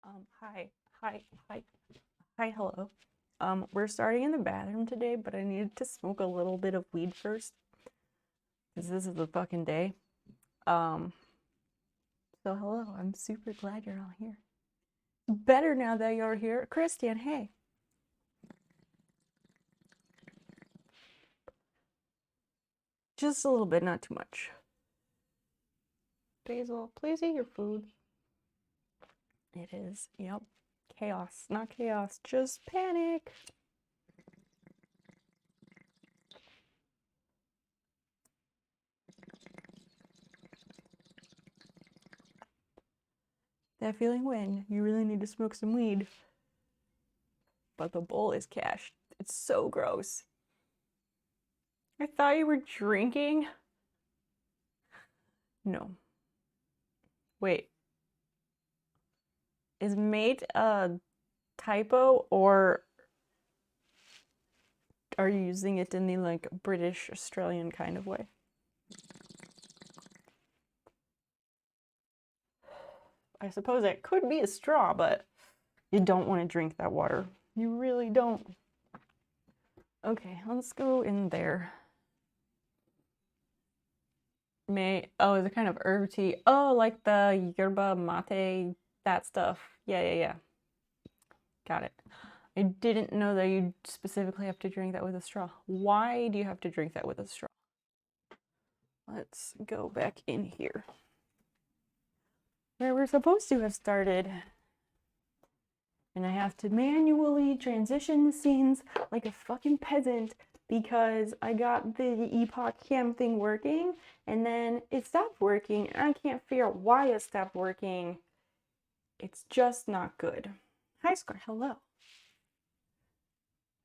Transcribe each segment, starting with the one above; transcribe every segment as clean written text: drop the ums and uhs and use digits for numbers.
Hi, hi, hi, hi, hello. We're starting in the bathroom today, but I needed to smoke a little bit of weed first, because this is the fucking day. Um, so hello, I'm super glad you're all here. Better now that you're here. Christian, hey. Just a little bit, not too much. Basil, please eat your food. It is, yep. Chaos, not chaos, just panic. That feeling when you really need to smoke some weed, but the bowl is cashed. It's so gross. I thought you were drinking. No. Wait. Is mate a typo, or are you using it in the like British Australian kind of way? I suppose it could be a straw, but you don't want to drink that water. You really don't. Okay, let's go in there. Oh, is it kind of herb tea? Oh, like the yerba mate, that stuff. Yeah. Got it. I didn't know that you specifically have to drink that with a straw. Why do you have to drink that with a straw? Let's go back in here, where we're supposed to have started. And I have to manually transition the scenes like a fucking peasant because I got the epoch cam thing working and then it stopped working and I can't figure out why it stopped working. It's just not good. Hi, Scar. Hello.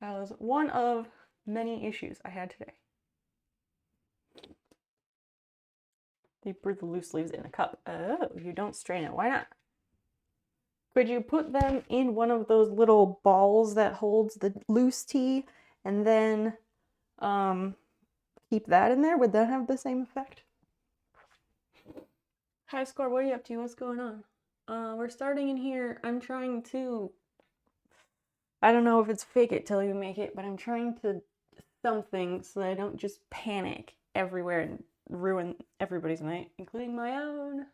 That was one of many issues I had today. They brewed the loose leaves in a cup. Oh, you don't strain it. Why not? Could you put them in one of those little balls that holds the loose tea and then keep that in there? Would that have the same effect? Hi, Score. What are you up to? What's going on? We're starting in here. I'm trying to, I don't know if it's fake it till you make it, but I'm trying to something so that I don't just panic everywhere and ruin everybody's night, including my own.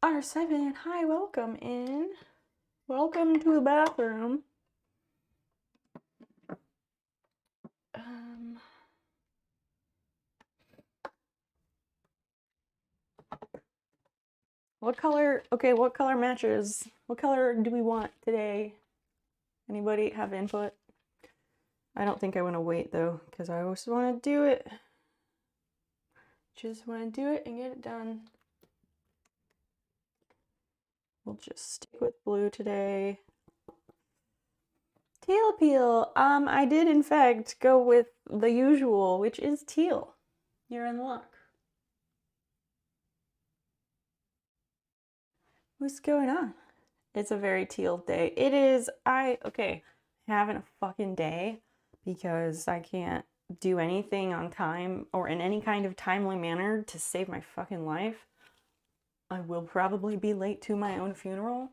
R7, hi, welcome in. Welcome to the bathroom. What color? Okay, what color matches? What color do we want today? Anybody have input? I don't think I want to wait though, because I always want to do it. Just want to do it and get it done. We'll just stick with blue today. Teal appeal. I did in fact go with the usual, which is teal. You're in luck. What's going on? It's a very teal day. It is, having a fucking day because I can't do anything on time or in any kind of timely manner to save my fucking life. I will probably be late to my own funeral.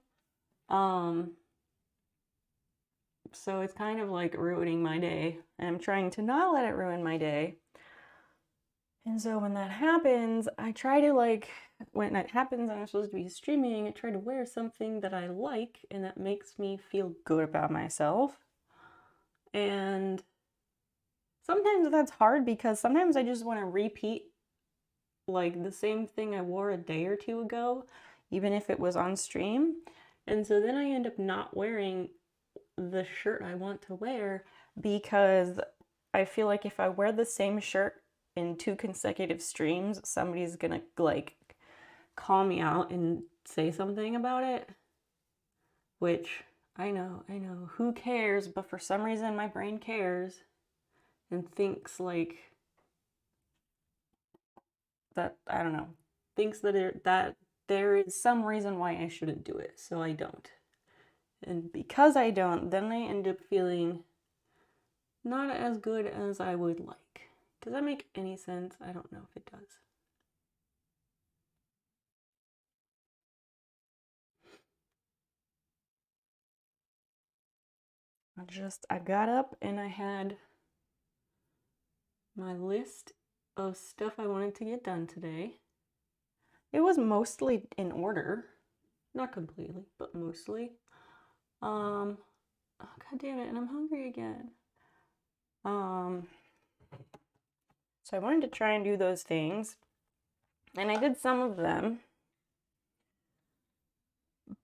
So it's kind of like ruining my day, and I'm trying to not let it ruin my day. And so when that happens, I try to when that happens and I'm supposed to be streaming, I try to wear something that I like and that makes me feel good about myself. And sometimes that's hard because sometimes I just want to repeat like the same thing I wore a day or two ago, even if it was on stream. And so then I end up not wearing the shirt I want to wear because I feel like if I wear the same shirt in 2 consecutive streams, somebody's gonna like call me out and say something about it, which I know, who cares? But for some reason my brain cares and thinks like that, I don't know, thinks that there is some reason why I shouldn't do it, so I don't. And because I don't, then I end up feeling not as good as I would like. Does that make any sense? I don't know if it does. I got up and I had my list of stuff I wanted to get done today. It was mostly in order. Not completely, but mostly. Oh, God damn it, and I'm hungry again. So I wanted to try and do those things. And I did some of them.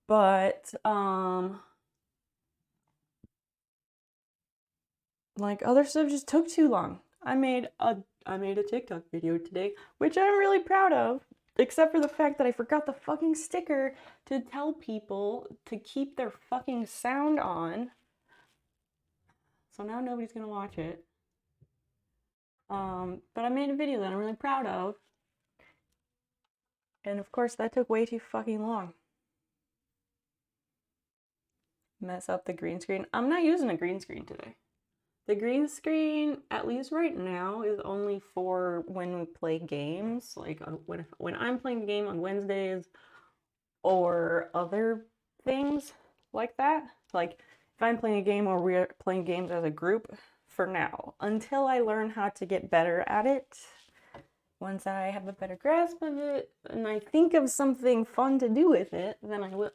But, like other stuff just took too long. I made a TikTok video today, which I'm really proud of, except for the fact that I forgot the fucking sticker to tell people to keep their fucking sound on. So now nobody's gonna watch it. But I made a video that I'm really proud of. And of course that took way too fucking long. Mess up the green screen. I'm not using a green screen today. The green screen, at least right now, is only for when we play games, like when I'm playing a game on Wednesdays or other things like that. Like if I'm playing a game or we're playing games as a group for now, until I learn how to get better at it. Once I have a better grasp of it and I think of something fun to do with it, then I will.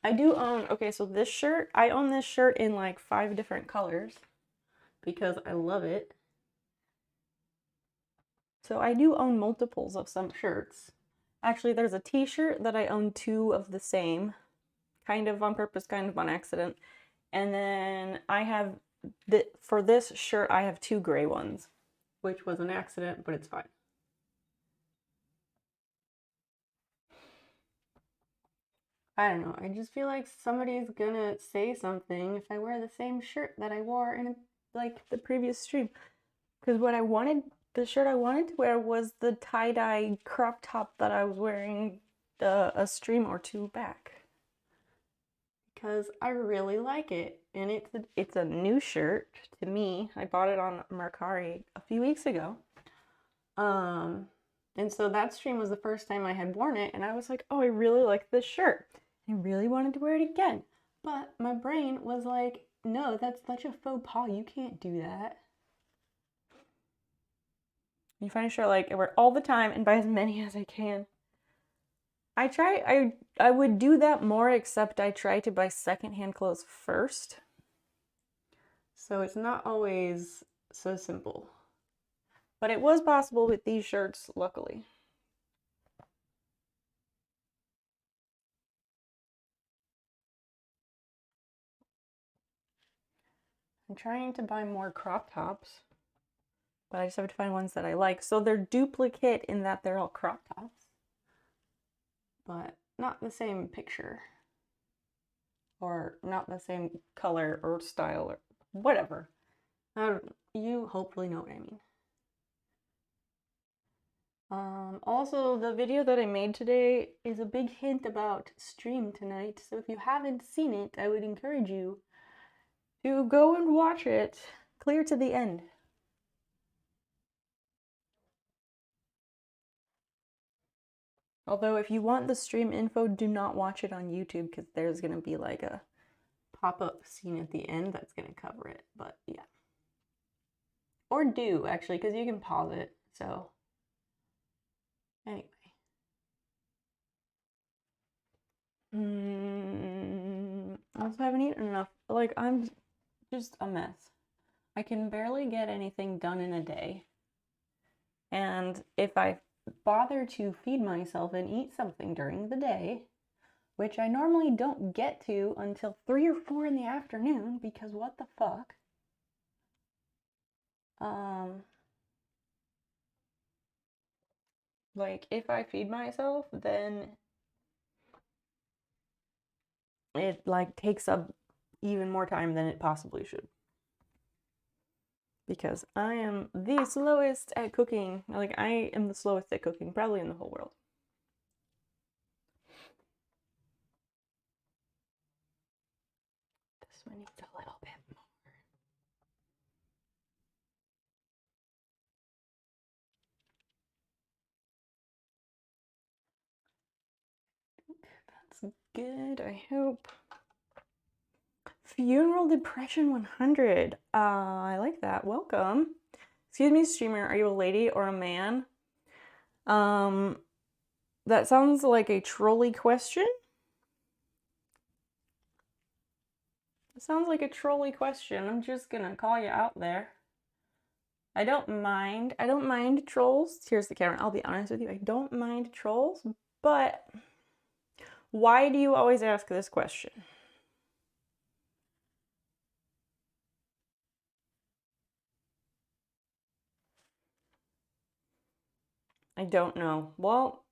I do own, okay, so this shirt, I own this shirt in like 5 different colors because I love it. So I do own multiples of some shirts. Actually, there's a t-shirt that I own 2 of the same, kind of on purpose, kind of on accident. And then I have, for this shirt, I have 2 gray ones, which was an accident, but it's fine. I don't know. I just feel like somebody's gonna say something if I wear the same shirt that I wore in like the previous stream. Because the shirt I wanted to wear was the tie-dye crop top that I was wearing a stream or 2 back. Because I really like it. And it's a new shirt to me. I bought it on Mercari a few weeks ago. And so that stream was the first time I had worn it, and I was like, oh, I really like this shirt. I really wanted to wear it again. But my brain was like, no, that's such a faux pas. You can't do that. You find a shirt like I wear all the time and buy as many as I can. I would do that more, except I try to buy secondhand clothes first. So it's not always so simple. But it was possible with these shirts, luckily. I'm trying to buy more crop tops, but I just have to find ones that I like. So they're duplicate in that they're all crop tops, but not the same picture, or not the same color or style or whatever. You hopefully know what I mean. Also, the video that I made today is a big hint about stream tonight, so if you haven't seen it, I would encourage you to go and watch it clear to the end. Although if you want the stream info, do not watch it on YouTube, because there's going to be like a pop-up scene at the end that's going to cover it, but yeah. Or do, actually, because you can pause it, so anyway. I also haven't eaten enough. Like, I'm just a mess. I can barely get anything done in a day. And if I bother to feed myself and eat something during the day, which I normally don't get to until 3 or 4 in the afternoon, because what the fuck? Like, if I feed myself, then it, like, takes up even more time than it possibly should. Because I am the slowest at cooking. Like, I am the slowest at cooking, probably in the whole world. This one needs a little bit more. That's good, I hope. Funeral Depression 100. I like that. Welcome. Excuse me, streamer, are you a lady or a man? That sounds like a trolley question. It sounds like a trolley question. I'm just gonna call you out there. I don't mind trolls. Here's the camera. I'll be honest with you. I don't mind trolls, but why do you always ask this question? I don't know. Well,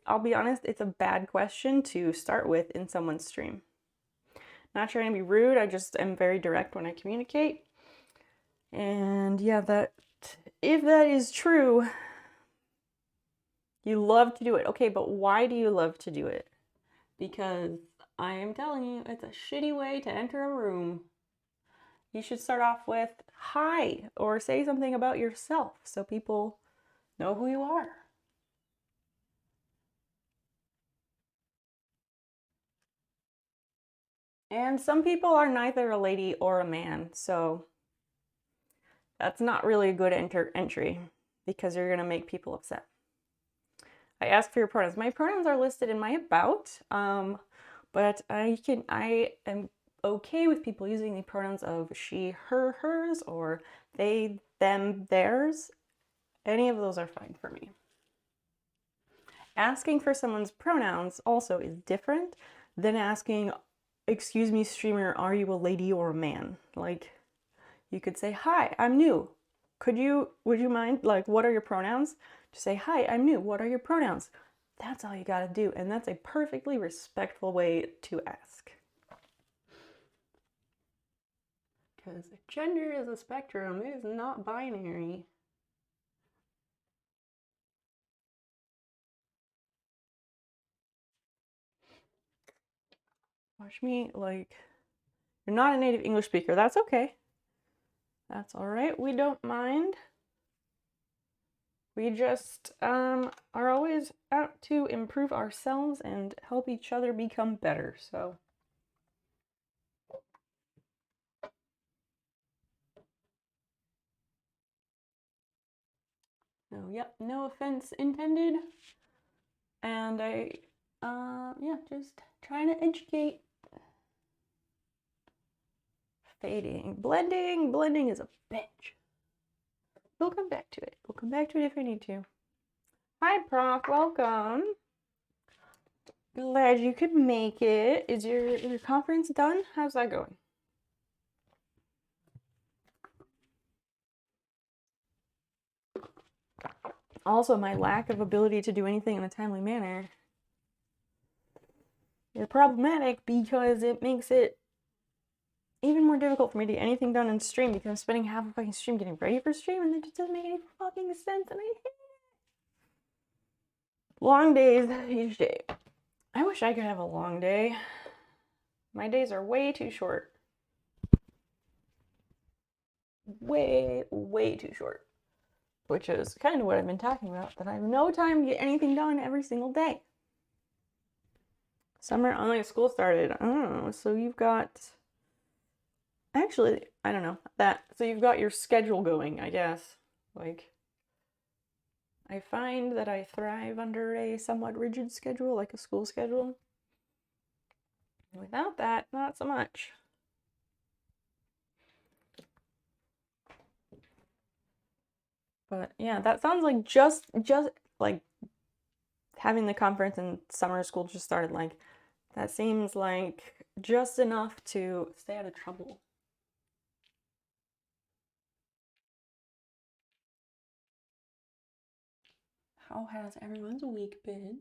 I'll be honest, it's a bad question to start with in someone's stream. Not trying to be rude, I just am very direct when I communicate. And yeah, if that is true, you love to do it. Okay, but why do you love to do it? Because I am telling you, it's a shitty way to enter a room. You should start off with hi or say something about yourself so people know who you are. And some people are neither a lady or a man, so that's not really a good entry because you're gonna make people upset. I ask for your pronouns. My pronouns are listed in my about, but I am okay with people using the pronouns of she, her, hers, or they, them, theirs. Any of those are fine for me. Asking for someone's pronouns also is different than asking, excuse me, streamer, are you a lady or a man? Like, you could say, hi, I'm new. Would you mind, like, what are your pronouns? Just say, hi, I'm new. What are your pronouns? That's all you gotta do. And that's a perfectly respectful way to ask. Because gender is a spectrum, it is not binary. Watch me, like, you're not a native English speaker. That's okay. That's all right. We don't mind. We just are always out to improve ourselves and help each other become better. So no, yep, no offense intended. And yeah, just trying to educate. Fading, blending is a bitch. We'll come back to it. We'll come back to it if I need to. Hi, Prof. Welcome. Glad you could make it. Is your conference done? How's that going? Also, my lack of ability to do anything in a timely manner is problematic because it makes it even more difficult for me to get anything done in stream because I'm spending half of fucking stream getting ready for stream and it just doesn't make any fucking sense and I hate it. Long days each day. I wish I could have a long day. My days are way too short. Way too short. Which is kind of what I've been talking about, that I have no time to get anything done every single day. Summer online school started. Oh, so you've got... Actually, I don't know. So you've got your schedule going, I guess. Like, I find that I thrive under a somewhat rigid schedule, like a school schedule. Without that, not so much. But yeah, that sounds like just like having the conference and summer school just started. Like, that seems like just enough to stay out of trouble. How has everyone's week been?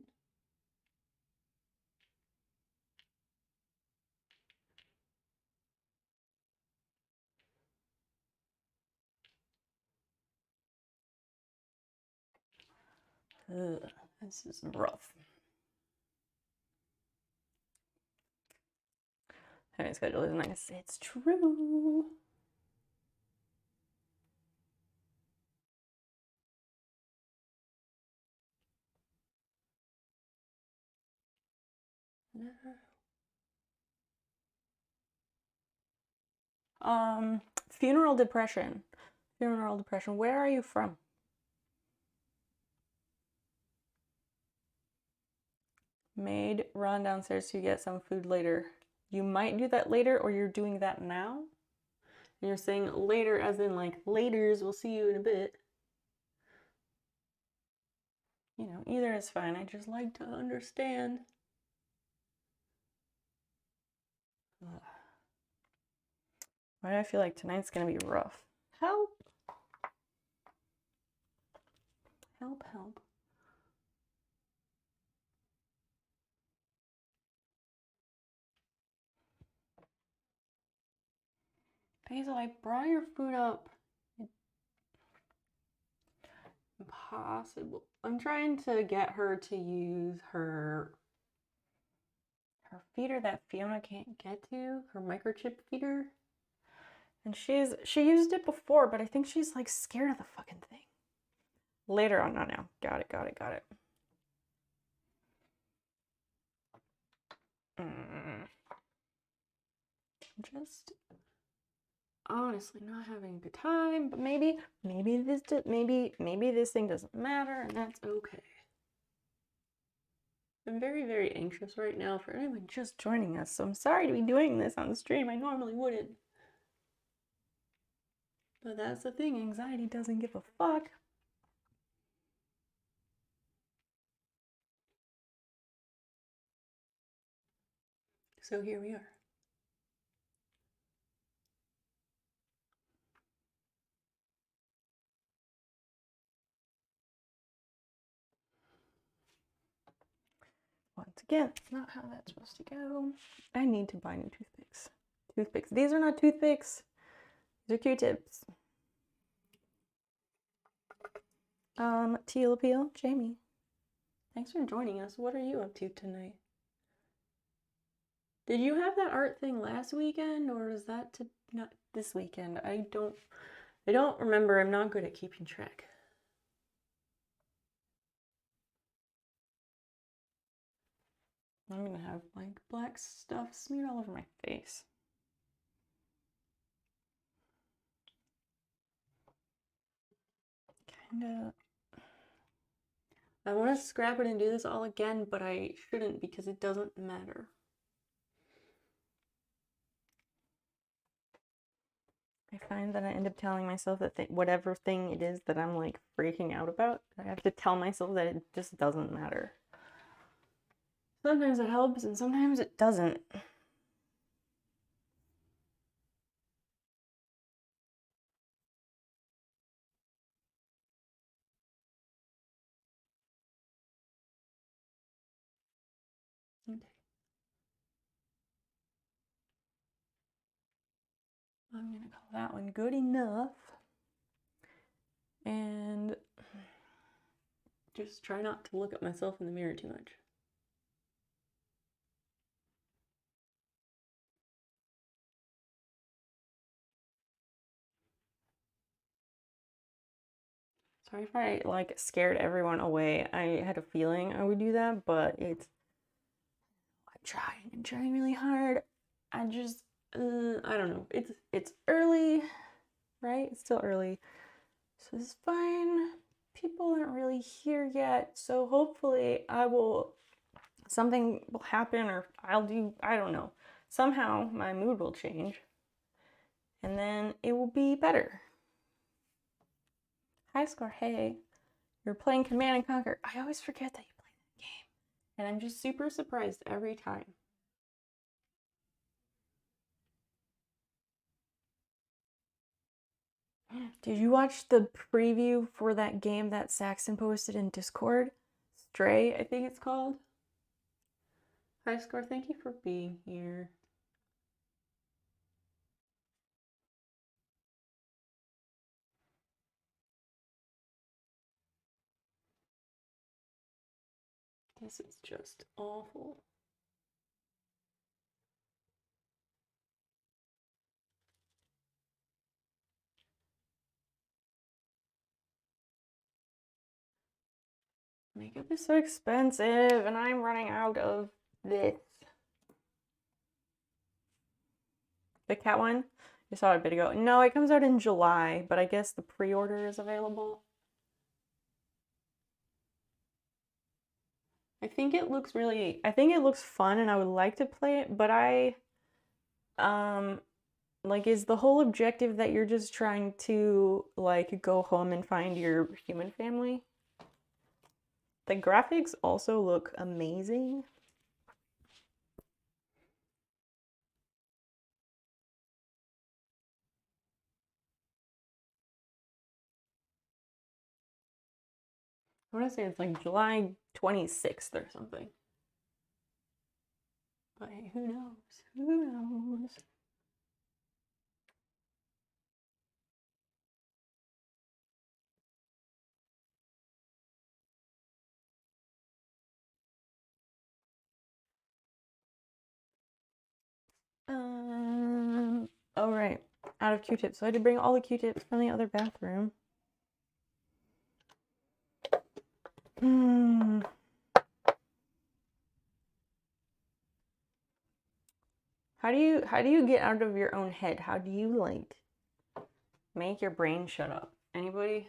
Ugh, this is rough. Having a schedule is nice. It's true. Funeral depression. Funeral depression. Where are you from? Maid, run downstairs to get some food later. You might do that later, or you're doing that now. And you're saying later as in like laters, we'll see you in a bit. You know, either is fine. I just like to understand. Ugh. Why do I feel like tonight's gonna be rough? Help! Help, help. Basil, I brought your food up. Impossible. I'm trying to get her to use her feeder that Fiona can't get to, her microchip feeder. And she used it before, but I think she's like scared of the fucking thing. Later on, not now. Got it. Just honestly not having a good time, but maybe this thing doesn't matter, and that's okay. I'm very, very anxious right now for anyone just joining us, so I'm sorry to be doing this on the stream. I normally wouldn't. But that's the thing, anxiety doesn't give a fuck. So here we are. Once again, it's not how that's supposed to go. I need to buy new toothpicks. These are not toothpicks. These are Q-tips. Teal Appeal, Jamie. Thanks for joining us. What are you up to tonight? Did you have that art thing last weekend, or is that not this weekend? I don't remember. I'm not good at keeping track. I'm gonna have like black stuff smeared all over my face. Kinda. I want to scrap it and do this all again, but I shouldn't because it doesn't matter. I find that I end up telling myself that whatever thing it is that I'm like freaking out about, I have to tell myself that it just doesn't matter. Sometimes it helps and sometimes it doesn't. Okay. I'm gonna call that one good enough. And just try not to look at myself in the mirror too much. Sorry if I like scared everyone away. I had a feeling I would do that, but I'm trying really hard. I just I don't know. It's early, right? It's still early. So this is fine. People aren't really here yet. So hopefully something will happen, or I don't know. Somehow my mood will change. And then it will be better. High score, hey. You're playing Command and Conquer. I always forget that you play that game. And I'm just super surprised every time. Did you watch the preview for that game that Saxon posted in Discord? Stray, I think it's called. High score, thank you for being here. This is just awful. Makeup is so expensive and I'm running out of this. The cat one? You saw it a bit ago. No, it comes out in July, but I guess the pre-order is available. I think it looks fun and I would like to play it, but like, is the whole objective that you're just trying to, like, go home and find your human family? The graphics also look amazing. I want to say it's like July 26th or something. But hey, who knows? Who knows? Oh right, out of Q-tips. So I had to bring all the Q-tips from the other bathroom. How do you get out of your own head? How do you, like, make your brain shut up? Anybody?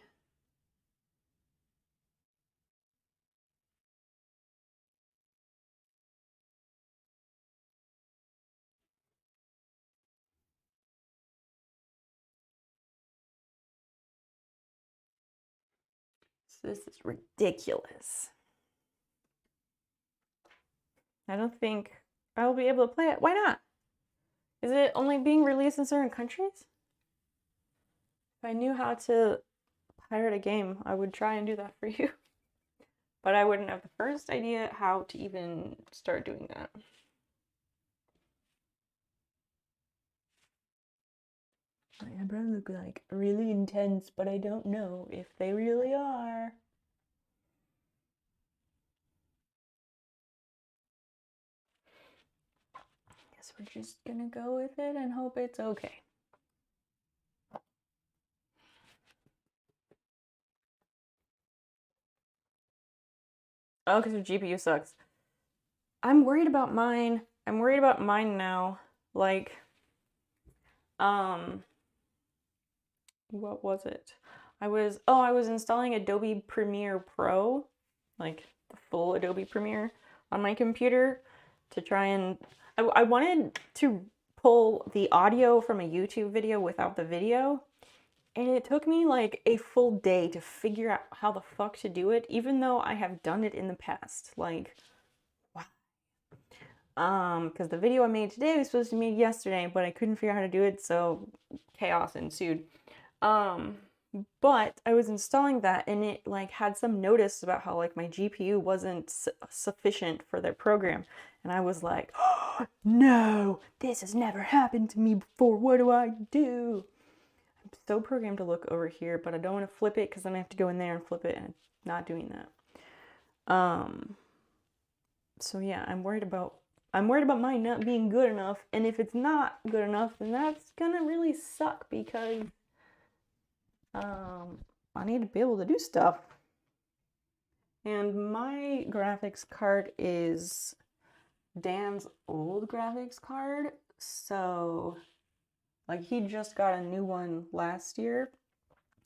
This is ridiculous. I don't think I will be able to play it. Why not? Is it only being released in certain countries? If I knew how to pirate a game, I would try and do that for you. But I wouldn't have the first idea how to even start doing that. My eyebrows look like really intense, but I don't know if they really are. Guess we're just gonna go with it and hope it's okay. Oh, because your GPU sucks. I'm worried about mine. I'm worried about mine now. Like, what was it? I was installing Adobe Premiere Pro, like the full Adobe Premiere on my computer to try and I wanted to pull the audio from a YouTube video without the video, and it took me like a full day to figure out how the fuck to do it, even though I have done it in the past. Like, wow. Because the video I made today was supposed to be made yesterday, but I couldn't figure out how to do it, so chaos ensued. But I was installing that and it, like, had some notice about how, like, my GPU wasn't sufficient for their program. And I was like, oh, no, this has never happened to me before. What do I do? I'm so programmed to look over here, but I don't want to flip it because then I have to go in there and flip it, and I'm not doing that. So yeah, I'm worried about mine not being good enough, and if it's not good enough, then that's gonna really suck because I need to be able to do stuff. And my graphics card is Dan's old graphics card, so, like, he just got a new one last year.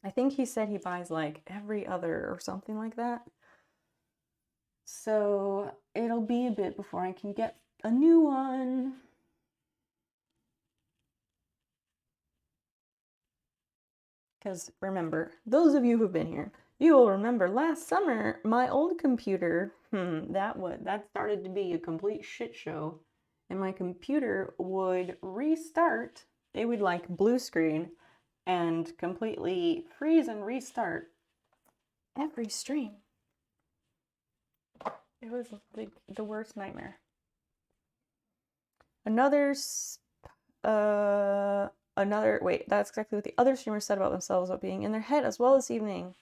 I think he said he buys like every other or something like that. So it'll be a bit before I can get a new one. Because remember, those of you who've been here, you will remember last summer my old computer, that started to be a complete shit show. And my computer would restart. It would, like, blue screen and completely freeze and restart every stream. It was like the worst nightmare. Wait, that's exactly what the other streamers said about themselves, about being in their head as well this evening.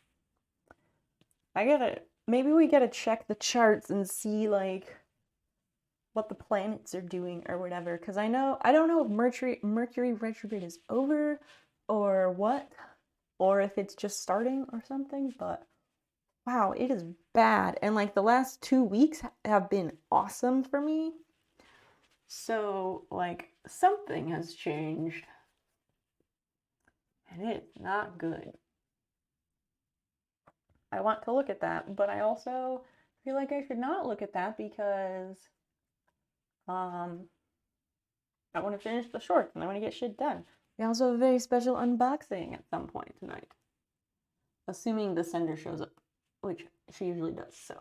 Maybe we gotta check the charts and see, like, what the planets are doing or whatever, because I don't know if Mercury retrograde is over or what, or if it's just starting or something, but wow, it is bad. And, like, the last 2 weeks have been awesome for me. So, like, something has changed, and it's not good. I want to look at that, but I also feel like I should not look at that because um, I want to finish the shorts and I want to get shit done. We also have a very special unboxing at some point tonight, assuming the sender shows up, which she usually does, so.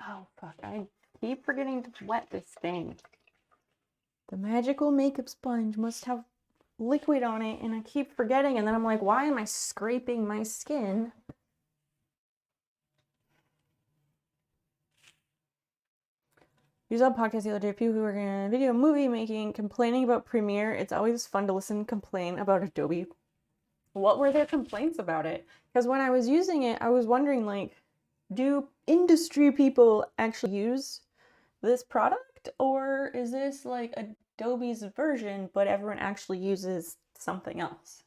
Oh, fuck. I keep forgetting to wet this thing. The magical makeup sponge must have liquid on it, and I keep forgetting, and then I'm like, why am I scraping my skin? You saw a podcast the other day, people who were in video movie making, complaining about Premiere. It's always fun to listen complain about Adobe. What were their complaints about it? Because when I was using it, I was wondering, like, do industry people actually use this product? Or is this like Adobe's version, but everyone actually uses something else?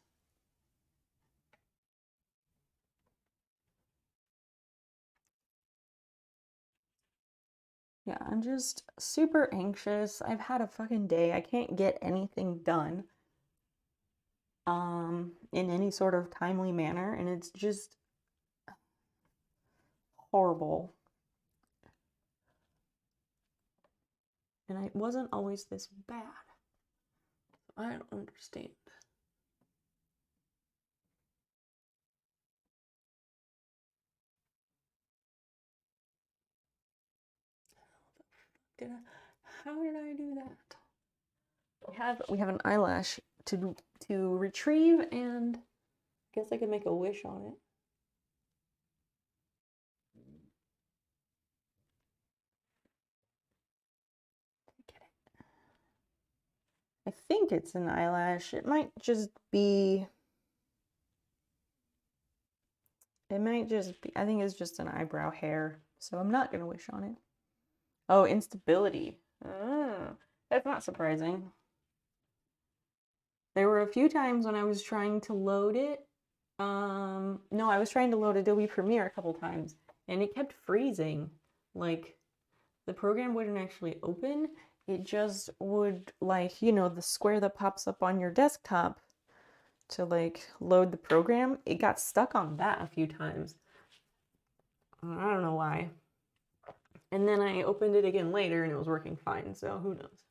Yeah, I'm just super anxious. I've had a fucking day. I can't get anything done in any sort of timely manner, and it's just horrible. And it wasn't always this bad. I don't understand. How did I do that? We have an eyelash to retrieve, and I guess I could make a wish on it. I think it's an eyelash. It might just be. It might just be. I think it's just an eyebrow hair. So I'm not gonna wish on it. Oh, instability. Oh, that's not surprising. There were a few times when I was trying to load it. No, I was trying to load Adobe Premiere a couple times, and it kept freezing. Like, the program wouldn't actually open. It just would, like, the square that pops up on your desktop to, like, load the program. It got stuck on that a few times. I don't know why. And then I opened it again later and it was working fine, so who knows?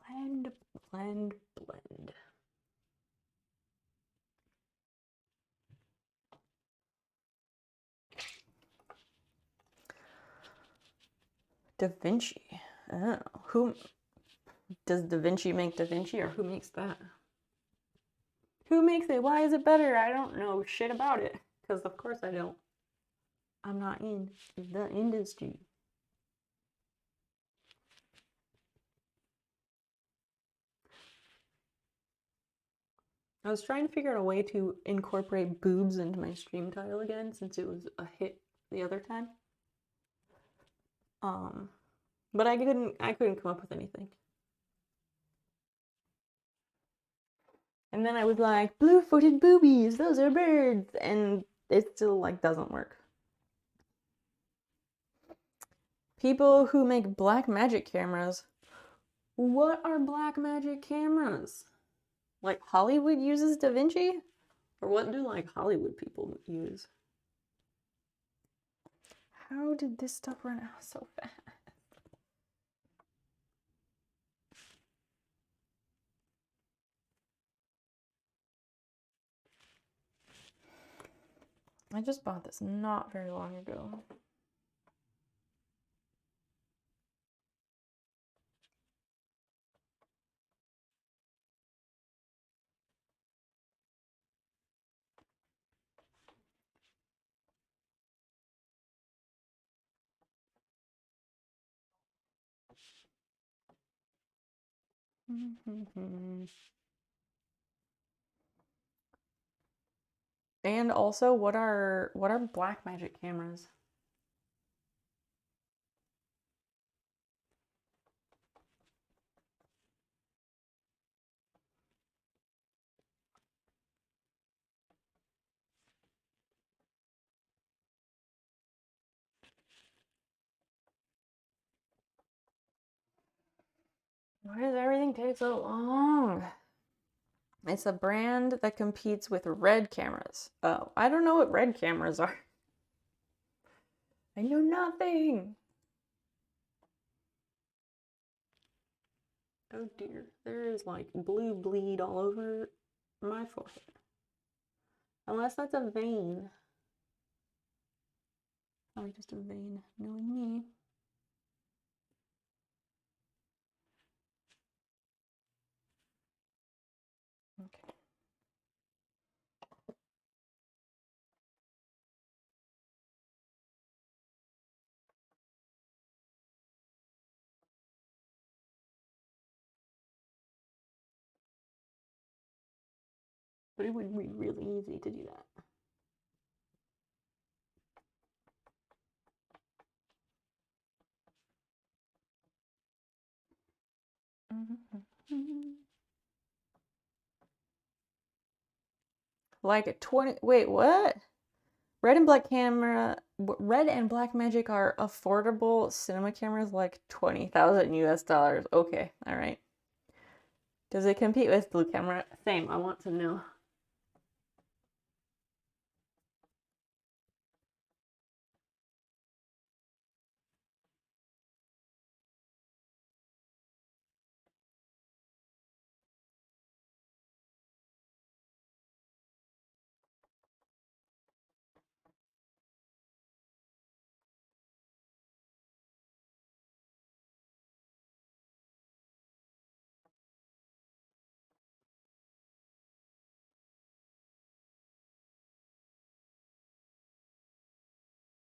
Blend, blend, blend. Da Vinci. Oh, who does Da Vinci make Da Vinci, or who makes that? Who makes it? Why is it better? I don't know shit about it. Because of course I don't. I'm not in the industry. I was trying to figure out a way to incorporate boobs into my stream title again, since it was a hit the other time. But I couldn't come up with anything. And then I was like, blue-footed boobies, those are birds, and it still, like, doesn't work. People who make black magic cameras. What are black magic cameras? Like, Hollywood uses Da Vinci? Or what do, like, Hollywood people use? How did this stuff run out so fast? I just bought this not very long ago. And also, what are black magic cameras? Why does everything take so long? It's a brand that competes with Red cameras. Oh, I don't know what Red cameras are. I know nothing. Oh dear, there is like blue bleed all over my forehead. Unless that's a vein. Probably just a vein, knowing me. Okay. But it would be really easy to do that. Like a 20, wait, what? Red and black magic are affordable cinema cameras like 20,000 US dollars. Okay, all right. Does it compete with blue camera? Same, I want to know.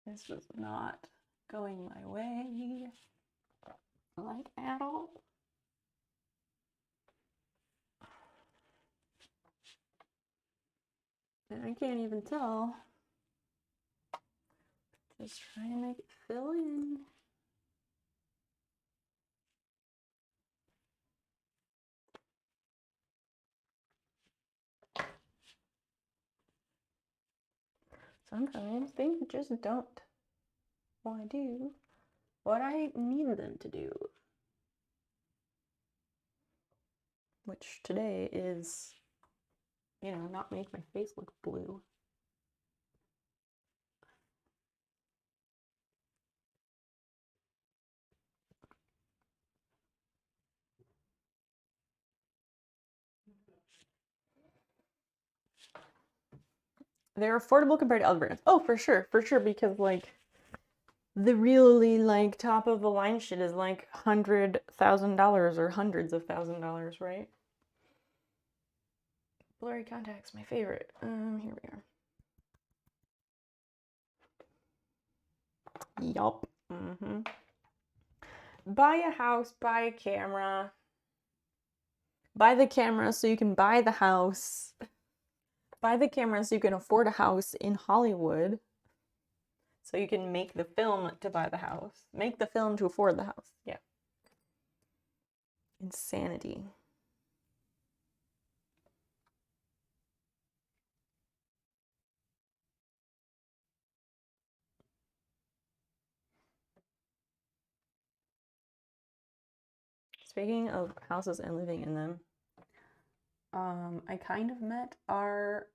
This was not going my way, like at all. And I can't even tell. Just trying to make it fill in. Sometimes things just don't want to do what I need them to do. Which today is, not make my face look blue. They're affordable compared to other brands. Oh, for sure, because like the really like top of the line shit is like $100,000 or hundreds of $1,000s, right? Blurry contacts, my favorite. Here we are. Yup. Buy a house, buy a camera. Buy the camera so you can buy the house. Buy the camera so you can afford a house in Hollywood. So you can make the film to buy the house. Make the film to afford the house. Yeah. Insanity. Speaking of houses and living in them, I kind of met our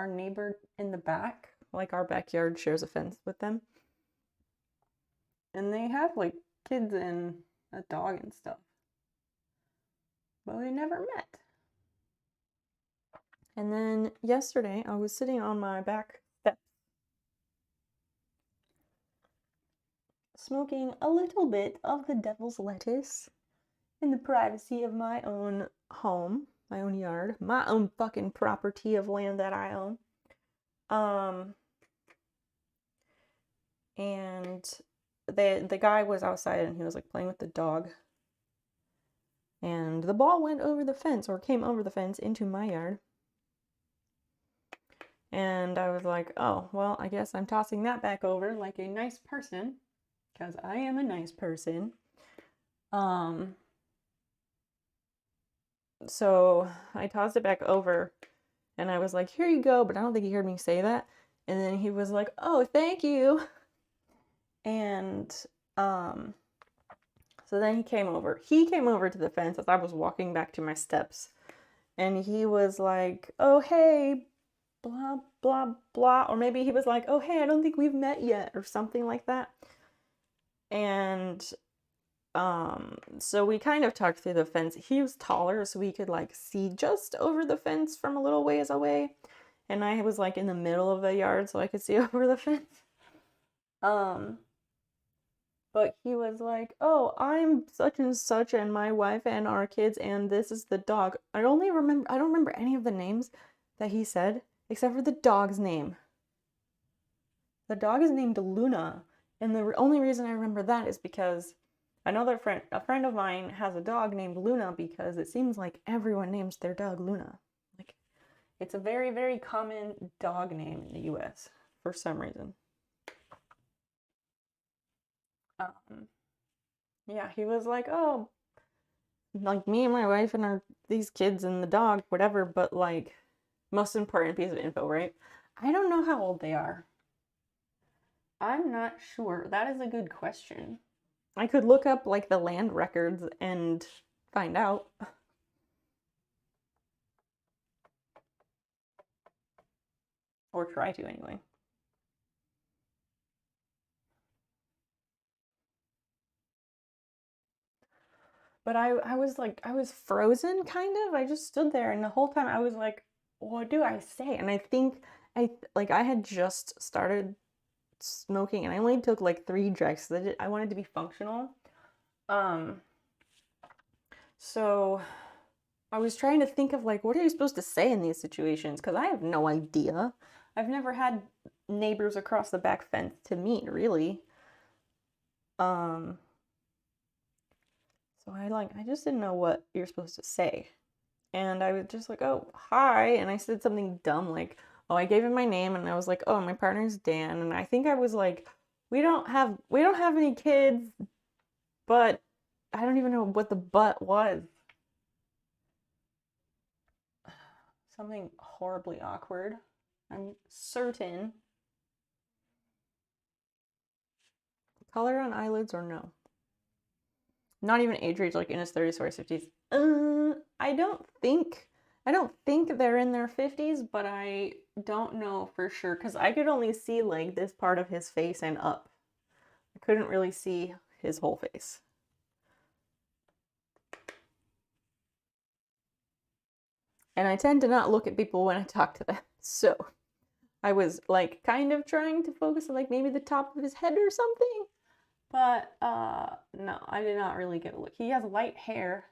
neighbor in the back. Like our backyard shares a fence with them. And they have like kids and a dog and stuff. But we never met. And then yesterday I was sitting on my back steps smoking a little bit of the devil's lettuce in the privacy of my own home, my own yard, my own fucking property of land that I own. And the guy was outside and he was like playing with the dog. And the ball went over the fence or came over the fence into my yard. And I was like, oh, well, I guess I'm tossing that back over like a nice person, because I am a nice person. So I tossed it back over and I was like, here you go, but I don't think he heard me say that. And then he was like, oh, thank you. And So then he came over. He came over to the fence as I was walking back to my steps. And he was like, oh, hey, blah, blah, blah. Or maybe he was like, oh, hey, I don't think we've met yet, or something like that. And so we kind of talked through the fence. He was taller, so we could like see just over the fence from a little ways away. And I was like in the middle of the yard, so I could see over the fence. But he was like, oh, I'm such and such, and my wife and our kids, and this is the dog. I don't remember any of the names that he said, except for the dog's name. The dog is named Luna, and the only reason I remember that is because another friend, a friend of mine, has a dog named Luna because it seems like everyone names their dog Luna. Like, it's a very, very common dog name in the U.S. for some reason. Yeah, he was like, oh, like me and my wife and these kids and the dog, whatever, but like, most important piece of info, right? I don't know how old they are. I'm not sure. That is a good question. I could look up like the land records and find out. Or try to anyway. But I was like, I was frozen kind of. I just stood there and the whole time I was like, what do I say? And I think I had just started smoking and I only took like 3 drags because I wanted to be functional. So I was trying to think of like, what are you supposed to say in these situations? Because I have no idea. I've never had neighbors across the back fence to meet, really. So I just didn't know what you're supposed to say. And I was just like, oh, hi. And I said something dumb like, oh, I gave him my name and I was like, oh, my partner's Dan. And I think I was like, we don't have any kids, but I don't even know what the but was. Something horribly awkward. I'm certain. Color on eyelids or no? Not even age range, like in his 30s or his 50s. I don't think they're in their 50s, but I don't know for sure because I could only see like this part of his face and up. I couldn't really see his whole face. And I tend to not look at people when I talk to them. So I was like kind of trying to focus on like maybe the top of his head or something. But no, I did not really get a look. He has light hair.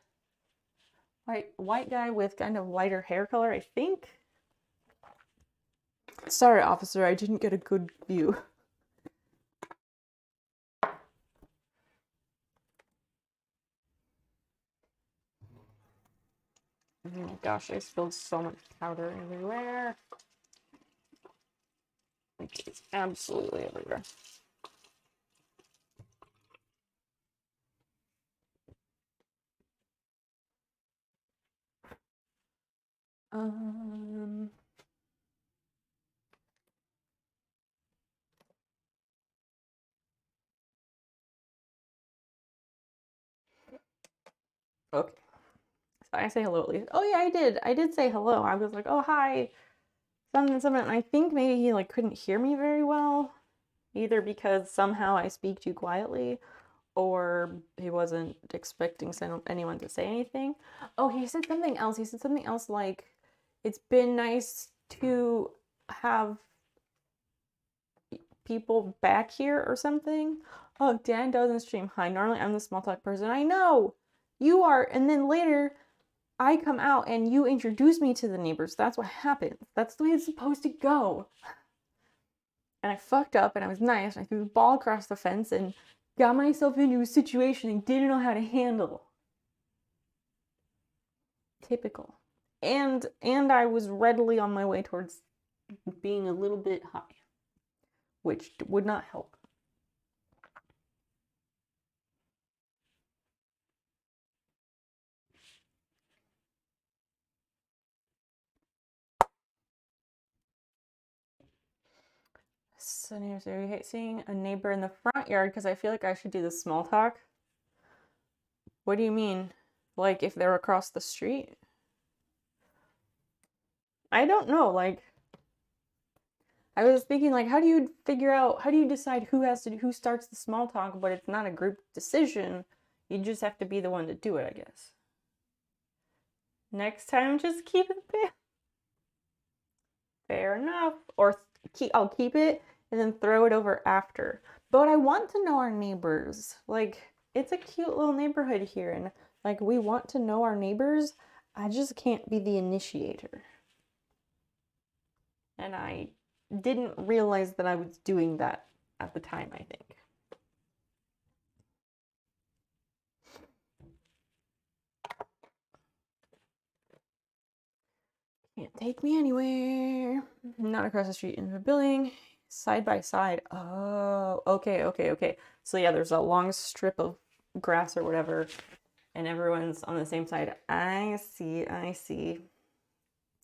White guy with kind of lighter hair color, I think. Sorry, officer, I didn't get a good view. Oh my gosh, I spilled so much powder everywhere. It's absolutely everywhere. Okay. So I say hello at least. Oh yeah, I did. I did say hello. I was like, oh hi, something, something. And I think maybe he like couldn't hear me very well, either because somehow I speak too quietly, or he wasn't expecting anyone to say anything. Oh, he said something else. He said something else like, it's been nice to have people back here or something. Oh, Dan doesn't stream. Hi, normally I'm the small talk person. I know you are. And then later I come out and you introduce me to the neighbors. That's what happens. That's the way it's supposed to go. And I fucked up and I was nice. And I threw the ball across the fence and got myself into a situation I didn't know how to handle. Typical. And I was readily on my way towards being a little bit high, which would not help. So I hate seeing a neighbor in the front yard because I feel like I should do the small talk. What do you mean? Like if they're across the street? I don't know. Like I was thinking like how do you decide who starts the small talk, but it's not a group decision. You just have to be the one to do it, I guess. Next time just keep it there. Fair enough. Or I'll keep it and then throw it over after. But I want to know our neighbors. Like it's a cute little neighborhood here and like we want to know our neighbors. I just can't be the initiator. And I didn't realize that I was doing that at the time, I think. Can't take me anywhere. Not across the street in the building. Side by side. Oh, okay. So yeah, there's a long strip of grass or whatever, and everyone's on the same side. I see.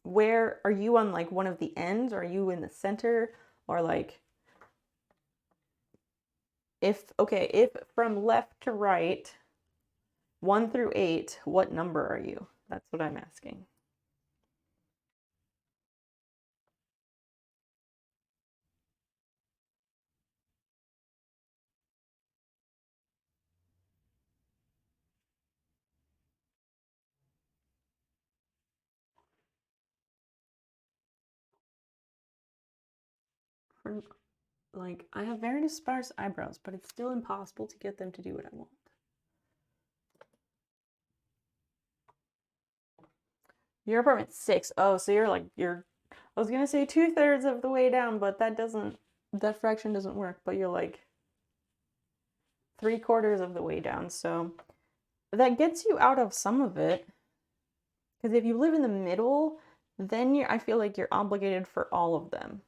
Where are you on like one of the ends? Or are you in the center? Or like if from left to right, 1 through 8, what number are you? That's what I'm asking. For, like, I have very sparse eyebrows, but it's still impossible to get them to do what I want. Your apartment's 6. Oh, so I was gonna say 2/3 of the way down, but that fraction doesn't work, but you're like 3/4 of the way down, so that gets you out of some of it. Because if you live in the middle, then I feel like you're obligated for all of them.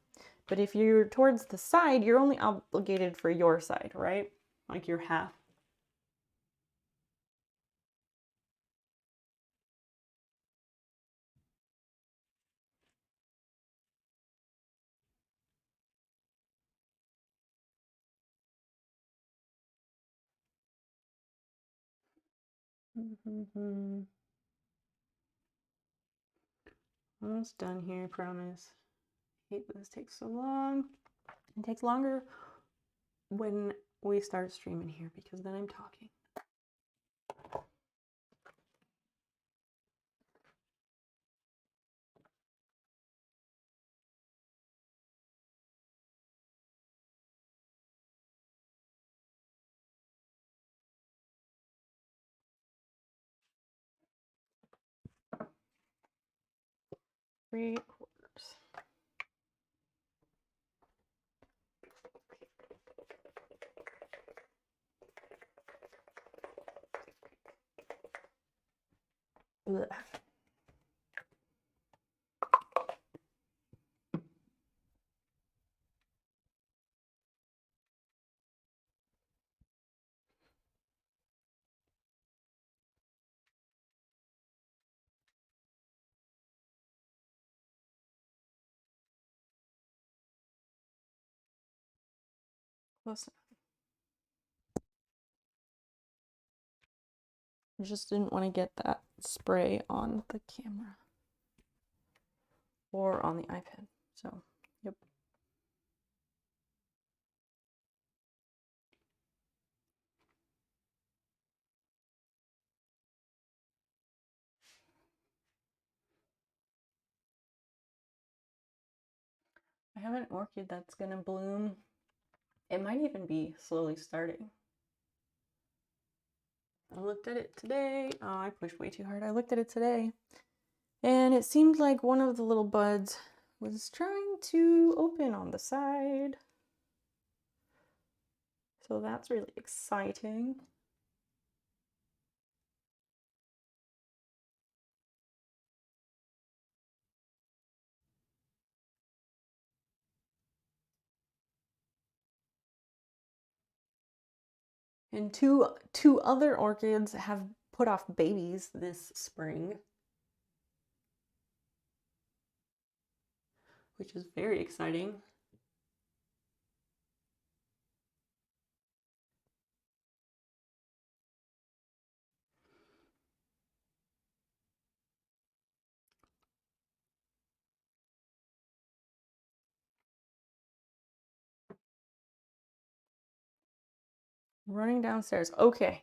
But if you're towards the side, you're only obligated for your side, right? Like your half. Almost done here, I promise. I hate that this takes so long. It takes longer when we start streaming here because then I'm talking. Three quarters. Blech. Close enough. I just didn't want to get that spray on the camera or on the iPad. So, yep. I have an orchid that's gonna bloom. It might even be slowly starting. I looked at it today. Oh, I pushed way too hard. I looked at it today, and it seemed like one of the little buds was trying to open on the side. So that's really exciting. And two other orchids have put off babies this spring, which is very exciting. Running downstairs. Okay.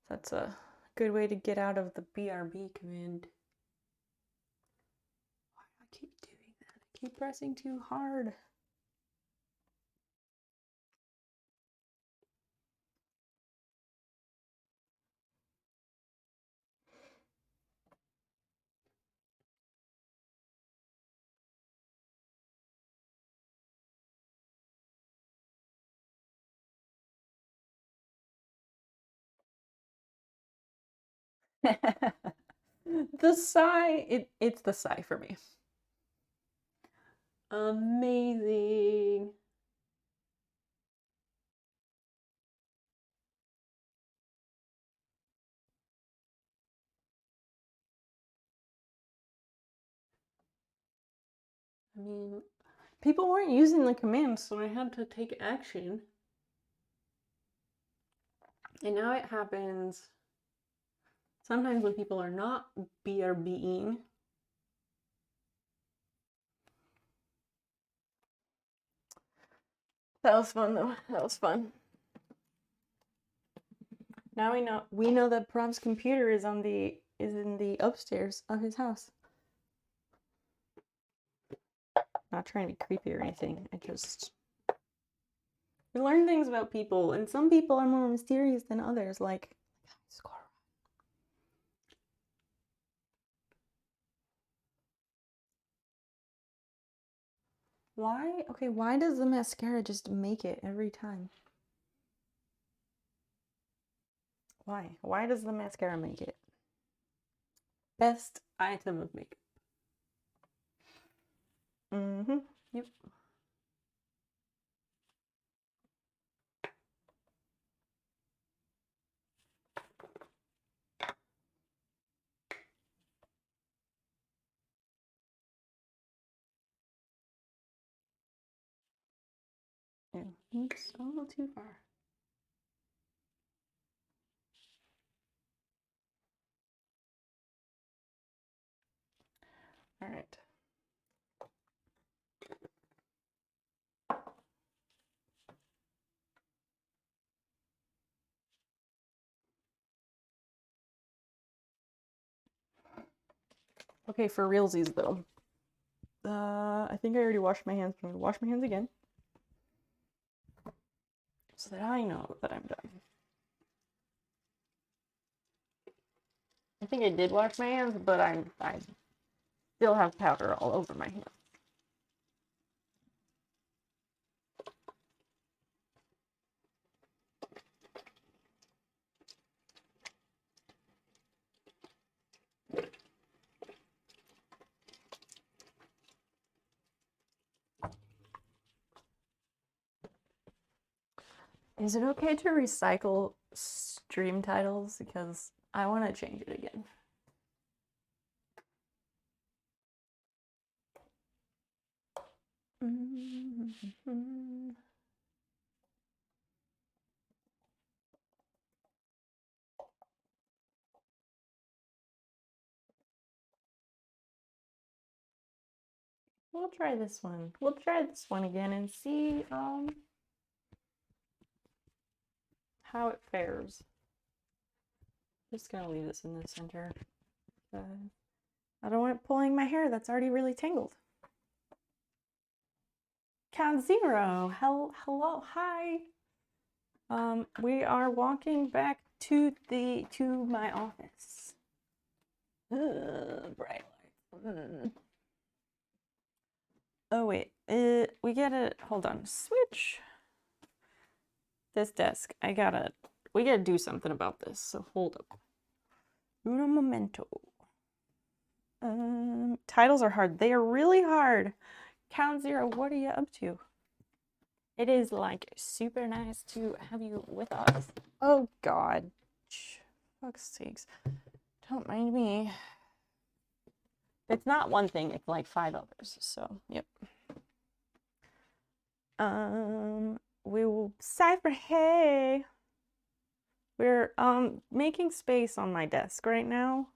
That's a good way to get out of the BRB command. Why do I keep doing that? I keep pressing too hard. The sigh, it's the sigh for me. Amazing. I mean, people weren't using the commands, so I had to take action. And now it happens sometimes when people are not BRBing. That was fun though. That was fun. Now we know that Prav's computer is in the upstairs of his house. Not trying to be creepy or anything. We learn things about people, and some people are more mysterious than others, like Squirrel. Why? Okay, why does the mascara just make it every time? Why? Why does the mascara make it? Best item of makeup. Mm-hmm. Yep. It's a little too far. All right. Okay, for realsies though. I think I already washed my hands, but I'm gonna wash my hands again. So that I know that I'm done. I think I did wash my hands, but I still have powder all over my hands. Is it okay to recycle stream titles? Because I want to change it again. We'll try this one. We'll try this one again and see how it fares. Just gonna leave this in the center. I don't want it pulling my hair that's already really tangled. Count zero. Hello, hi. We are walking back to my office. Bright lights. Oh wait, we gotta hold on. Switch this desk. We gotta do something about this. So hold up. Uno momento. Titles are hard. They are really hard. Count zero. What are you up to? It is like super nice to have you with us. Oh God, fuck's sakes! Don't mind me. It's not one thing. It's like 5 others. So yep. We will cipher. Hey, we're making space on my desk right now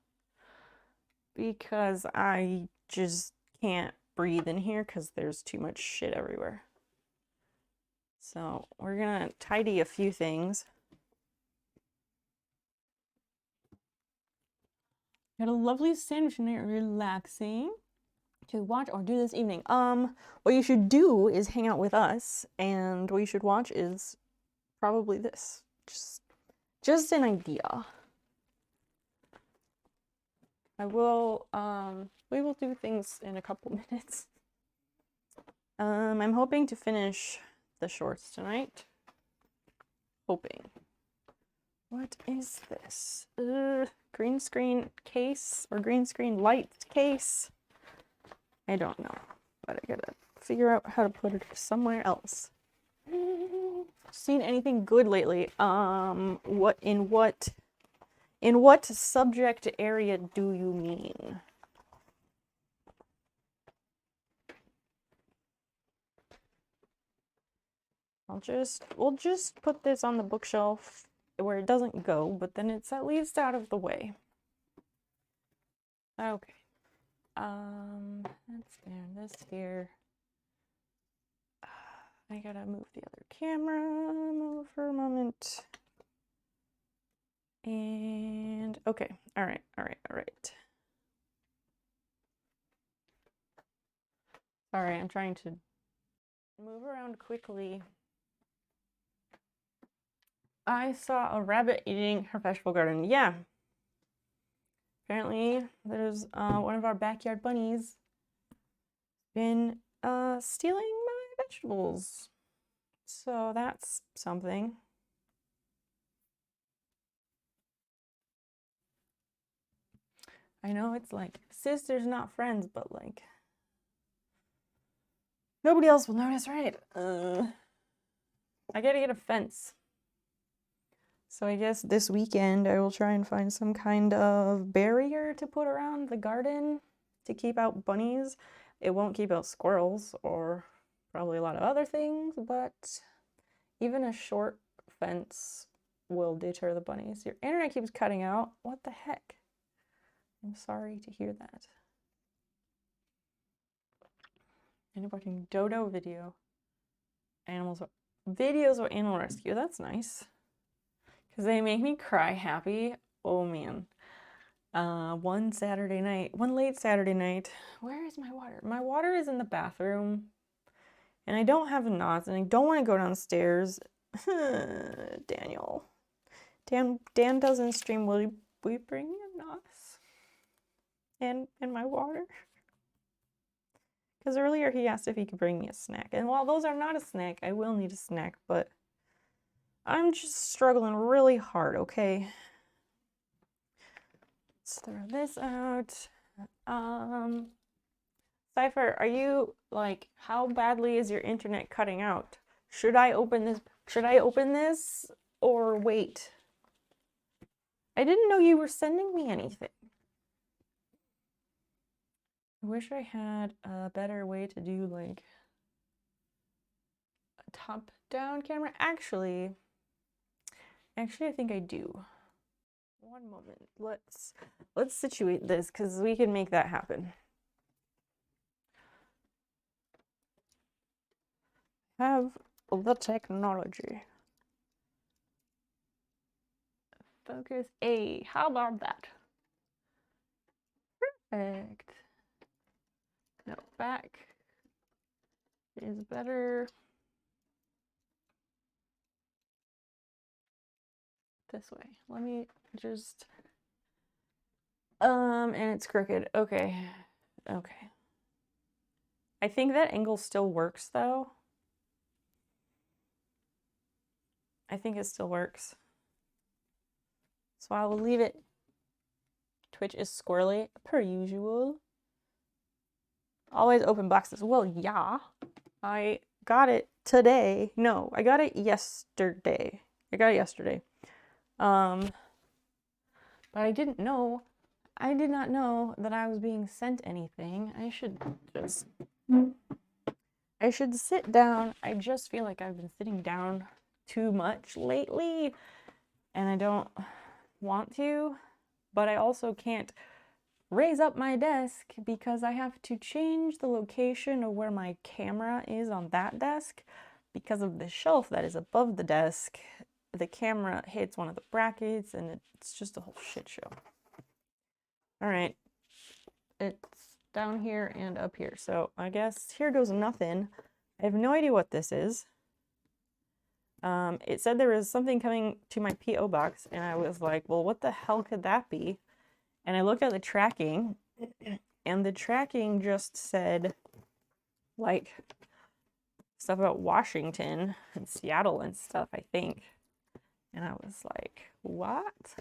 because I just can't breathe in here because there's too much shit everywhere. So we're gonna tidy a few things. Got a lovely sandwich in there, relaxing to watch or do this evening. What you should do is hang out with us, and what you should watch is probably this. Just an idea. We will do things in a couple minutes. I'm hoping to finish the shorts tonight. Hoping. What is this? Green screen case or green screen light case? I don't know, but I gotta figure out how to put it somewhere else. Seen anything good lately? In what subject area do you mean? We'll just put this on the bookshelf where it doesn't go, but then it's at least out of the way. Okay. That's there, this here. I gotta move the other camera for a moment. And okay, all right. Sorry, I'm trying to move around quickly. I saw a rabbit eating her vegetable garden. Yeah. Apparently, there's one of our backyard bunnies been stealing my vegetables. So that's something. I know it's like sisters, not friends, but like nobody else will notice, right? I gotta get a fence. So I guess this weekend I will try and find some kind of barrier to put around the garden to keep out bunnies. It won't keep out squirrels or probably a lot of other things, but even a short fence will deter the bunnies. Your internet keeps cutting out. What the heck? I'm sorry to hear that. And watching Dodo video. Videos of animal rescue. That's nice. Because they make me cry happy. Oh man. One late Saturday night. Where is my water? My water is in the bathroom. And I don't have a NOS, and I don't want to go downstairs. Daniel. Dan doesn't stream. Will you bring me a NOS? And my water? Because earlier he asked if he could bring me a snack. And while those are not a snack, I will need a snack, but I'm just struggling really hard, okay? Let's throw this out. Cypher, are you, like, how badly is your internet cutting out? Should I open this or wait? I didn't know you were sending me anything. I wish I had a better way to do, like, a top-down camera. Actually, I think I do. One moment. Let's situate this, because we can make that happen. Have the technology. Focus A. How about that? Perfect. No, back is better. This way. Let me just and it's crooked. Okay. I think that angle still works though. I think it still works. So I will leave it. Twitch is squirrely per usual. Always open boxes. Well, yeah. I got it today. No, I got it yesterday. But I did not know that I was being sent anything. I should sit down. I just feel like I've been sitting down too much lately, and I don't want to, but I also can't raise up my desk because I have to change the location of where my camera is on that desk because of the shelf that is above the desk. The camera hits one of the brackets and it's just a whole shit show. All right, it's down here and up here. So I guess here goes nothing. I have no idea what this is. It said there was something coming to my P.O. box, and I was like, well, what the hell could that be? And I looked at the tracking, and the tracking just said, like, stuff about Washington and Seattle and stuff, I think. And I was like, what?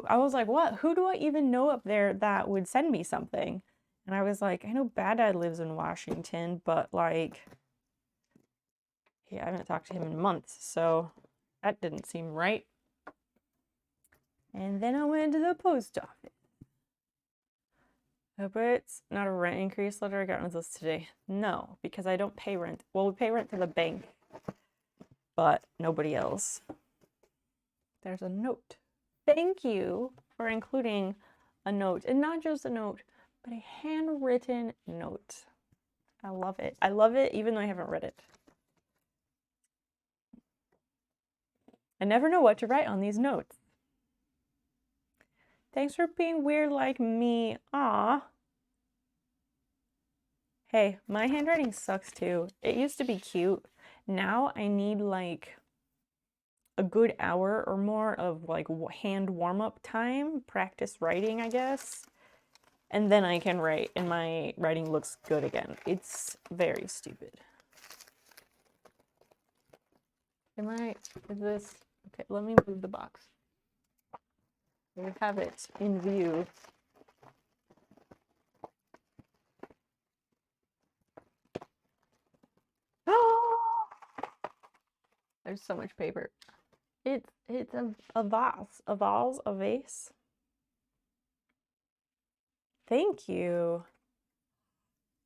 I was like, what? Who do I even know up there that would send me something? And I was like, I know Bad Dad lives in Washington, but like, yeah, I haven't talked to him in months, so that didn't seem right. And then I went to the post office. But it's not a rent increase letter I got with this today. No, because I don't pay rent. Well, we pay rent to the bank, but nobody else. There's a note. Thank you for including a note, and not just a note, but a handwritten note. I love it. I love it even though I haven't read it. I never know what to write on these notes. Thanks for being weird like me. Aw. Hey, my handwriting sucks too. It used to be cute. Now I need like a good hour or more of like hand warm-up time, practice writing, I guess. And then I can write and my writing looks good again. It's very stupid. Is this, okay, let me move the box. We have it in view. There's so much paper. It's a vase. A vase. Thank you.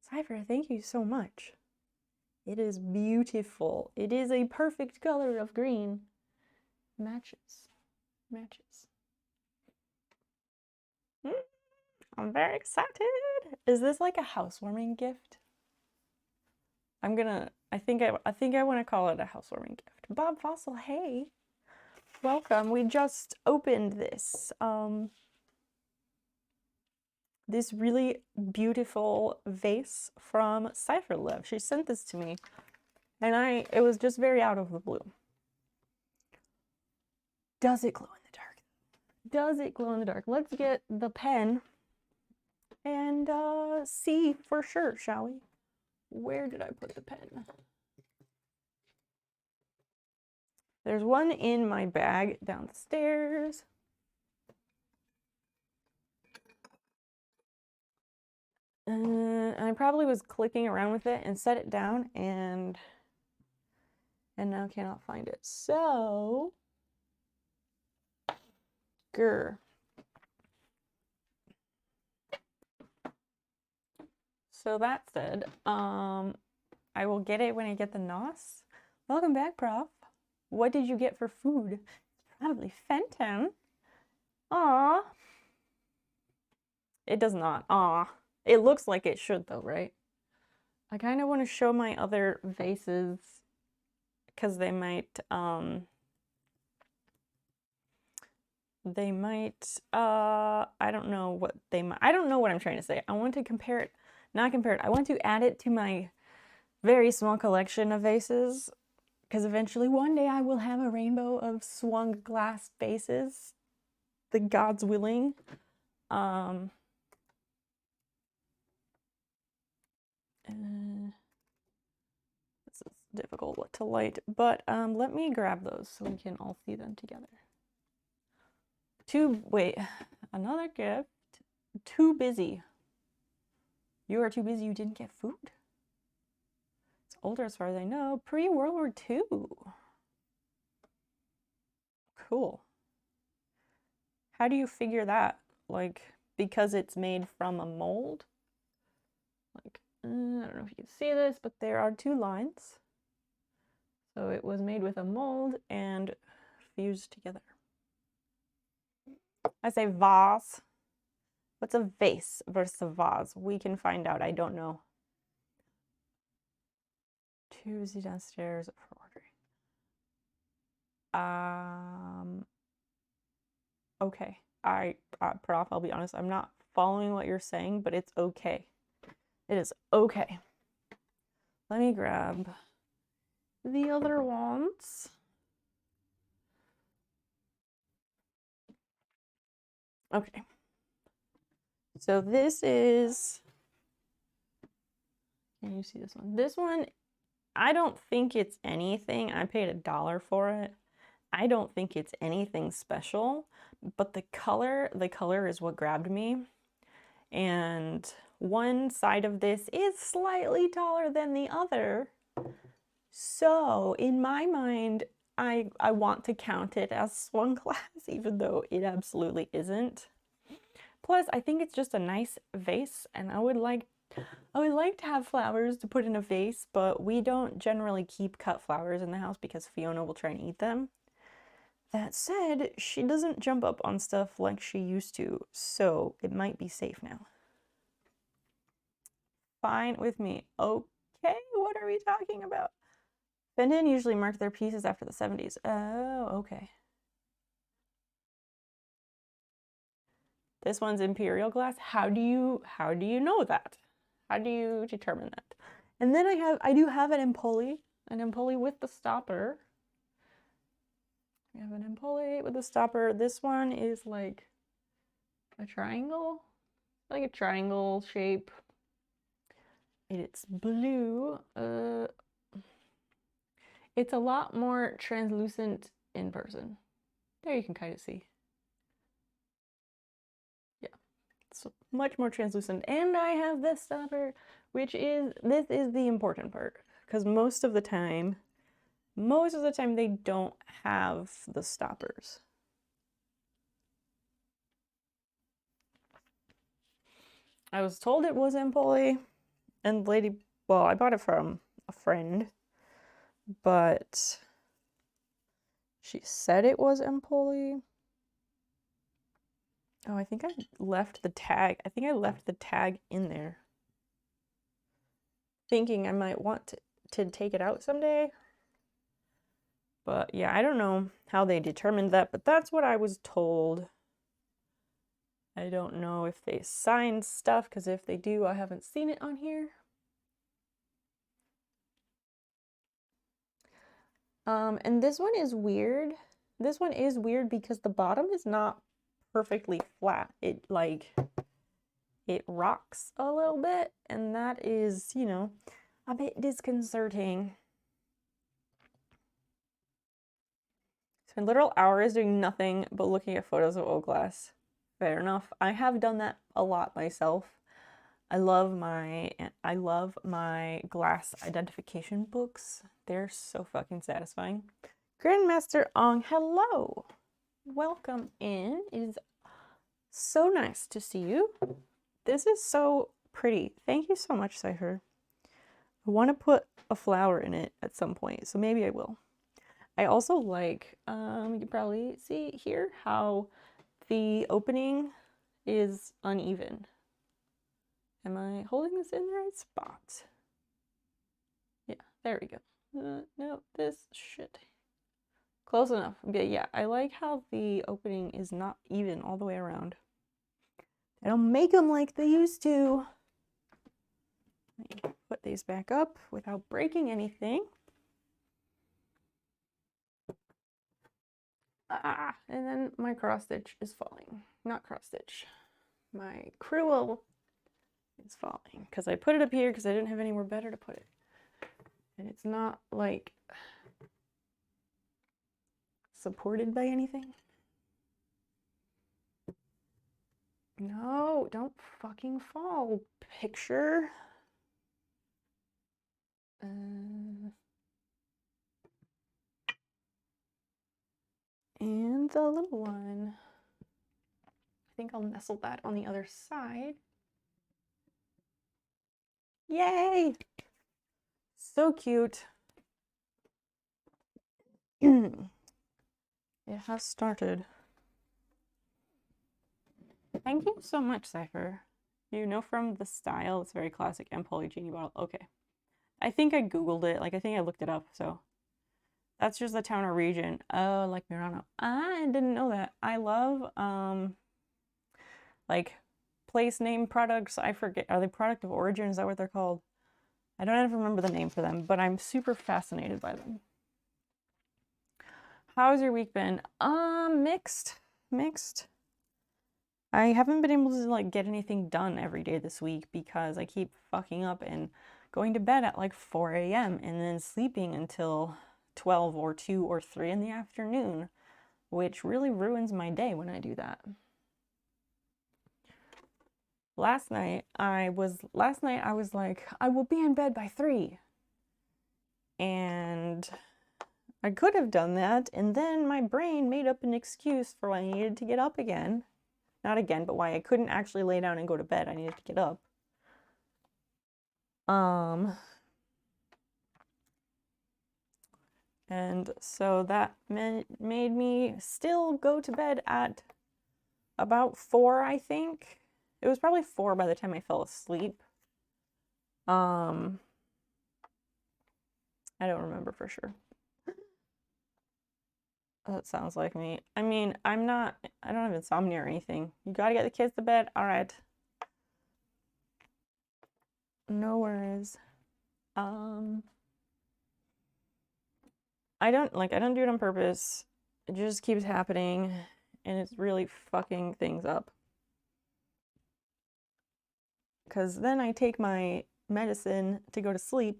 Cypher, thank you so much. It is beautiful. It is a perfect color of green. Matches. I'm very excited. Is this like a housewarming gift? I think I want to call it a housewarming gift. Bob Fossil, hey. Welcome. We just opened this. This really beautiful vase from Cypher Love. She sent this to me, and it was just very out of the blue. Does it glow in the dark? Does it glow in the dark? Let's get the pen and see for sure, shall we? Where did I put the pen? There's one in my bag downstairs. I probably was clicking around with it and set it down and now cannot find it. So, grr. So that said, I will get it when I get the NOS. Welcome back, Prof. What did you get for food? Probably Fenton. Aw. It does not. Aw. It looks like it should though, right? I kind of want to show my other vases because they might, I don't know what they might, I don't know what I'm trying to say. I want to compare it, not compare it. I want to add it to my very small collection of vases because eventually one day I will have a rainbow of swung glass vases, the gods willing. This is difficult to light, but let me grab those so we can all see them together. Wait, another gift. Too busy. You are too busy, you didn't get food? It's older as far as I know. Pre-World War II. Cool. How do you figure that? Like, because it's made from a mold? Like, I don't know if you can see this, but there are two lines. So it was made with a mold and fused together. I say vase. What's a vase versus a vase? We can find out. I don't know. Tuesday downstairs for ordering. Okay. Prof, I'll be honest, I'm not following what you're saying, but it's okay. It is okay. Let me grab the other ones. Okay. So this is, can you see this one? This one, I don't think it's anything. I paid $1 for it. I don't think it's anything special, but the color is what grabbed me. And one side of this is slightly taller than the other. So in my mind, I want to count it as swung class, even though it absolutely isn't. Plus, I think it's just a nice vase, and I would like to have flowers to put in a vase, but we don't generally keep cut flowers in the house because Fiona will try and eat them. That said, she doesn't jump up on stuff like she used to, so it might be safe now. Fine with me. Okay, what are we talking about? Fendon usually marked their pieces after the 70s. Oh, okay. This one's imperial glass. How do you know that? How do you determine that? And then I do have an Empoli with the stopper. We have an Empoli with the stopper. This one is like a triangle, like a triangle shape. It's blue. It's a lot more translucent in person. There you can kind of see. Yeah, it's much more translucent. And I have this stopper, this is the important part, because most of the time they don't have the stoppers. I was told it was Empoli, and well, I bought it from a friend, but she said it was Empoli. Oh, I think I left the tag. I think I left the tag in there, thinking I might want to take it out someday. But yeah, I don't know how they determined that, but that's what I was told. I don't know if they signed stuff, because if they do, I haven't seen it on here. And this one is weird. This one is weird because the bottom is not perfectly flat. It rocks a little bit, and that is, you know, a bit disconcerting. Spend literal hours doing nothing but looking at photos of old glass. Fair enough. I have done that a lot myself. I love my glass identification books. They're so fucking satisfying. Grandmaster Ong, hello. Welcome in. It is so nice to see you. This is so pretty. Thank you so much, Cypher. I want to put a flower in it at some point, so maybe I will. I also like, you can probably see here how the opening is uneven. Am I holding this in the right spot? Yeah, there we go. No, this shit. Close enough. But yeah, I like how the opening is not even all the way around. I don't make them like they used to. Let me put these back up without breaking anything. And then my cross stitch is falling. Not cross stitch. My crewel is falling because I put it up here because I didn't have anywhere better to put it. And it's not like supported by anything. No, don't fucking fall, picture. And the little one. I think I'll nestle that on the other side. Yay! So cute. It has started. Thank you so much, Cypher. You know from the style, it's very classic and Polygenie bottle. Okay. I think I Googled it. Like, I think I looked it up, so. That's just the town or region. Oh, like Murano. I didn't know that. I love, like, place name products. I forget. Are they product of origin? Is that what they're called? I don't ever remember the name for them, but I'm super fascinated by them. How's your week been? Mixed. Mixed. I haven't been able to like get anything done every day this week because I keep fucking up and going to bed at like 4 a.m. and then sleeping until 12 or 2 or 3 in the afternoon, which really ruins my day when I do that. Last night I was like, I will be in bed by 3. And I could have done that, and then my brain made up an excuse for why I needed to get up again. Not again, but why I couldn't actually lay down and go to bed. I needed to get up. And so that made me still go to bed at about 4, I think. It was probably 4 by the time I fell asleep. I don't remember for sure. That sounds like me. I mean, I don't have insomnia or anything. You gotta get the kids to bed. All right. No worries. I don't do it on purpose. It just keeps happening and it's really fucking things up. Because then I take my medicine to go to sleep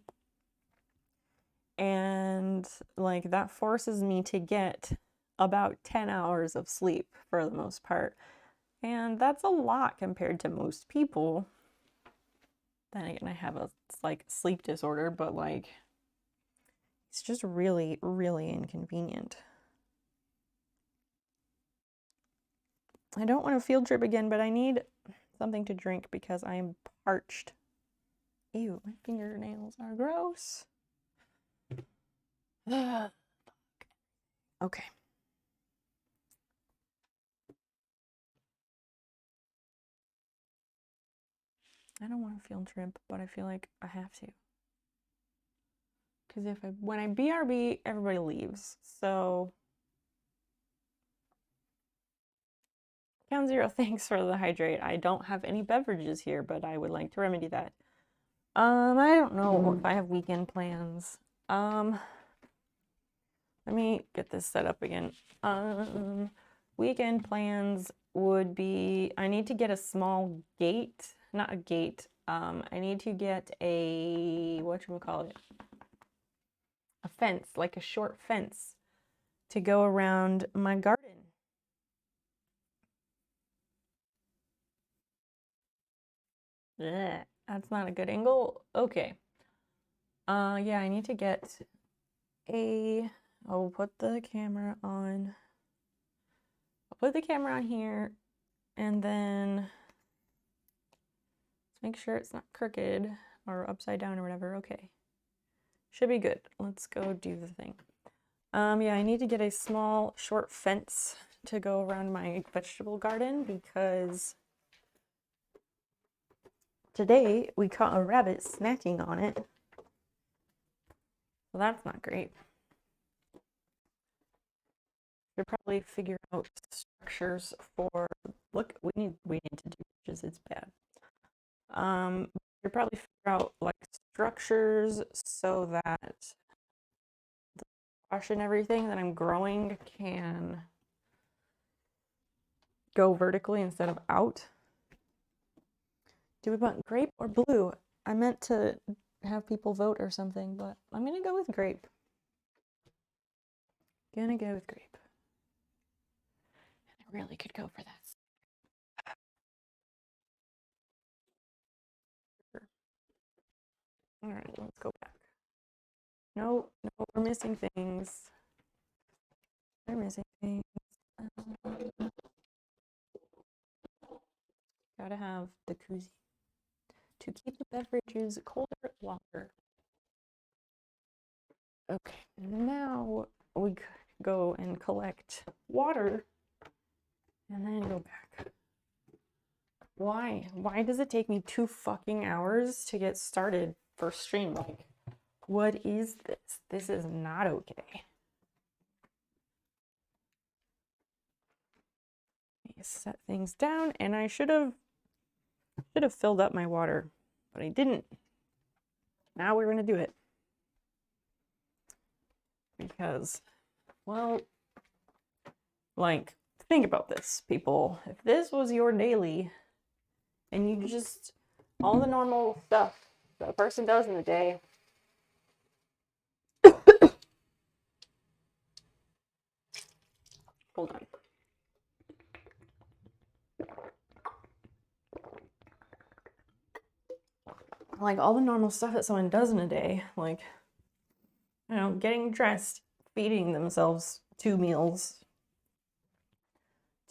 and like that forces me to get about 10 hours of sleep for the most part. And that's a lot compared to most people. Then again, I have a like sleep disorder, but like it's just really, really inconvenient. I don't want a field trip again, but I need something to drink because I am parched. Ew, my fingernails are gross. Okay. I don't want a field trip, but I feel like I have to. Because when I BRB, everybody leaves. So Count Zero, thanks for the hydrate. I don't have any beverages here, but I would like to remedy that. I don't know if I have weekend plans. Let me get this set up again. Weekend plans would be, I need to get a small gate, not a gate. I need to get a, whatchamacallit, a fence, like a short fence to go around my garden. Blech, that's not a good angle. Okay. Yeah, I need to get I'll put the camera on. I'll put the camera on here and then let's make sure it's not crooked or upside down or whatever. Okay. Should be good. Let's go do the thing. Yeah, I need to get a small short fence to go around my vegetable garden because today we caught a rabbit snacking on it. So that's not great. Should probably figure out structures for, look, we need to do dishes, it's bad. Should probably figure out like structures so that the squash and everything that I'm growing can go vertically instead of out. Do we want grape or blue? I meant to have people vote or something, but I'm gonna go with grape. Gonna go with grape. I really could go for that. All right, let's go back. No, we're missing things. We're missing things. Gotta have the koozie to keep the beverages colder longer. Okay, now we go and collect water and then go back. Why? Why does it take me 2 fucking hours to get started for stream? Like, what is this? This is not okay. Let me set things down, and I should have filled up my water, but I didn't. Now we're gonna do it. Because, well, like, think about this, people. If this was your daily, and you just, all the normal stuff that a person does in a day, hold on. Like, all the normal stuff that someone does in a day, like, you know, getting dressed, feeding themselves 2 meals.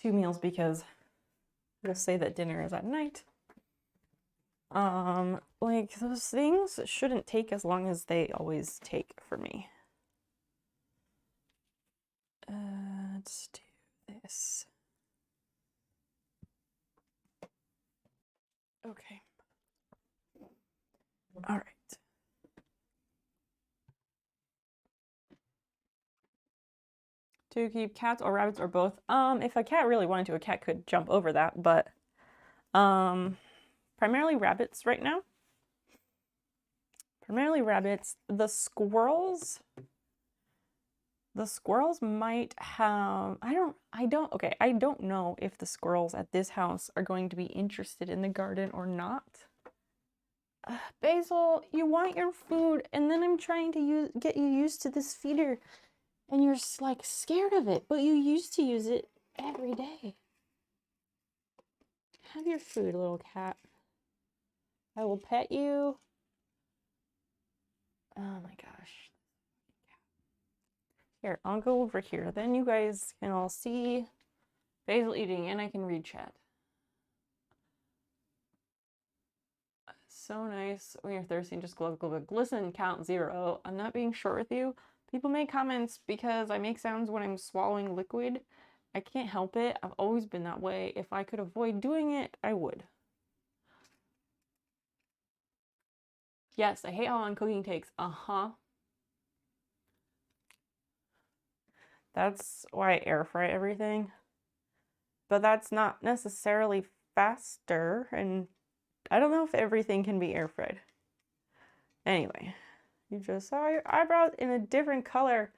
2 meals because we'll say that dinner is at night. Like, those things shouldn't take as long as they always take for me. Let's do this. Okay. All right. To keep cats or rabbits or both? If a cat really wanted to, a cat could jump over that, but primarily rabbits right now. Primarily rabbits. The squirrels might have, I don't know if the squirrels at this house are going to be interested in the garden or not. Basil, you want your food, and then I'm trying to get you used to this feeder, and you're like scared of it, but you used to use it every day. Have your food, little cat. I will pet you. Oh my gosh. Here, I'll go over here. Then you guys can all see Basil eating, and I can read chat. So nice when you're thirsty and just glug glug glug. Listen, count 0. I'm not being short with you. People make comments because I make sounds when I'm swallowing liquid. I can't help it. I've always been that way. If I could avoid doing it, I would. Yes, I hate how long cooking takes. That's why I air fry everything. But that's not necessarily faster, and I don't know if everything can be air fried. Anyway, you just saw your eyebrows in a different color.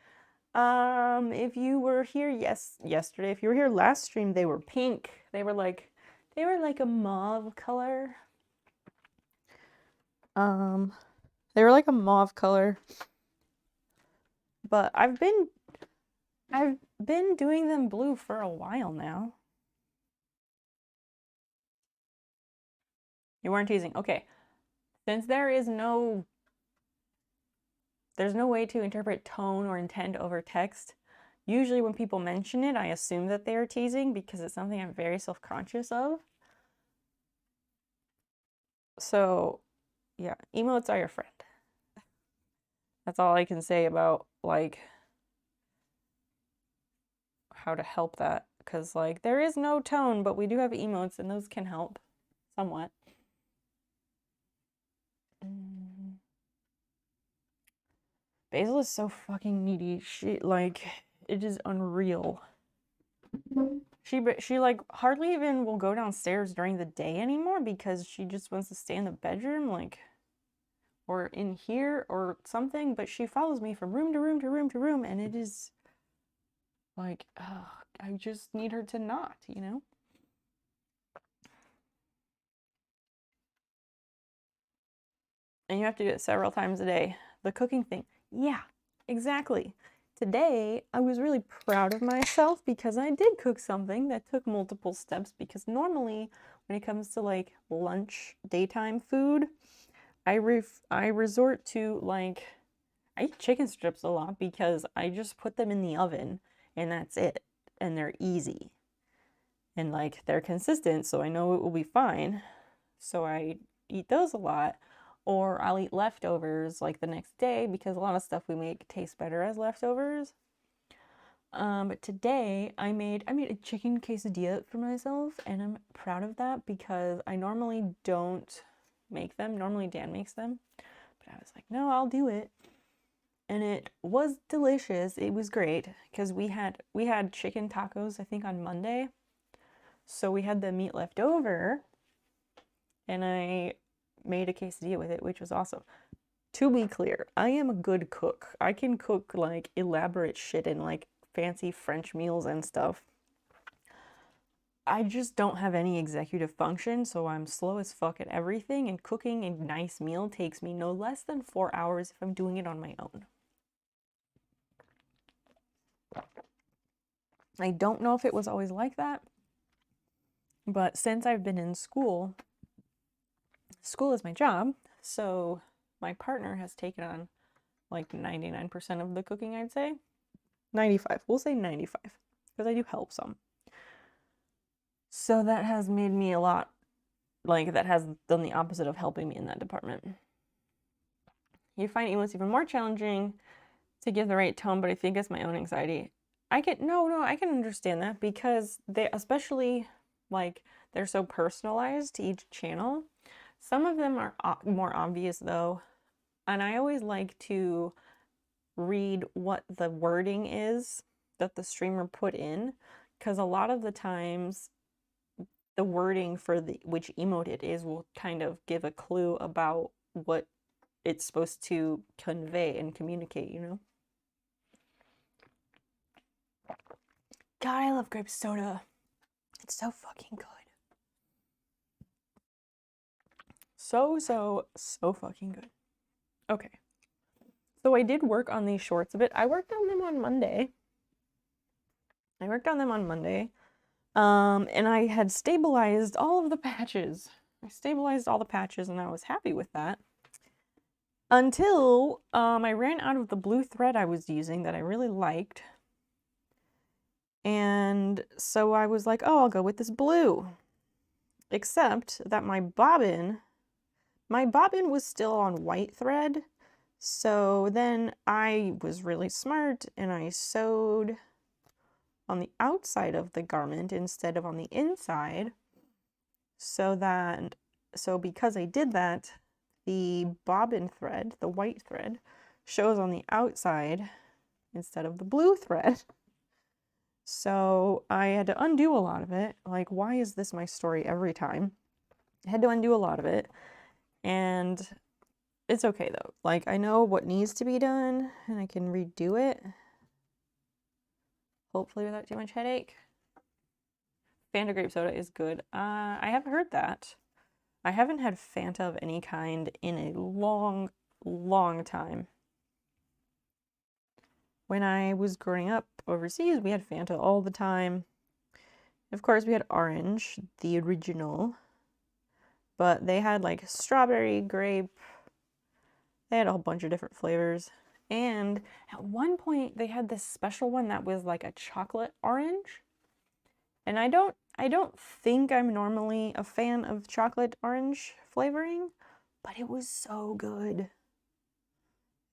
If you were here yesterday, if you were here last stream, they were pink. They were like a mauve color. They were like a mauve color. But I've been doing them blue for a while now. You weren't teasing. Okay. Since there's no way to interpret tone or intent over text, usually when people mention it, I assume that they are teasing because it's something I'm very self-conscious of. So, yeah, emotes are your friend. That's all I can say about, like, how to help that. Because, like, there is no tone, but we do have emotes, and those can help somewhat. Basil is so fucking needy. She, like, it is unreal. She like hardly even will go downstairs during the day anymore because she just wants to stay in the bedroom, like, or in here or something, but she follows me from room to room to room to room, and it is like, I just need her to not, you know? And you have to do it several times a day. The cooking thing. Yeah, exactly. Today, I was really proud of myself because I did cook something that took multiple steps, because normally when it comes to like lunch, daytime food, I resort to, like, I eat chicken strips a lot because I just put them in the oven and that's it. And they're easy. And like they're consistent, so I know it will be fine. So I eat those a lot. Or I'll eat leftovers like the next day because a lot of stuff we make tastes better as leftovers. But today I made a chicken quesadilla for myself, and I'm proud of that because I normally don't make them. Normally Dan makes them, but I was like, no, I'll do it. And it was delicious. It was great because we had chicken tacos, I think, on Monday. So we had the meat left over, and I made a quesadilla with it, which was awesome. To be clear, I am a good cook. I can cook like elaborate shit and like fancy French meals and stuff. I just don't have any executive function, so I'm slow as fuck at everything, and cooking a nice meal takes me no less than 4 hours if I'm doing it on my own. I don't know if it was always like that, but since I've been in school, school is my job, so my partner has taken on like 99% of the cooking, I'd say. 95. We'll say 95 because I do help some. So that has made me a lot, like, that has done the opposite of helping me in that department. You find emotes even more challenging to give the right tone, but I think it's my own anxiety. I can understand that because they, especially like, they're so personalized to each channel. Some of them are more obvious though, and I always like to read what the wording is that the streamer put in, because a lot of the times the wording for which emote it is will kind of give a clue about what it's supposed to convey and communicate, you know? God, I love grape soda. It's so fucking good. So fucking good. Okay. So I did work on these shorts a bit. I worked on them on Monday. And I had stabilized all of the patches. I stabilized all the patches and I was happy with that. Until I ran out of the blue thread I was using that I really liked. And so I was like, oh, I'll go with this blue. Except that my bobbin was still on white thread. So then I was really smart and I sewed on the outside of the garment instead of on the inside. So because I did that, the bobbin thread, the white thread, shows on the outside instead of the blue thread. So I had to undo a lot of it. Like, why is this my story every time? I had to undo a lot of it. And it's okay though. Like, I know what needs to be done and I can redo it. Hopefully without too much headache. Fanta grape soda is good. I have heard that. I haven't had Fanta of any kind in a long, long time. When I was growing up overseas, we had Fanta all the time. Of course, we had orange, the original, but they had like strawberry, grape. They had a whole bunch of different flavors. And at one point, they had this special one that was like a chocolate orange. And I don't think I'm normally a fan of chocolate orange flavoring, but it was so good.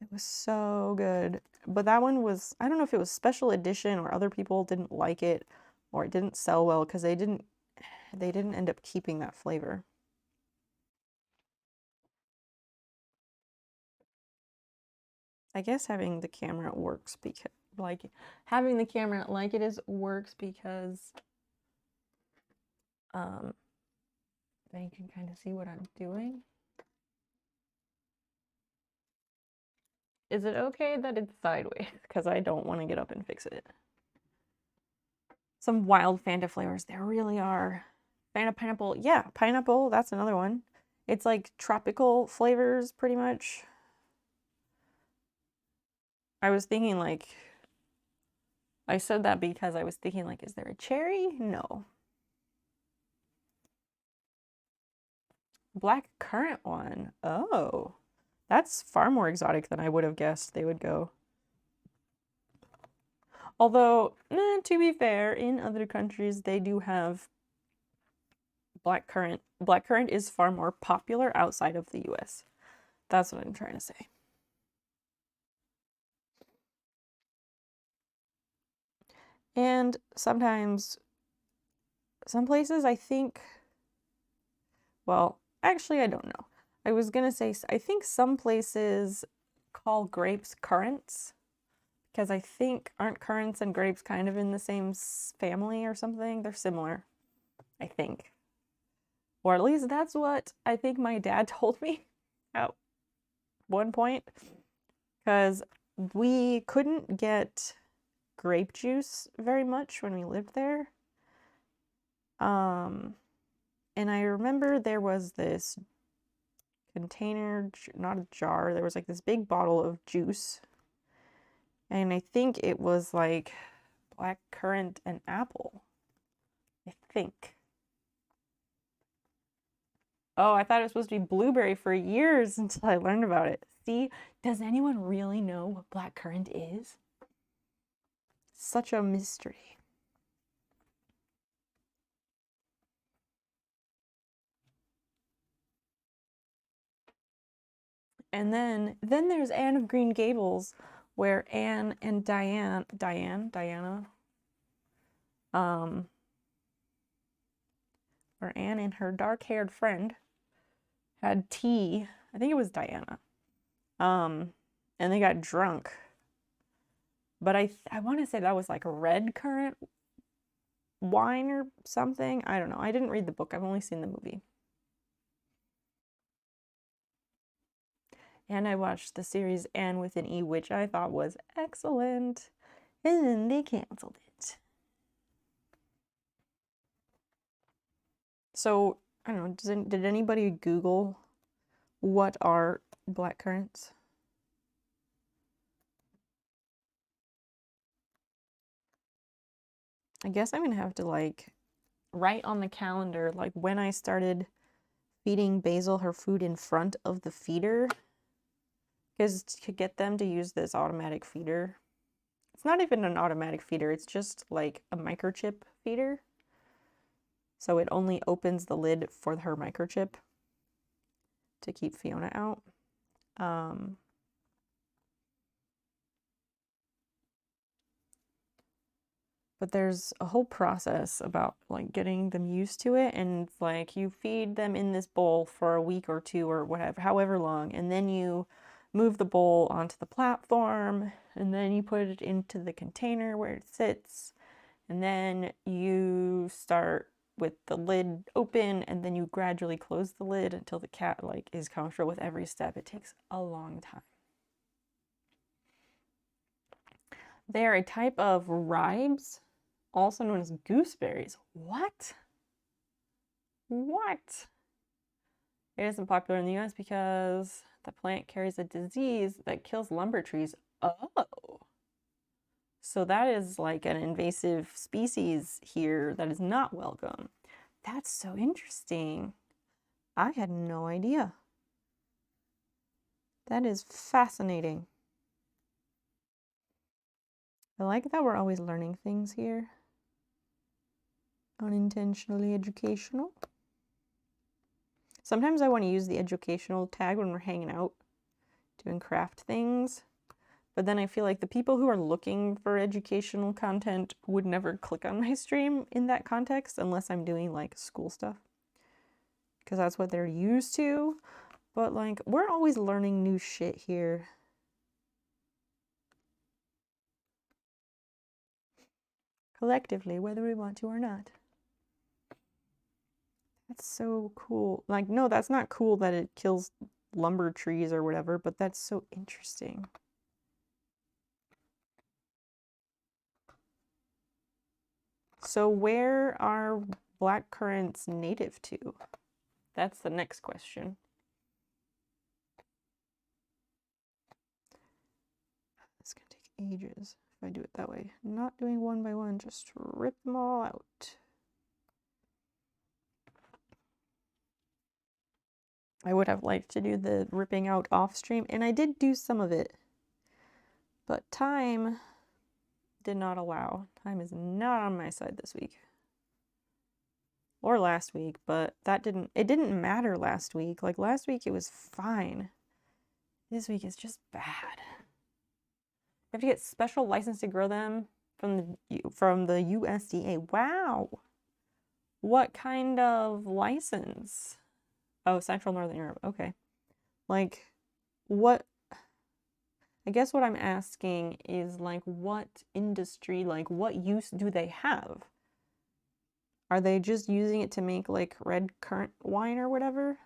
It was so good. But that one was, I don't know if it was special edition or other people didn't like it or it didn't sell well because they didn't end up keeping that flavor. I guess having the camera works because, like, having the camera like it is works because then you can kind of see what I'm doing. Is it okay that it's sideways? Because I don't want to get up and fix it. Some wild Fanta flavors. There really are. Fanta pineapple. Yeah, pineapple. That's another one. It's like tropical flavors, pretty much. I was thinking like, I said that because I was thinking like, is there a cherry? No. Black currant one. Oh, that's far more exotic than I would have guessed they would go. Although, to be fair, in other countries they do have black currant. Black currant is far more popular outside of the US. That's what I'm trying to say. And sometimes, some places I think, well, actually I don't know. I was gonna say, I think some places call grapes currants, because I think, aren't currants and grapes kind of in the same family or something? They're similar, I think. Or at least that's what I think my dad told me at one point, because we couldn't get grape juice very much when we lived there. And I remember there was this container, not a jar, there was like this big bottle of juice. And I think it was like black currant and apple. I think. Oh, I thought it was supposed to be blueberry for years until I learned about it. See, does anyone really know what black currant is? Such a mystery. And then there's Anne of Green Gables, where Anne and Diana, where Anne and her dark-haired friend had tea. I think it was Diana. And they got drunk. But I want to say that was like a red currant wine or something. I don't know. I didn't read the book. I've only seen the movie. And I watched the series Anne with an E, which I thought was excellent. And then they canceled it. So, I don't know, did anybody Google what are black currants? I guess I'm gonna have to like write on the calendar like when I started feeding Basil her food in front of the feeder, because to get them to use this automatic feeder, it's not even an automatic feeder, it's just like a microchip feeder. So it only opens the lid for her microchip to keep Fiona out. But there's a whole process about like getting them used to it, and like you feed them in this bowl for a week or two or whatever, however long, and then you move the bowl onto the platform, and then you put it into the container where it sits, and then you start with the lid open, and then you gradually close the lid until the cat like is comfortable with every step. It takes a long time. They are a type of ribes, also known as gooseberries. What? What? It isn't popular in the US because the plant carries a disease that kills lumber trees. Oh. So that is like an invasive species here that is not welcome. That's so interesting. I had no idea. That is fascinating. I like that we're always learning things here. Unintentionally educational. Sometimes I want to use the educational tag when we're hanging out doing craft things, but then I feel like the people who are looking for educational content would never click on my stream in that context unless I'm doing like school stuff, because that's what they're used to. But like, we're always learning new shit here. Collectively, whether we want to or not. That's so cool. Like, no, that's not cool that it kills lumber trees or whatever, but that's so interesting. So where are black currants native to? That's the next question. It's gonna take ages if I do it that way. Not doing one by one, just rip them all out. I would have liked to do the ripping out off stream, and I did do some of it, but time did not allow. Time is not on my side this week. Or last week, but it didn't matter last week. Like last week it was fine. This week is just bad. You have to get special license to grow them. from the USDA. Wow. What kind of license? Oh, Central Northern Europe. Okay. Like, what? I guess what I'm asking is, like, what industry, like, what use do they have? Are they just using it to make, like, red currant wine or whatever?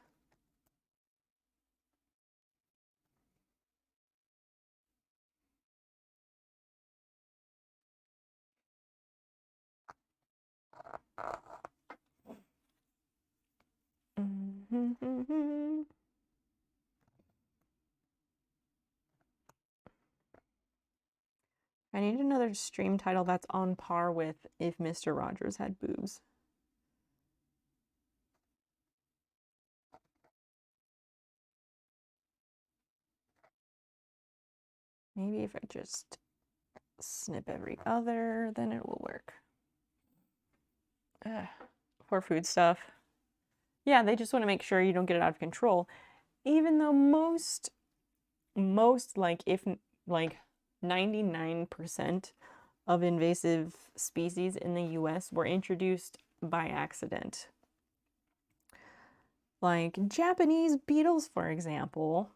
I need another stream title that's on par with If Mr. Rogers Had Boobs. Maybe if I just snip every other, then it will work. Poor food stuff. Yeah, they just want to make sure you don't get it out of control. Even though most like, if like 99% of invasive species in the US were introduced by accident. Like Japanese beetles, for example,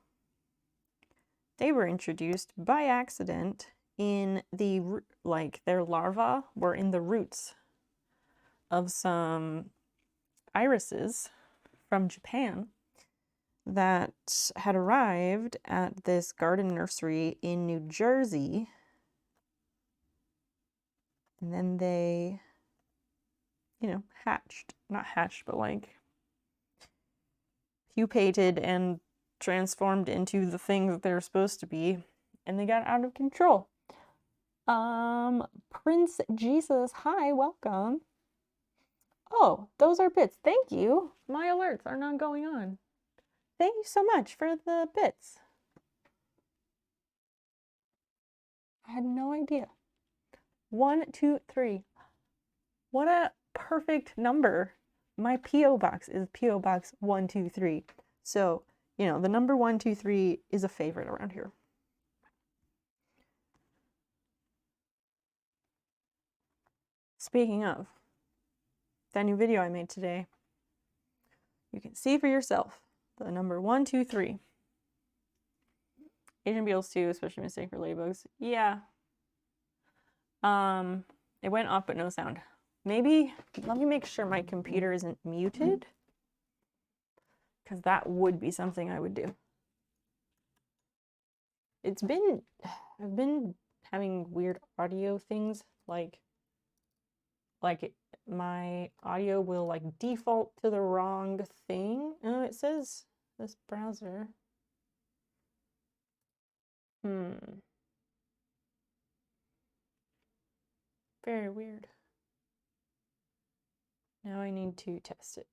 they were introduced by accident in the, like, their larvae were in the roots of some irises from Japan that had arrived at this garden nursery in New Jersey. And then they, you know, not hatched, but like pupated and transformed into the thing that they're supposed to be, and they got out of control. Prince Jesus, hi, welcome. Oh, those are bits. Thank you. My alerts are not going on. Thank you so much for the bits. I had no idea. 1, 2, 3. What a perfect number. My P.O. box is P.O. Box 123. So, you know, the number 123 is a favorite around here. Speaking of, that new video I made today, you can see for yourself the number 123. Asian beetles too, especially mistake for ladybugs. Yeah. It went off but no sound. Maybe, let me make sure my computer isn't muted, because that would be something I would do. I've been having weird audio things, like my audio will like default to the wrong thing. Oh, it says this browser. Very weird. Now I need to test it.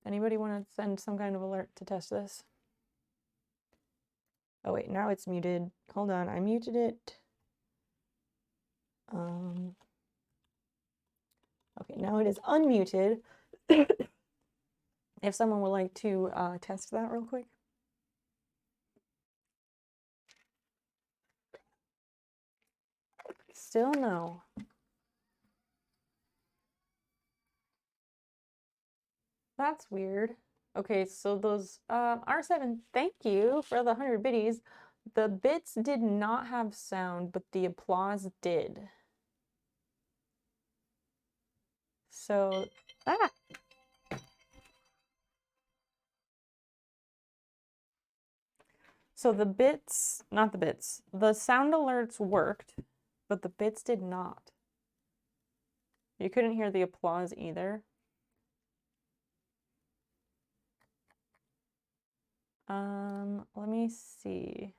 Anybody want to send some kind of alert to test this? Oh wait, now it's muted. Hold on, I muted it. Okay, now it is unmuted. If someone would like to test that real quick. Still no. That's weird. Okay, so those R7, thank you for the 100 biddies. The bits did not have sound, but the applause did. So, So the bits, not the bits, the sound alerts worked, but the bits did not. You couldn't hear the applause either. Let me see.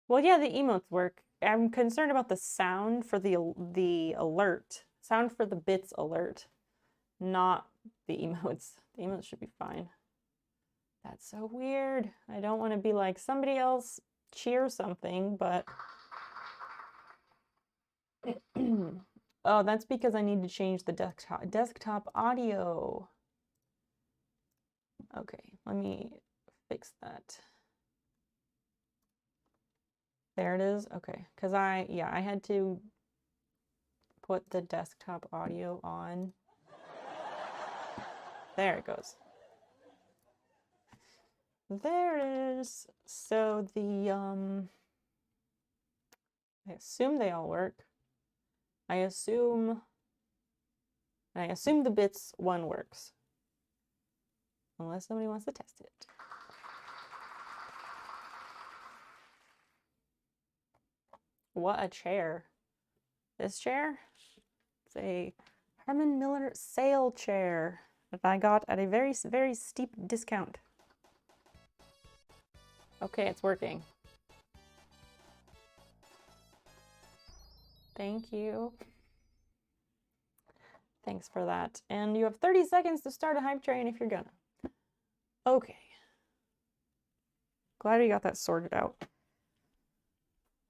Well, yeah, the emotes work. I'm concerned about the sound for the alert. Sound for the bits alert, not the emotes. The emotes should be fine. That's so weird. I don't want to be like, somebody else cheer something, but oh, that's because I need to change the desktop audio. Okay, let me fix that. There it is. Okay, because I had to put the desktop audio on. There it goes. There it is. So the I assume they all work. I assume the bits one works. Unless somebody wants to test it. What a chair. This chair? It's a Herman Miller sale chair that I got at a very, very steep discount. Okay, it's working. Thank you. Thanks for that. And you have 30 seconds to start a hype train if you're gonna. Okay. Glad we got that sorted out.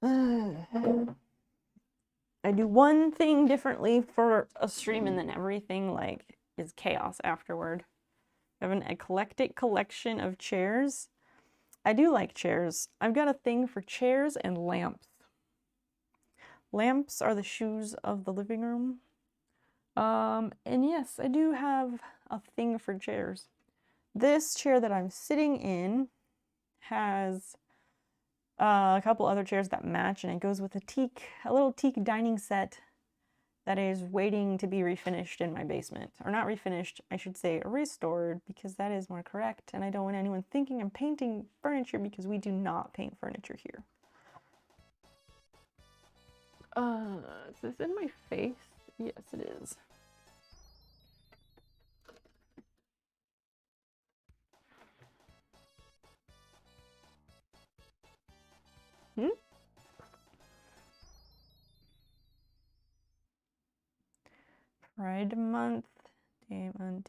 I do one thing differently for a stream and then everything like is chaos afterward. I have an eclectic collection of chairs. I do like chairs. I've got a thing for chairs and lamps. Lamps are the shoes of the living room. And yes, I do have a thing for chairs. This chair that I'm sitting in has a couple other chairs that match, and it goes with a little teak dining set that is waiting to be refinished in my basement. Or not refinished, I should say restored, because that is more correct, and I don't want anyone thinking I'm painting furniture because we do not paint furniture here. Is this in my face? Yes, it is. Pride Month, Demon.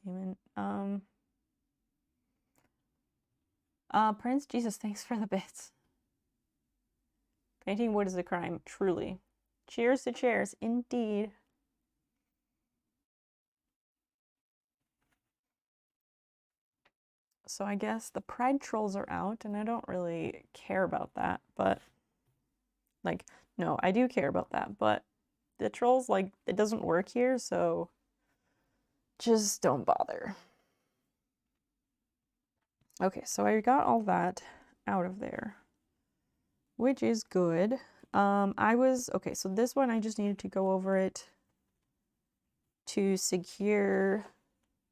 Prince Jesus, thanks for the bits. Painting wood is a crime, truly. Cheers to chairs, indeed. So I guess the Pride trolls are out, and I don't really care about that, but like, no, I do care about that, but the trolls, like, it doesn't work here, so just don't bother. Okay, so I got all that out of there, which is good. Okay, so this one I just needed to go over it to secure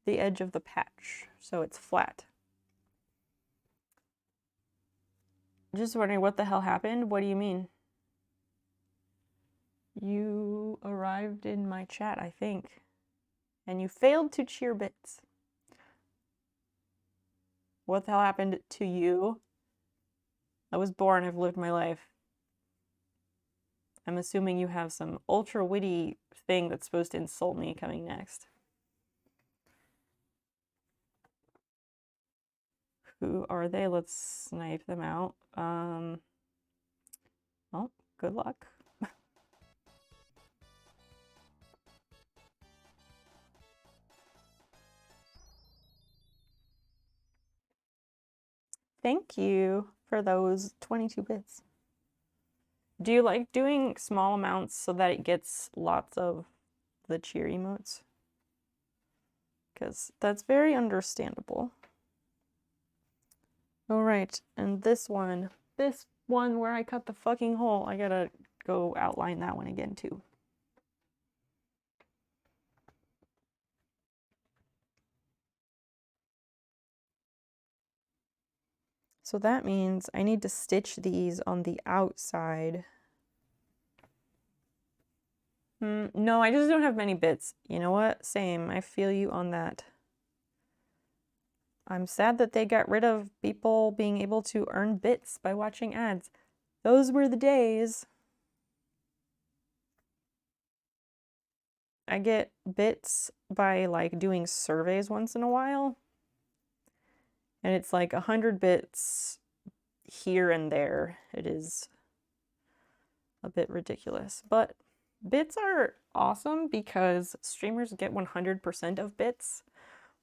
the edge of the patch, so it's flat. Just wondering what the hell happened? What do you mean? You arrived in my chat, I think, and you failed to cheer bits. What the hell happened to you? I was born, I've lived my life. I'm assuming you have some ultra witty thing that's supposed to insult me coming next. Who are they? Let's snipe them out. Well, good luck. Thank you for those 22 bits. Do you like doing small amounts so that it gets lots of the cheer emotes? Because that's very understandable. Alright, and this one where I cut the fucking hole, I gotta go outline that one again too. So that means I need to stitch these on the outside. No, I just don't have many bits. You know what? Same. I feel you on that. I'm sad that they got rid of people being able to earn bits by watching ads. Those were the days. I get bits by like doing surveys once in a while. And it's like 100 bits here and there. It is a bit ridiculous. But bits are awesome because streamers get 100% of bits,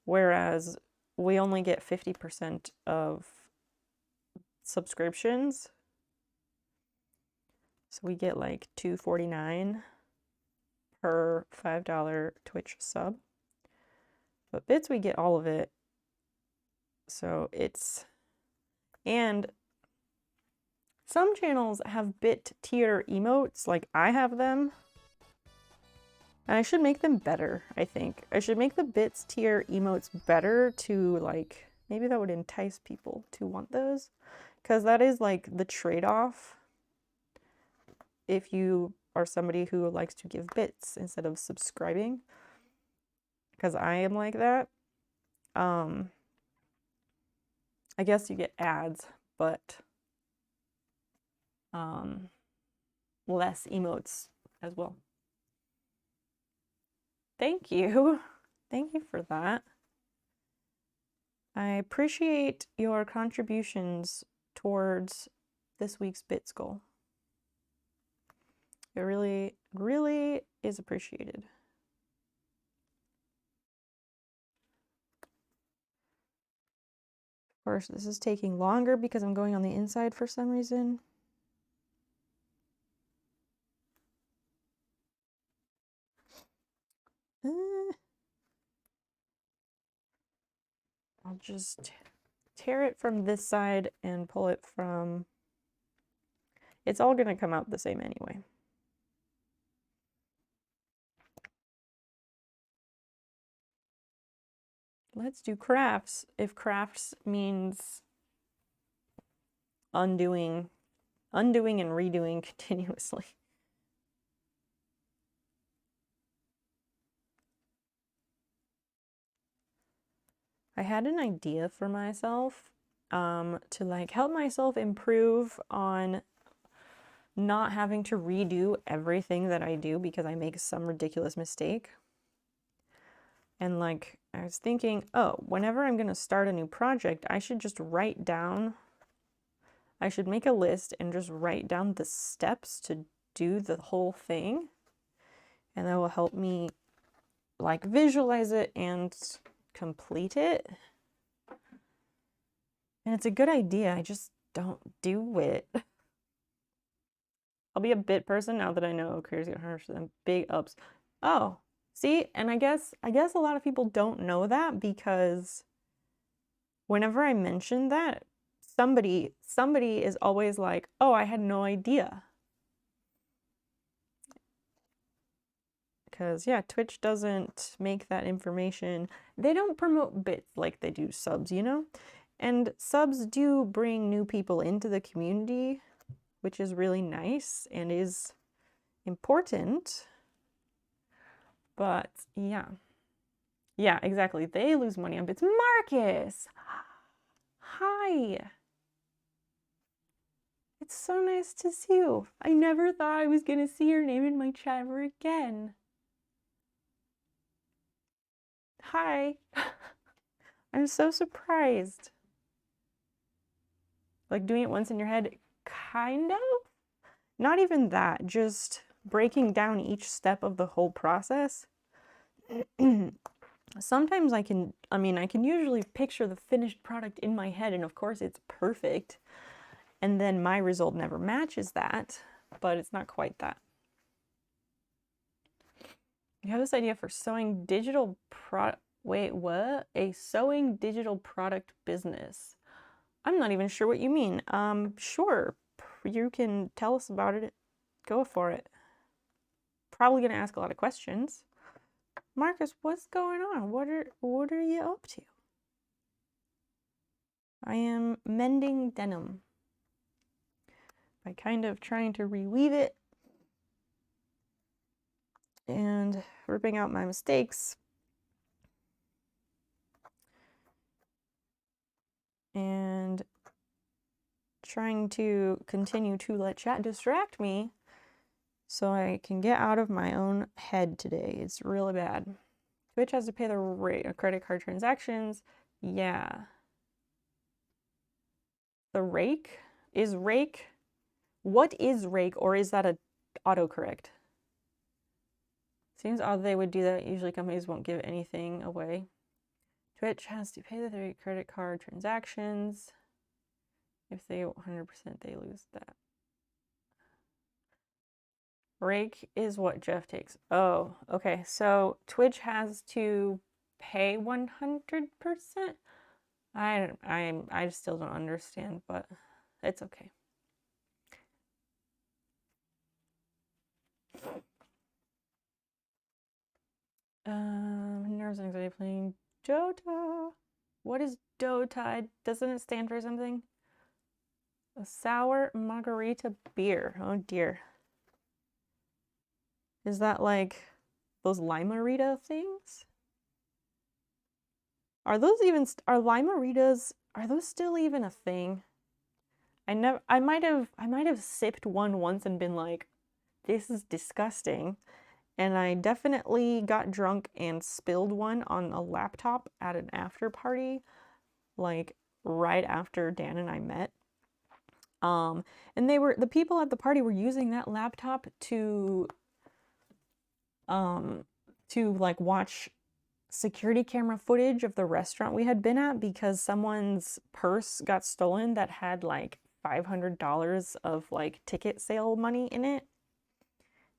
whereas we only get 50% of subscriptions. So we get like $2.49 per $5 Twitch sub. But bits, we get all of it. So it's, and some channels have bit tier emotes, like I have them. And I should make them better, I think. I should make the bits tier emotes better to, like, maybe that would entice people to want those. Because that is like the trade-off if you are somebody who likes to give bits instead of subscribing. Because I am like that. I guess you get ads, but less emotes as well. Thank you. Thank you for that. I appreciate your contributions towards this week's bits goal. It really, really is appreciated. Of course, this is taking longer because I'm going on the inside for some reason. I'll just tear it from this side and pull it from... It's all going to come out the same anyway. Let's do crafts, if crafts means undoing and redoing continuously. I had an idea for myself to like help myself improve on not having to redo everything that I do because I make some ridiculous mistake. And like I was thinking, oh, whenever I'm going to start a new project, I should just write down, I should make a list and just write down the steps to do the whole thing. And that will help me like visualize it and complete it. And it's a good idea, I just don't do it. I'll be a bit person now that I know crazy 100% big ups. Oh, see, and I guess a lot of people don't know that because whenever I mention that, somebody is always like, "Oh, I had no idea." Because yeah, Twitch doesn't make that information. They don't promote bits like they do subs, you know? And subs do bring new people into the community, which is really nice and is important. But yeah. Yeah, exactly. They lose money on bits. Marcus! Hi! It's so nice to see you. I never thought I was gonna see your name in my chat ever again. Hi! I'm so surprised. Like doing it once in your head, kind of? Not even that, just breaking down each step of the whole process. Sometimes I can usually picture the finished product in my head, and of course it's perfect. And then my result never matches that, but it's not quite that. You have this idea for sewing digital product. Wait, what? A sewing digital product business. I'm not even sure what you mean. Sure. You can tell us about it. Go for it. Probably gonna ask a lot of questions. Marcus, what's going on? What are you up to? I am mending denim by kind of trying to reweave it and ripping out my mistakes and trying to continue to let chat distract me so I can get out of my own head today. It's really bad. Twitch has to pay the credit card transactions. Yeah. The rake? Is rake? What is rake, or is that a autocorrect? Seems odd they would do that. Usually companies won't give anything away. Twitch has to pay the 3 credit card transactions. If they 100%, they lose that. Rake is what Jeff takes. Oh, okay. So Twitch has to pay 100%. I still don't understand, but it's okay. Nerves and anxiety playing Dota. What is Dota? Doesn't it stand for something? A sour margarita beer. Oh dear. Is that like those lime-a-rita things? Are those even are lime-a-ritas? Are those still even a thing? I might have sipped one once and been like, this is disgusting. And I definitely got drunk and spilled one on a laptop at an after party, like right after Dan and I met. And the people at the party were using that laptop to like watch security camera footage of the restaurant we had been at because someone's purse got stolen that had like $500 of like ticket sale money in it.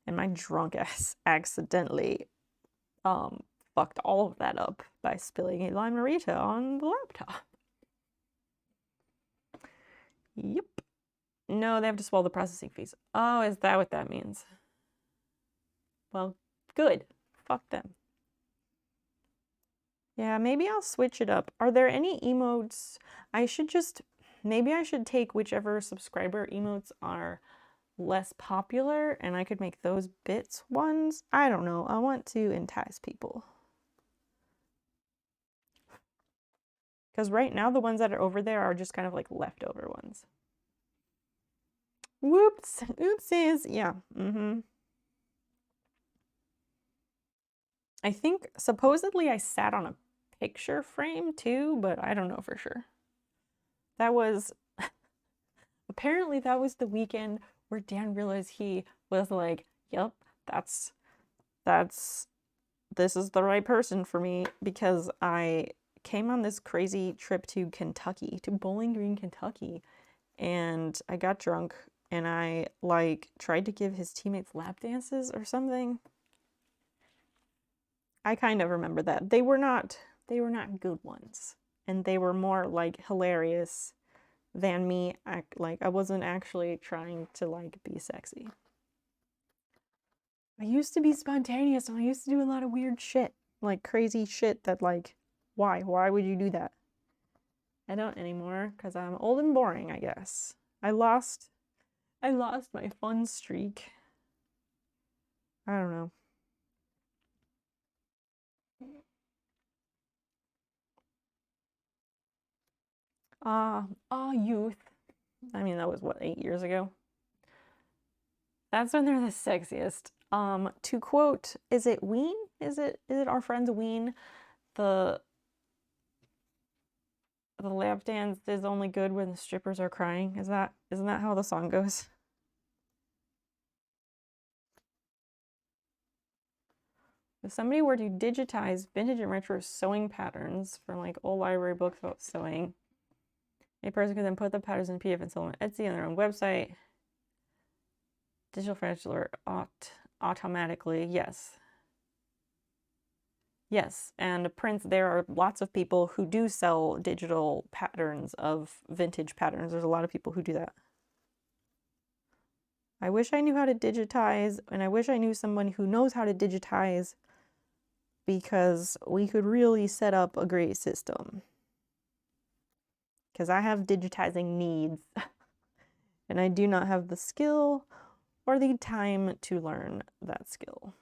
And my drunk ass accidentally fucked all of that up by spilling a lime-a-rita on the laptop. Yep. No, they have to swallow the processing fees. Oh, is that what that means? Well, good. Fuck them. Yeah, maybe I'll switch it up. Are there any emotes? Maybe I should take whichever subscriber emotes are less popular and I could make those bits ones. I don't know. I want to entice people. Because right now the ones that are over there are just kind of like leftover ones. Whoops. Oopsies. Yeah. I think supposedly I sat on a picture frame too, but I don't know for sure. That was apparently that was the weekend where Dan realized he was like, yep, this is the right person for me, because I came on this crazy trip to Kentucky, to Bowling Green, Kentucky, and I got drunk and I like tried to give his teammates lap dances or something. I kind of remember that. They were not good ones, and they were more like hilarious than me. I wasn't actually trying to like be sexy. I used to be spontaneous and I used to do a lot of weird shit, like crazy shit that like, why would you do that? I don't anymore because I'm old and boring, I guess. I lost my fun streak. I don't know. Youth. I mean, that was what, 8 years ago? That's when they're the sexiest. To quote, is it Ween? Is it our friends Ween? The lap dance is only good when the strippers are crying. Isn't that how the song goes? If somebody were to digitize vintage and retro sewing patterns from like old library books about sewing, a person could then put the patterns in PDF and sell them on Etsy on their own website. Digital furniture automatically, yes. Yes, and prints, there are lots of people who do sell digital patterns of vintage patterns. There's a lot of people who do that. I wish I knew how to digitize, and I wish I knew someone who knows how to digitize, because we could really set up a great system. Because I have digitizing needs, and I do not have the skill or the time to learn that skill.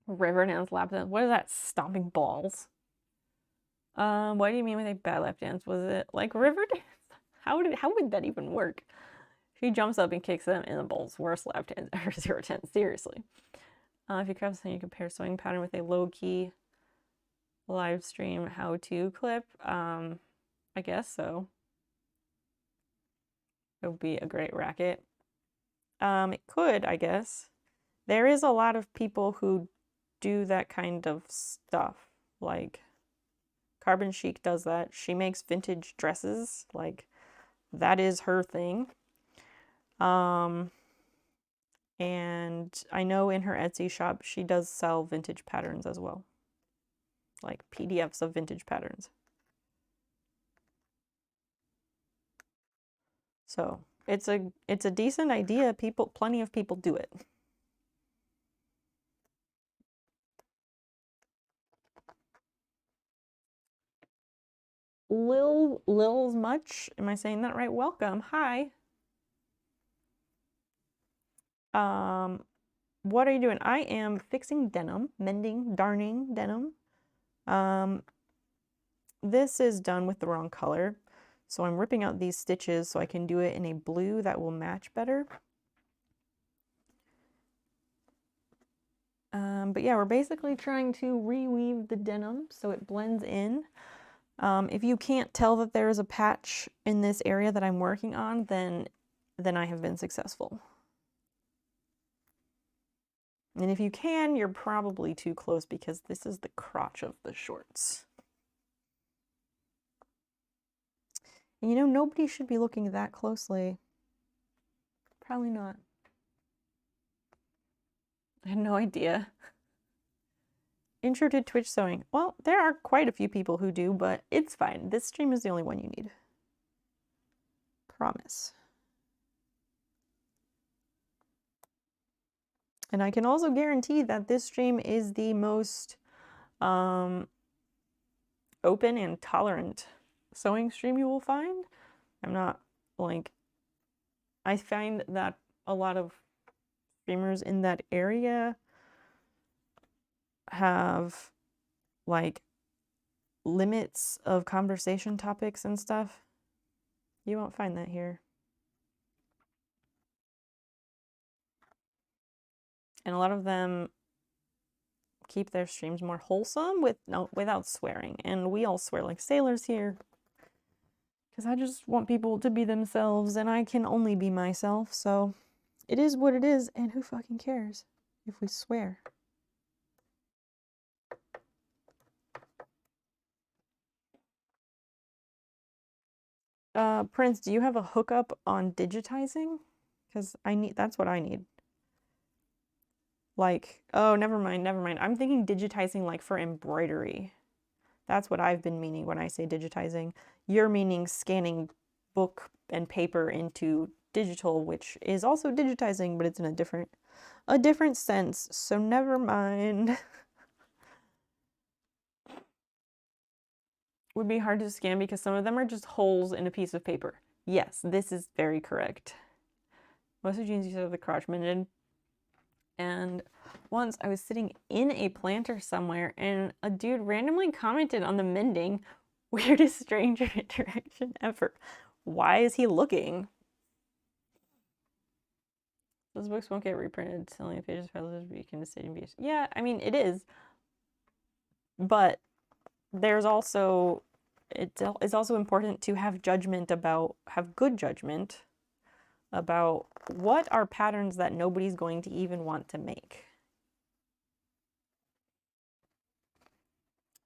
Riverdance lap dance. What is that? Stomping balls? What do you mean with a bad lap dance? Was it like Riverdance? How would that even work? She jumps up and kicks them in the balls. Worst lap dance ever. 0 10. Seriously. If you grab something, you compare sewing pattern with a low key live stream how-to clip. I guess so. It would be a great racket. It could, I guess. There is a lot of people who do that kind of stuff. Like Carbon Chic does that. She makes vintage dresses. Like that is her thing. And I know in her Etsy shop she does sell vintage patterns as well. Like PDFs of vintage patterns. So it's a decent idea. Plenty of people do it. Lil's Much, am I saying that right? Welcome. Hi. What are you doing? I am fixing denim, mending, darning denim. This is done with the wrong color. So I'm ripping out these stitches so I can do it in a blue that will match better. But yeah, we're basically trying to reweave the denim so it blends in. If you can't tell that there is a patch in this area that I'm working on, then I have been successful. And if you can, you're probably too close because this is the crotch of the shorts. And you know, nobody should be looking that closely. Probably not. I had no idea. Intro to Twitch sewing. Well, there are quite a few people who do, but it's fine. This stream is the only one you need. Promise. And I can also guarantee that this stream is the most open and tolerant sewing stream you will find. I'm not like, I find that a lot of streamers in that area have like limits of conversation topics and stuff. You won't find that here. And a lot of them keep their streams more wholesome without swearing. And we all swear like sailors here. Because I just want people to be themselves, and I can only be myself, so it is what it is, and who fucking cares if we swear? Prince, do you have a hookup on digitizing? Because that's what I need. Like, oh, never mind. I'm thinking digitizing like for embroidery. That's what I've been meaning when I say digitizing. You're meaning scanning book and paper into digital, which is also digitizing, but it's in a different sense. So never mind. Would be hard to scan because some of them are just holes in a piece of paper. Yes, this is very correct. Most of the jeans you said have the crotch mended. And once I was sitting in a planter somewhere and a dude randomly commented on the mending. Weirdest stranger interaction ever. Why is he looking? Those books won't get reprinted. Selling pages for others, but you can decide to be. Yeah, I mean, it is. But there's also, it's also important to have good judgment about what are patterns that nobody's going to even want to make.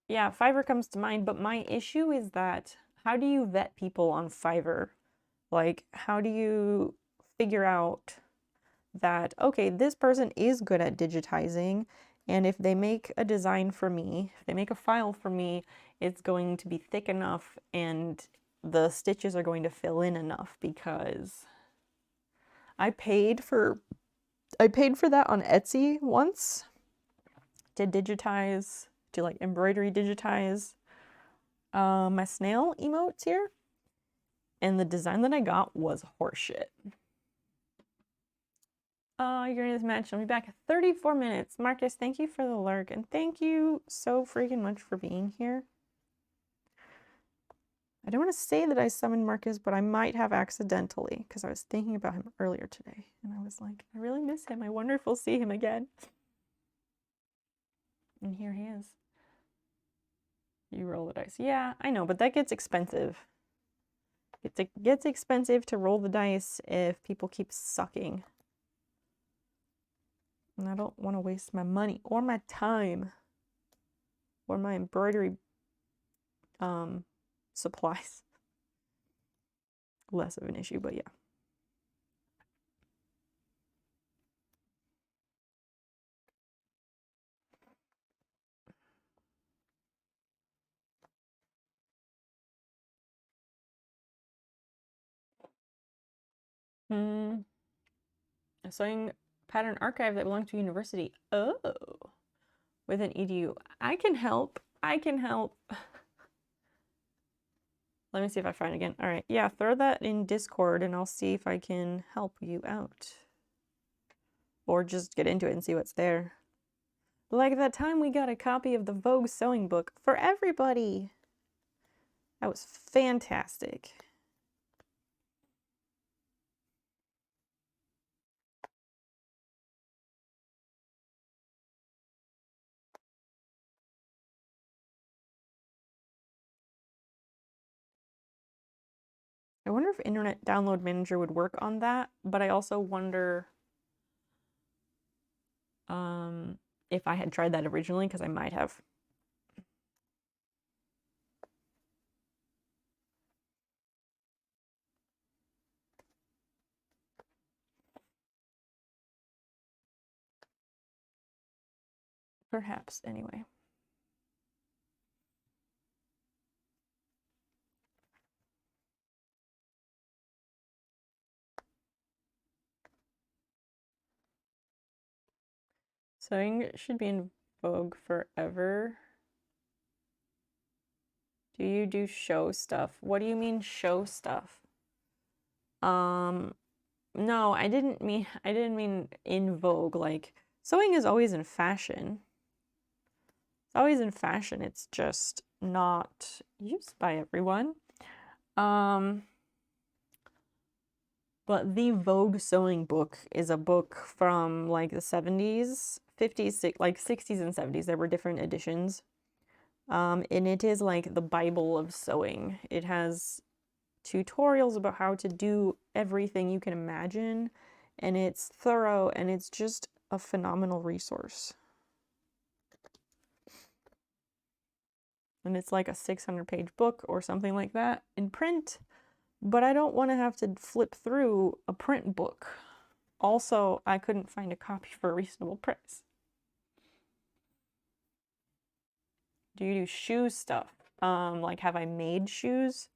Yeah, Fiverr comes to mind, but my issue is that how do you vet people on Fiverr? Like, how do you figure out that, okay, this person is good at digitizing, and if they make a design for me, if they make a file for me, it's going to be thick enough and the stitches are going to fill in enough because I paid for that on Etsy once to digitize, to like embroidery digitize my snail emotes here. And the design that I got was horseshit. You're in this match. I'll be back 34 minutes. Marcus, thank you for the lurk, and thank you so freaking much for being here. I don't want to say that I summoned Marcus, but I might have accidentally, because I was thinking about him earlier today, and I was like, I really miss him. I wonder if we'll see him again. And here he is. You roll the dice. Yeah, I know, but that gets expensive. It gets expensive to roll the dice if people keep sucking. And I don't want to waste my money or my time or my embroidery supplies. Less of an issue, but yeah. A sewing pattern archive that belongs to a university. Oh, with an edu. I can help. I can help. Let me see if I find it again. All right. Yeah, throw that in Discord and I'll see if I can help you out. Or just get into it and see what's there. Like that time we got a copy of the Vogue sewing book for everybody. That was fantastic. I wonder if Internet Download Manager would work on that, but I also wonder if I had tried that originally, because I might have. Perhaps, anyway. Sewing should be in vogue forever. Do you do show stuff? What do you mean show stuff? No, I didn't mean in vogue. Like, sewing is always in fashion. It's always in fashion. It's just not used by everyone. But the Vogue sewing book is a book from like the 70s, 50s, like 60s and 70s. There were different editions. And it is like the Bible of sewing. It has tutorials about how to do everything you can imagine, and it's thorough, and it's just a phenomenal resource. And it's like a 600-page book or something like that in print, but I don't want to have to flip through a print book. Also, I couldn't find a copy for a reasonable price. Do you do shoe stuff? Like, have I made shoes?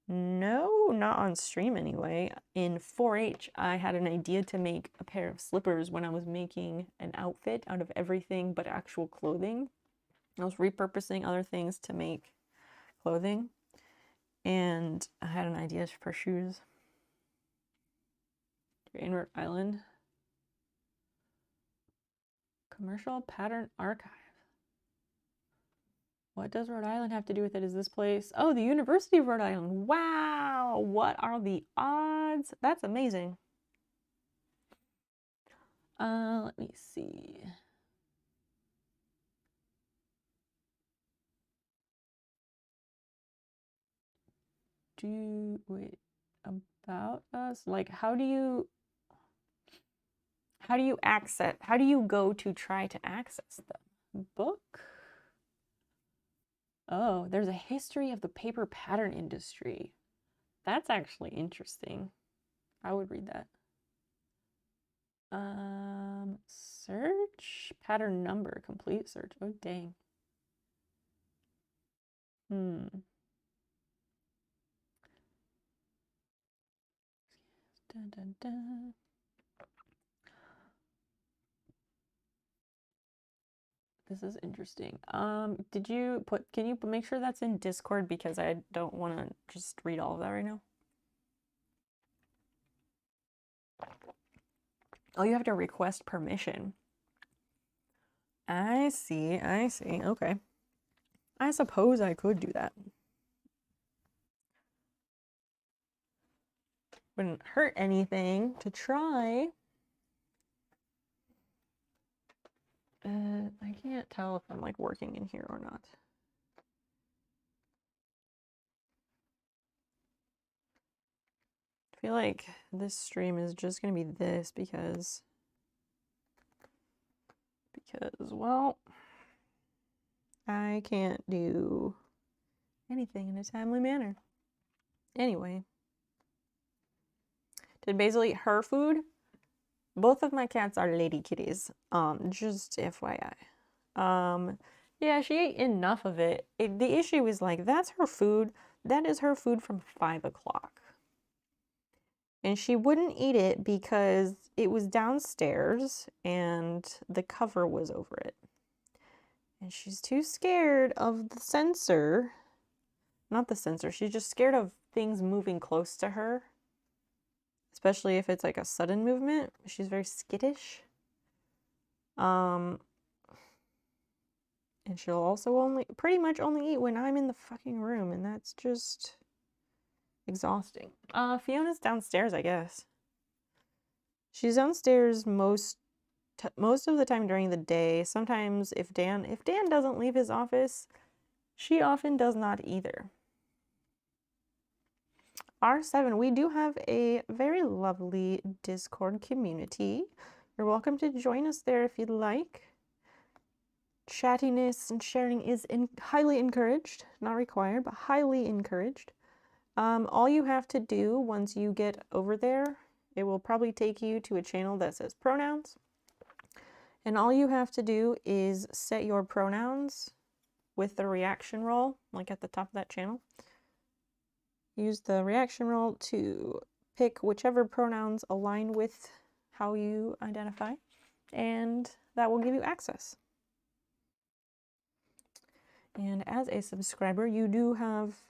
No, not on stream anyway. In 4-H, I had an idea to make a pair of slippers when I was making an outfit out of everything but actual clothing. I was repurposing other things to make clothing, and I had an idea for shoes. You're in Rhode Island. Commercial Pattern Archive. What does Rhode Island have to do with it? Is this place? Oh, the University of Rhode Island. Wow, what are the odds? That's amazing. Let me see. Wait, about us? Like, how do you access, how do you go to try to access them? Book? Oh, there's a history of the paper pattern industry. That's actually interesting. I would read that. Search pattern number, complete search. Oh, dang. Dun, dun, dun. This is interesting. Did you put, can you make sure that's in Discord, because I don't want to just read all of that right now. Oh, you have to request permission. I see, I see. Okay. I suppose I could do that. Wouldn't hurt anything to try. I can't tell if I'm like working in here or not. feel like this stream is just gonna be this because, well, I can't do anything in a timely manner. Anyway, did Basil eat her food? Both of my cats are lady kitties. Just FYI. Yeah, she ate enough of it. The issue is like, that's her food. That is her food from 5 o'clock. And she wouldn't eat it because it was downstairs and the cover was over it. And she's too scared of the sensor. Not the sensor, she's just scared of things moving close to her. Especially if it's like a sudden movement. She's very skittish. And she'll also pretty much only eat when I'm in the fucking room, and that's just exhausting. Fiona's downstairs, I guess. She's downstairs most of the time during the day. Sometimes if Dan doesn't leave his office, she often does not either. R7, we do have a very lovely Discord community. You're welcome to join us there if you'd like. Chattiness and sharing is highly encouraged, not required, but highly encouraged. All you have to do once you get over there, it will probably take you to a channel that says pronouns. And all you have to do is set your pronouns with the reaction roll, like at the top of that channel. Use the reaction roll to pick whichever pronouns align with how you identify, and that will give you access. And as a subscriber, you do have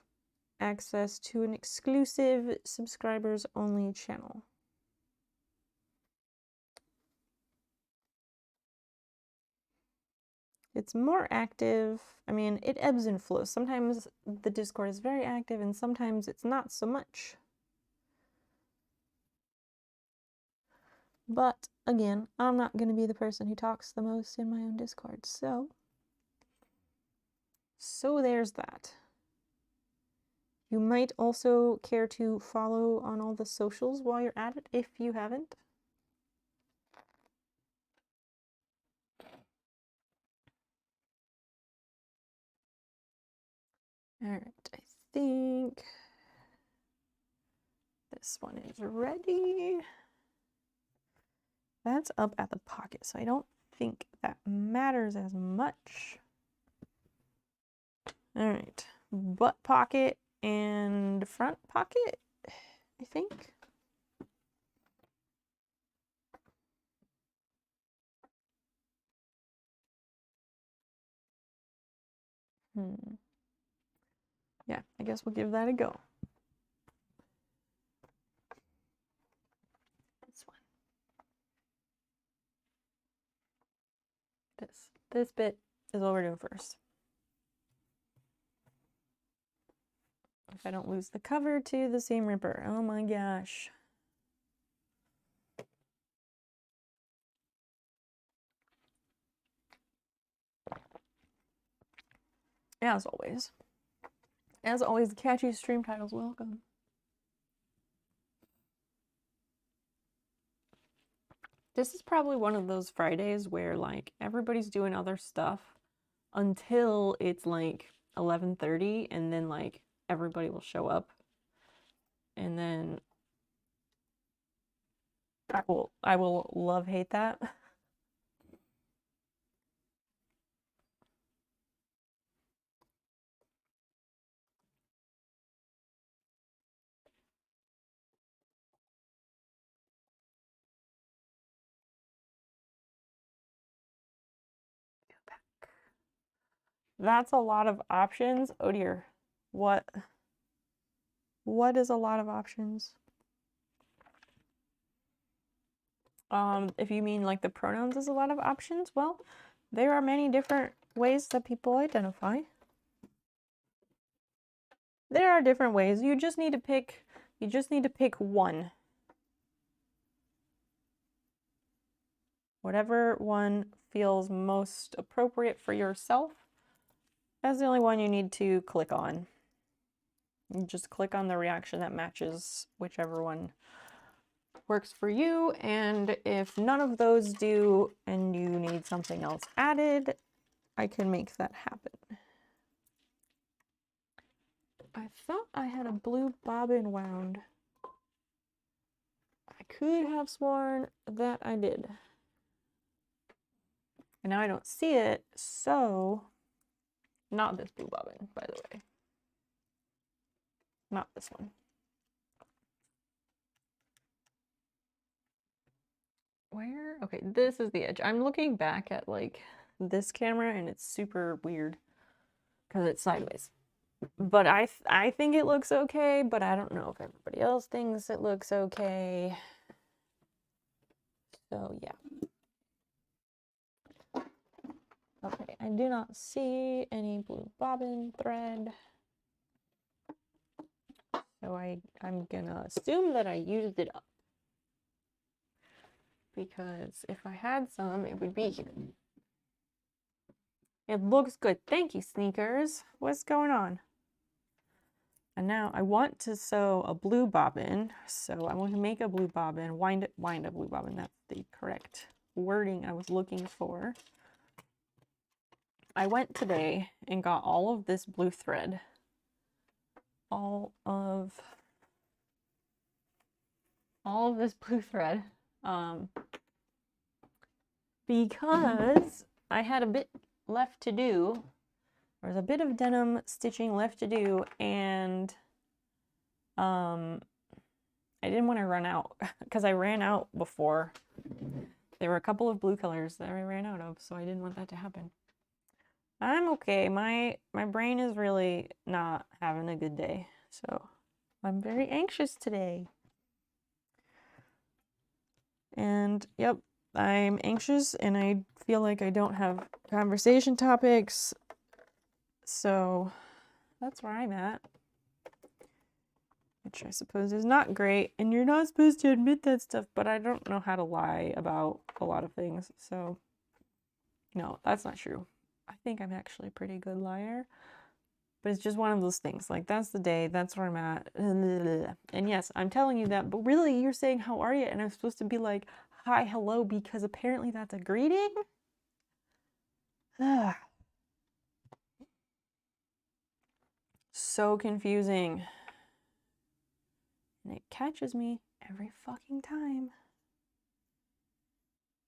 access to an exclusive subscribers only channel. It's more active. I mean, it ebbs and flows. Sometimes the Discord is very active and sometimes it's not so much. But again, I'm not going to be the person who talks the most in my own Discord, so there's that. You might also care to follow on all the socials while you're at it, if you haven't. All right, I think this one is ready. That's up at the pocket, so I don't think that matters as much. All right, butt pocket and front pocket, I think. Yeah, I guess we'll give that a go. This one. This bit is what we're doing first. If I don't lose the cover to the seam ripper. Oh my gosh. As always, catchy stream titles welcome. This is probably one of those Fridays where like everybody's doing other stuff until it's like 11:30, and then like everybody will show up, and then I will love hate that. That's a lot of options. Oh dear. What is a lot of options? If you mean like the pronouns is a lot of options, well, there are many different ways that people identify. There are different ways. You just need to pick one. Whatever one feels most appropriate for yourself. That's the only one you need to click on. You just click on the reaction that matches whichever one works for you, and if none of those do and you need something else added, I can make that happen. I thought I had a blue bobbin wound. I could have sworn that I did. And now I don't see it, so not this blue bobbin, by the way. Not this one. Where? Okay, this is the edge. I'm looking back at like this camera and it's super weird because it's sideways. But I think it looks okay, but I don't know if everybody else thinks it looks okay. So yeah. Okay, I do not see any blue bobbin thread. So I'm gonna assume that I used it up. Because if I had some, it would be here. It looks good. Thank you, Sneakers. What's going on? And now I want to sew a blue bobbin. So I want to make a blue bobbin, wind a blue bobbin. That's the correct wording I was looking for. I went today and got all of this blue thread. All of this blue thread. Because I had a bit left to do. There's a bit of denim stitching left to do, and I didn't want to run out because I ran out before. There were a couple of blue colors that I ran out of, so I didn't want that to happen. I'm okay. My brain is really not having a good day, so I'm very anxious today. And yep, I'm anxious and I feel like I don't have conversation topics. So that's where I'm at. Which I suppose is not great. And you're not supposed to admit that stuff, but I don't know how to lie about a lot of things. So no, that's not true. I think I'm actually a pretty good liar. But it's just one of those things. Like, that's the day, that's where I'm at. And yes, I'm telling you that, but really you're saying, how are you? And I'm supposed to be like, hi, hello, because apparently that's a greeting? So confusing. And it catches me every fucking time.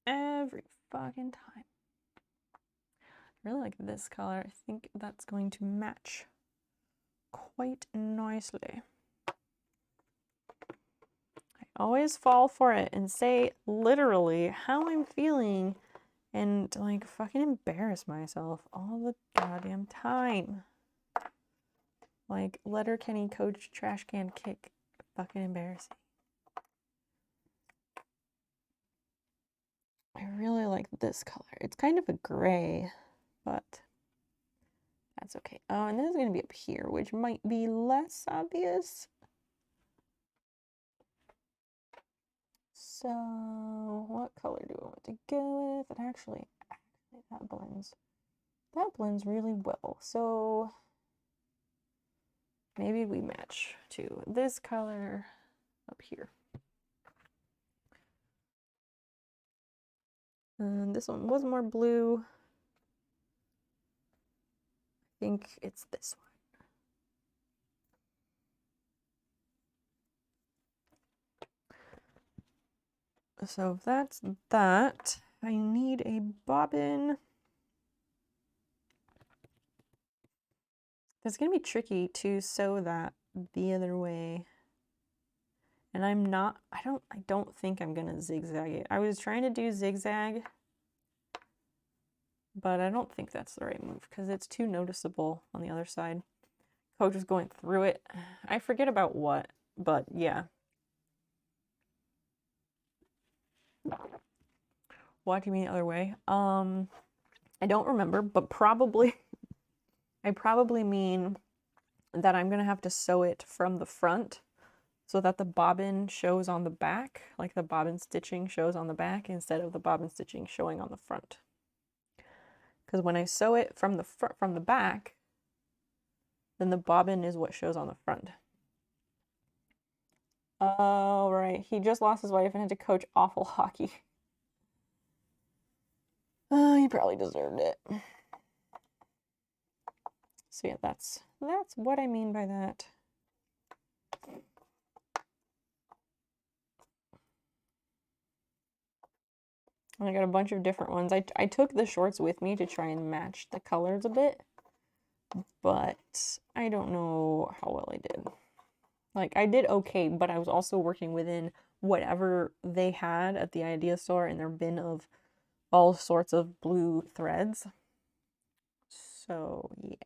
Every fucking time. I really like this color. I think that's going to match quite nicely. I always fall for it and say literally how I'm feeling and like fucking embarrass myself all the goddamn time. Like Letterkenny Coach Trash Can Kick. Fucking embarrassing. I really like this color. It's kind of a gray, but that's okay. Oh, and this is going to be up here, which might be less obvious. So, what color do I want to go with? And actually, that blends. That blends really well. So, maybe we match to this color up here. And this one was more blue. I think it's this one. So that's that. I need a bobbin. It's gonna be tricky to sew that the other way. And I don't think I'm gonna zigzag it. I was trying to do zigzag, but I don't think that's the right move because it's too noticeable on the other side. Coach is going through it. I forget about what, but yeah. What do you mean the other way? I don't remember, but probably, I probably mean that I'm gonna have to sew it from the front so that the bobbin shows on the back, like the bobbin stitching shows on the back instead of the bobbin stitching showing on the front. Because when I sew it from the back, Then the bobbin is what shows on the front. Oh, right. He just lost his wife and had to coach awful hockey. He probably deserved it. So yeah, that's what I mean by that. And I got a bunch of different ones. I took the shorts with me to try and match the colors a bit, but I don't know how well I did. Like, I did okay, but I was also working within whatever they had at the idea store in their bin of all sorts of blue threads. So, yeah.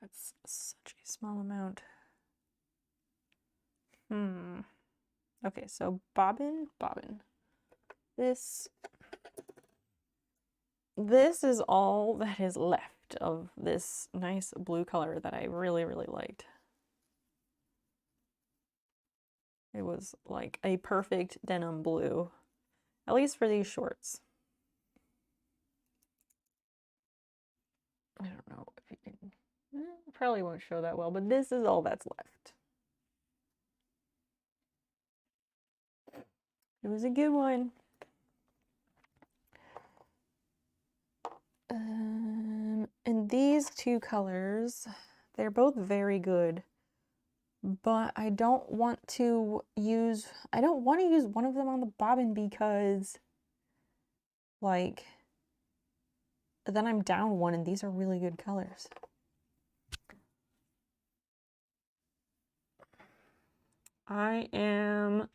That's such a small amount. Okay, so bobbin. This is all that is left of this nice blue color that I really, really liked. It was like a perfect denim blue, at least for these shorts. I don't know if you can, probably won't show that well, but this is all that's left. It was a good one. And these two colors, they're both very good, but I don't want to use one of them on the bobbin because, like, then I'm down one, and these are really good colors. I am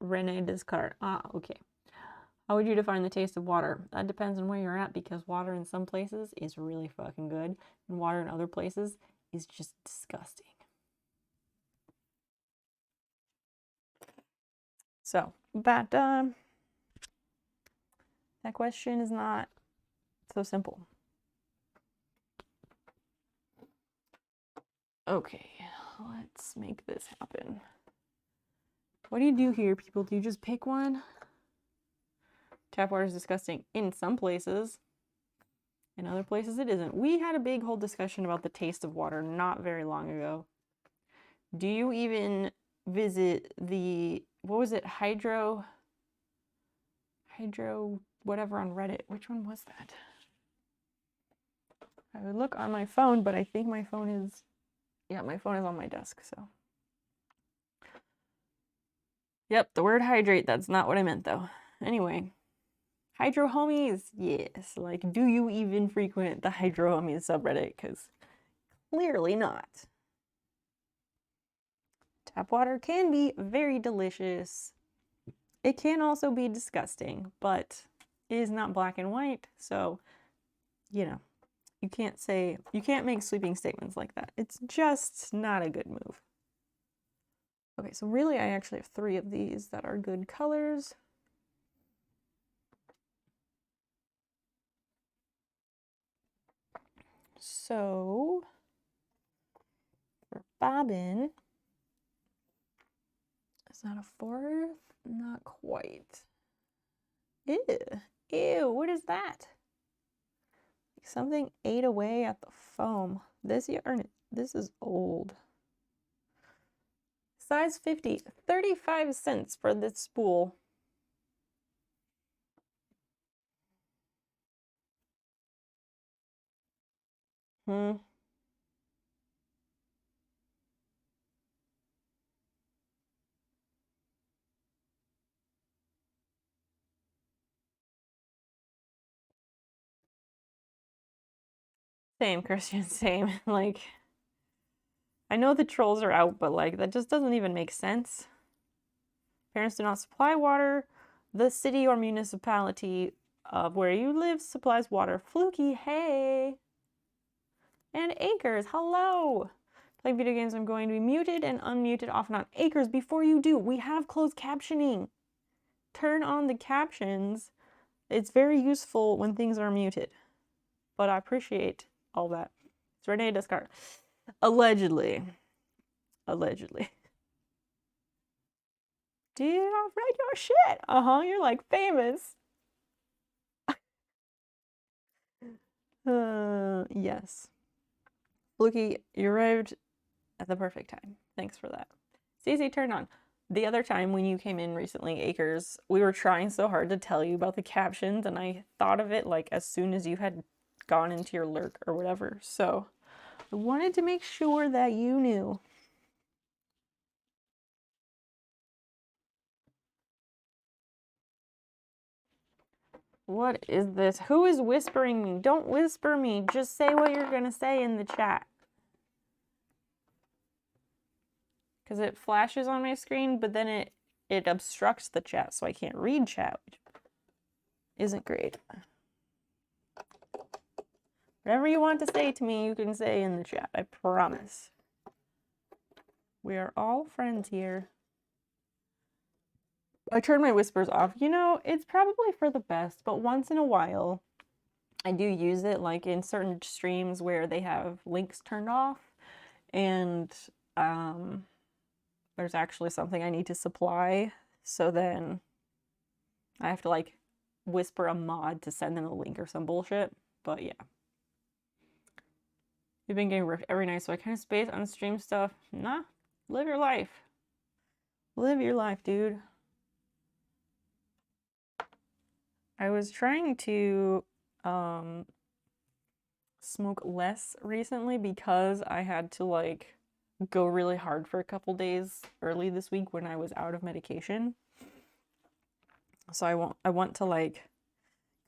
Rene Descartes. Ah, okay. How would you define the taste of water? That depends on where you're at, because water in some places is really fucking good, and water in other places is just disgusting. So that question is not so simple. Okay, let's make this happen. What do you do here, people? Do you just pick one? Tap water is disgusting in some places. In other places, it isn't. We had a big whole discussion about the taste of water not very long ago. Do you even visit the, what was it, hydro whatever on Reddit? Which one was that? I would look on my phone, but I think my phone is, yeah, my phone is on my desk, so. Yep, the word hydrate, that's not what I meant though. Anyway, hydro homies, yes. Like, do you even frequent the hydro homies subreddit? Because clearly not. Tap water can be very delicious. It can also be disgusting, but it is not black and white, so, you know, you can't make sweeping statements like that. It's just not a good move. Okay, so really I actually have 3 of these that are good colors. So, for bobbin, is that a 4th? Not quite. Ew, what is that? Something ate away at the foam. This yarn, this is old. Size 50, 35 cents for this spool. Same, Christian, same. Like, I know the trolls are out, but like, that just doesn't even make sense. Parents do not supply water. The city or municipality of where you live supplies water. Fluky, hey! And Acres, hello! Playing video games, I'm going to be muted and unmuted off and on. Acres, before you do, we have closed captioning. Turn on the captions. It's very useful when things are muted. But I appreciate all that. It's Rene Descartes. Allegedly. Allegedly. Dude, I've read your shit. You're like famous. Yes. Fluky, you arrived at the perfect time. Thanks for that. Stacey, turn on. The other time when you came in recently, Acres, we were trying so hard to tell you about the captions, and I thought of it like as soon as you had gone into your lurk or whatever. So I wanted to make sure that you knew. What is this? Who is whispering me? Don't whisper me. Just say what you're gonna say in the chat. Because it flashes on my screen, but then it obstructs the chat, so I can't read chat, which isn't great. Whatever you want to say to me, you can say in the chat. I promise. We are all friends here. I turn my whispers off. You know, it's probably for the best, but once in a while, I do use it, like in certain streams where they have links turned off, and there's actually something I need to supply, so then I have to like whisper a mod to send them a link or some bullshit. But yeah. You've been getting ripped every night, so I kind of space on stream stuff. Nah, live your life. Live your life, dude. I was trying to smoke less recently because I had to like go really hard for a couple days early this week when I was out of medication. So I want to like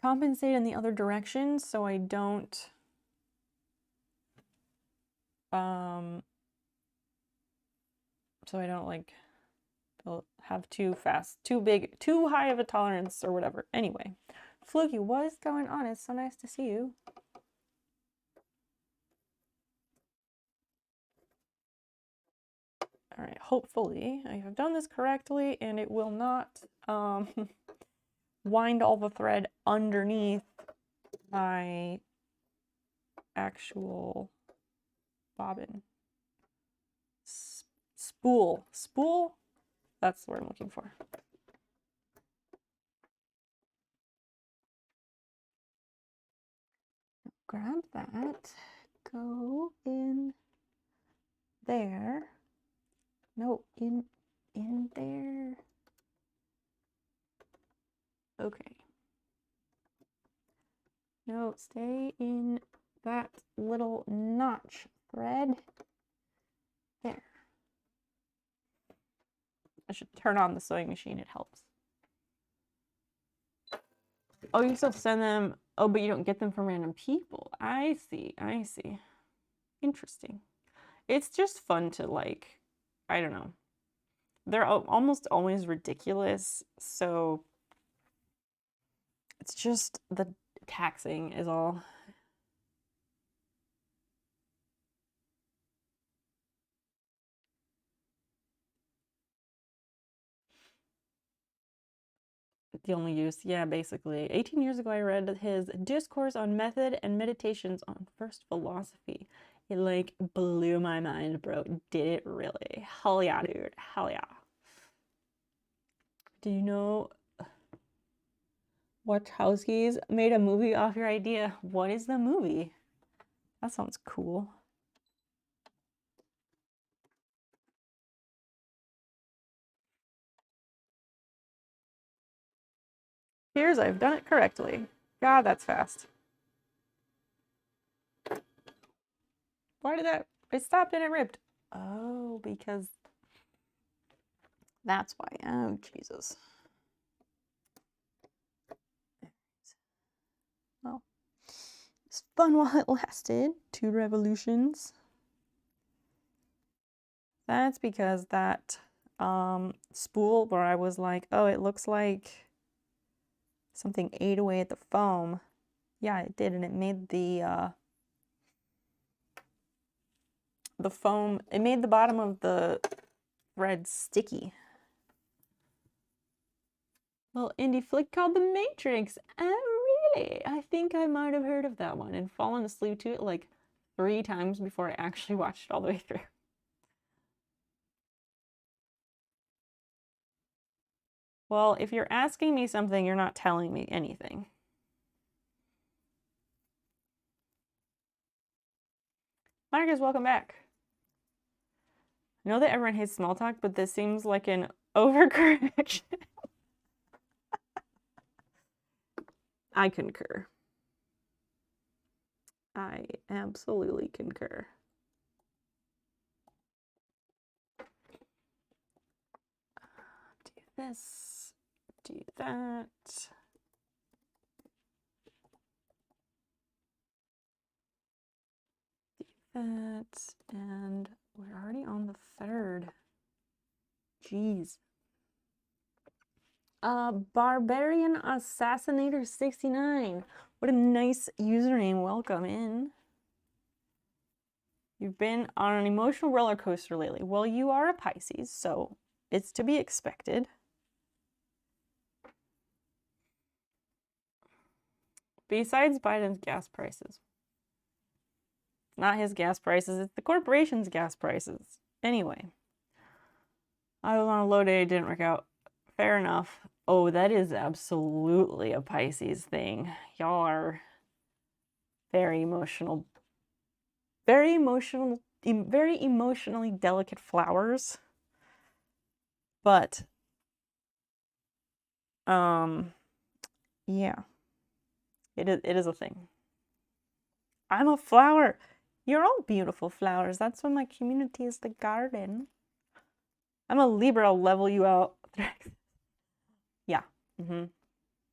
compensate in the other direction so I don't like have too high of a tolerance or whatever. Anyway, Fluky, what is going on? It's so nice to see you. All right, hopefully I have done this correctly and it will not wind all the thread underneath my actual bobbin. Spool? That's the word I'm looking for. Grab that, go in there. No, in there. Okay. No, stay in that little notch thread. There. I should turn on the sewing machine, it helps. Oh, you still send them. Oh, but you don't get them from random people. I see. Interesting. It's just fun to like, I don't know. They're almost always ridiculous, so it's just the taxing is all. The only use, yeah, basically. 18 years ago, I read his discourse on method and meditations on first philosophy. It like blew my mind, bro. Did it really? Hell yeah, dude. Hell yeah. Do you know Wachowski's made a movie off your idea? What is the movie? That sounds cool. Here's I've done it correctly. God, that's fast. Why did that? It stopped and it ripped. Oh, because that's why. Oh, Jesus. Well, it's fun while it lasted. 2 revolutions. That's because that spool where I was like, oh, it looks like something ate away at the foam. Yeah, it did, and it made the foam, it made the bottom of the thread sticky. Well, indie flick called The Matrix. Oh, really? I think I might have heard of that one and fallen asleep to it like 3 times before I actually watched it all the way through. Well, if you're asking me something, you're not telling me anything. Marcus, welcome back. I know that everyone hates small talk, but this seems like an overcorrection. I concur. I absolutely concur. Do this, do that. Do that, and we're already on the 3rd. Jeez. Barbarian Assassinator 69. What a nice username. Welcome in. You've been on an emotional roller coaster lately. Well, you are a Pisces, so it's to be expected. Besides Biden's gas prices. It's not his gas prices, it's the corporation's gas prices. Anyway. I was on a low day, it didn't work out. Fair enough. Oh, that is absolutely a Pisces thing. Y'all are very emotional. Very emotionally delicate flowers. But, yeah. It is a thing. I'm a flower. You're all beautiful flowers. That's why my community is the garden. I'm a Libra, I'll level you out. Yeah. I'm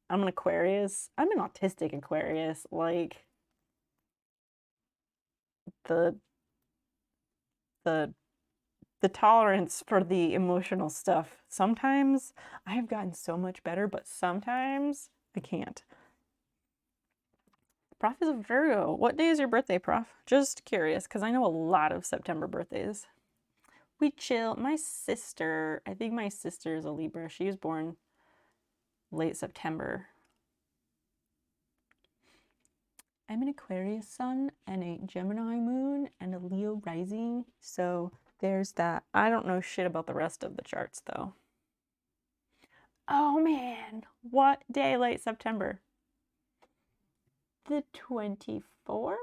an Aquarius. I'm an autistic Aquarius. Like, the tolerance for the emotional stuff. Sometimes I have gotten so much better, but sometimes I can't. Prof is a Virgo. What day is your birthday, Prof? Just curious, because I know a lot of September birthdays. We chill. My sister, I think my sister is a Libra. She was born late September. I'm an Aquarius sun and a Gemini moon and a Leo rising. So there's that. I don't know shit about the rest of the charts though. Oh man, what day late September? The 24th?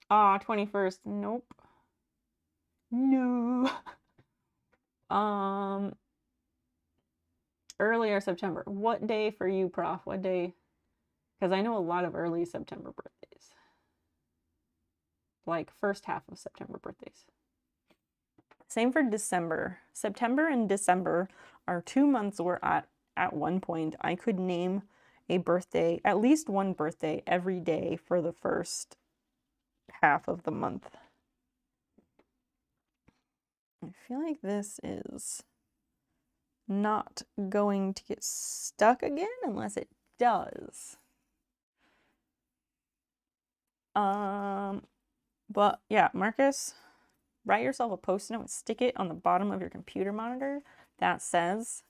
Ah, 21st. Nope. No. Earlier September. What day for you, Prof? What day? Because I know a lot of early September birthdays. Like first half of September birthdays. Same for December. September and December are 2 months where at one point I could name a birthday, at least one birthday every day for the first half of the month. I feel like this is not going to get stuck again unless it does. But yeah, Marcus, write yourself a post-it note and stick it on the bottom of your computer monitor that says,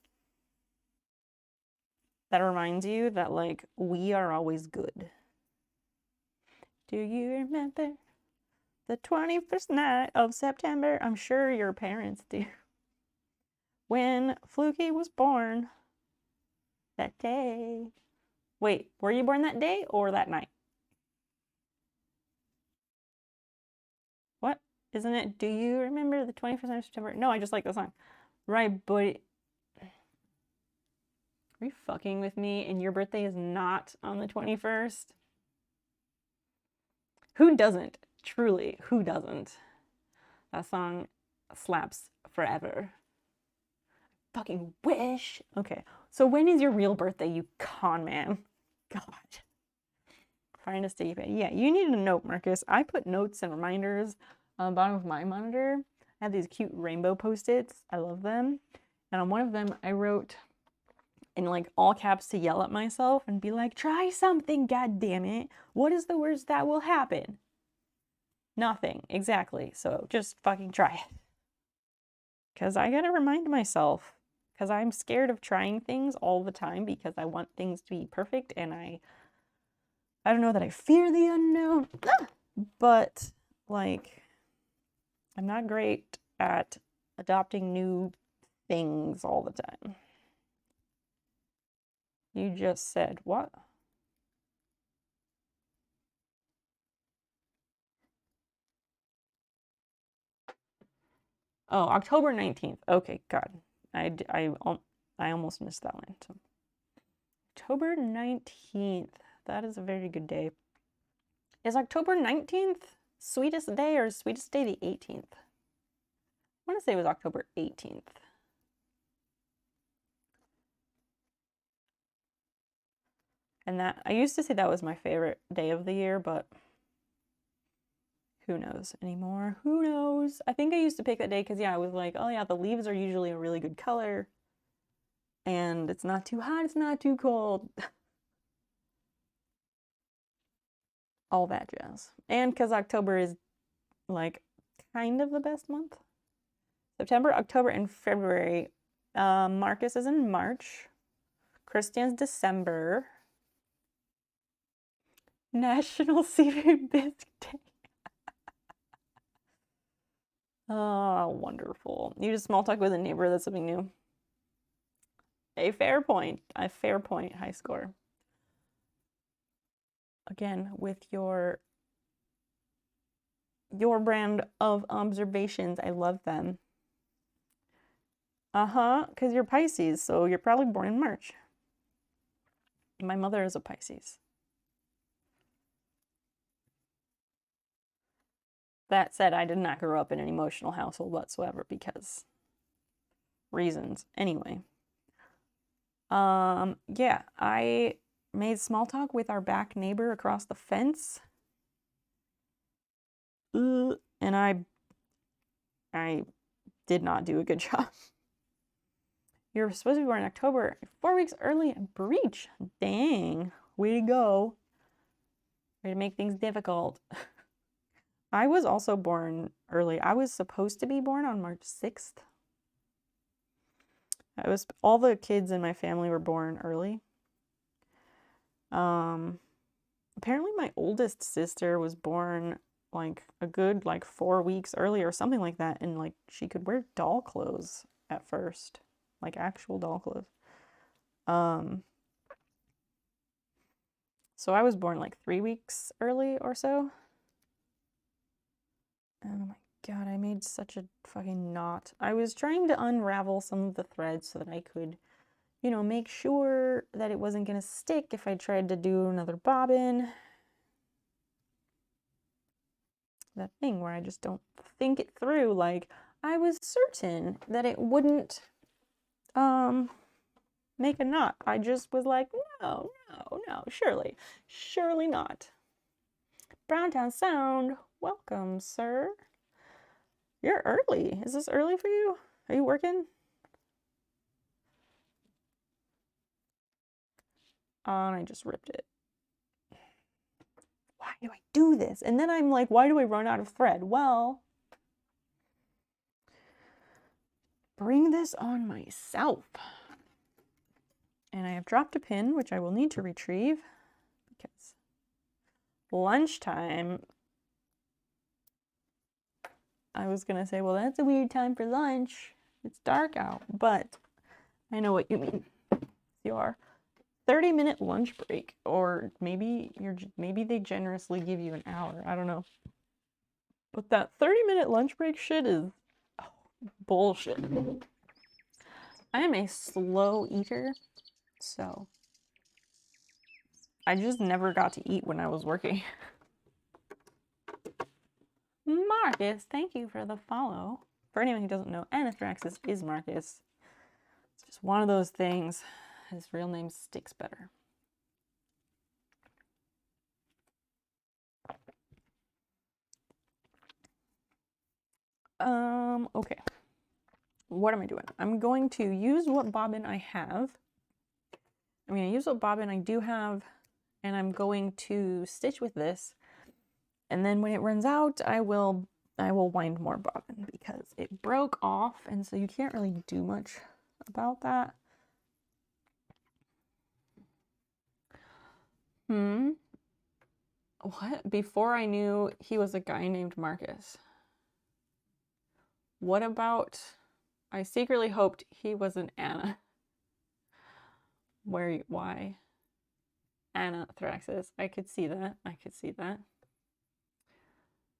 that reminds you that like we are always good. Do you remember the 21st night of September? I'm sure your parents do. When Fluky was born that day. Wait, were you born that day or that night? What? Isn't it, do you remember the 21st night of September? No, I just like the song. Right, but are you fucking with me and your birthday is not on the 21st? Who doesn't? Truly, who doesn't? That song slaps forever. Fucking wish. Okay, so when is your real birthday, you con man? God. Find a sticky pad. Yeah, you need a note, Marcus. I put notes and reminders on the bottom of my monitor. I have these cute rainbow post-its. I love them. And on one of them, I wrote in like all caps to yell at myself and be like, try something, god damn it. What is the worst that will happen? Nothing, exactly. So just fucking try it. Because I gotta remind myself. Because I'm scared of trying things all the time because I want things to be perfect and I don't know that I fear the unknown, but like I'm not great at adopting new things all the time. You just said what? Oh, October 19th. Okay, God. I almost missed that one. So. October 19th. That is a very good day. Is October 19th sweetest day or sweetest day the 18th? I want to say it was October 18th. And that, I used to say that was my favorite day of the year, but who knows anymore? Who knows? I think I used to pick that day because, yeah, I was like, oh yeah, the leaves are usually a really good color. And it's not too hot, it's not too cold. All that jazz. And because October is like kind of the best month. September, October, and February. Marcus is in March. Christian's December. National Seafood Bisque Day. Oh, wonderful. You just small talk with a neighbor, that's something new. A fair point. A fair point. High score. Again, with your brand of observations, I love them. Because you're Pisces, so you're probably born in March. My mother is a Pisces. That said, I did not grow up in an emotional household whatsoever because reasons. Anyway. Yeah, I made small talk with our back neighbor across the fence. And I did not do a good job. You're supposed to be born in October, 4 weeks early and breach. Dang, way to go. Way to make things difficult. I was also born early. I was supposed to be born on March 6th. All the kids in my family were born early. Apparently my oldest sister was born like a good 4 weeks early or something like that, and like she could wear doll clothes at first, like actual doll clothes. So I was born like 3 weeks early or so. Oh my God, I made such a fucking knot. I was trying to unravel some of the threads so that I could, you know, make sure that it wasn't gonna stick if I tried to do another bobbin. That thing where I just don't think it through. Like, I was certain that it wouldn't make a knot. I just was like, no, surely not. Browntown Sound, welcome, sir. You're early. Is this early for you? Are you working? And I just ripped it. Why do I do this? And then I'm like, why do I run out of thread? Well, bring this on myself. And I have dropped a pin, which I will need to retrieve because lunchtime. I was gonna say, well, that's a weird time for lunch. It's dark out, but I know what you mean. Your 30-minute lunch break, or maybe they generously give you an hour. I don't know. But that 30-minute lunch break shit is bullshit. I am a slow eater, so I just never got to eat when I was working. Marcus, thank you for the follow. For anyone who doesn't know, Anathraxis is Marcus. It's just one of those things. His real name sticks better. Okay. What am I doing? I'm going to use what bobbin I have. I'm going to use what bobbin I do have, and I'm going to stitch with this. And then when it runs out, I will wind more bobbin because it broke off, and so you can't really do much about that. What? Before I knew he was a guy named Marcus. What about, I secretly hoped he was an Anna. Why? Anathraxis. I could see that.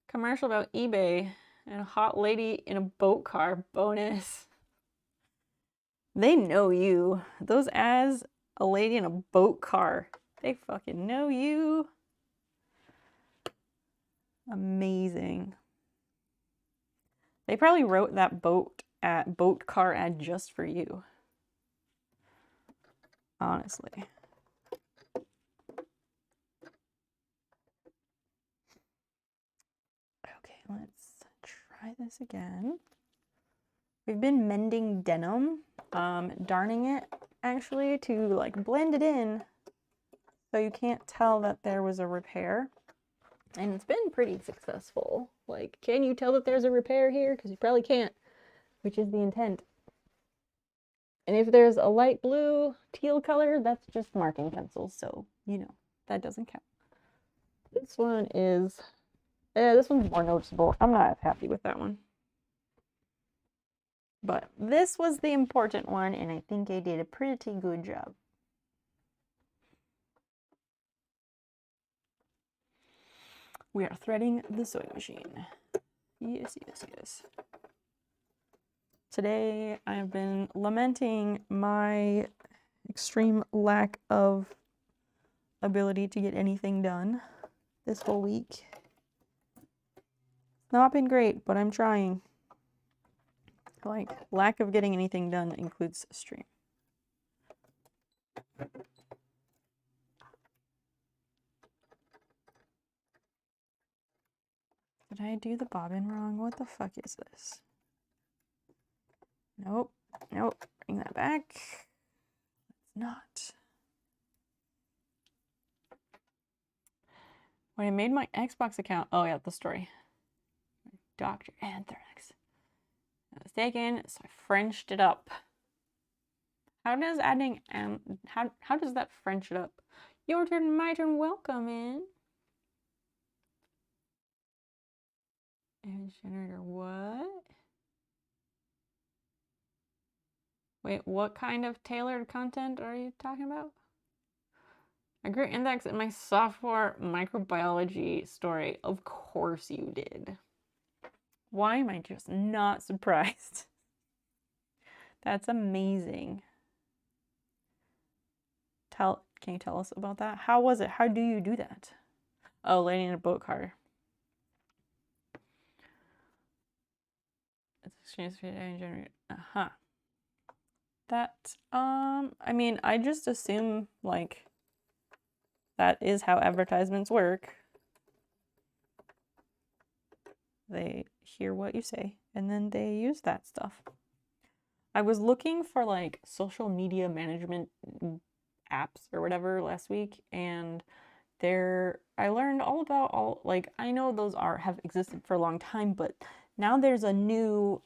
Commercial about eBay. and a hot lady in a boat car bonus. They know you. Those as a lady in a boat car. They fucking know you. Amazing. They probably wrote that boat car ad just for you. Honestly. Okay, let's try this again. We've been mending denim, darning it actually to like blend it in so you can't tell that there was a repair. And it's been pretty successful. Like, can you tell that there's a repair here? Because you probably can't, which is the intent. And if there's a light blue, teal color, that's just marking pencils. So, you know, that doesn't count. This one is, this one's more noticeable. I'm not as happy with that one. But this was the important one, and I think I did a pretty good job. We are threading the sewing machine. Yes, yes, yes. Today, I have been lamenting my extreme lack of ability to get anything done this whole week. Not been great, but I'm trying. Like, lack of getting anything done includes stream. Did I do the bobbin wrong? What the fuck is this? Nope. Nope. Bring that back. It's not. When I made my Xbox account, oh yeah, the story. Dr. Anthrax. It was taken, so I Frenched it up. How does adding how does that French it up? Your turn, my turn, welcome in. Image generator, what? Wait, what kind of tailored content are you talking about? I grew index in my sophomore microbiology story. Of course you did. Why am I just not surprised? That's amazing. Can you tell us about that? How was it? How do you do that? Oh, landing in a boat car. It's exchange for generator. Uh-huh. That, I mean, I just assume, like, that is how advertisements work. They hear what you say, and then they use that stuff. I was looking for, like, social media management apps or whatever last week, and I learned all about like, I know those have existed for a long time, but now there's a new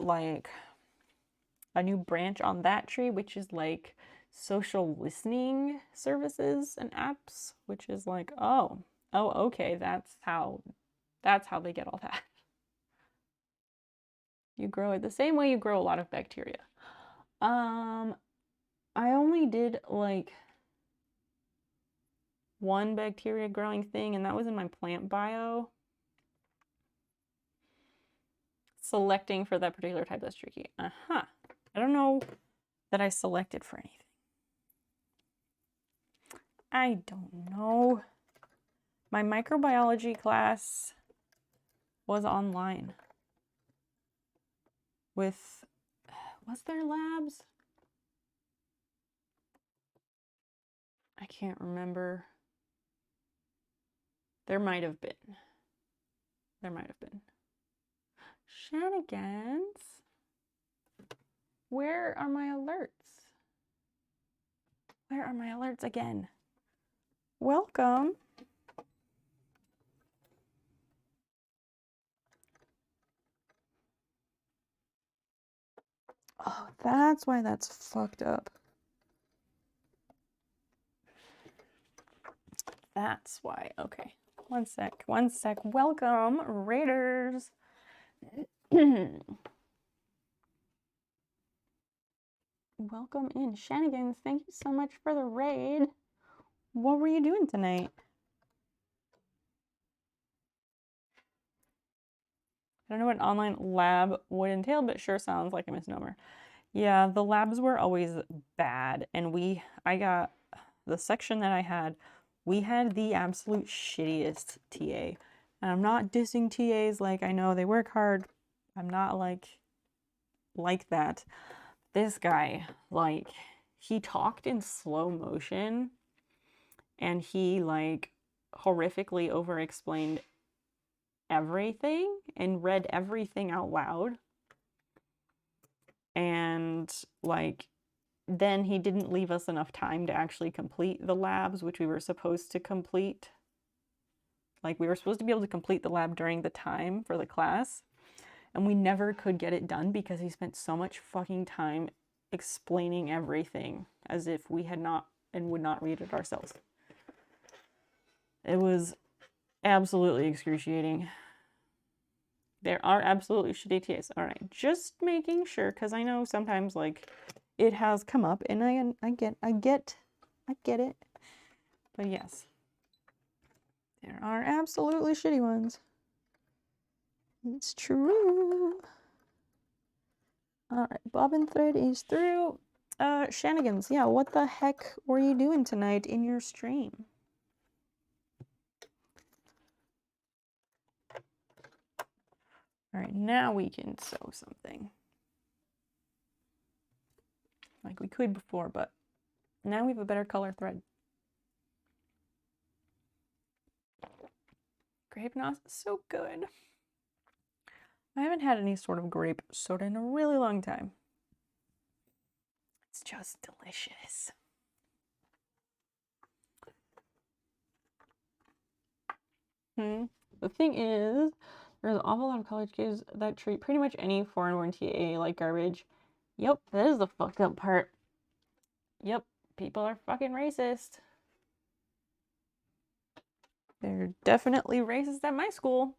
branch on that tree, which is like social listening services and apps, which is like, oh, okay, that's how they get all that. You grow it the same way you grow a lot of bacteria. I only did like one bacteria growing thing, and that was in my plant bio. Selecting for that particular type, that's tricky. I don't know that I selected for anything. I don't know. My microbiology class was online with, was there labs? I can't remember. There might have been. There might have been. Shenanigans. Where are my alerts? Where are my alerts again? Welcome. Oh, that's why that's fucked up. That's why. Okay. One sec. Welcome, Raiders. Welcome in. Shenanigans, thank you so much for the raid. What were you doing tonight? I don't know what an online lab would entail, but it sure sounds like a misnomer. Yeah, the labs were always bad, and I got the section that I had, we had the absolute shittiest TA. And I'm not dissing TAs, like, I know they work hard. I'm not like that. This guy, like, he talked in slow motion and he like horrifically over explained everything and read everything out loud. And like, then he didn't leave us enough time to actually complete the labs, which we were supposed to complete. Like, we were supposed to be able to complete the lab during the time for the class, and we never could get it done because he spent so much fucking time explaining everything as if we had not and would not read it ourselves. It was absolutely excruciating. There are absolutely shitty TAs. All right, just making sure, because I know sometimes like it has come up, and I get it. But yes, there are absolutely shitty ones. It's true. All right, bobbin thread is through. Shenanigans, yeah, what the heck were you doing tonight in your stream? All right, now we can sew something. Like we could before, but now we have a better color thread. Grape Nos is so good. I haven't had any sort of grape soda in a really long time. It's just delicious. The thing is, there's an awful lot of college kids that treat pretty much any foreign-born TA like garbage. Yep, that is the fucked up part. Yep, people are fucking racist. They're definitely racist at my school.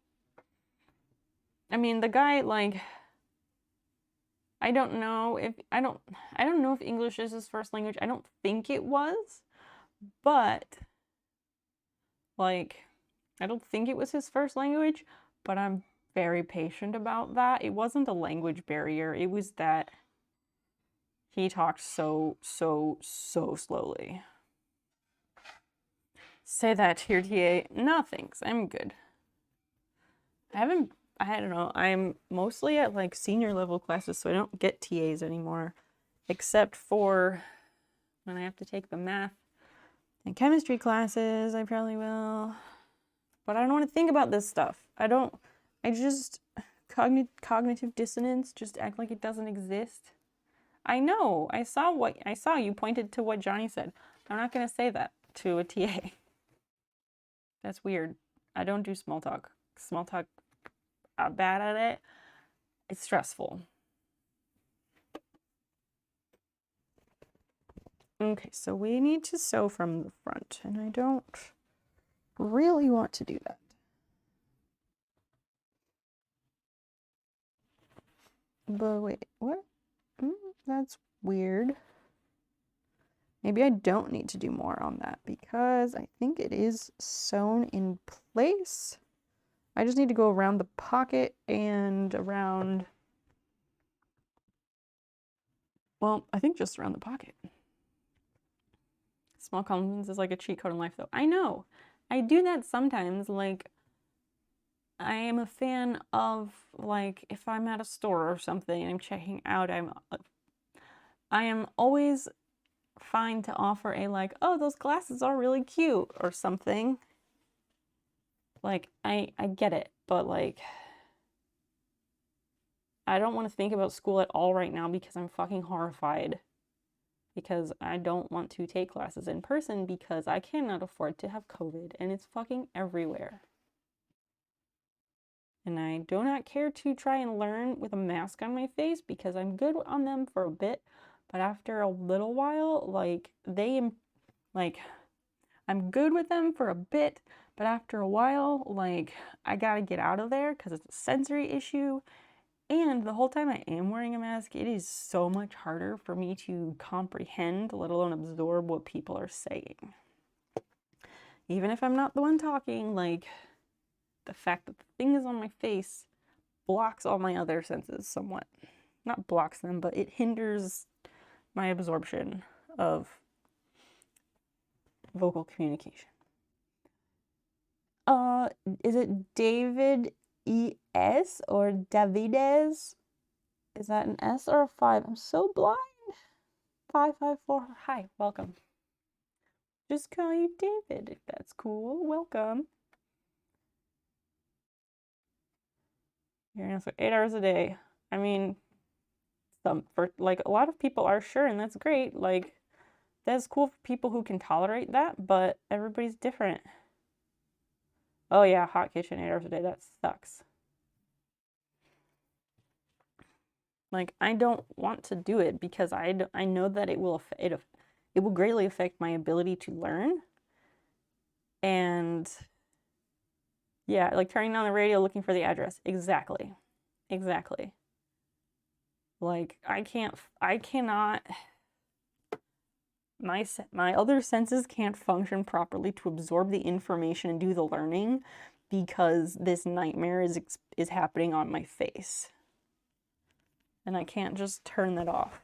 I mean, the guy, like, I don't know if English is his first language. I don't think it was, but like, I don't think it was his first language, but I'm very patient about that. It wasn't a language barrier. It was that he talked so slowly. Say that to your TA. No, thanks. I'm good. I don't know. I'm mostly at like senior level classes, so I don't get TAs anymore, except for when I have to take the math and chemistry classes. I probably will, but I don't want to think about this stuff. I just cognitive dissonance. Just act like it doesn't exist. I know. I saw you pointed to what Johnny said. I'm not gonna say that to a TA. That's weird. I don't do small talk. Small talk, I'm bad at it. It's stressful. Okay, so we need to sew from the front, and I don't really want to do that. But wait, what? That's weird. Maybe I don't need to do more on that because I think it is sewn in place. I just need to go around the pocket and around, well, I think just around the pocket. Small compliments is like a cheat code in life though. I know. I do that sometimes. Like, I am a fan of, like, if I'm at a store or something and I'm checking out, I am always fine to offer a like, oh, those glasses are really cute or something. Like, I get it, but like, I don't want to think about school at all right now because I'm fucking horrified. Because I don't want to take classes in person because I cannot afford to have COVID and it's fucking everywhere. And I do not care to try and learn with a mask on my face because I'm good on them for a bit, but after a little while, like, I'm good with them for a bit, but after a while, like, I gotta get out of there because it's a sensory issue. And the whole time I am wearing a mask, it is so much harder for me to comprehend, let alone absorb what people are saying. Even if I'm not the one talking, like, the fact that the thing is on my face blocks all my other senses somewhat. Not blocks them, but it hinders my absorption of vocal communication. Is it David E.S. or Davides? Is that an S or a 5? I'm so blind. 554. Hi, welcome. Just call you David if that's cool. Welcome. You're gonna for 8 hours a day. I mean, for like a lot of people are sure, and that's great. Like, that's cool for people who can tolerate that, but everybody's different. Oh yeah, hot kitchen 8 hours a day. That sucks. Like, I don't want to do it because I know that it will greatly affect my ability to learn. And yeah, like turning on the radio looking for the address. Exactly. Exactly. Like, I cannot, my other senses can't function properly to absorb the information and do the learning because this nightmare is happening on my face. And I can't just turn that off.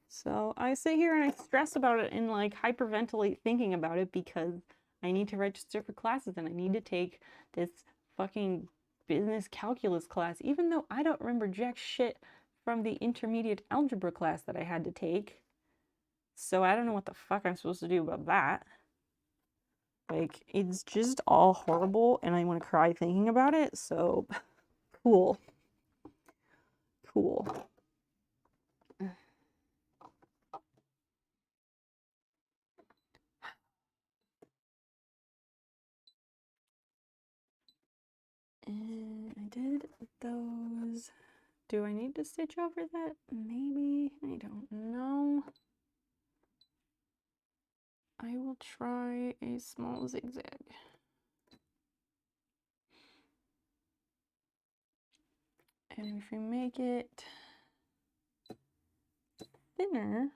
So I sit here and I stress about it and like hyperventilate thinking about it because I need to register for classes and I need to take this fucking business calculus class, even though I don't remember jack shit from the intermediate algebra class that I had to take. So I don't know what the fuck I'm supposed to do about that. Like, it's just all horrible and I want to cry thinking about it, so cool. Cool. And I did those. Do I need to stitch over that? Maybe. I don't know. I will try a small zigzag. And if we make it thinner,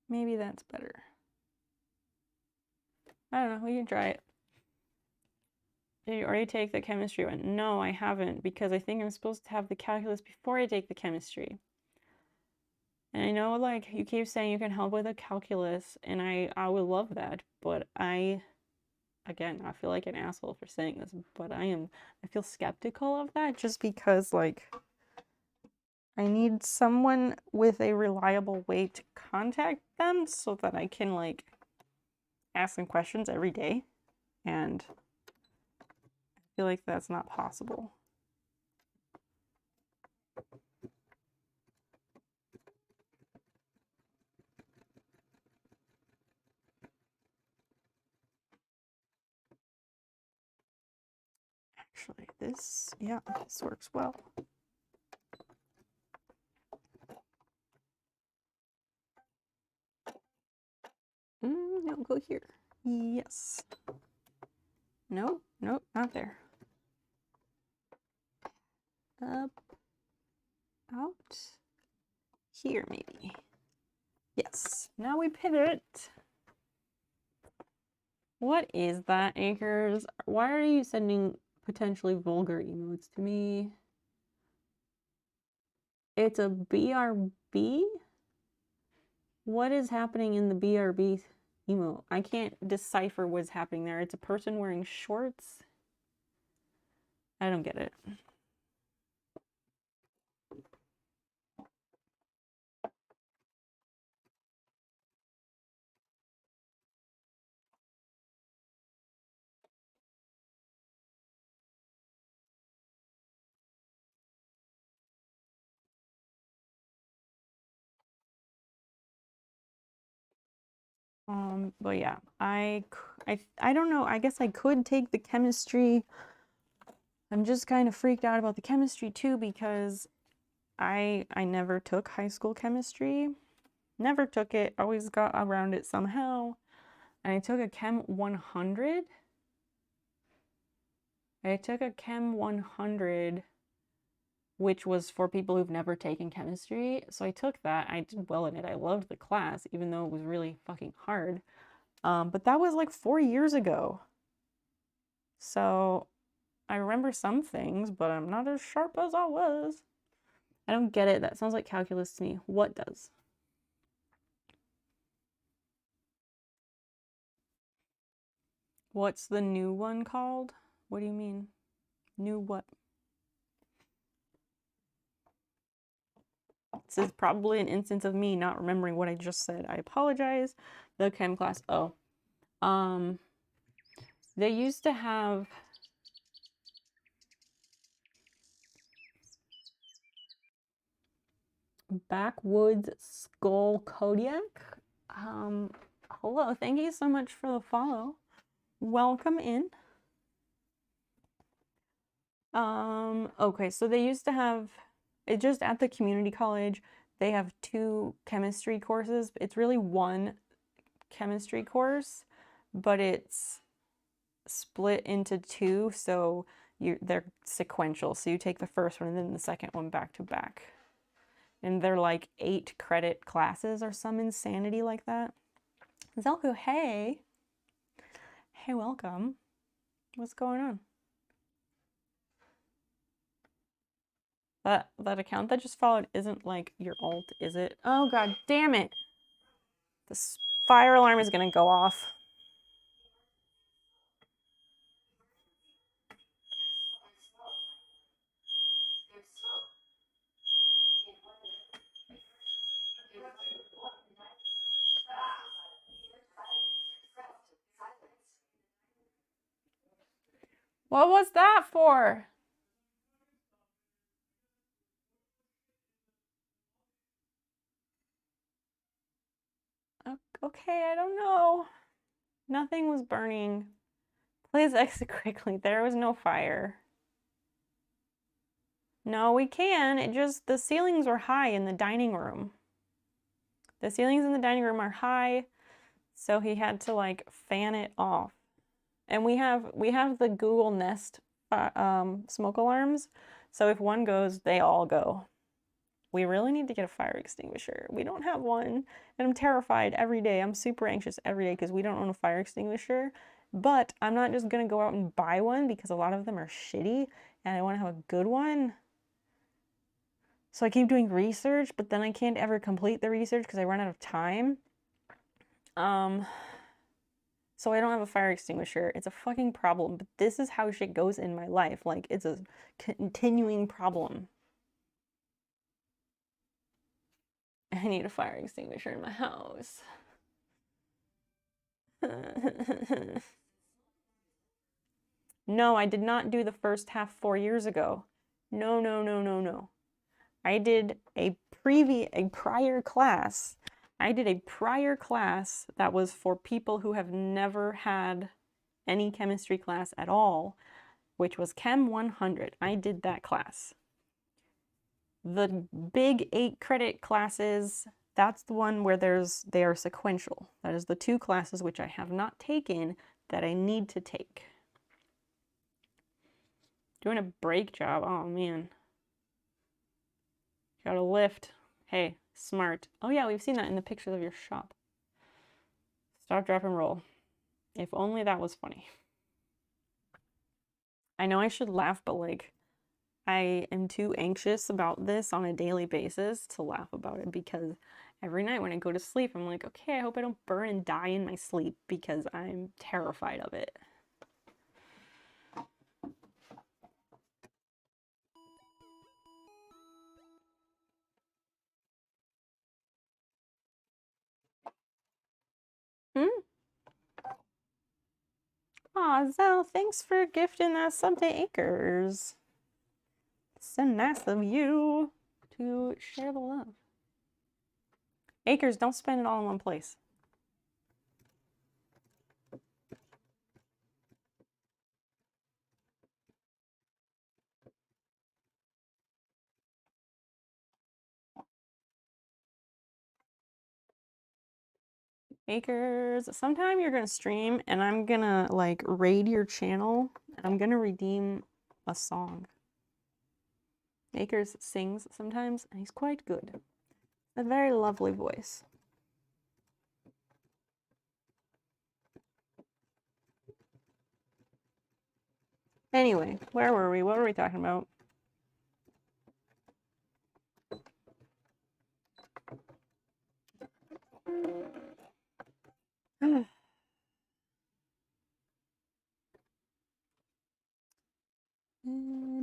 maybe that's better. I don't know, we can try it. Did you already take the chemistry one? No, I haven't, because I think I'm supposed to have the calculus before I take the chemistry. And I know, like, you keep saying you can help with the calculus, and I would love that, but again, I feel like an asshole for saying this, but I feel skeptical of that just because, like, I need someone with a reliable way to contact them so that I can, like, ask them questions every day, and I feel like that's not possible. Actually, this works well. No, go here. Yes. Nope, nope, not there. Up, out, here maybe. Yes, now we pivot. What is that, Anchors? Why are you sending potentially vulgar emotes to me? It's a BRB? What is happening in the BRB emote? I can't decipher what's happening there. It's a person wearing shorts. I don't get it. But yeah, I don't know. I guess I could take the chemistry. I'm just kind of freaked out about the chemistry too because I never took high school chemistry. Never took it. Always got around it somehow. And I took a Chem 100. I took a Chem 100 which was for people who've never taken chemistry. So I took that. I did well in it. I loved the class, even though it was really fucking hard. But that was like 4 years ago. So I remember some things, but I'm not as sharp as I was. I don't get it. That sounds like calculus to me. What does? What's the new one called? What do you mean? New what? This is probably an instance of me not remembering what I just said. I apologize. The chem class. Oh. They used to have Backwoods Skull Kodiak. Hello, thank you so much for the follow. Welcome in. Okay, so they used to have it just at the community college. They have 2 chemistry courses. It's really one chemistry course, but it's split into 2, so they're sequential. So you take the first one and then the second one back to back. And they're like 8 credit classes or some insanity like that. Zelku, hey. Hey, welcome. What's going on? That account that just followed isn't like your alt, is it? Oh god damn it. This fire alarm is gonna go off. What was that for? Okay, I don't know. Nothing was burning. Please exit quickly. There was no fire. No, we can. It just, the ceilings were high in the dining room. The ceilings in the dining room are high, so he had to like fan it off. And we have the Google Nest smoke alarms, so if one goes, they all go. We really need to get a fire extinguisher. We don't have one, and I'm terrified every day. I'm super anxious every day because we don't own a fire extinguisher. But I'm not just gonna go out and buy one because a lot of them are shitty, and I want to have a good one. So I keep doing research, but then I can't ever complete the research because I run out of time. So I don't have a fire extinguisher. It's a fucking problem, but this is how shit goes in my life. Like, it's a continuing problem. I need a fire extinguisher in my house. No, I did not do the first half 4 years ago. No, no, no, no, no. I did a prior class. I did a prior class that was for people who have never had any chemistry class at all, which was Chem 100. I did that class. The big 8 credit classes, that's the one where they are sequential. That is the 2 classes which I have not taken that I need to take. Doing a brake job, oh man. Got a lift. Hey, smart. Oh yeah, we've seen that in the pictures of your shop. Stop, drop, and roll. If only that was funny. I know I should laugh, but like, I am too anxious about this on a daily basis to laugh about it because every night when I go to sleep, I'm like, okay, I hope I don't burn and die in my sleep because I'm terrified of it. Aw, Zell, thanks for gifting that sub to Acres. So nice of you to share the love. Acres, don't spend it all in one place. Acres, sometime you're gonna stream and I'm gonna like raid your channel and I'm gonna redeem a song. Akers sings sometimes, and he's quite good. A very lovely voice. Anyway, where were we? What were we talking about?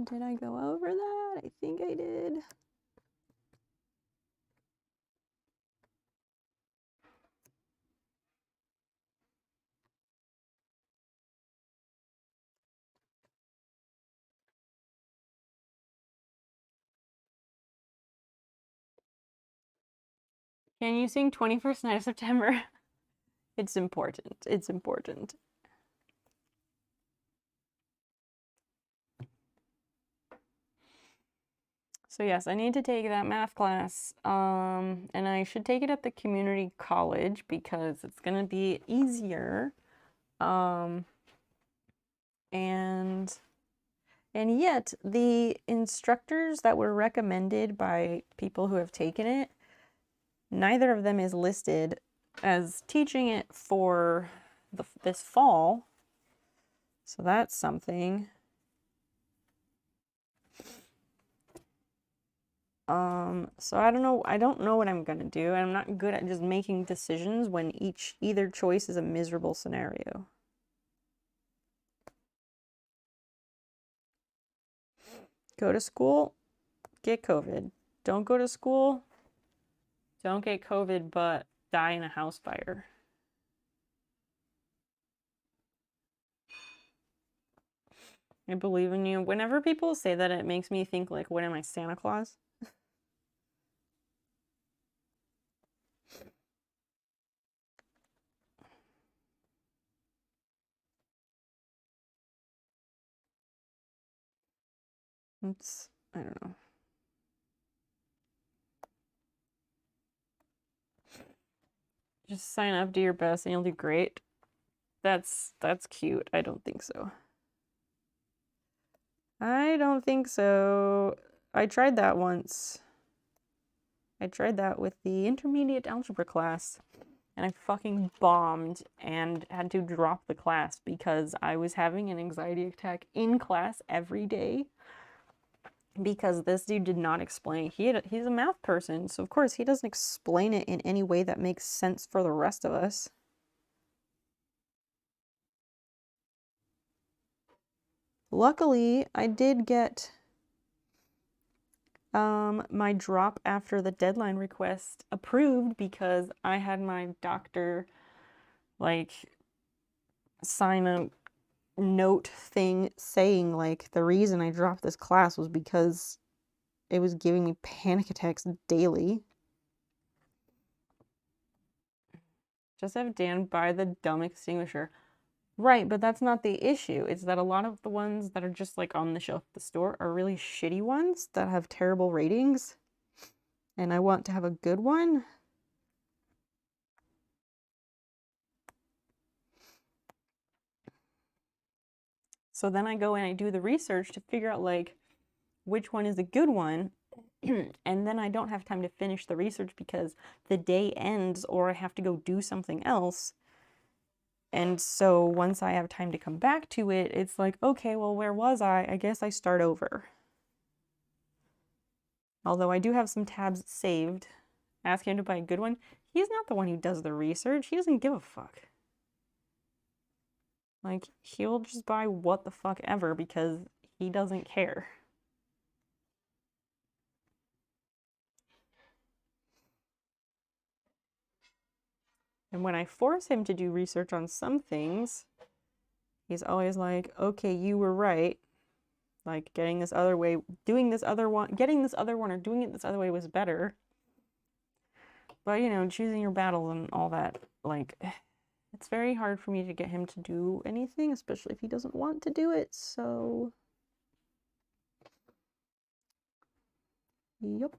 Did I go over that? I think I did. Can you sing 21st Night of September? It's important. It's important. So yes, I need to take that math class, and I should take it at the community college because it's gonna be easier, and yet the instructors that were recommended by people who have taken it, neither of them is listed as teaching it for this fall, so that's something. So I don't know what I'm gonna do. I'm not good at just making decisions when either choice is a miserable scenario. Go to school, get COVID. Don't go to school, don't get COVID, but die in a house fire. I believe in you. Whenever people say that, it makes me think like, what am I, Santa Claus? I don't know. Just sign up, do your best, and you'll do great. That's cute. I don't think so. I don't think so. I tried that once. I tried that with the intermediate algebra class, and I fucking bombed and had to drop the class because I was having an anxiety attack in class every day because this dude did not explain. He's a math person, so of course he doesn't explain it in any way that makes sense for the rest of us. Luckily, I did get my drop after the deadline request approved because I had my doctor like sign a note thing saying like the reason I dropped this class was because it was giving me panic attacks daily. Just have Dan buy the dumb extinguisher. Right, but that's not the issue. It's that a lot of the ones that are just like on the shelf at the store are really shitty ones that have terrible ratings. And I want to have a good one. So then I go and I do the research to figure out like which one is a good one. And then I don't have time to finish the research because the day ends or I have to go do something else. And so once I have time to come back to it, it's like, okay, well, where was I? I guess I start over. Although I do have some tabs saved. Ask him to buy a good one. He's not the one who does the research. He doesn't give a fuck. Like, he'll just buy what the fuck ever because he doesn't care. And when I force him to do research on some things, he's always like, okay, you were right. Like, getting this other way, doing this other one, getting this other one, or doing it this other way was better. But, you know, choosing your battles and all that, like, it's very hard for me to get him to do anything, especially if he doesn't want to do it, so... Yup.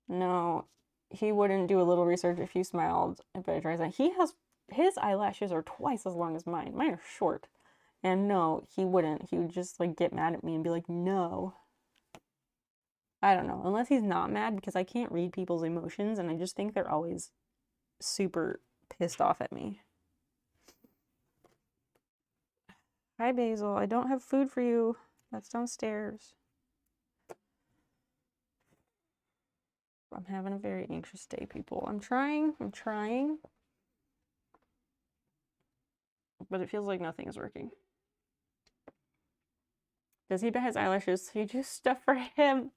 No, he wouldn't do a little research if you smiled, but he tries that. His eyelashes are twice as long as mine. Mine are short. And no, he wouldn't. He would just like get mad at me and be like, no. I don't know. Unless he's not mad, because I can't read people's emotions and I just think they're always super pissed off at me. Hi, Basil. I don't have food for you. That's downstairs. I'm having a very anxious day, people. I'm trying. But it feels like nothing is working. Does he bet his eyelashes? So you do stuff for him.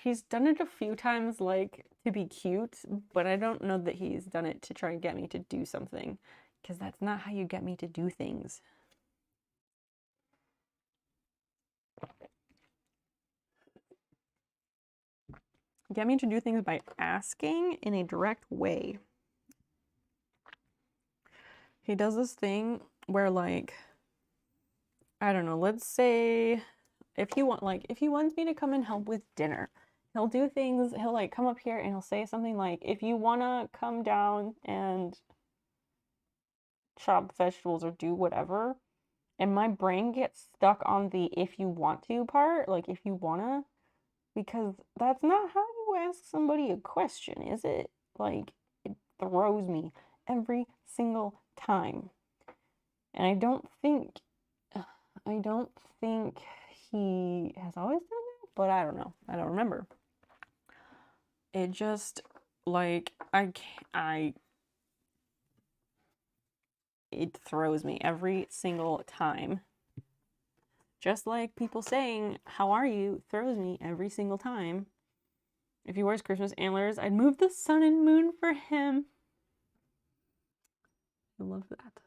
He's done it a few times, like, to be cute, but I don't know that he's done it to try and get me to do something, because that's not how you get me to do things. Get me to do things by asking in a direct way. He does this thing where, like, I don't know, let's say if he wants me to come and help with dinner, he'll do things, he'll like come up here and he'll say something like, if you wanna come down and chop vegetables or do whatever, and my brain gets stuck on the if you want to part, like if you wanna, because that's not how you ask somebody a question, is it? Like, it throws me every single time. And I don't think he has always done that, but I don't know. I don't remember. It just, like, it throws me every single time. Just like people saying, how are you, throws me every single time. If he wears Christmas antlers, I'd move the sun and moon for him. I love that.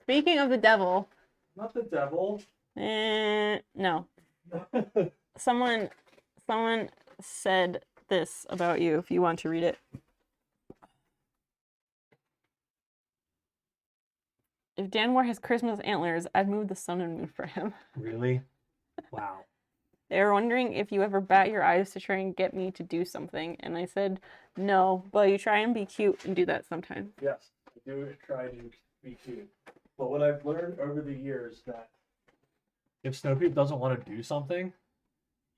Speaking of the devil. Not the devil. No. Someone said this about you, if you want to read it. If Dan wore his Christmas antlers, I'd move the sun and moon for him. Really? Wow. They were wondering if you ever bat your eyes to try and get me to do something, and I said, no, but you try and be cute and do that sometimes. Yes, I do try to be cute. But what I've learned over the years that if Snoopy doesn't want to do something,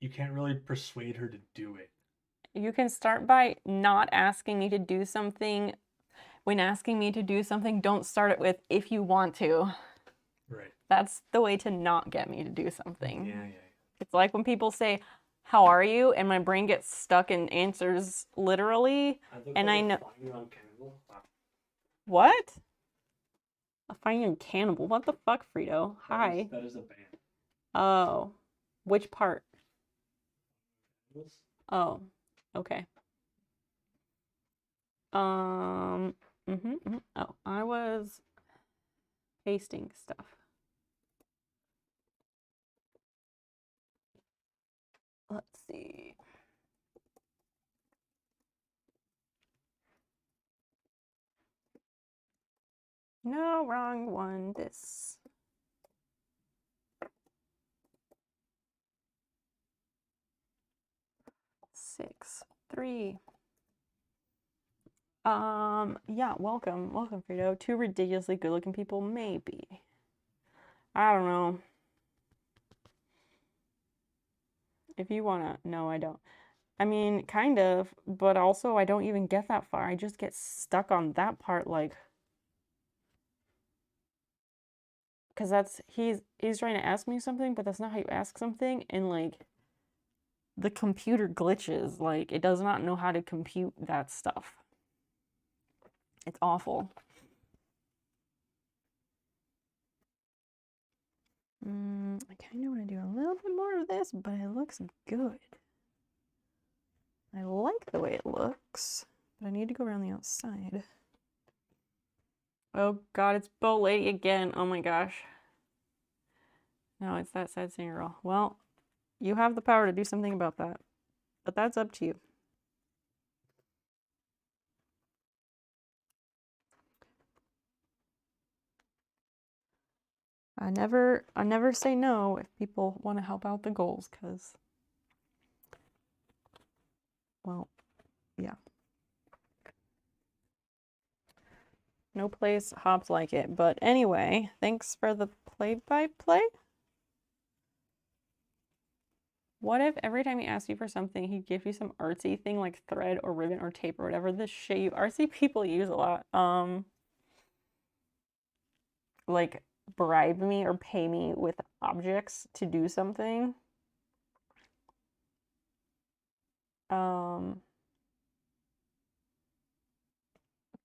you can't really persuade her to do it. You can start by not asking me to do something. When asking me to do something, don't start it with if you want to. Right. That's the way to not get me to do something. Yeah. It's like when people say, how are you? And my brain gets stuck and answers literally. And I know. What? A fine cannibal? What the fuck, Frito? Hi. That is a band. Oh. Which part? Oh. Okay. Oh, I was tasting stuff. Let's see. No, wrong one. This. Six, 3. Yeah, welcome, Frito. 2 ridiculously good-looking people, maybe. I don't know. If you wanna, no, I don't. I mean, kind of, but also I don't even get that far. I just get stuck on that part, like, because he's trying to ask me something, but that's not how you ask something, and like, the computer glitches, like, it does not know how to compute that stuff. It's awful. I kind of want to do a little bit more of this, but it looks good. I like the way it looks, but I need to go around the outside. Oh god, it's Boat Lady again. Oh my gosh. No, it's that sad singer girl. Well, you have the power to do something about that, but that's up to you. I never say no if people want to help out the goals, because, well, Yeah. No place hops like it. But anyway, thanks for the play-by-play. What if every time he asked you for something, he'd give you some artsy thing like thread or ribbon or tape or whatever the shit you artsy people use a lot. Like bribe me or pay me with objects to do something.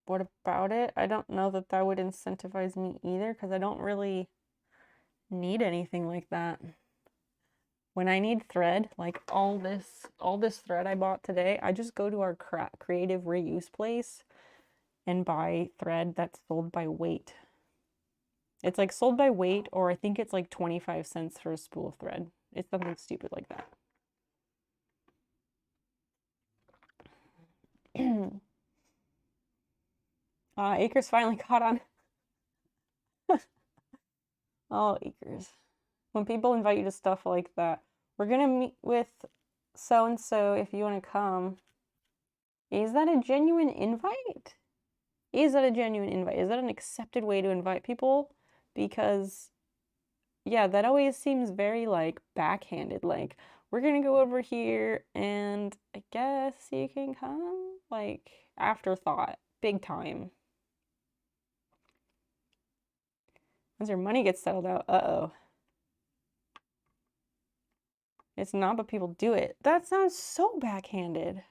What about it? I don't know that that would incentivize me either because I don't really need anything like that. When I need thread, like all this thread I bought today, I just go to our creative reuse place and buy thread that's sold by weight. It's like sold by weight, or I think it's like 25 cents for a spool of thread. It's something stupid like that. Acres finally caught on. Oh, Acres. When people invite you to stuff like that, we're gonna meet with so and so if you want to come. Is that a genuine invite? Is that a genuine invite? Is that an accepted way to invite people? Because, yeah, that always seems very like backhanded. Like, we're gonna go over here and I guess you can come. Like, afterthought, big time. Once your money gets settled out, uh-oh. It's not, but people do it. That sounds so backhanded.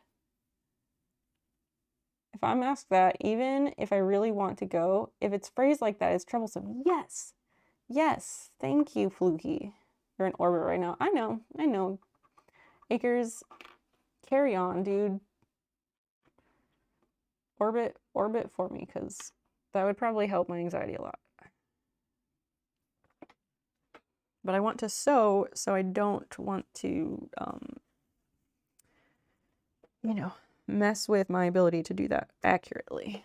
If I'm asked that, even if I really want to go, if it's phrased like that, it's troublesome. Yes. Yes. Thank you, Fluky. You're in orbit right now. I know. Acres, carry on, dude. Orbit for me, because that would probably help my anxiety a lot. But I want to sew, so I don't want to, you know, mess with my ability to do that accurately.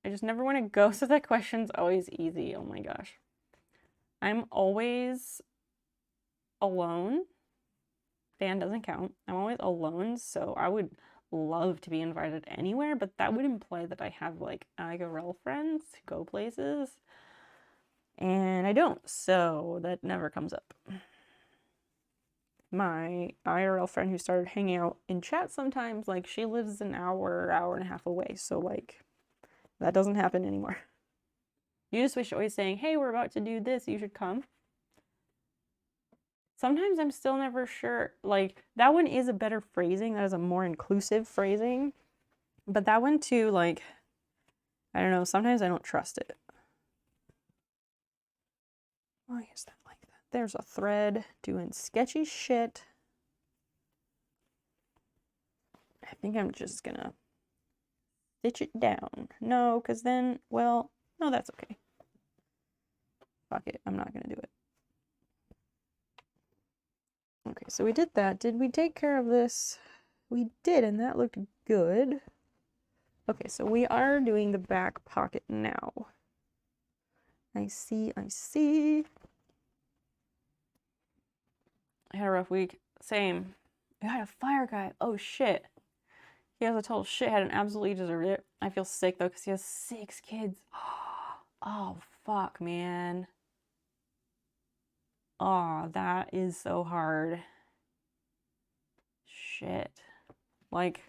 I just never want to go, so that question's always easy. Oh my gosh. I'm always alone. Band doesn't count. I'm always alone, so I would love to be invited anywhere, but that would imply that I have like IRL friends who go places, and I don't, so that never comes up. My IRL friend who started hanging out in chat sometimes, like she lives an hour and a half away, so like that doesn't happen anymore. You just wish always saying, hey, we're about to do this, you should come. Sometimes I'm still never sure. Like, that one is a better phrasing. That is a more inclusive phrasing. But that one too, like, I don't know. Sometimes I don't trust it. Why is that like that? There's a thread doing sketchy shit. I think I'm just gonna stitch it down. No, because then, well, no, that's okay. Fuck it. I'm not gonna do it. Okay, so we did that. Did we take care of this? We did, and that looked good. Okay, so we are doing the back pocket now. I see. I had a rough week. Same. I had a fire guy. Oh shit. He has a total shithead and absolutely deserved it. I feel sick though because he has 6 kids. Oh fuck, man. Oh, that is so hard. Shit. Like,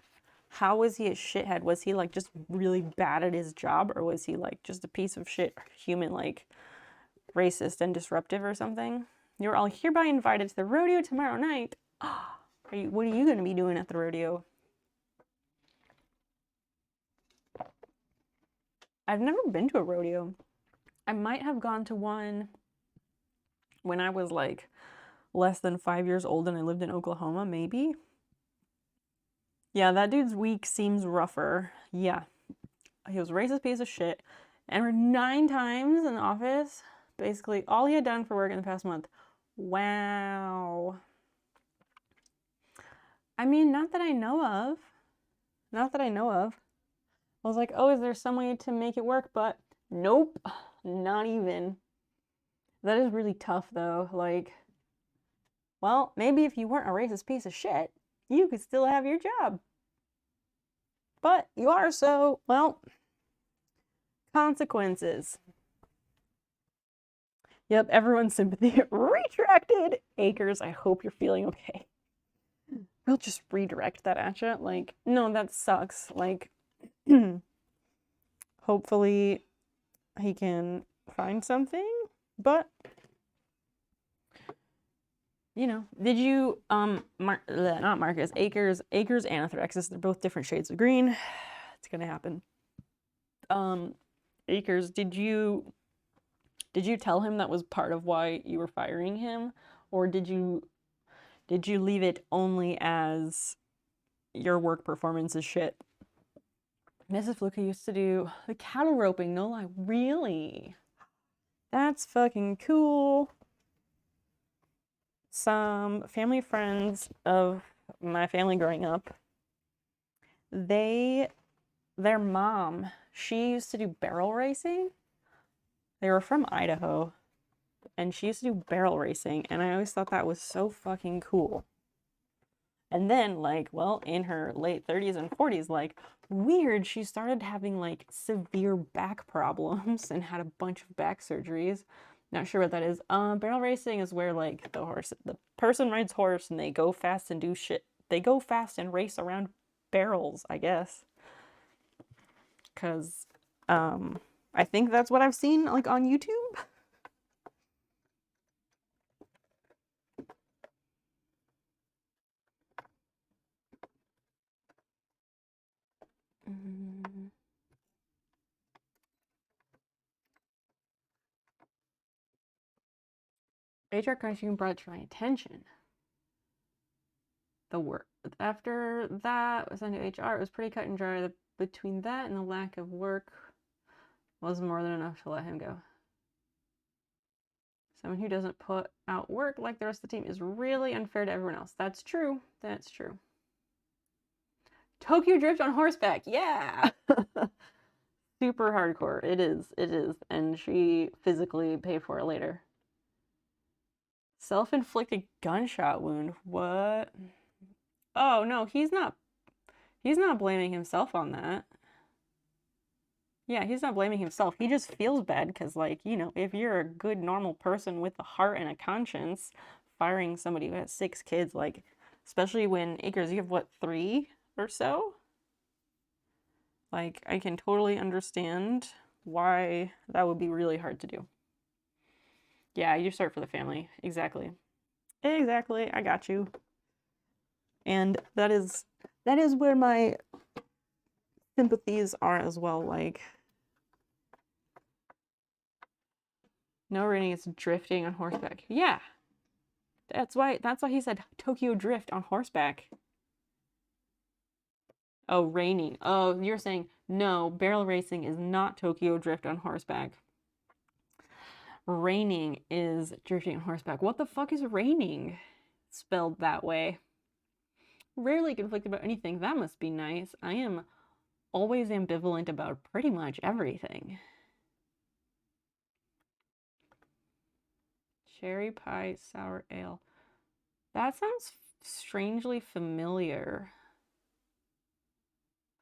how was he a shithead? Was he like just really bad at his job, or was he like just a piece of shit human, like racist and disruptive or something? You're all hereby invited to the rodeo tomorrow night. What are you going to be doing at the rodeo? I've never been to a rodeo. I might have gone to one when I was like less than 5 years old and I lived in Oklahoma, maybe. Yeah, that dude's week seems rougher. Yeah. He was a racist piece of shit. And we're 9 times in the office. Basically, all he had done for work in the past month. Wow. I mean, not that I know of. Not that I know of. I was like, oh, is there some way to make it work? But nope, not even. That is really tough, though. Like, well, maybe if you weren't a racist piece of shit, you could still have your job. But you are, so, well, consequences. Yep, everyone's sympathy retracted. Acres, I hope you're feeling okay. We'll just redirect that at you. Like, no, that sucks. Like, hopefully he can find something. But, you know, did you, not Marcus, Acres Anathrexis, they're both different shades of green. It's gonna happen. Acres, did you tell him that was part of why you were firing him? Or did you leave it only as your work performance is shit? Mrs. Fluka used to do the cattle roping, no lie. Really? That's fucking cool. Some family friends of my family growing up, their mom, she used to do barrel racing. They were from Idaho, and she used to do barrel racing, and I always thought that was so fucking cool. And then, like, well, in her late 30s and 40s, like, weird, she started having, like, severe back problems and had a bunch of back surgeries. Not sure what that is. Barrel racing is where, like, the person rides horse and they go fast and do shit. They go fast and race around barrels, I guess. Because, I think that's what I've seen, like, on YouTube. HR question brought to my attention. The work after that was under HR. It was pretty cut and dry. Between that and the lack of work was more than enough to let him go. Someone who doesn't put out work like the rest of the team is really unfair to everyone else. That's true. That's true. Tokyo Drift on horseback. Yeah. Super hardcore. It is. It is. And she physically paid for it later. Self-inflicted gunshot wound. What? Oh, no, he's not blaming himself on that. Yeah, he's not blaming himself. He just feels bad because, like, you know, if you're a good, normal person with a heart and a conscience, firing somebody who has 6 kids, like, especially when Acres, you have what, 3 or so? Like, I can totally understand why that would be really hard to do. Yeah, you start for the family. Exactly. Exactly. I got you. And that is where my sympathies are as well. Like, no raining, it's drifting on horseback. Yeah. That's why he said Tokyo Drift on horseback. Oh, raining. Oh, you're saying no, barrel racing is not Tokyo Drift on horseback. Raining is drifting on horseback. What the fuck is raining? Spelled that way. Rarely conflicted about anything. That must be nice. I am always ambivalent about pretty much everything. Cherry pie sour ale. That sounds strangely familiar.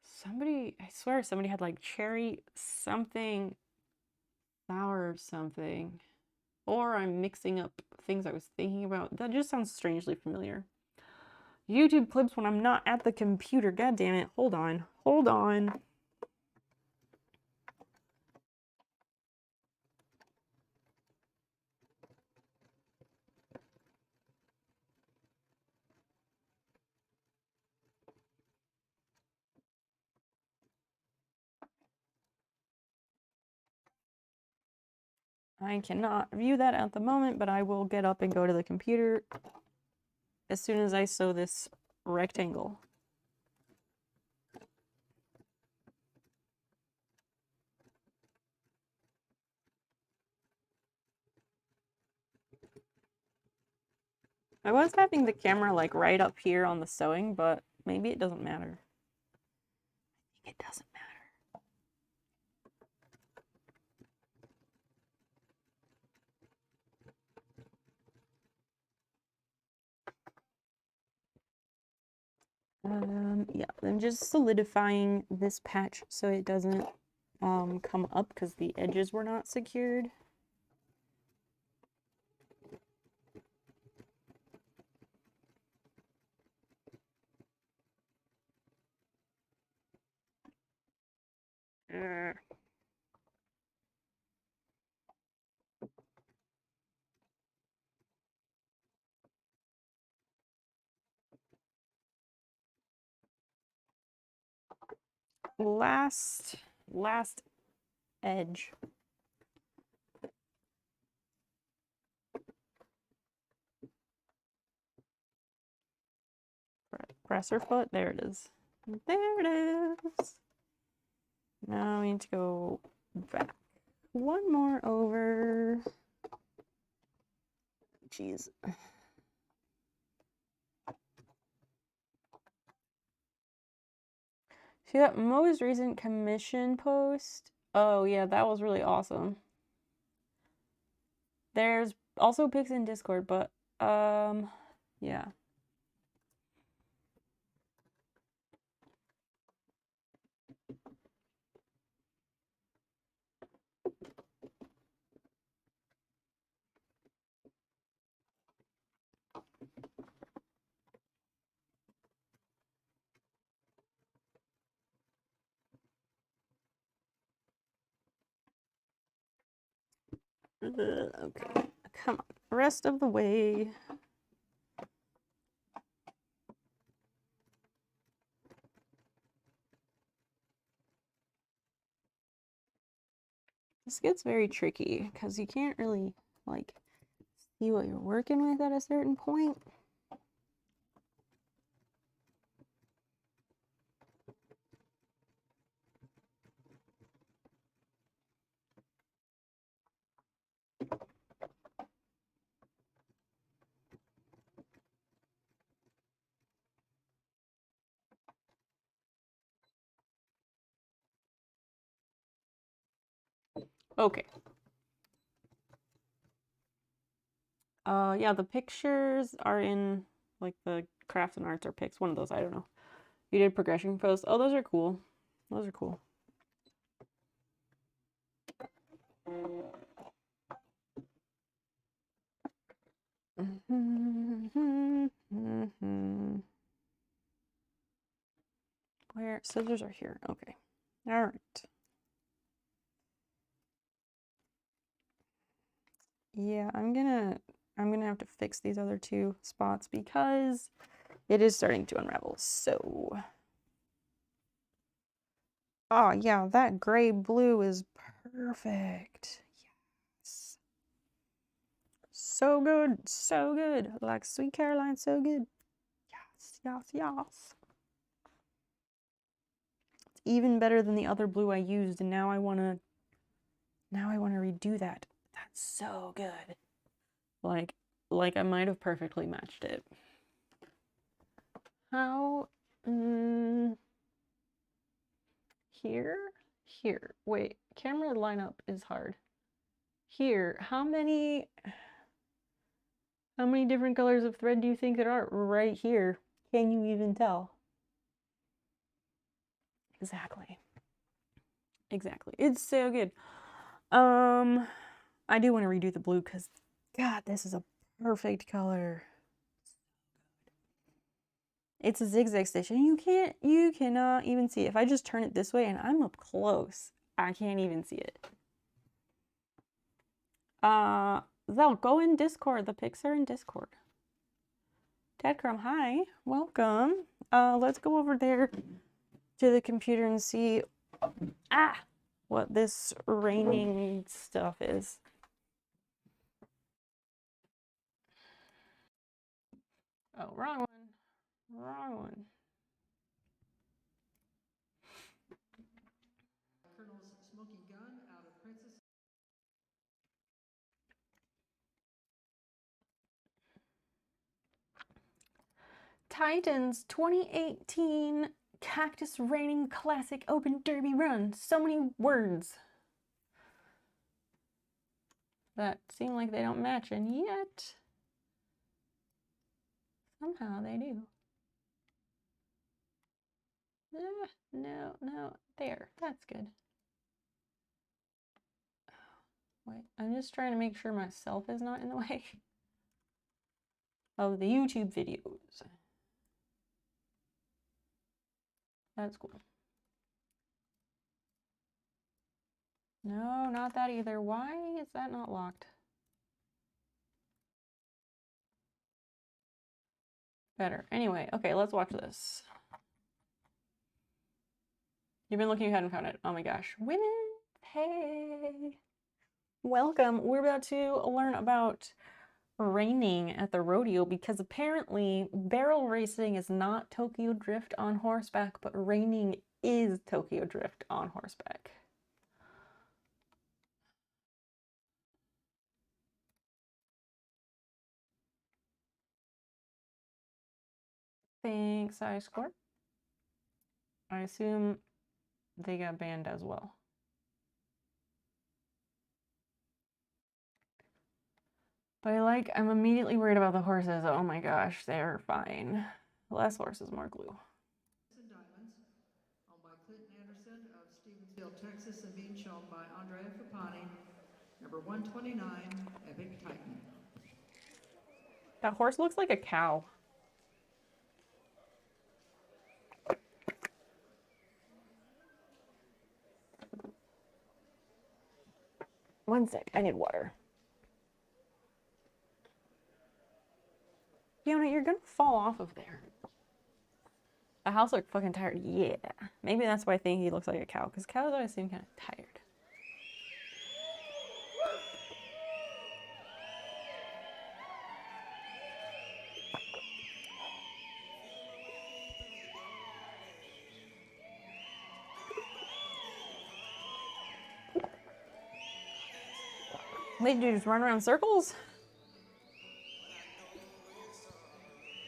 Somebody, I swear somebody had like cherry something, sour something. Or I'm mixing up things I was thinking about. That just sounds strangely familiar. YouTube clips when I'm not at the computer. God damn it. Hold on. Hold on. I cannot view that at the moment, but I will get up and go to the computer as soon as I sew this rectangle. I was having the camera like right up here on the sewing, but maybe it doesn't matter. I think it doesn't matter. Yeah, I'm just solidifying this patch so it doesn't come up because the edges were not secured. Last edge. Presser foot, there it is. There it is. Now we need to go back one more over. Jeez. See that most recent commission post? Oh yeah, that was really awesome. There's also pics in Discord, but yeah. Okay, come on, rest of the way. This gets very tricky because you can't really like see what you're working with at a certain point. Okay. Yeah, the pictures are in like the crafts and arts or pics, one of those, I don't know. You did progression posts. Oh, those are cool. Those are cool. Where scissors are here. Okay. All right. Yeah, I'm gonna have to fix these other two spots because it is starting to unravel. So, oh yeah, that gray blue is perfect. Yes. So good, so good. Like Sweet Caroline, so good. Yes, yes, yes. It's even better than the other blue I used, and now I wanna redo that. That's so good. Like I might have perfectly matched it. How? Here? Here. Wait, camera lineup is hard. Here, how many different colors of thread do you think there are? Right here. Can you even tell? Exactly. Exactly. It's so good. I do want to redo the blue because God, this is a perfect color. It's a zigzag stitch and you cannot even see it. If I just turn it this way and I'm up close, I can't even see it. They'll go in Discord. The pics are in Discord. Tadcrum, hi, welcome. Let's go over there to the computer and see what this raining stuff is. Oh, wrong one. Wrong one. Colonel's smoking gun out of Princess. Titans 2018 Cactus Raining Classic Open Derby Run. So many words that seem like they don't match, and yet somehow they do. No, no. There. That's good. Wait, I'm just trying to make sure myself is not in the way of the YouTube videos. That's cool. No, not that either. Why is that not locked? Better. Anyway, okay, let's watch this. You've been looking, you hadn't found it. Oh my gosh. Women! Hey! Welcome. We're about to learn about reining at the rodeo because apparently barrel racing is not Tokyo Drift on horseback, but reining is Tokyo Drift on horseback. Thanks, iScore. I assume they got banned as well. But I'm immediately worried about the horses. Oh my gosh, they're fine. Less horses, more glue. Diamonds, owned by Clinton Anderson of Stevensville, Texas, and being shown by Andrea Fapani, number 129, Epic Titan. That horse looks like a cow. One sec, I need water. Fiona, you're gonna fall off of there. The house looked fucking tired. Yeah. Maybe that's why I think he looks like a cow, because cows always seem kind of tired. They do just run around circles?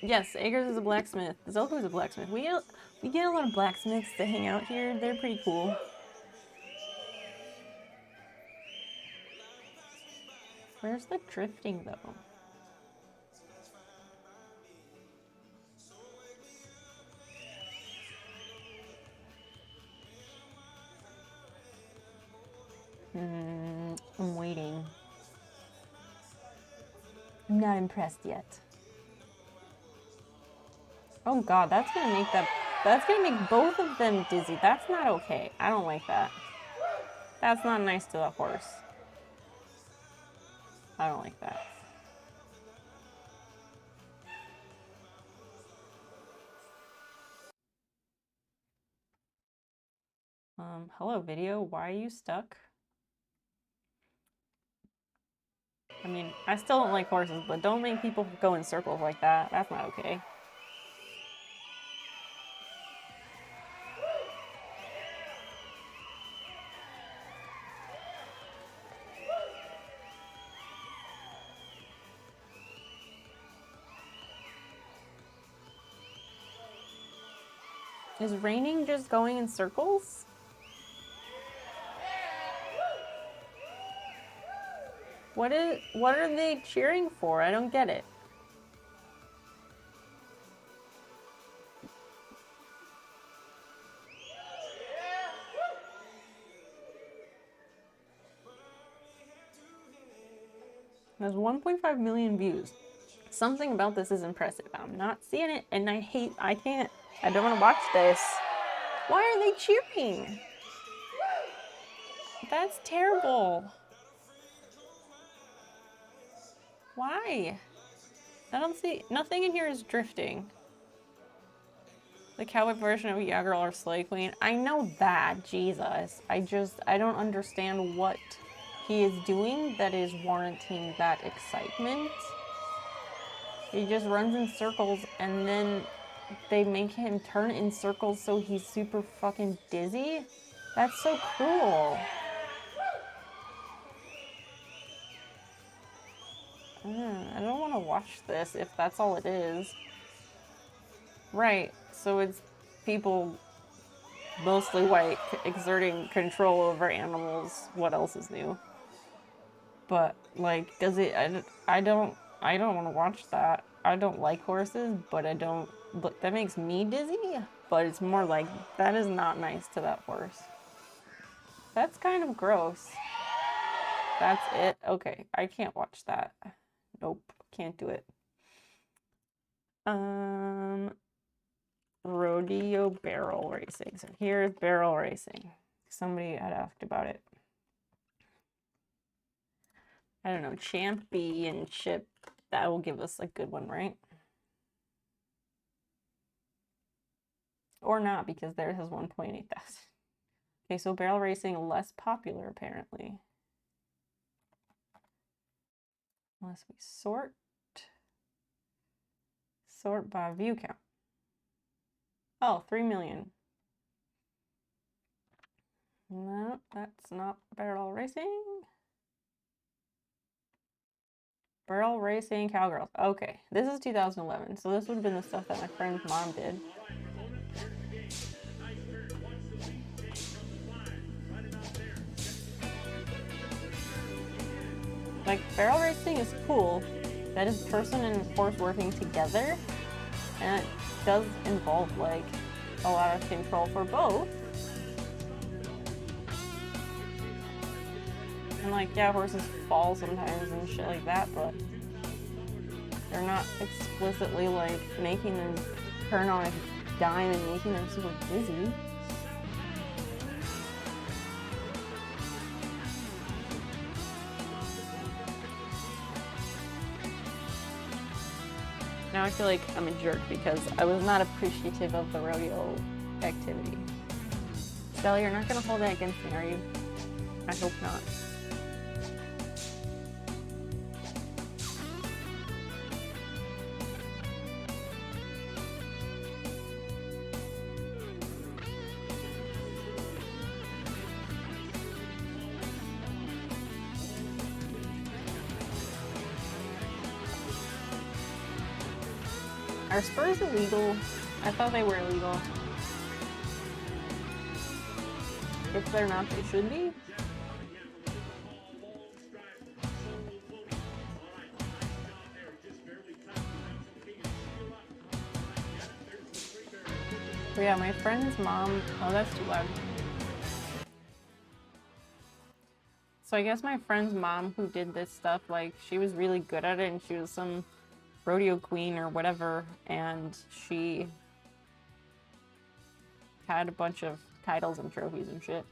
Yes, Agers is a blacksmith. Zelko is a blacksmith. We get a lot of blacksmiths to hang out here. They're pretty cool. Where's the drifting though? I'm waiting. I'm not impressed yet. Oh god, that's gonna make both of them dizzy. That's not okay. I don't like that. That's not nice to the horse. I don't like that. Hello video, why are you stuck? I mean, I still don't like horses, but don't make people go in circles like that. That's not okay. Is raining just going in circles? What are they cheering for? I don't get it. There's 1.5 million views. Something about this is impressive. I'm not seeing it, and I don't want to watch this. Why are they cheering? That's terrible. Why? I don't see, nothing in here is drifting. The cowboy version of Yeah Girl or Slay Queen. I know that, Jesus. I don't understand what he is doing that is warranting that excitement. He just runs in circles and then they make him turn in circles so he's super fucking dizzy. That's so cruel. I don't want to watch this if that's all it is. Right, so it's people, mostly white, exerting control over animals. What else is new? But does it? I don't want to watch that. I don't like horses, but that makes me dizzy. but it's more like, that is not nice to that horse. That's kind of gross. That's it? Okay, I can't watch that. Nope, can't do it. Rodeo barrel racing. So here's barrel racing. Somebody had asked about it. I don't know, championship. That will give us a good one, right? Or not, because theirs has 1.8 thousand. Okay, so barrel racing less popular apparently. Unless we sort by view count. Oh, 3 million. No, that's not barrel racing. Barrel racing cowgirls. Okay, this is 2011, so this would have been the stuff that my friend's mom did. Like, barrel racing is cool. That is person and horse working together, and it does involve like a lot of control for both. And like, yeah, horses fall sometimes and shit like that, but they're not explicitly like making them turn on a dime and making them super dizzy. Now I feel like I'm a jerk because I was not appreciative of the rodeo activity. Sally, you're not gonna hold that against me, are you? I hope not. Are spurs illegal? I thought they were illegal. If they're not, they should be. But yeah, my friend's mom, oh, that's too loud. So I guess my friend's mom who did this stuff, like, she was really good at it and she was some rodeo queen or whatever, and she had a bunch of titles and trophies and shit.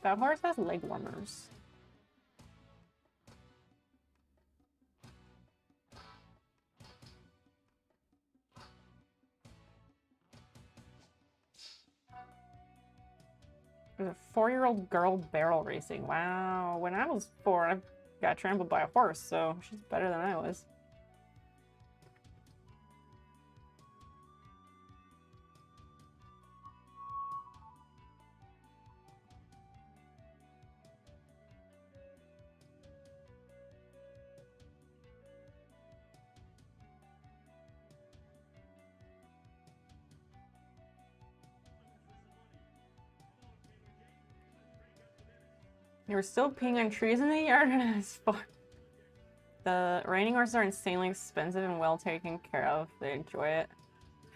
That horse has leg warmers. There's a 4-year-old girl barrel racing. Wow. When I was 4, I got trampled by a horse, so she's better than I was. You were still peeing on trees in the yard when I was 4. The reining horses are insanely expensive and well taken care of. They enjoy it.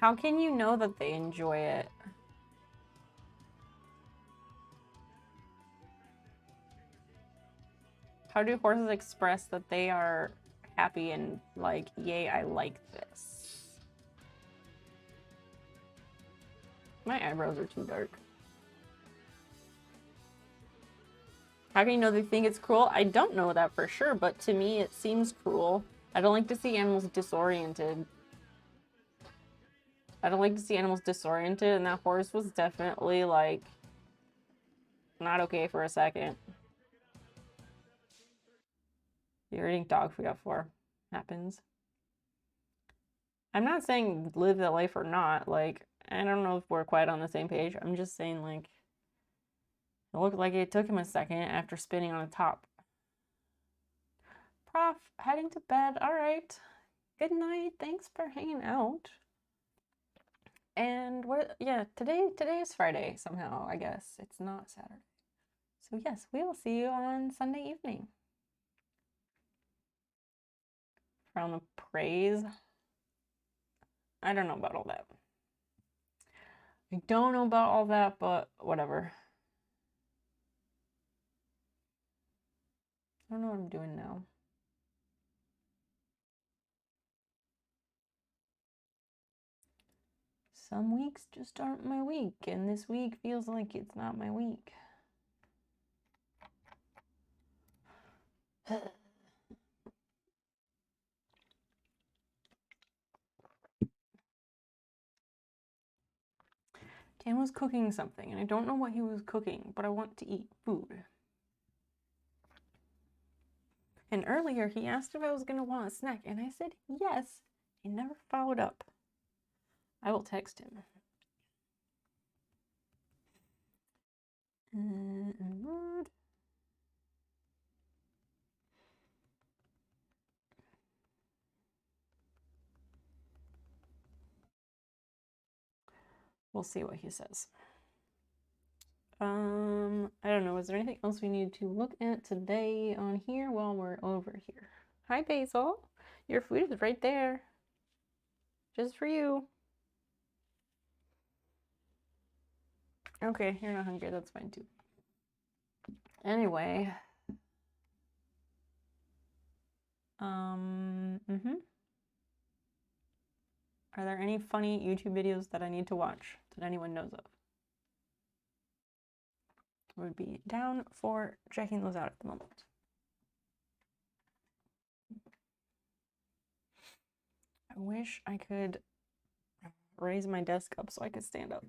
How can you know that they enjoy it? How do horses express that they are happy and like, yay, I like this? My eyebrows are too dark. How can you know they think it's cruel? I don't know that for sure, but to me it seems cruel. I don't like to see animals disoriented. I don't like to see animals disoriented, and that horse was definitely like not okay for a second. You're eating dog food at 4. Happens. I'm not saying live that life or not. Like, I don't know if we're quite on the same page. I'm just saying, like, it looked like it took him a second after spinning on the top. Prof, heading to bed. All right. Good night. Thanks for hanging out. And what? Yeah, today is Friday somehow. I guess it's not Saturday. So yes, we will see you on Sunday evening. crown of praise. I don't know about all that. I don't know about all that, but whatever. I don't know what I'm doing now. Some weeks just aren't my week, and this week feels like it's not my week. Dan was cooking something, and I don't know what he was cooking, but I want to eat food. And earlier, he asked if I was going to want a snack, and I said yes. He never followed up. I will text him. Mood. We'll see what he says. I don't know. Is there anything else we need to look at today on here while we're over here? Hi, Basil. Your food is right there. Just for you. Okay, you're not hungry. That's fine too. Anyway. Are there any funny YouTube videos that I need to watch that anyone knows of? I would be down for checking those out at the moment. I wish I could raise my desk up so I could stand up.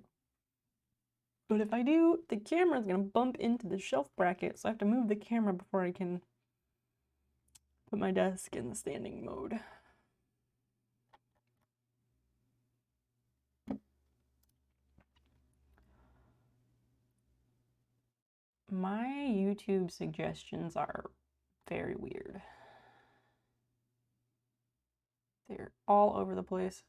But if I do, the camera's gonna bump into the shelf bracket, so I have to move the camera before I can put my desk in the standing mode. My YouTube suggestions are very weird. They're all over the place.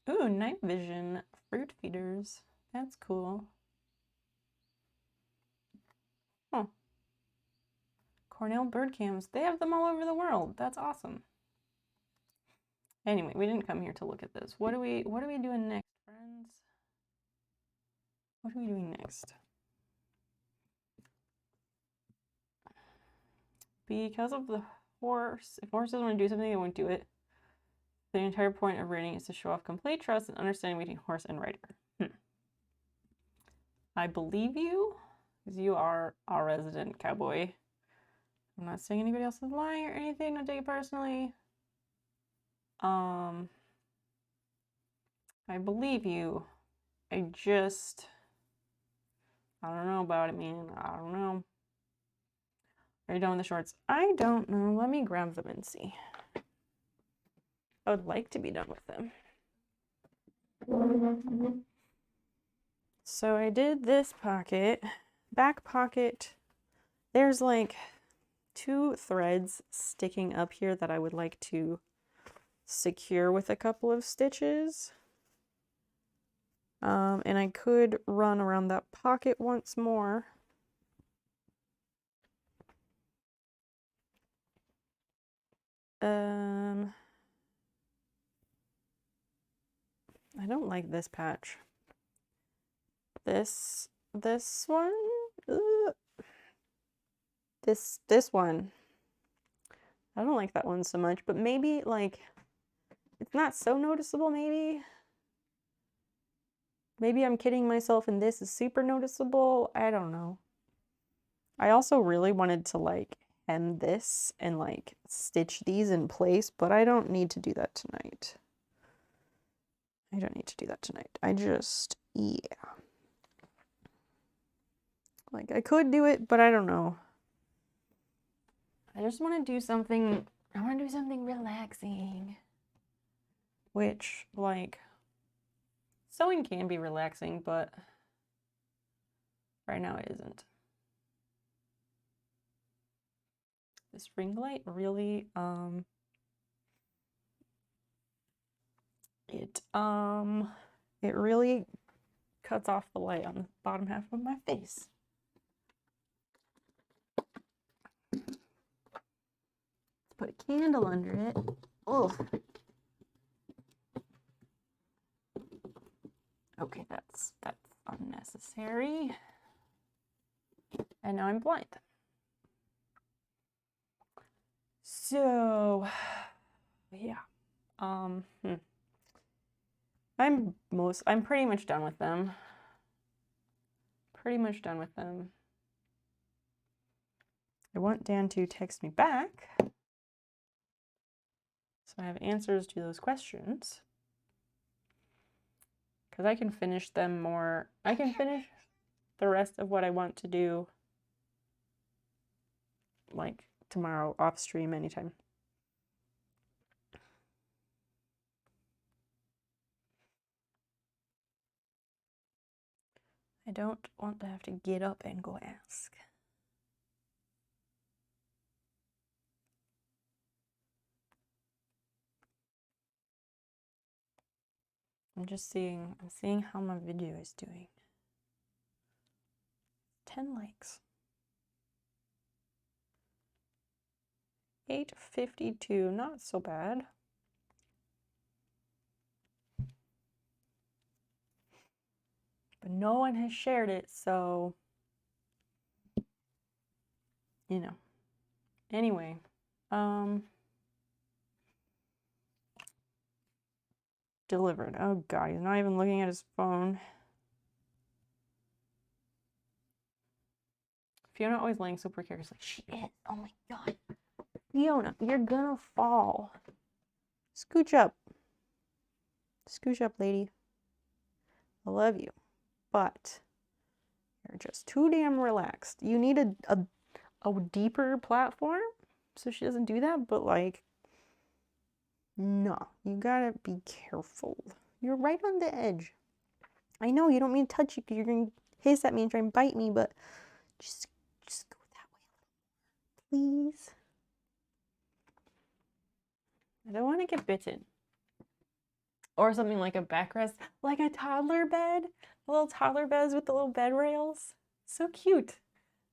Ooh, night vision fruit feeders. That's cool. Huh. Cornell bird cams. They have them all over the world. That's awesome. Anyway, we didn't come here to look at this. What are we doing next, friends? What are we doing next? Because of the horse, if horse doesn't want to do something, they won't do it. The entire point of riding is to show off complete trust and understanding between horse and rider. I believe you, because you are a resident cowboy. I'm not saying anybody else is lying or anything. Don't take it personally. I believe you. I don't know about it, man. I don't know. Are you done with the shorts? I don't know. Let me grab them and see. I would like to be done with them. So I did this pocket, back pocket. There's like 2 threads sticking up here that I would like to secure with a couple of stitches. And I could run around that pocket once more. I don't like this patch. This one? Ugh. This one. I don't like that one so much, but maybe like it's not so noticeable, maybe. Maybe I'm kidding myself and this is super noticeable. I don't know. I also really wanted to like hem this and like stitch these in place, but I don't need to do that tonight. I just, yeah. Like I could do it, but I don't know. I just want to do something, I want to do something relaxing. Which, like, sewing can be relaxing, but right now it isn't. This ring light really, it really cuts off the light on the bottom half of my face. put a candle under it. Oh. Okay, that's unnecessary. And now I'm blind. So, yeah. I'm pretty much done with them. Pretty much done with them. I want Dan to text me back, so I have answers to those questions. Because I can finish them more. I can finish the rest of what I want to do, like, tomorrow off stream anytime. I don't want to have to get up and go ask. I'm seeing how my video is doing. 10 likes. 852, not so bad. But no one has shared it, so, you know. Anyway, delivered. Oh God, he's not even looking at his phone. Fiona always laying so precariously. She is. Oh my God. Fiona, you're gonna fall. Scooch up. Scooch up, lady. I love you. But you're just too damn relaxed. You need a deeper platform so she doesn't do that, but like, no, you gotta be careful. You're right on the edge. I know you don't mean to touch you because you're gonna hiss at me and try and bite me, but just go that way a little more, please. I don't want to get bitten. Or something like a backrest, like a toddler bed. The little toddler beds with the little bed rails. So cute.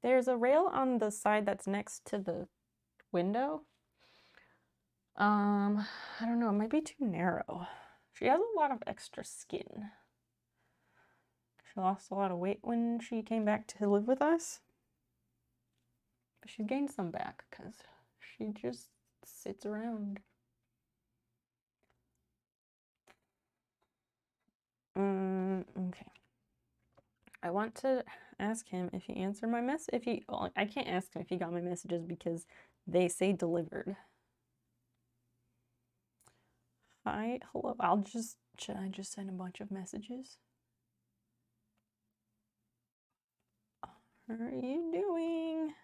There's a rail on the side that's next to the window. I don't know, it might be too narrow. She has a lot of extra skin. She lost a lot of weight when she came back to live with us. But she gained some back because she just sits around. Okay. I want to ask him if he answered my message. Well, I can't ask him if he got my messages because they say delivered. Hi, hello. Should I just send a bunch of messages? How are you doing?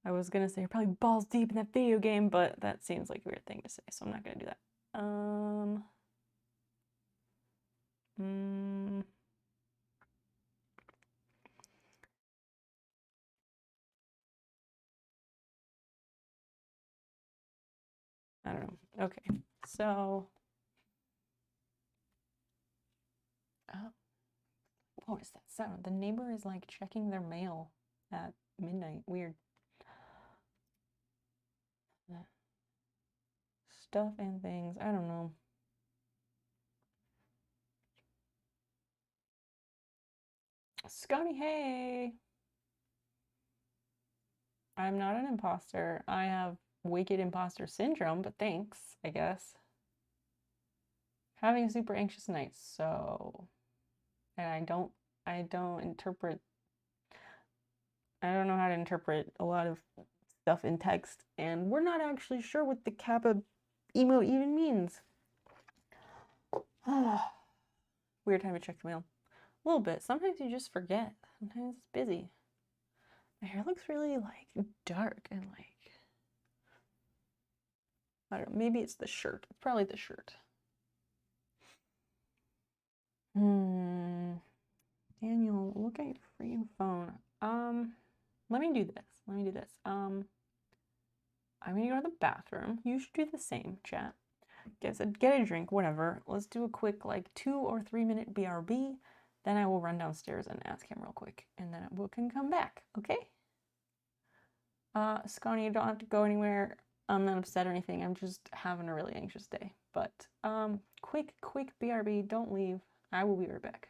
I was gonna say you're probably balls deep in that video game, but that seems like a weird thing to say, so I'm not gonna do that. I don't know. Okay, so what is that sound? The neighbor is like checking their mail at midnight. Weird. Stuff and things. I don't know. Scotty, hey. I'm not an imposter. I have wicked imposter syndrome, but thanks, I guess. Having a super anxious night, so, and I don't interpret, I don't know how to interpret a lot of stuff in text, and we're not actually sure what the Kappa emote even means. Weird time to check the mail. A little bit. Sometimes you just forget. Sometimes it's busy. My hair looks really like dark and like, I don't know, maybe it's the shirt. It's probably the shirt. Daniel, look at your freaking phone. Let me do this. I'm gonna go to the bathroom. You should do the same, chat. Get a drink, whatever. Let's do a quick like 2 or 3 minute BRB. then I will run downstairs and ask him real quick, and then we can come back, okay? Scotty, you don't have to go anywhere. I'm not upset or anything. I'm just having a really anxious day. But quick BRB, don't leave. I will be right back.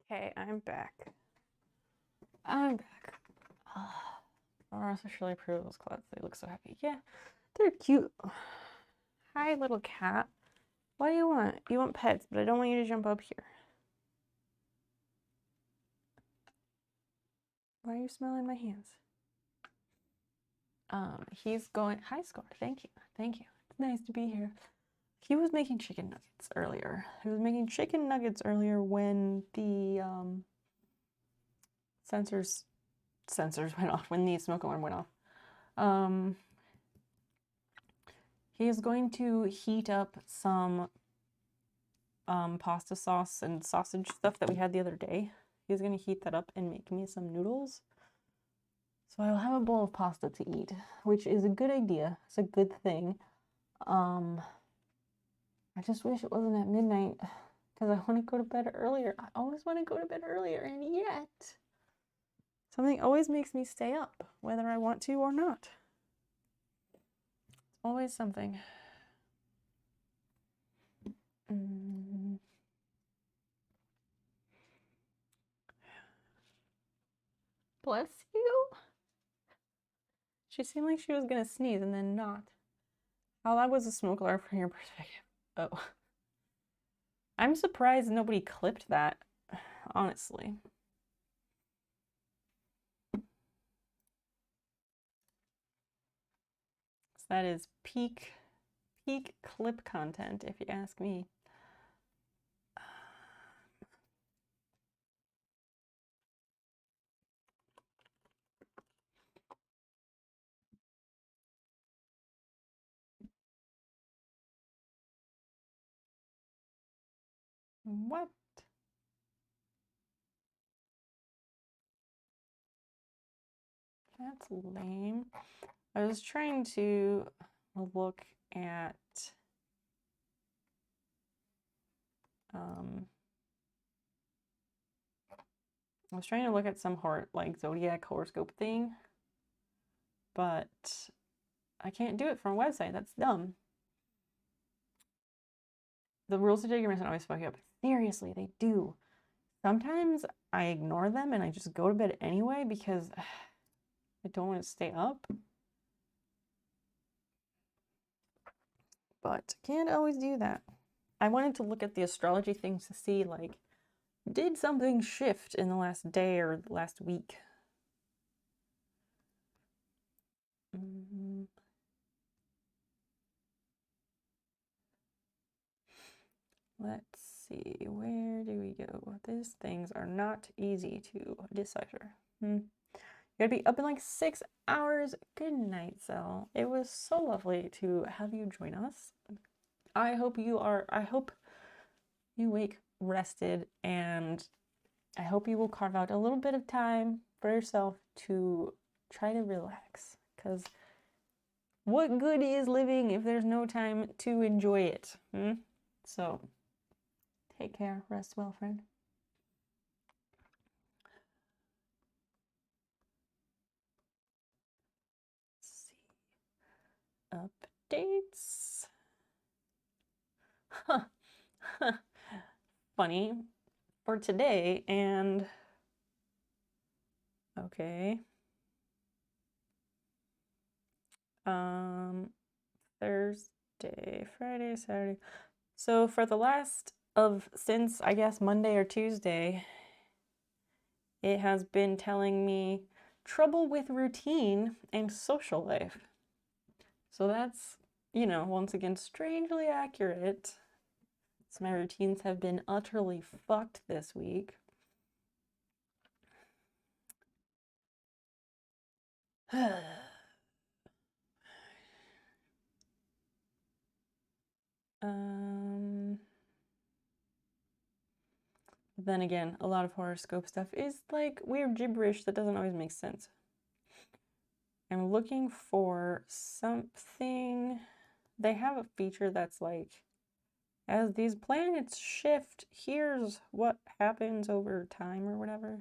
Okay, I'm back. I'm back. I also should really prove those clouds. They look so happy. Yeah, they're cute. Hi, little cat. What do you want? You want pets, but I don't want you to jump up here. Why are you smelling my hands? He's going. Hi, Scar. Thank you. Thank you. It's nice to be here. He was making chicken nuggets earlier. He was making chicken nuggets earlier when the sensors went off, when the smoke alarm went off. He is going to heat up some pasta sauce and sausage stuff that we had the other day. He's going to heat that up and make me some noodles. So I'll have a bowl of pasta to eat, which is a good idea. It's a good thing. I just wish it wasn't at midnight because I want to go to bed earlier. I always want to go to bed earlier, and yet something always makes me stay up, whether I want to or not. It's always something. Bless you. She seemed like she was gonna sneeze and then not. Oh, that was a smoke alarm from your perspective. Oh. I'm surprised nobody clipped that, honestly. So that is peak clip content, if you ask me. What? That's lame. I was trying to look at some zodiac horoscope thing, but I can't do it from a website. That's dumb. The rules of digging always fuck you up. Seriously, they do. Sometimes I ignore them and I just go to bed anyway because I don't want to stay up. But can't always do that. I wanted to look at the astrology things to see, like, did something shift in the last day or the last week? Let's see, where do we go? These things are not easy to decipher. You gotta be up in like 6 hours. Good night, Zell. It was so lovely to have you join us. I hope you wake rested, and I hope you will carve out a little bit of time for yourself to try to relax, because what good is living if there's no time to enjoy it? So take care, rest well, friend. Let's see. Updates. Funny for today, and okay. Thursday, Friday, Saturday. So for the last since I guess Monday or Tuesday, it has been telling me trouble with routine and social life. So that's, once again, strangely accurate. So my routines have been utterly fucked this week. Then again, a lot of horoscope stuff is like weird gibberish that doesn't always make sense. I'm looking for something. They have a feature that's like, as these planets shift, here's what happens over time or whatever.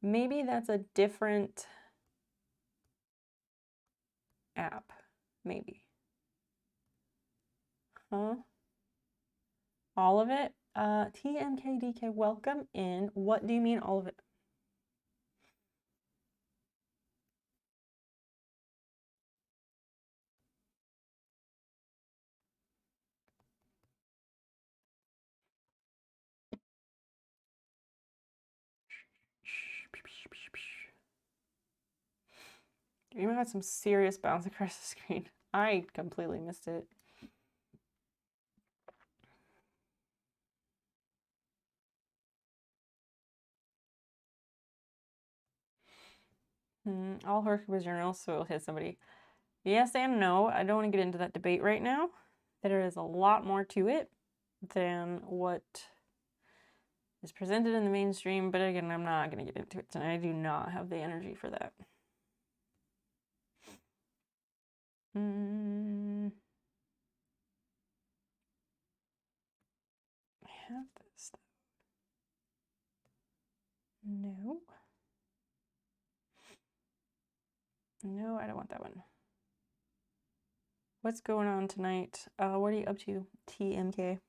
Maybe that's a different app. Maybe. Huh? All of it? TMKDK, welcome in. What do you mean all of it? You had some serious bounce across the screen. I completely missed it. All horoscope is journals, so it'll hit somebody. Yes and no. I don't want to get into that debate right now. There is a lot more to it than what is presented in the mainstream, but again, I'm not going to get into it tonight. I do not have the energy for that. I have this. No. No, I don't want that one. What's going on tonight? What are you up to, TMK?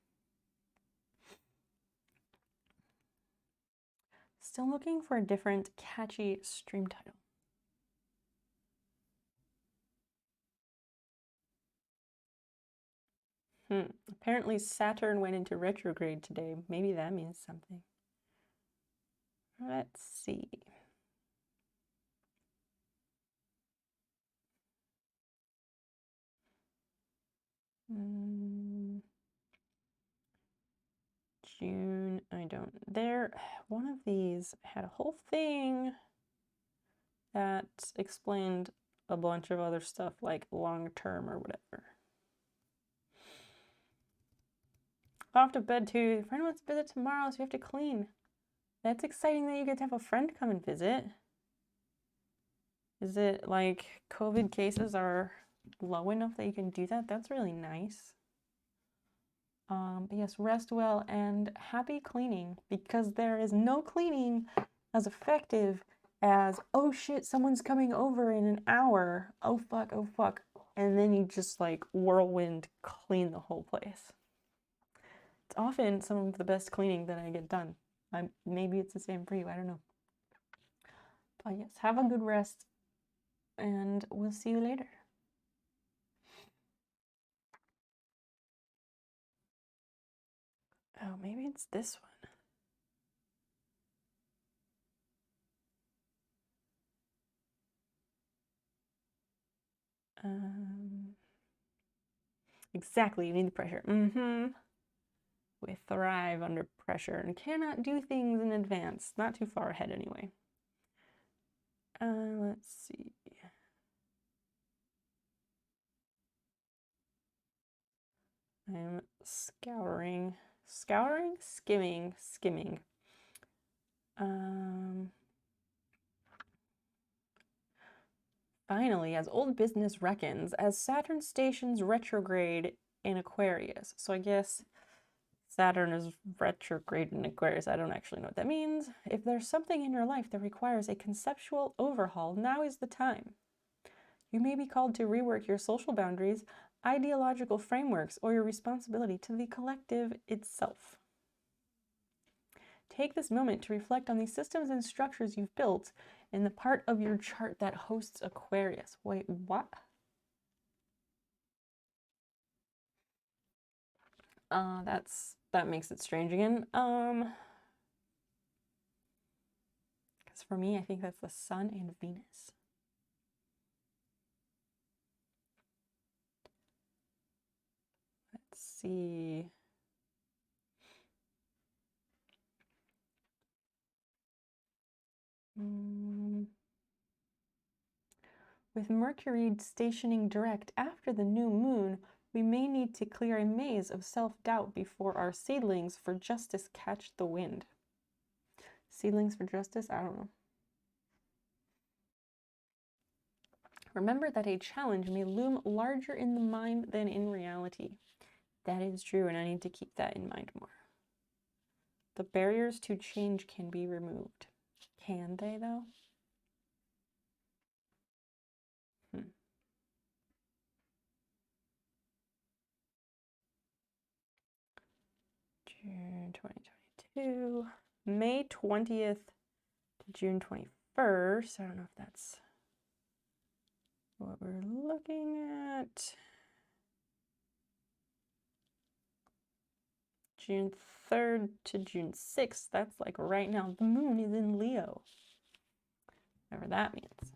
Still looking for a different catchy stream title. Apparently Saturn went into retrograde today. Maybe that means something. Let's see. June, I don't. One of these had a whole thing that explained a bunch of other stuff like long term or whatever. Off to bed too. Your friend wants to visit tomorrow, so you have to clean. That's exciting that you get to have a friend come and visit. Is it like COVID cases are low enough that you can do that? That's really nice. But yes, rest well and happy cleaning, because there is no cleaning as effective as, oh shit, someone's coming over in an hour. Oh fuck. And then you just like whirlwind clean the whole place. It's often some of the best cleaning that I get done. Maybe it's the same for you, I don't know. But yes, have a good rest and we'll see you later. Oh, maybe it's this one. Exactly, you need the pressure. We thrive under pressure and cannot do things in advance. Not too far ahead anyway. Let's see. I'm skimming. Finally, as old business reckons, as Saturn stations retrograde in Aquarius. So I guess Saturn is retrograde in Aquarius. I don't actually know what that means. If there's something in your life that requires a conceptual overhaul, now is the time. You may be called to rework your social boundaries, ideological frameworks, or your responsibility to the collective itself. Take this moment to reflect on the systems and structures you've built in the part of your chart that hosts Aquarius. Wait, what? That makes it strange again. Because for me, I think that's the Sun and Venus. Let's see. With Mercury stationing direct after the new moon, we may need to clear a maze of self-doubt before our seedlings for justice catch the wind. Seedlings for justice? I don't know. Remember that a challenge may loom larger in the mind than in reality. That is true, and I need to keep that in mind more. The barriers to change can be removed. Can they, though? June 2022. May 20th to June 21st. I don't know if that's what we're looking at. June 3rd to June 6th. That's like right now. The moon is in Leo. Whatever that means.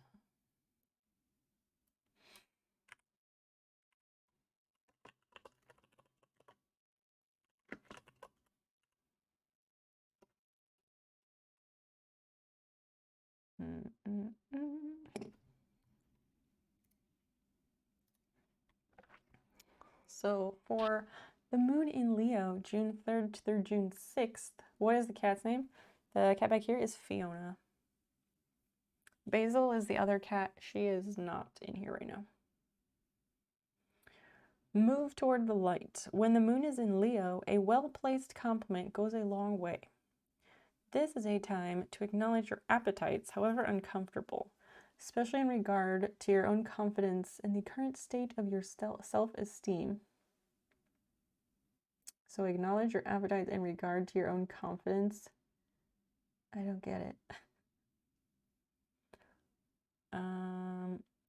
So for the moon in Leo, June 3rd through June 6th, what is the cat's name? The cat back here is Fiona. Basil is the other cat. She is not in here right now. Move toward the light. When the moon is in Leo, a well-placed compliment goes a long way. This is a time to acknowledge your appetites, however uncomfortable, especially in regard to your own confidence and the current state of your self-esteem. So acknowledge your appetites in regard to your own confidence. I don't get it.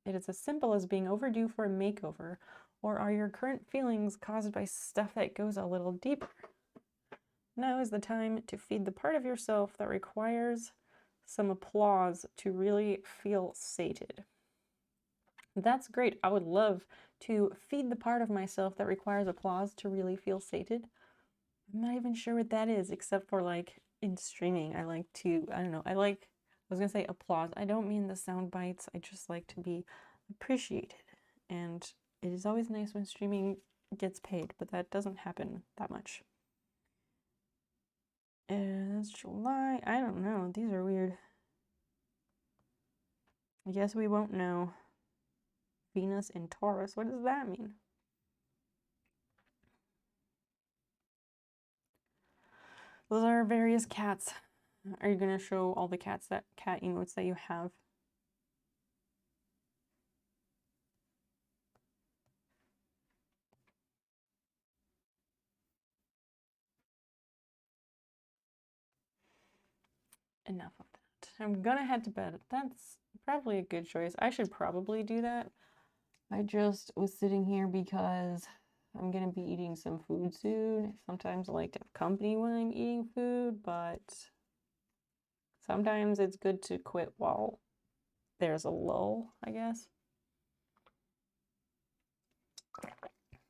It is as simple as being overdue for a makeover, or are your current feelings caused by stuff that goes a little deeper? Now is the time to feed the part of yourself that requires some applause to really feel sated. That's great. I would love to feed the part of myself that requires applause to really feel sated. I'm not even sure what that is, except for like in streaming. I like to, I don't know, I was gonna say applause. I don't mean the sound bites. I just like to be appreciated. And it is always nice when streaming gets paid, but that doesn't happen that much. It's July. I don't know. These are weird. I guess we won't know. Venus in Taurus. What does that mean? Those are various cats. Are you going to show all the cat emotes that you have? Enough of that. I'm gonna head to bed. That's probably a good choice. I should probably do that. I just was sitting here because I'm gonna be eating some food soon. Sometimes I like to have company when I'm eating food, but sometimes it's good to quit while there's a lull, I guess.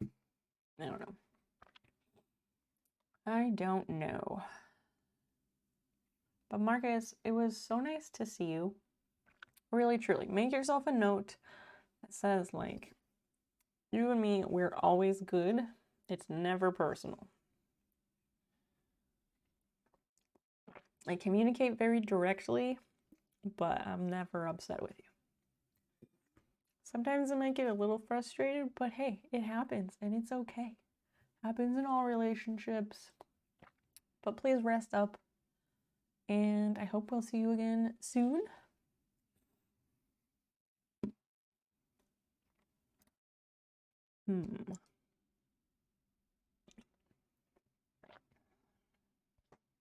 I don't know. I don't know. But Marcus, it was so nice to see you. Really, truly. Make yourself a note that says, like, you and me, we're always good. It's never personal. I communicate very directly, but I'm never upset with you. Sometimes I might get a little frustrated, but hey, it happens and it's okay. Happens in all relationships. But please rest up, and I hope we'll see you again soon.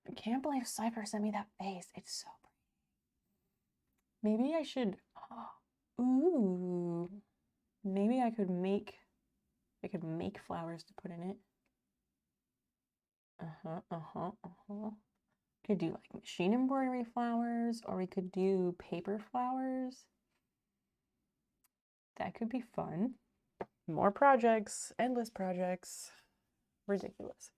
I can't believe Cypher sent me that face. It's so pretty. Maybe I should, ooh, maybe I could make flowers to put in it. Could do like machine embroidery flowers, or we could do paper flowers. That could be fun. More projects, endless projects. Ridiculous.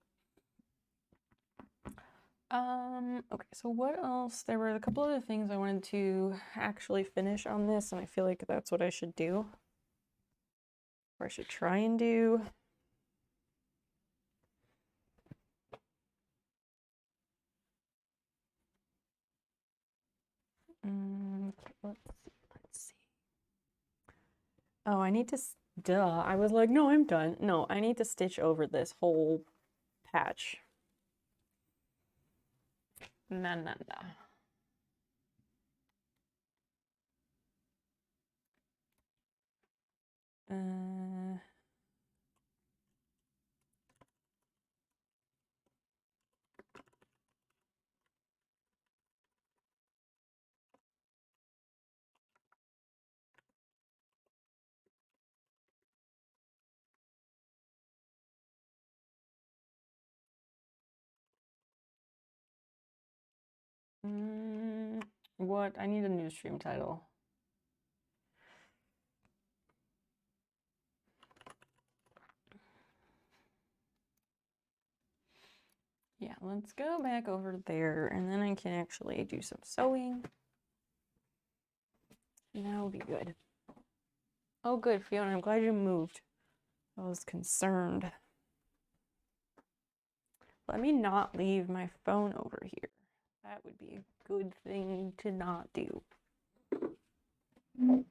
Okay, so what else? There were a couple other things I wanted to actually finish on this, and I feel like that's what I should do. Or I should try and do. Let's see. Oh, I need to, duh. I was like, no, I'm done. No, I need to stitch over this whole patch. No, no, no. What? I need a new stream title. Yeah, let's go back over there, and then I can actually do some sewing. And that'll be good. Oh, good, Fiona. I'm glad you moved. I was concerned. Let me not leave my phone over here. That would be a good thing to not do. All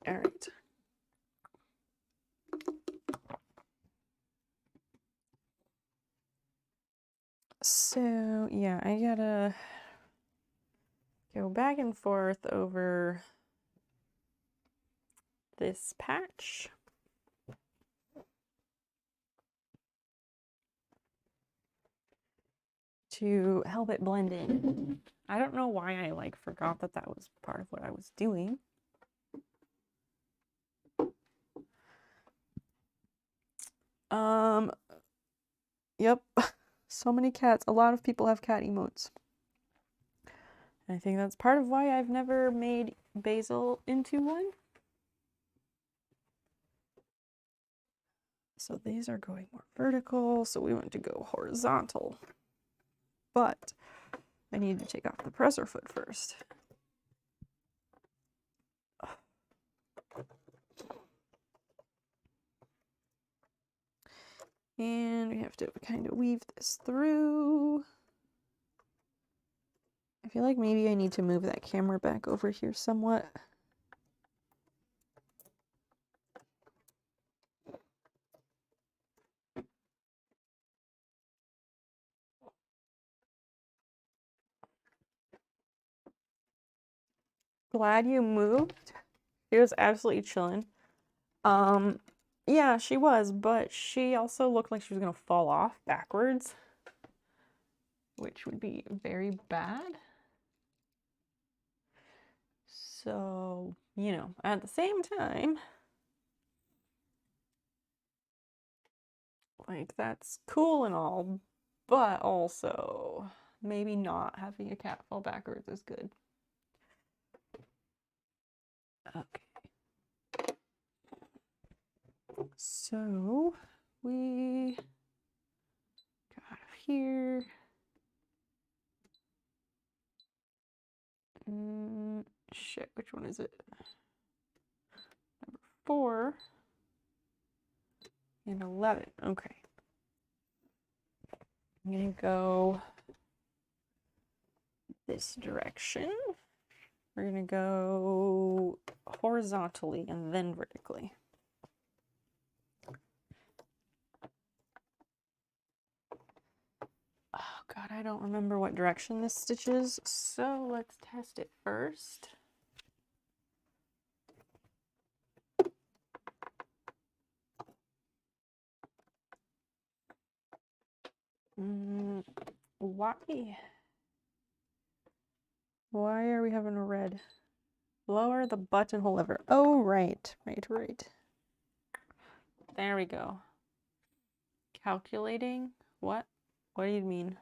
right. So, yeah, I gotta go back and forth over this patch. To help it blend in. I don't know why I forgot that that was part of what I was doing. Yep. So many cats. A lot of people have cat emotes. I think that's part of why I've never made Basil into one. So these are going more vertical, so we want to go horizontal. But I need to take off the presser foot first. And we have to kind of weave this through. I feel like maybe I need to move that camera back over here somewhat. Glad you moved. She was absolutely chilling. Yeah, she was, but she also looked like she was gonna fall off backwards, which would be very bad. So, you know, at the same time, like, that's cool and all, but also maybe not having a cat fall backwards is good. Okay. So we got here. Shit, which one is it? Number 4 and 11. Okay. I'm gonna go this direction. We're gonna go horizontally and then vertically. Oh God, I don't remember what direction this stitch is, so let's test it first. Why? Why are we having a red? Lower the buttonhole lever. Oh, right. There we go. Calculating? What? What do you mean?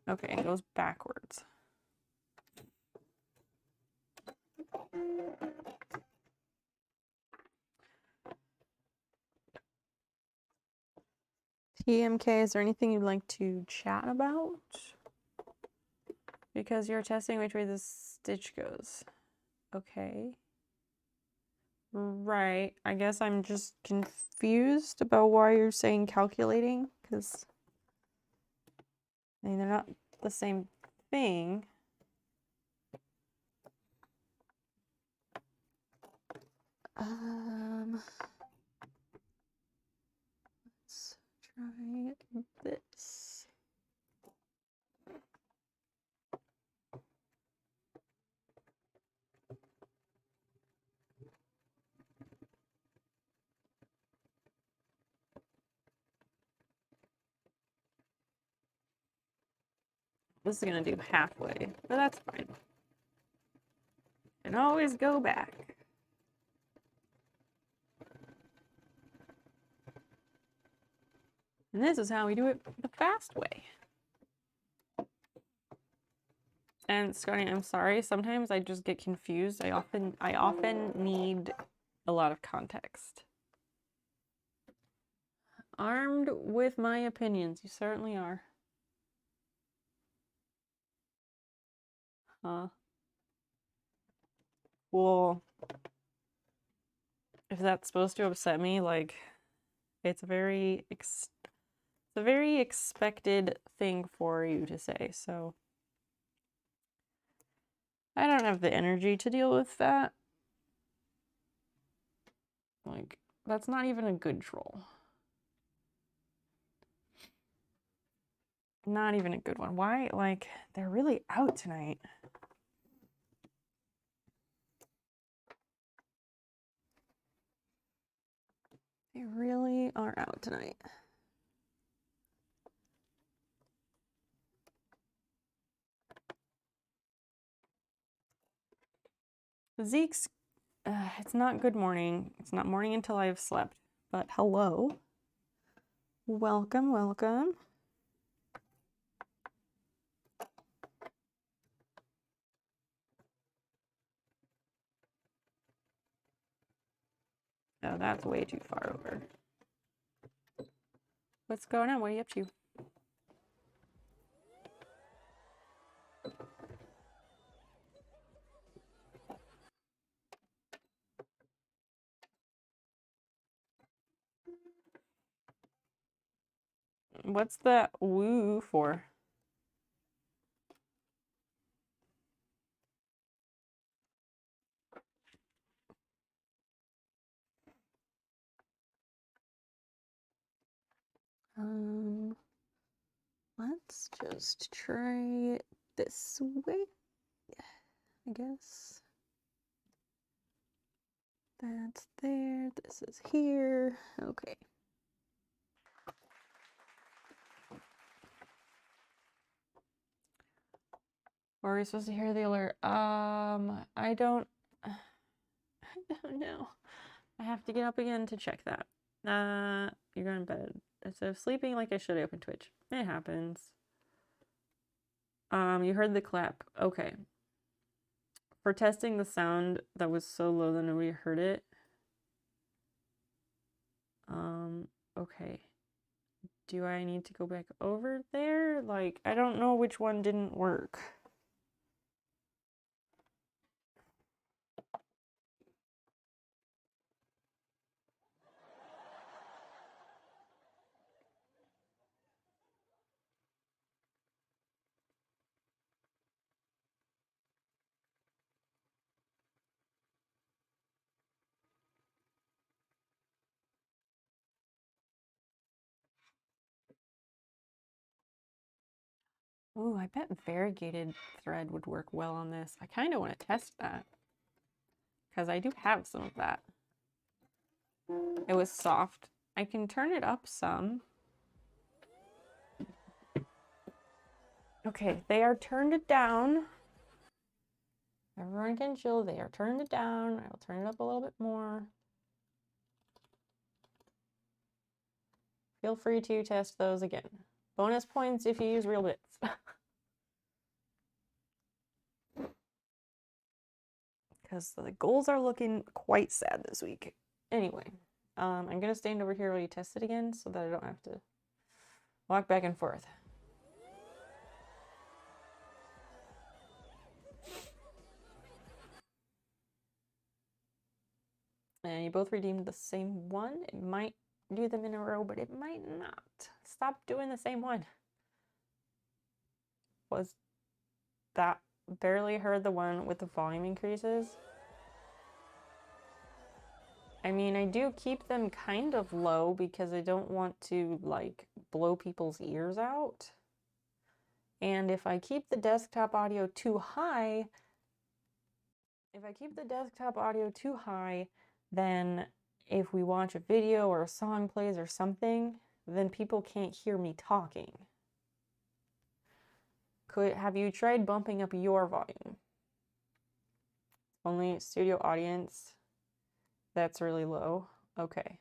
Okay, it goes backwards. TMK, is there anything you'd like to chat about? Because you're testing which way this stitch goes. Okay. Right. I guess I'm just confused about why you're saying calculating, because I mean, they're not the same thing. Let's try this. This is gonna do halfway, but that's fine. And always go back. And this is how we do it the fast way. And Scotty, I'm sorry, sometimes I just get confused. I often need a lot of context. Armed with my opinions, you certainly are. Huh. Well, if that's supposed to upset me, like, it's a very expected thing for you to say, so I don't have the energy to deal with that. Like, that's not even a good troll. Not even a good one. Why? Like, they're really out tonight. They really are out tonight. Zeke's, it's not good morning. It's not morning until I've slept. But hello. Welcome, welcome. Oh, that's way too far over. What's going on? What are you up to? What's the woo for? Let's just try it this way, I guess. That's there, this is here, okay. Or are we supposed to hear the alert? I don't know. I have to get up again to check that. You're going to bed. Instead of sleeping like I should, I opened Twitch. It happens. You heard the clap. Okay. For testing the sound that was so low that nobody heard it. Okay. Do I need to go back over there? Like, I don't know which one didn't work. Ooh, I bet variegated thread would work well on this. I kind of want to test that. Because I do have some of that. It was soft. I can turn it up some. Okay, they are turned it down. Everyone can chill. They are turned it down. I will turn it up a little bit more. Feel free to test those again. Bonus points if you use real bits. Because the goals are looking quite sad this week. Anyway, I'm going to stand over here while you test it again so that I don't have to walk back and forth. And you both redeemed the same one. It might do them in a row, but it might not. Stop doing the same one. Was that barely heard the one with the volume increases? I mean, I do keep them kind of low because I don't want to, like, blow people's ears out. And if I keep the desktop audio too high, then if we watch a video or a song plays or something, then people can't hear me talking. Have you tried bumping up your volume? Only studio audience. That's really low. Okay.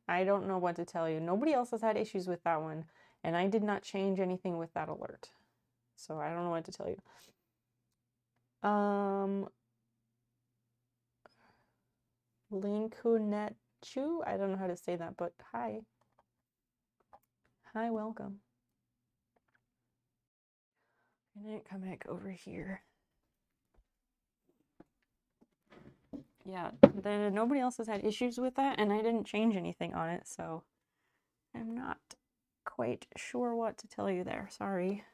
I don't know what to tell you. Nobody else has had issues with that one, and I did not change anything with that alert. So I don't know what to tell you. Linkunetchu? I don't know how to say that, but hi. Hi, welcome. And then come back over here. Yeah, nobody else has had issues with that, and I didn't change anything on it, so I'm not quite sure what to tell you there. Sorry.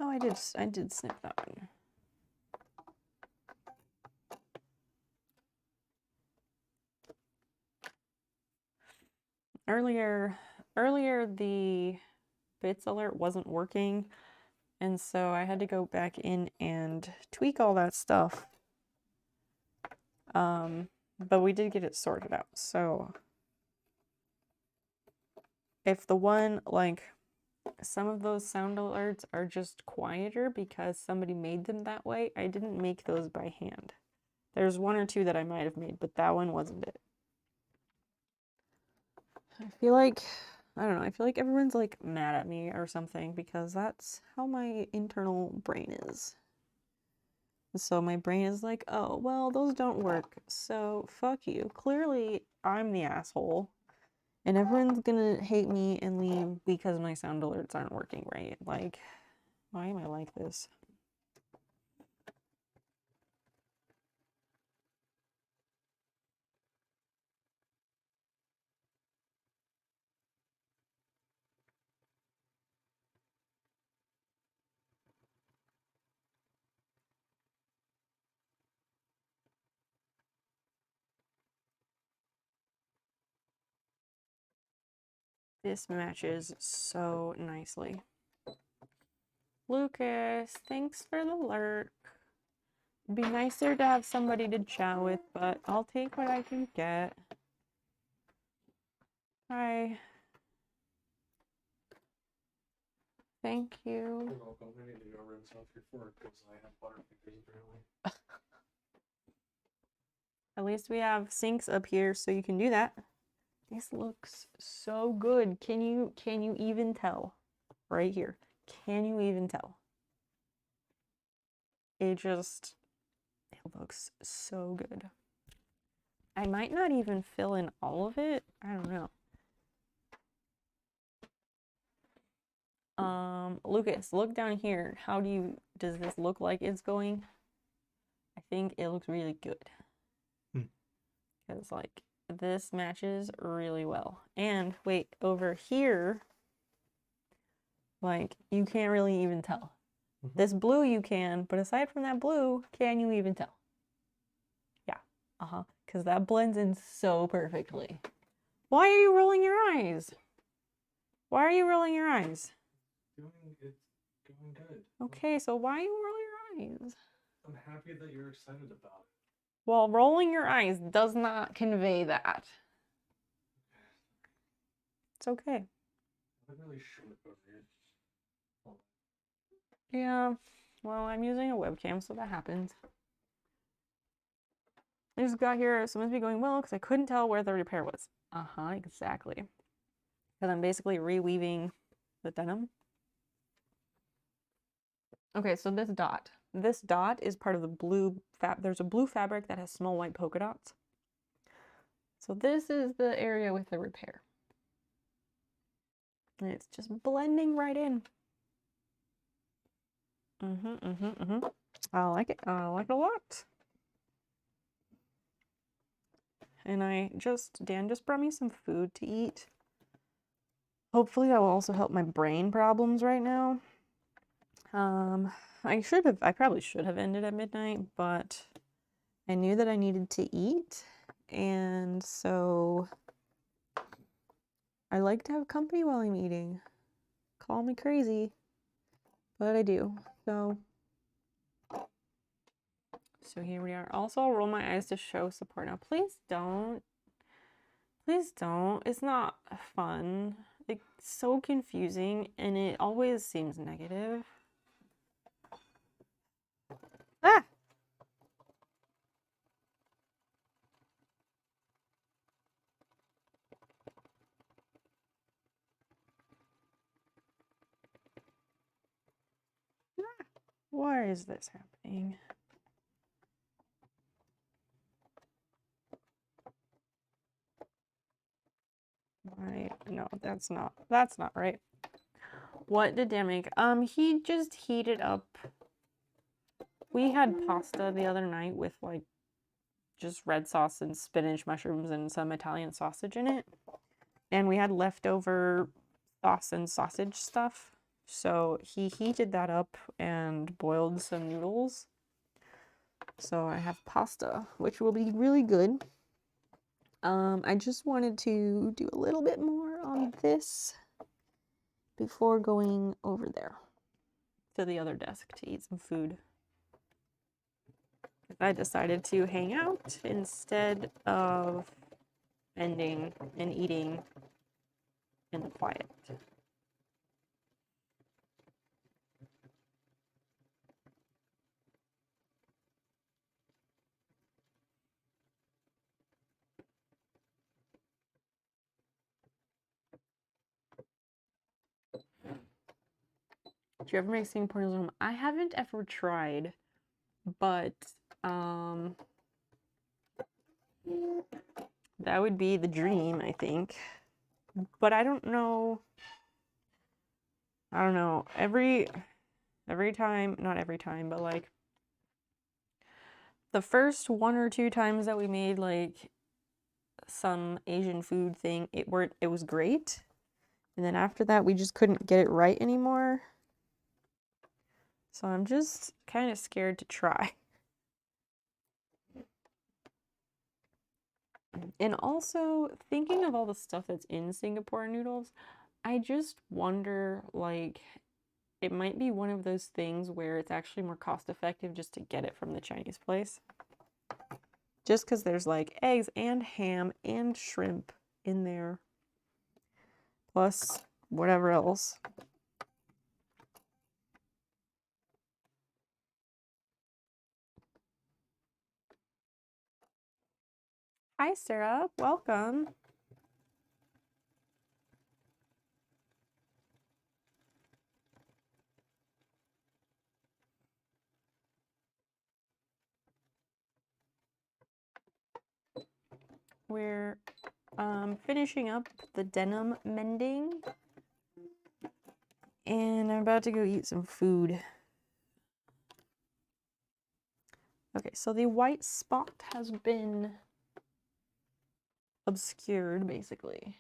Oh, I did snip that one. Earlier the bits alert wasn't working, and so I had to go back in and tweak all that stuff. But we did get it sorted out. So if the one, like, some of those sound alerts are just quieter because somebody made them that way, I didn't make those by hand. There's one or two that I might have made, but that one wasn't it. I feel like, I don't know, I feel like everyone's like mad at me or something because that's how my internal brain is. So my brain is like, oh, well, those don't work, so fuck you. Clearly, I'm the asshole, and everyone's gonna hate me and leave because my sound alerts aren't working right. Like, why am I like this? This matches so nicely. Lucas, thanks for the lurk. It'd be nicer to have somebody to chat with, but I'll take what I can get. Hi. Thank you. You're welcome. I need to go rinse off your fork because I have butterfingers apparently. At least we have sinks up here so you can do that. This looks so good. Can you even tell? Right here. Can you even tell? It looks so good. I might not even fill in all of it. I don't know. Lucas, look down here. Does this look like it's going? I think it looks really good. Because like this matches really well. And wait, over here, like you can't really even tell. This blue you can, but aside from that blue, can you even tell? Yeah, because that blends in so perfectly. Why are you rolling your eyes? Why are you rolling your eyes? It's going good. Okay, so why are you rolling your eyes? I'm happy that you're excited about it. Well, rolling your eyes does not convey that. It's okay. I'm really short over here. Oh. Yeah, well, I'm using a webcam, so that happens. I just got here, so it must be going well, because I couldn't tell where the repair was. Exactly. Because I'm basically reweaving the denim. Okay, so this dot is part of the blue there's a blue fabric that has small white polka dots. So this is the area with the repair. And it's just blending right in. I like it. I like it a lot. And Dan just brought me some food to eat. Hopefully that will also help my brain problems right now. I probably should have ended at midnight, but I knew that I needed to eat, and so I like to have company while I'm eating. Call me crazy, but I do. So here we are. Also, I'll roll my eyes to show support. Now, please don't. Please don't. It's not fun. It's so confusing, and it always seems negative. Why is this happening? No, that's not right. What did Dan make? He just heated up. We had pasta the other night with like just red sauce and spinach, mushrooms, and some Italian sausage in it. And we had leftover sauce and sausage stuff. So he heated that up and boiled some noodles. So I have pasta, which will be really good. I just wanted to do a little bit more on this before going over there to the other desk to eat some food. I decided to hang out instead of ending and eating in the quiet. Do you ever make Singapore noodles at home? I haven't ever tried, but that would be the dream, I think. But I don't know. Every time, not every time, but like the first 1 or 2 times that we made like some Asian food thing, it was great. And then after that, we just couldn't get it right anymore. So I'm just kind of scared to try. And also, thinking of all the stuff that's in Singapore noodles, I just wonder, like, it might be one of those things where it's actually more cost effective just to get it from the Chinese place. Just because there's like eggs and ham and shrimp in there. Plus whatever else. Hi, Sarah. Welcome. We're finishing up the denim mending. And I'm about to go eat some food. Okay, so the white spot has been obscured, basically.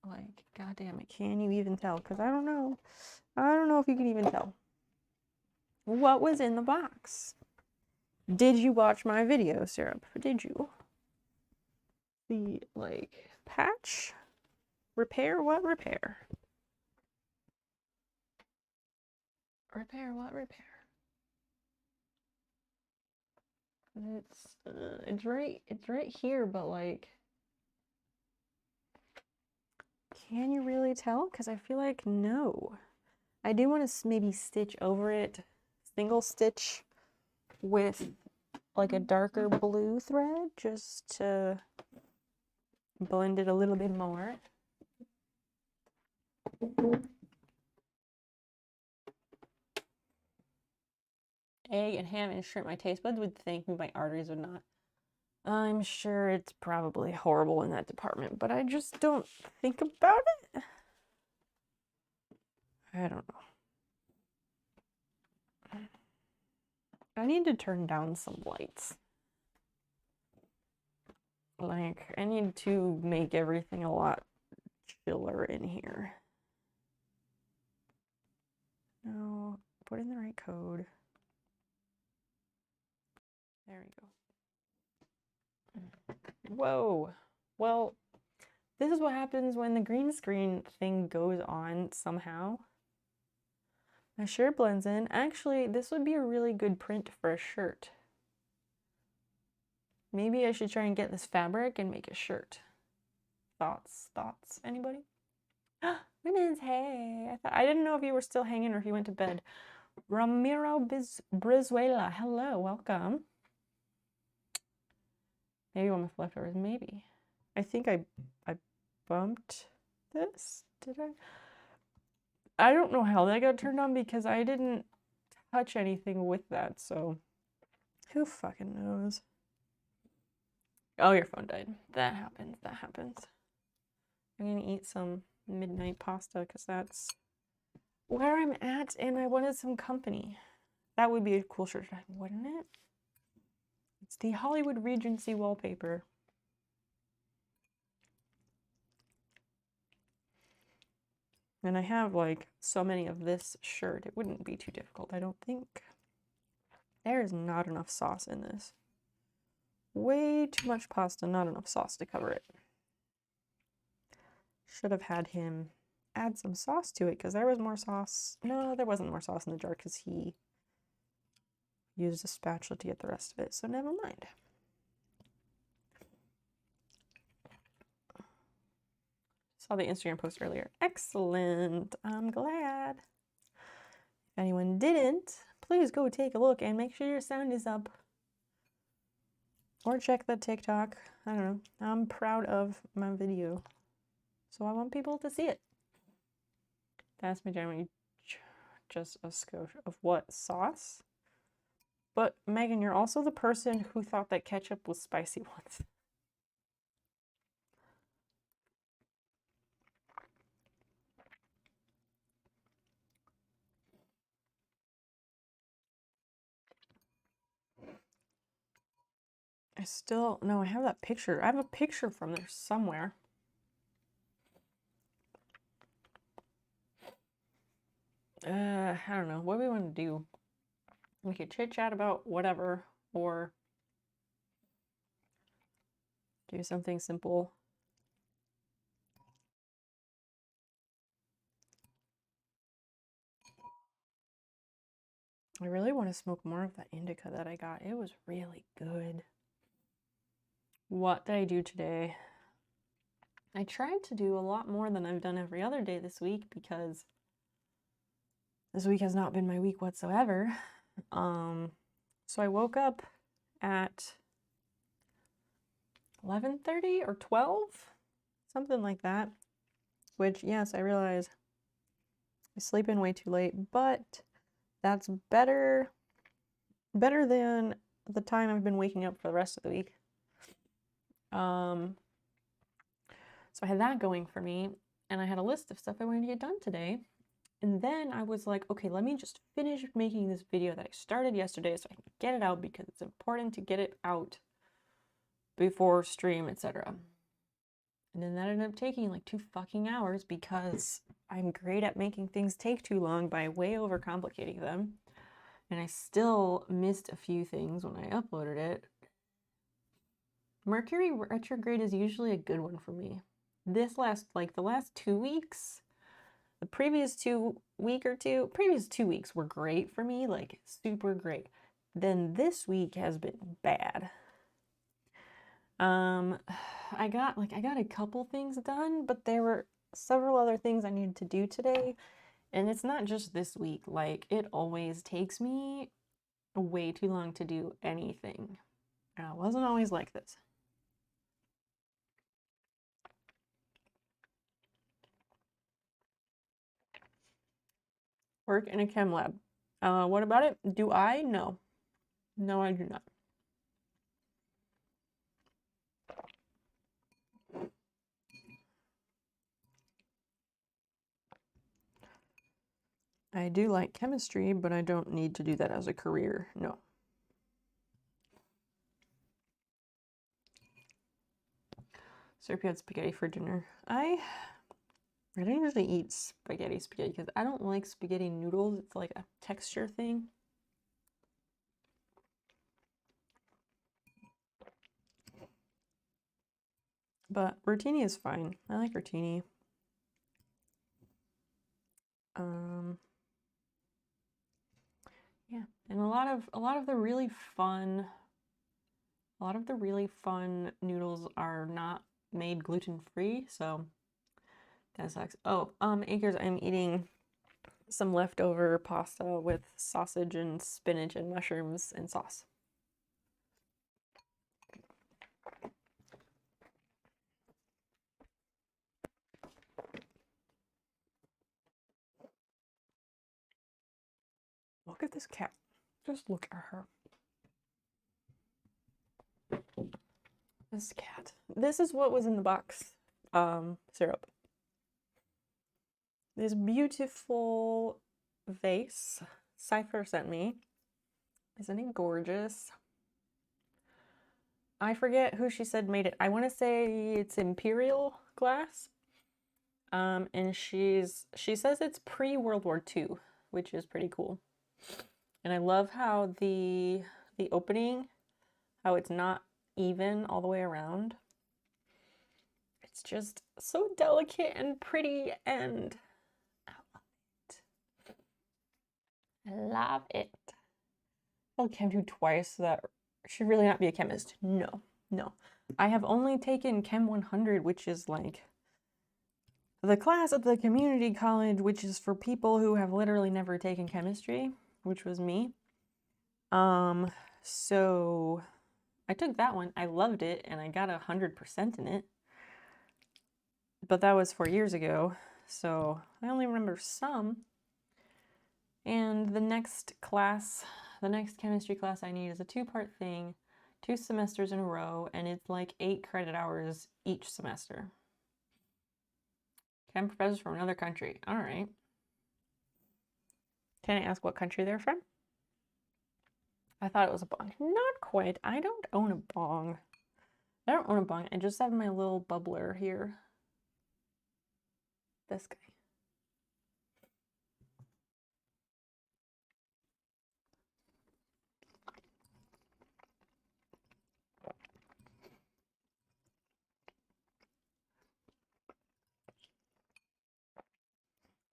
Like, goddamn it, can you even tell? Because I don't know. I don't know if you can even tell. What was in the box? Did you watch my video, Syrup? Did you? The, like, patch? Repair what repair? Repair what repair? It's right here, but like, can you really tell? Because I feel like no. I do want to maybe stitch over it, single stitch with like a darker blue thread just to blend it a little bit more. Egg and ham and shrimp. My taste buds would thank me, my arteries would not. I'm sure it's probably horrible in that department, but I just don't think about it. I don't know. I need to turn down some lights. Like, I need to make everything a lot chiller in here. No, put in the right code. There we go. Whoa. Well, this is what happens when the green screen thing goes on somehow. My shirt blends in. Actually, this would be a really good print for a shirt. Maybe I should try and get this fabric and make a shirt. Thoughts? Anybody? Women's, hey. I didn't know if you were still hanging or if you went to bed. Ramiro Brizuela, hello, welcome. Maybe one with leftovers, maybe. I think I bumped this, did I? I don't know how that got turned on because I didn't touch anything with that, so who fucking knows? Oh, your phone died. That happens. That happens. I'm gonna eat some midnight pasta because that's where I'm at, and I wanted some company. That would be a cool shirt, wouldn't it? It's the Hollywood Regency wallpaper. And I have like so many of this shirt, it wouldn't be too difficult, I don't think. There is not enough sauce in this. Way too much pasta, not enough sauce to cover it. Should have had him add some sauce to it because there was more sauce. No, there wasn't more sauce in the jar because he used a spatula to get the rest of it, so never mind. Saw the Instagram post earlier. Excellent. I'm glad. If anyone didn't, please go take a look and make sure your sound is up. Or check the TikTok. I don't know. I'm proud of my video, so I want people to see it. That's my generally just a skosh of what? Sauce? But Megan, you're also the person who thought that ketchup was spicy once. I have that picture. I have a picture from there somewhere. I don't know. What do we want to do? We could chit chat about whatever, or do something simple. I really want to smoke more of that indica that I got. It was really good. What did I do today? I tried to do a lot more than I've done every other day this week because this week has not been my week whatsoever. So I woke up at 11:30 or 12, something like that. Which, yes, I realize I sleep in way too late, but that's better than the time I've been waking up for the rest of the week. So I had that going for me, and I had a list of stuff I wanted to get done today. And then I was like, okay, let me just finish making this video that I started yesterday so I can get it out because it's important to get it out before stream, etc. And then that ended up taking like 2 fucking hours because I'm great at making things take too long by way overcomplicating them. And I still missed a few things when I uploaded it. Mercury retrograde is usually a good one for me. The last 2 weeks, the previous 2 weeks were great for me, like super great. Then this week has been bad. I got a couple things done, but there were several other things I needed to do today. And it's not just this week, like it always takes me way too long to do anything. And I wasn't always like this. Work in a chem lab. What about it? Do I? No. No, I do not. I do like chemistry, but I don't need to do that as a career. No. Serpy had spaghetti for dinner. I don't usually eat spaghetti because I don't like spaghetti noodles. It's like a texture thing. But rotini is fine. I like rotini. Yeah, and a lot of the really fun noodles are not made gluten-free, so that sucks. Oh, Acres, I'm eating some leftover pasta with sausage and spinach and mushrooms and sauce. Look at this cat. Just look at her. This cat. This is what was in the box. Syrup. This beautiful vase Cypher sent me. Isn't it gorgeous? I forget who she said made it. I want to say it's Imperial glass. And she says it's pre-World War II, which is pretty cool. And I love how the opening, how it's not even all the way around. It's just so delicate and pretty, and I love it. I love it. I'll chem do twice, so that should really not be a chemist. No. I have only taken Chem 100, which is like the class at the community college, which is for people who have literally never taken chemistry, which was me. So I took that one. I loved it, and I got 100% in it. But that was 4 years ago, so I only remember some. And the next class, the next chemistry class I need is a 2-part thing, 2 semesters in a row, and it's like 8 credit hours each semester. Chem professors from another country. All right. Can I ask what country they're from? I thought it was a bong. Not quite. I don't own a bong. I don't own a bong. I just have my little bubbler here. This guy.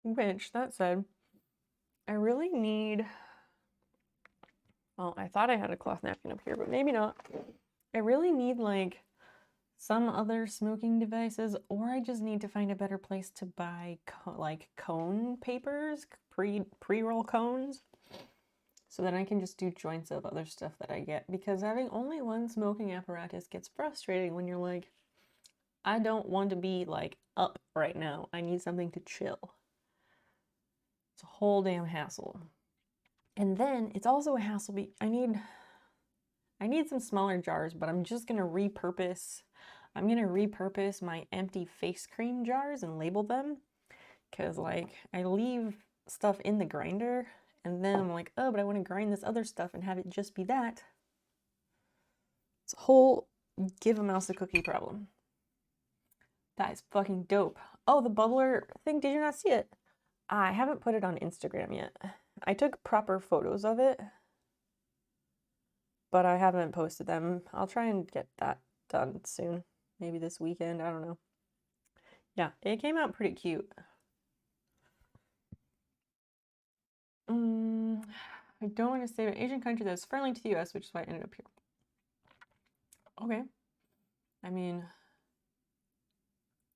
Which, that said, I really need... Well, I thought I had a cloth napkin up here, but maybe not. I really need, like, some other smoking devices, or I just need to find a better place to buy, like, cone papers, pre-roll cones, so that I can just do joints of other stuff that I get. Because having only one smoking apparatus gets frustrating when you're like, I don't want to be, like, up right now. I need something to chill. It's a whole damn hassle. And then it's also a hassle. I need some smaller jars, but I'm just gonna repurpose. I'm gonna repurpose my empty face cream jars and label them, because like I leave stuff in the grinder, and then I'm like, oh, but I want to grind this other stuff and have it just be that. It's a whole give a mouse a cookie problem. That is fucking dope. Oh, the bubbler thing. Did you not see it? I haven't put it on Instagram yet. I took proper photos of it, but I haven't posted them. I'll try and get that done soon. Maybe this weekend, I don't know. Yeah, it came out pretty cute. I don't want to say an Asian country that's friendly to the US, which is why I ended up here. Okay. I mean,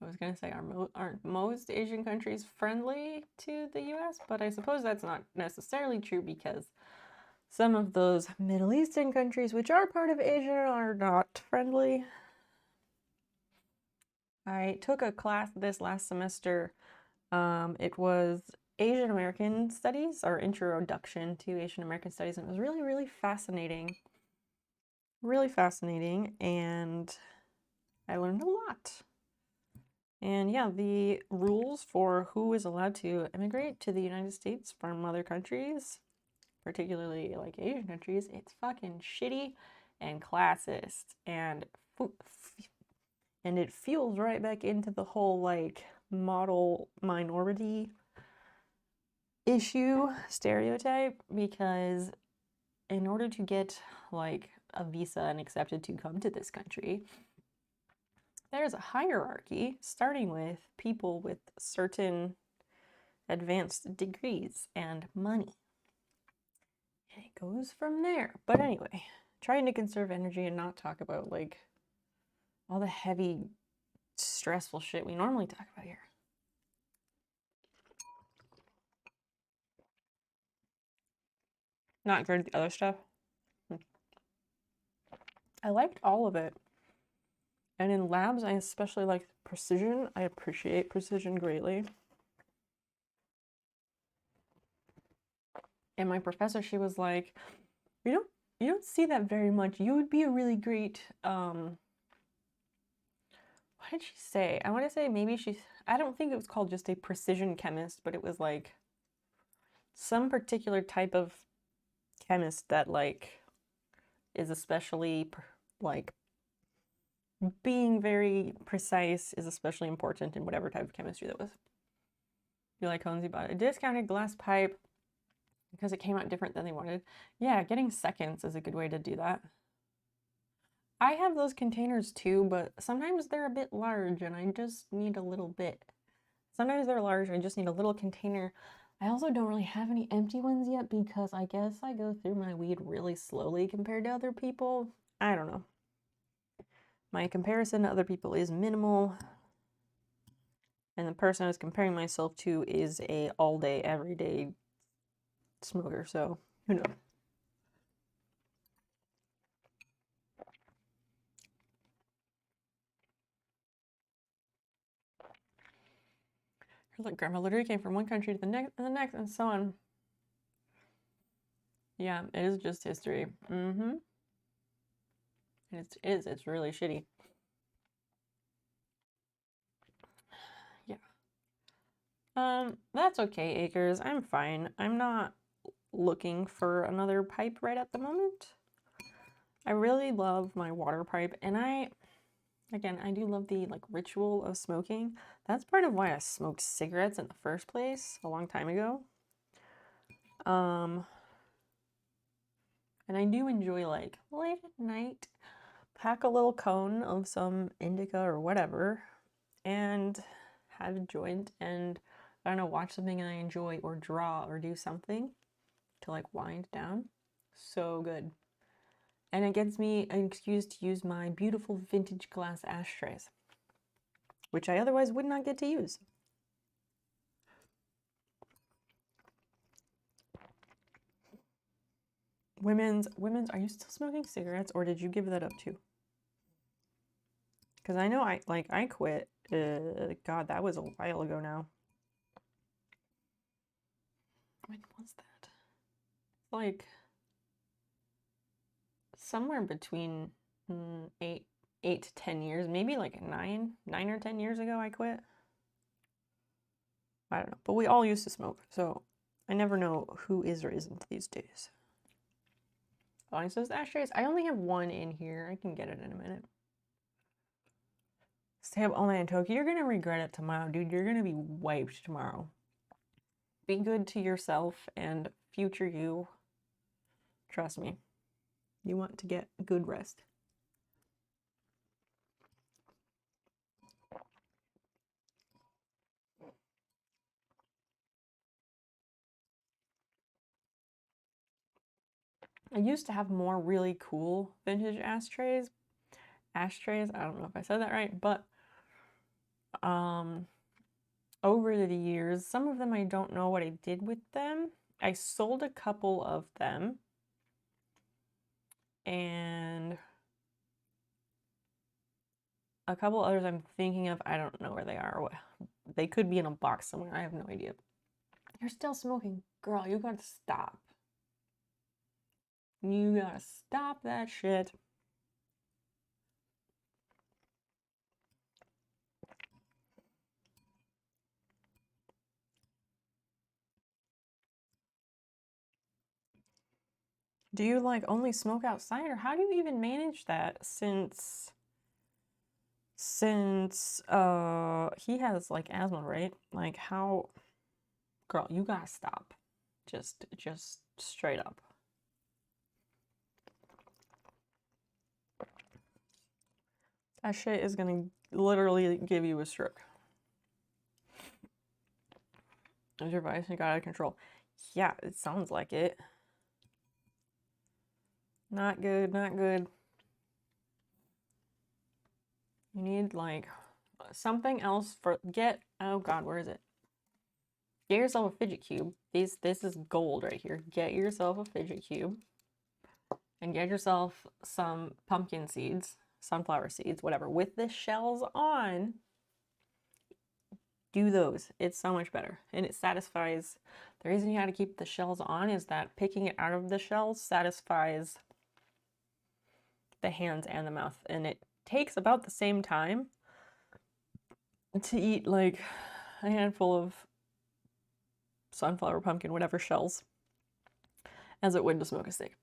I was gonna say, aren't most Asian countries friendly to the US? But I suppose that's not necessarily true, because some of those Middle Eastern countries, which are part of Asia, are not friendly. I took a class this last semester. It was Asian American Studies, or Introduction to Asian American Studies, and it was really, really fascinating. Really fascinating, and I learned a lot. And yeah, the rules for who is allowed to immigrate to the United States from other countries, particularly like Asian countries, it's fucking shitty and classist, and it fuels right back into the whole like model minority issue stereotype, because in order to get like a visa and accepted to come to this country, there's a hierarchy, starting with people with certain advanced degrees and money. And it goes from there. But anyway, trying to conserve energy and not talk about like all the heavy, stressful shit we normally talk about here. Not good at the other stuff. I liked all of it. And in labs, I especially like precision. I appreciate precision greatly. And my professor, she was like, you don't see that very much. You would be a really great, what did she say? I want to say maybe I don't think it was called just a precision chemist, but it was like some particular type of chemist that like is especially like being very precise is especially important in whatever type of chemistry that was. Be like Holmesy bought a discounted glass pipe because it came out different than they wanted. Yeah, getting seconds is a good way to do that. I have those containers too, but sometimes they're a bit large and I just need a little bit. Sometimes they're large and I just need a little container. I also don't really have any empty ones yet because I guess I go through my weed really slowly compared to other people. I don't know. My comparison to other people is minimal. And the person I was comparing myself to is a all day, everyday smoker, so who knows? Like grandma literally came from one country to the next and the next and so on. Yeah, it is just history. Mm-hmm. It's really shitty. Yeah. That's okay, Acres. I'm fine. I'm not looking for another pipe right at the moment. I really love my water pipe, and again, I do love the like ritual of smoking. That's part of why I smoked cigarettes in the first place a long time ago. And I do enjoy like late at night, pack a little cone of some indica or whatever, and have a joint and I don't know, watch something I enjoy or draw or do something to like wind down. So good. And it gives me an excuse to use my beautiful vintage glass ashtrays, which I otherwise would not get to use. Women's, are you still smoking cigarettes or did you give that up too? Because I know I quit. God, that was a while ago now. When was that? Like somewhere between 8 to 10 years, maybe like 9 or 10 years ago I quit. I don't know, but we all used to smoke, so I never know who is or isn't these days. Oh, it says ashtrays. I only have one in here. I can get it in a minute. Stay up all night in Tokyo. You're gonna regret it tomorrow, dude. You're gonna be wiped tomorrow. Be good to yourself and future you. Trust me. You want to get good rest. I used to have more really cool vintage ashtrays. I don't know if I said that right, but over the years, some of them I don't know what I did with them. I sold a couple of them. And a couple others I'm thinking of, I don't know where they are. They could be in a box somewhere. I have no idea. You're still smoking. Girl, you gotta stop. You gotta stop that shit. Do you like only smoke outside or how do you even manage that since he has like asthma, right? Like how girl, you gotta stop. Just straight up. That shit is gonna literally give you a stroke. Is your voice got out of control? Yeah, it sounds like it. Not good, not good. You need like something else for oh god, where is it? Get yourself a fidget cube. This is gold right here. Get yourself a fidget cube and get yourself some pumpkin seeds, sunflower seeds, whatever, with the shells on. do those. It's so much better. And it satisfies. The reason you got to keep the shells on is that picking it out of the shells satisfies the hands and the mouth. And it takes about the same time to eat like a handful of sunflower, pumpkin, whatever shells as it would to smoke a steak.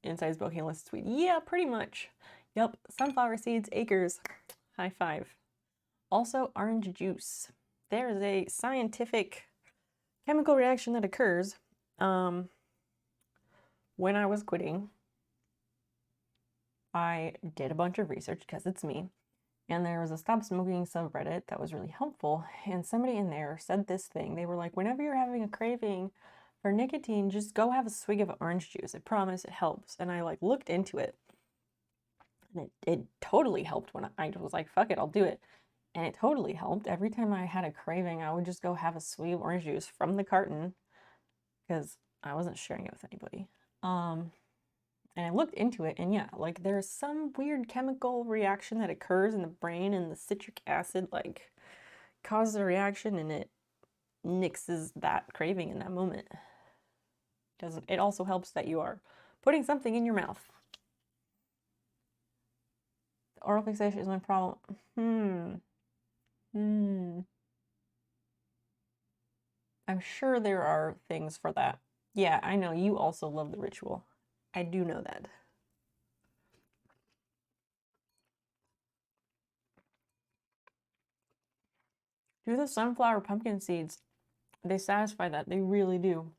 Inside smoking less sweet. Yeah, pretty much. Yep, sunflower seeds, acres. High five. Also, orange juice. There is a scientific chemical reaction that occurs when I was quitting. I did a bunch of research because it's me, and there was a stop smoking subreddit that was really helpful, and somebody in there said this thing. They were like, whenever you're having a craving for nicotine, just go have a swig of orange juice. I promise it helps. And I like looked into it, and it totally helped. When I was like, fuck it, I'll do it. And it totally helped. Every time I had a craving, I would just go have a swig of orange juice from the carton because I wasn't sharing it with anybody. And I looked into it, and yeah, like there's some weird chemical reaction that occurs in the brain, and the citric acid like causes a reaction, and it nixes that craving in that moment. It also helps that you are putting something in your mouth. Oral fixation is my problem. I'm sure there are things for that. Yeah, I know you also love the ritual. I do know that. Do the sunflower pumpkin seeds. They satisfy that. They really do.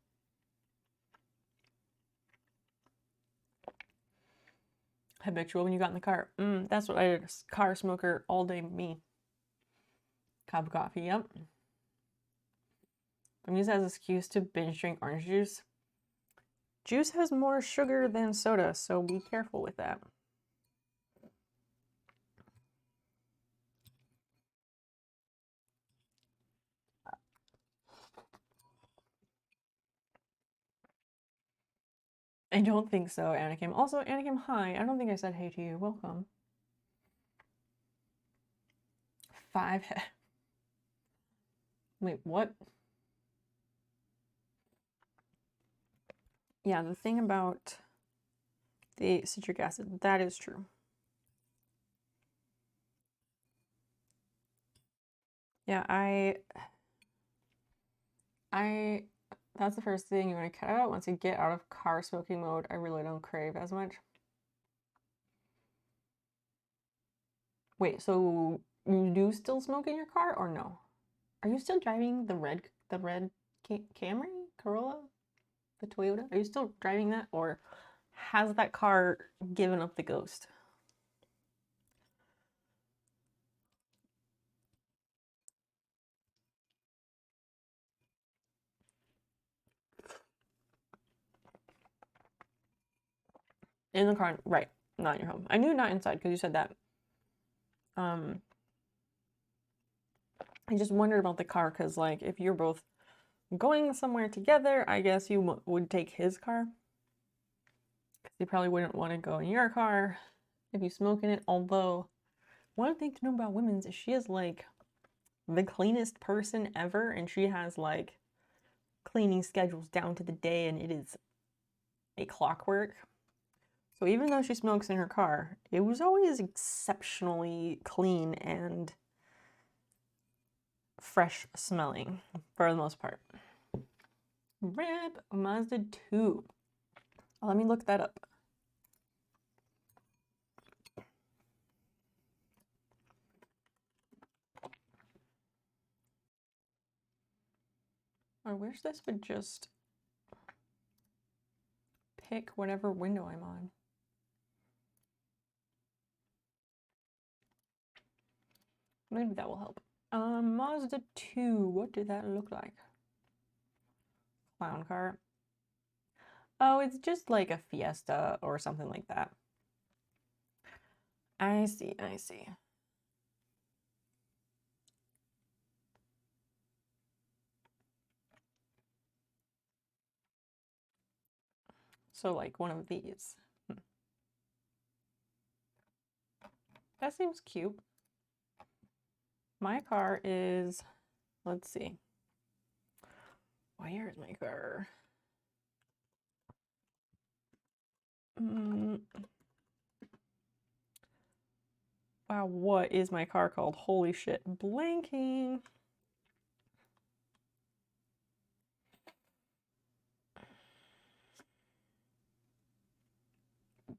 Habitual when you got in the car. That's what I did. Car smoker all day me. Cup of coffee, yep. I'm used as an excuse to binge drink orange juice. Juice has more sugar than soda, so be careful with that. I don't think so, Anakim. Also, Anakim, hi. I don't think I said hey to you. Welcome. 5. Wait, what? Yeah, the thing about the citric acid, that is true. Yeah, that's the first thing you want to cut out. Once you get out of car smoking mode, I really don't crave as much. Wait, so you do still smoke in your car or no? Are you still driving the red Camry, Corolla, the Toyota? Are you still driving that, or has that car given up the ghost? In the car, right? Not in your home. I knew not inside because you said that. I just wondered about the car because, like, if you're both going somewhere together, I guess you would take his car. Because you probably wouldn't want to go in your car if you smoke in it. Although, one thing to know about women's is she is like the cleanest person ever, and she has like cleaning schedules down to the day, and it is a clockwork. So even though she smokes in her car, it was always exceptionally clean and fresh smelling for the most part. Rip Mazda 2. Let me look that up. I wish this would just pick whatever window I'm on. Maybe that will help. Mazda 2, what did that look like? Clown car. Oh, it's just like a Fiesta or something like that. I see, I see. So like one of these. That seems cute. My car is, let's see. Where is my car? Wow, what is my car called? Holy shit, blanking.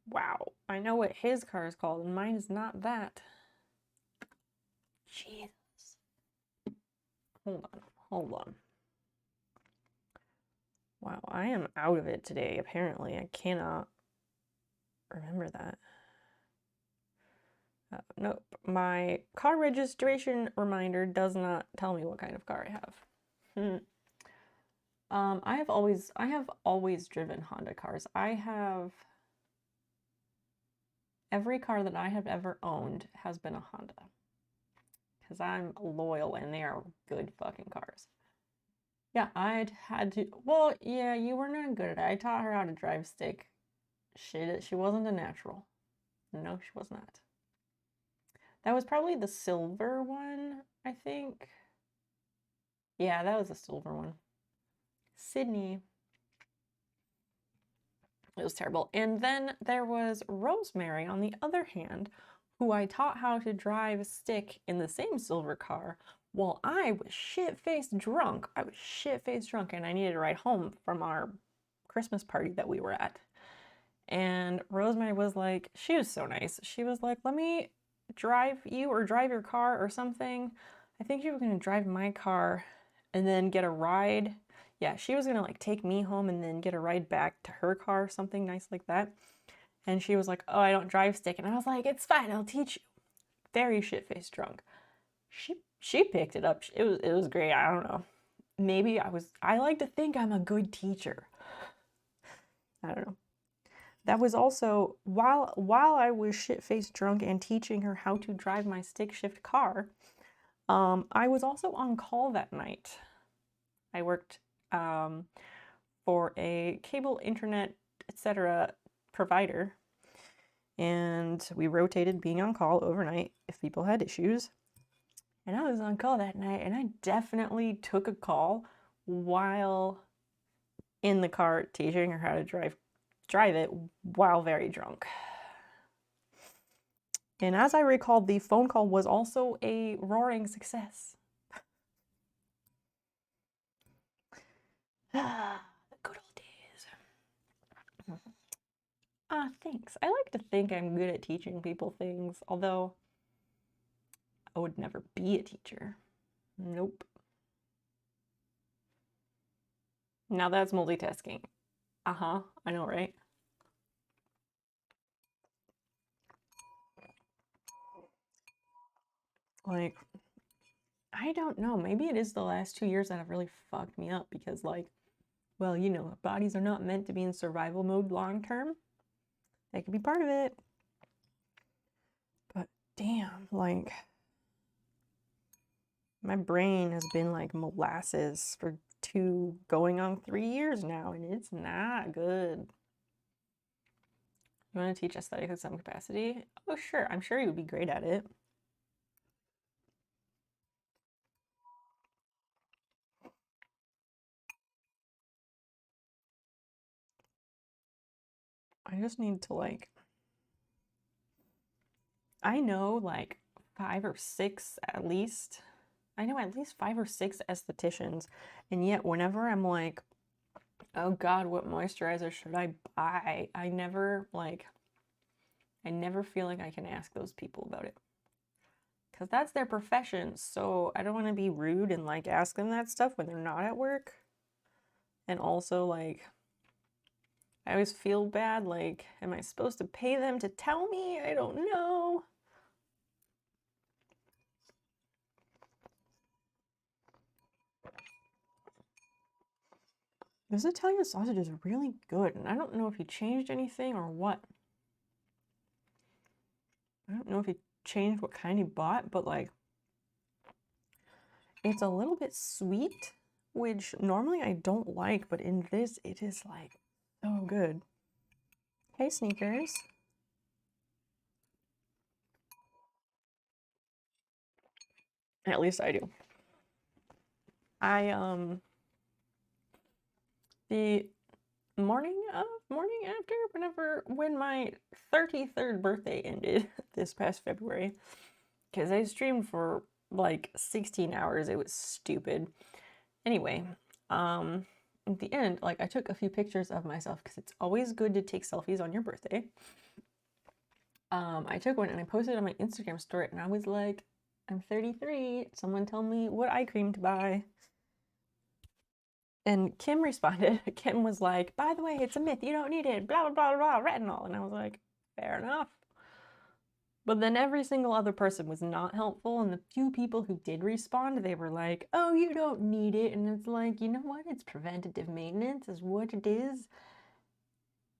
Wow, I know what his car is called, and mine is not that. Jesus. Hold on. Wow, I am out of it today, apparently. I cannot remember that. Nope, my car registration reminder does not tell me what kind of car I have. I have always driven Honda cars. Every car that I have ever owned has been a Honda. Because I'm loyal and they are good fucking cars. Yeah, I'd had to, well, yeah, you were not good at it. I taught her how to drive stick. She wasn't a natural. No, she was not. That was probably the silver one, I think. Yeah, that was the silver one. Sydney. It was terrible. And then there was Rosemary, on the other hand, who I taught how to drive stick in the same silver car while I was shit-faced drunk. I was shit-faced drunk and I needed to ride home from our Christmas party that we were at. And Rosemary was like, she was so nice. She was like, let me drive you or drive your car or something. I think you were going to drive my car and then get a ride. Yeah, she was going to like take me home and then get a ride back to her car, something nice like that. And she was like, oh, I don't drive stick. And I was like, it's fine, I'll teach you. Very shit-faced drunk. She picked it up. It was great. I don't know. Maybe I like to think I'm a good teacher. I don't know. That was also while I was shit-faced drunk and teaching her how to drive my stick shift car, I was also on call that night. I worked for a cable, internet, etc. provider, and we rotated being on call overnight if people had issues. And I was on call that night, and I definitely took a call while in the car teaching her how to drive it while very drunk. And as I recall, the phone call was also a roaring success. The good old days. Thanks. I like to think I'm good at teaching people things, although I would never be a teacher. Nope. Now that's multitasking. Uh-huh, I know, right? Like, I don't know. Maybe it is the last 2 years that have really fucked me up because, like, well, you know, bodies are not meant to be in survival mode long term. They could be part of it. But damn, like, my brain has been like molasses for 3 years now, and it's not good. You want to teach aesthetics in some capacity? Oh, sure. I'm sure you would be great at it. I just need to, like, I know like 5 or 6 at least. I know at least 5 or 6 estheticians, and yet whenever I'm like, oh God, what moisturizer should I buy? I never feel like I can ask those people about it. Because that's their profession, so I don't want to be rude and like ask them that stuff when they're not at work. And also, like, I always feel bad, like, am I supposed to pay them to tell me? I don't know. This Italian sausage is really good, and I don't know if he changed anything or what. I don't know if he changed what kind he bought, but like, it's a little bit sweet, which normally I don't like, but in this, it is like so good. Hey, Sneakers. At least I do. The morning after, when my 33rd birthday ended this past February, because I streamed for like 16 hours. It was stupid. Anyway, at the end, like, I took a few pictures of myself because it's always good to take selfies on your birthday. I took one and I posted it on my Instagram story, and I was like, I'm 33. Someone tell me what eye cream to buy. And Kim responded. Kim was like, by the way, it's a myth. You don't need it. Blah, blah, blah, blah, retinol. And I was like, fair enough. But then every single other person was not helpful. And the few people who did respond, they were like, oh, you don't need it. And it's like, you know what? It's preventative maintenance is what it is.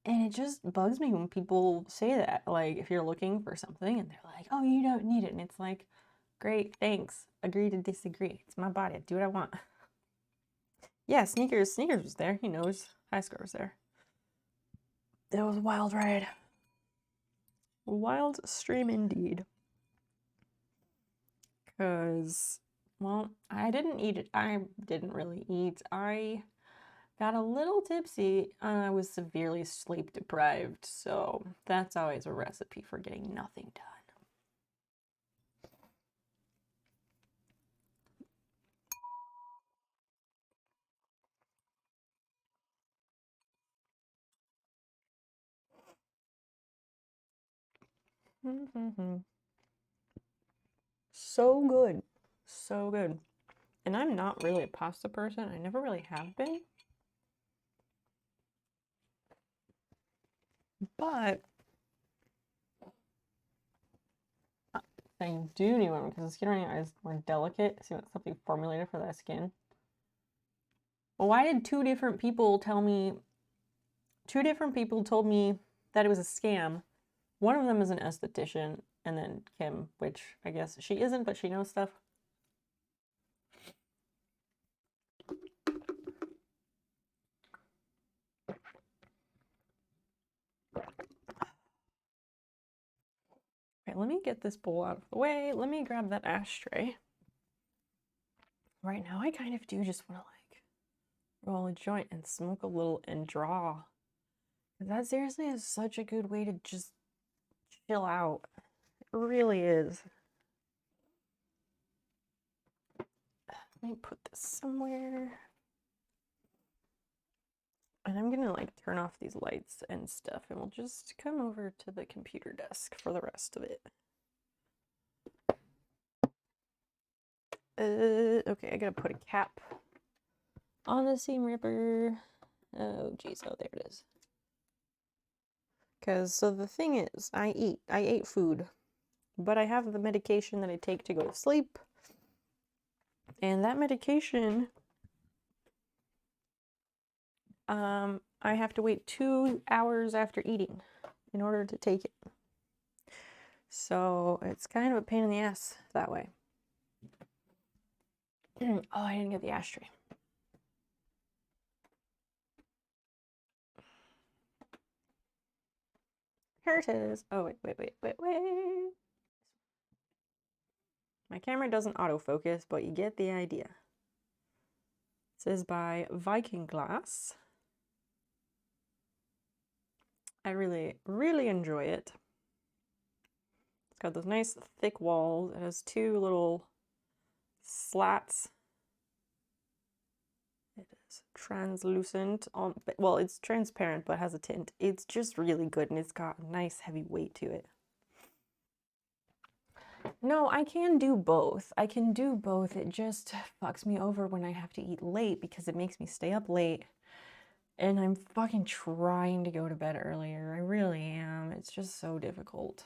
And it just bugs me when people say that. Like, if you're looking for something and they're like, oh, you don't need it. And it's like, great, thanks. Agree to disagree. It's my body. I do what I want. Yeah, Sneakers was there. He knows. High Score was there. That was a wild ride. A wild stream indeed. Because, well, I didn't eat it. I didn't really eat. I got a little tipsy and I was severely sleep deprived. So that's always a recipe for getting nothing done. So good. So good. And I'm not really a pasta person. I never really have been. But I do need one because the skin right now is more delicate. So you want something formulated for that skin. Well, why did two different people told me that it was a scam? One of them is an esthetician, and then Kim, which I guess she isn't, but she knows stuff. Okay, let me get this bowl out of the way. Let me grab that ashtray. Right now, I kind of do just want to like roll a joint and smoke a little and draw. That seriously is such a good way to just chill out. It really is. Let me put this somewhere. And I'm gonna like turn off these lights and stuff, and we'll just come over to the computer desk for the rest of it. Okay, I gotta put a cap on the seam ripper. Oh geez, oh there it is. Because so the thing is, I ate food, but I have the medication that I take to go to sleep, and that medication, I have to wait 2 hours after eating in order to take it. So it's kind of a pain in the ass that way. Oh, I didn't get the ashtray. Here it is. Oh, wait. My camera doesn't autofocus, but you get the idea. It says by Viking Glass. I really, really enjoy it. It's got those nice thick walls. It has two little slats. It is translucent. Well, it's transparent, but has a tint. It's just really good, and it's got a nice heavy weight to it. No, I can do both. I can do both. It just fucks me over when I have to eat late because it makes me stay up late. And I'm fucking trying to go to bed earlier. I really am. It's just so difficult.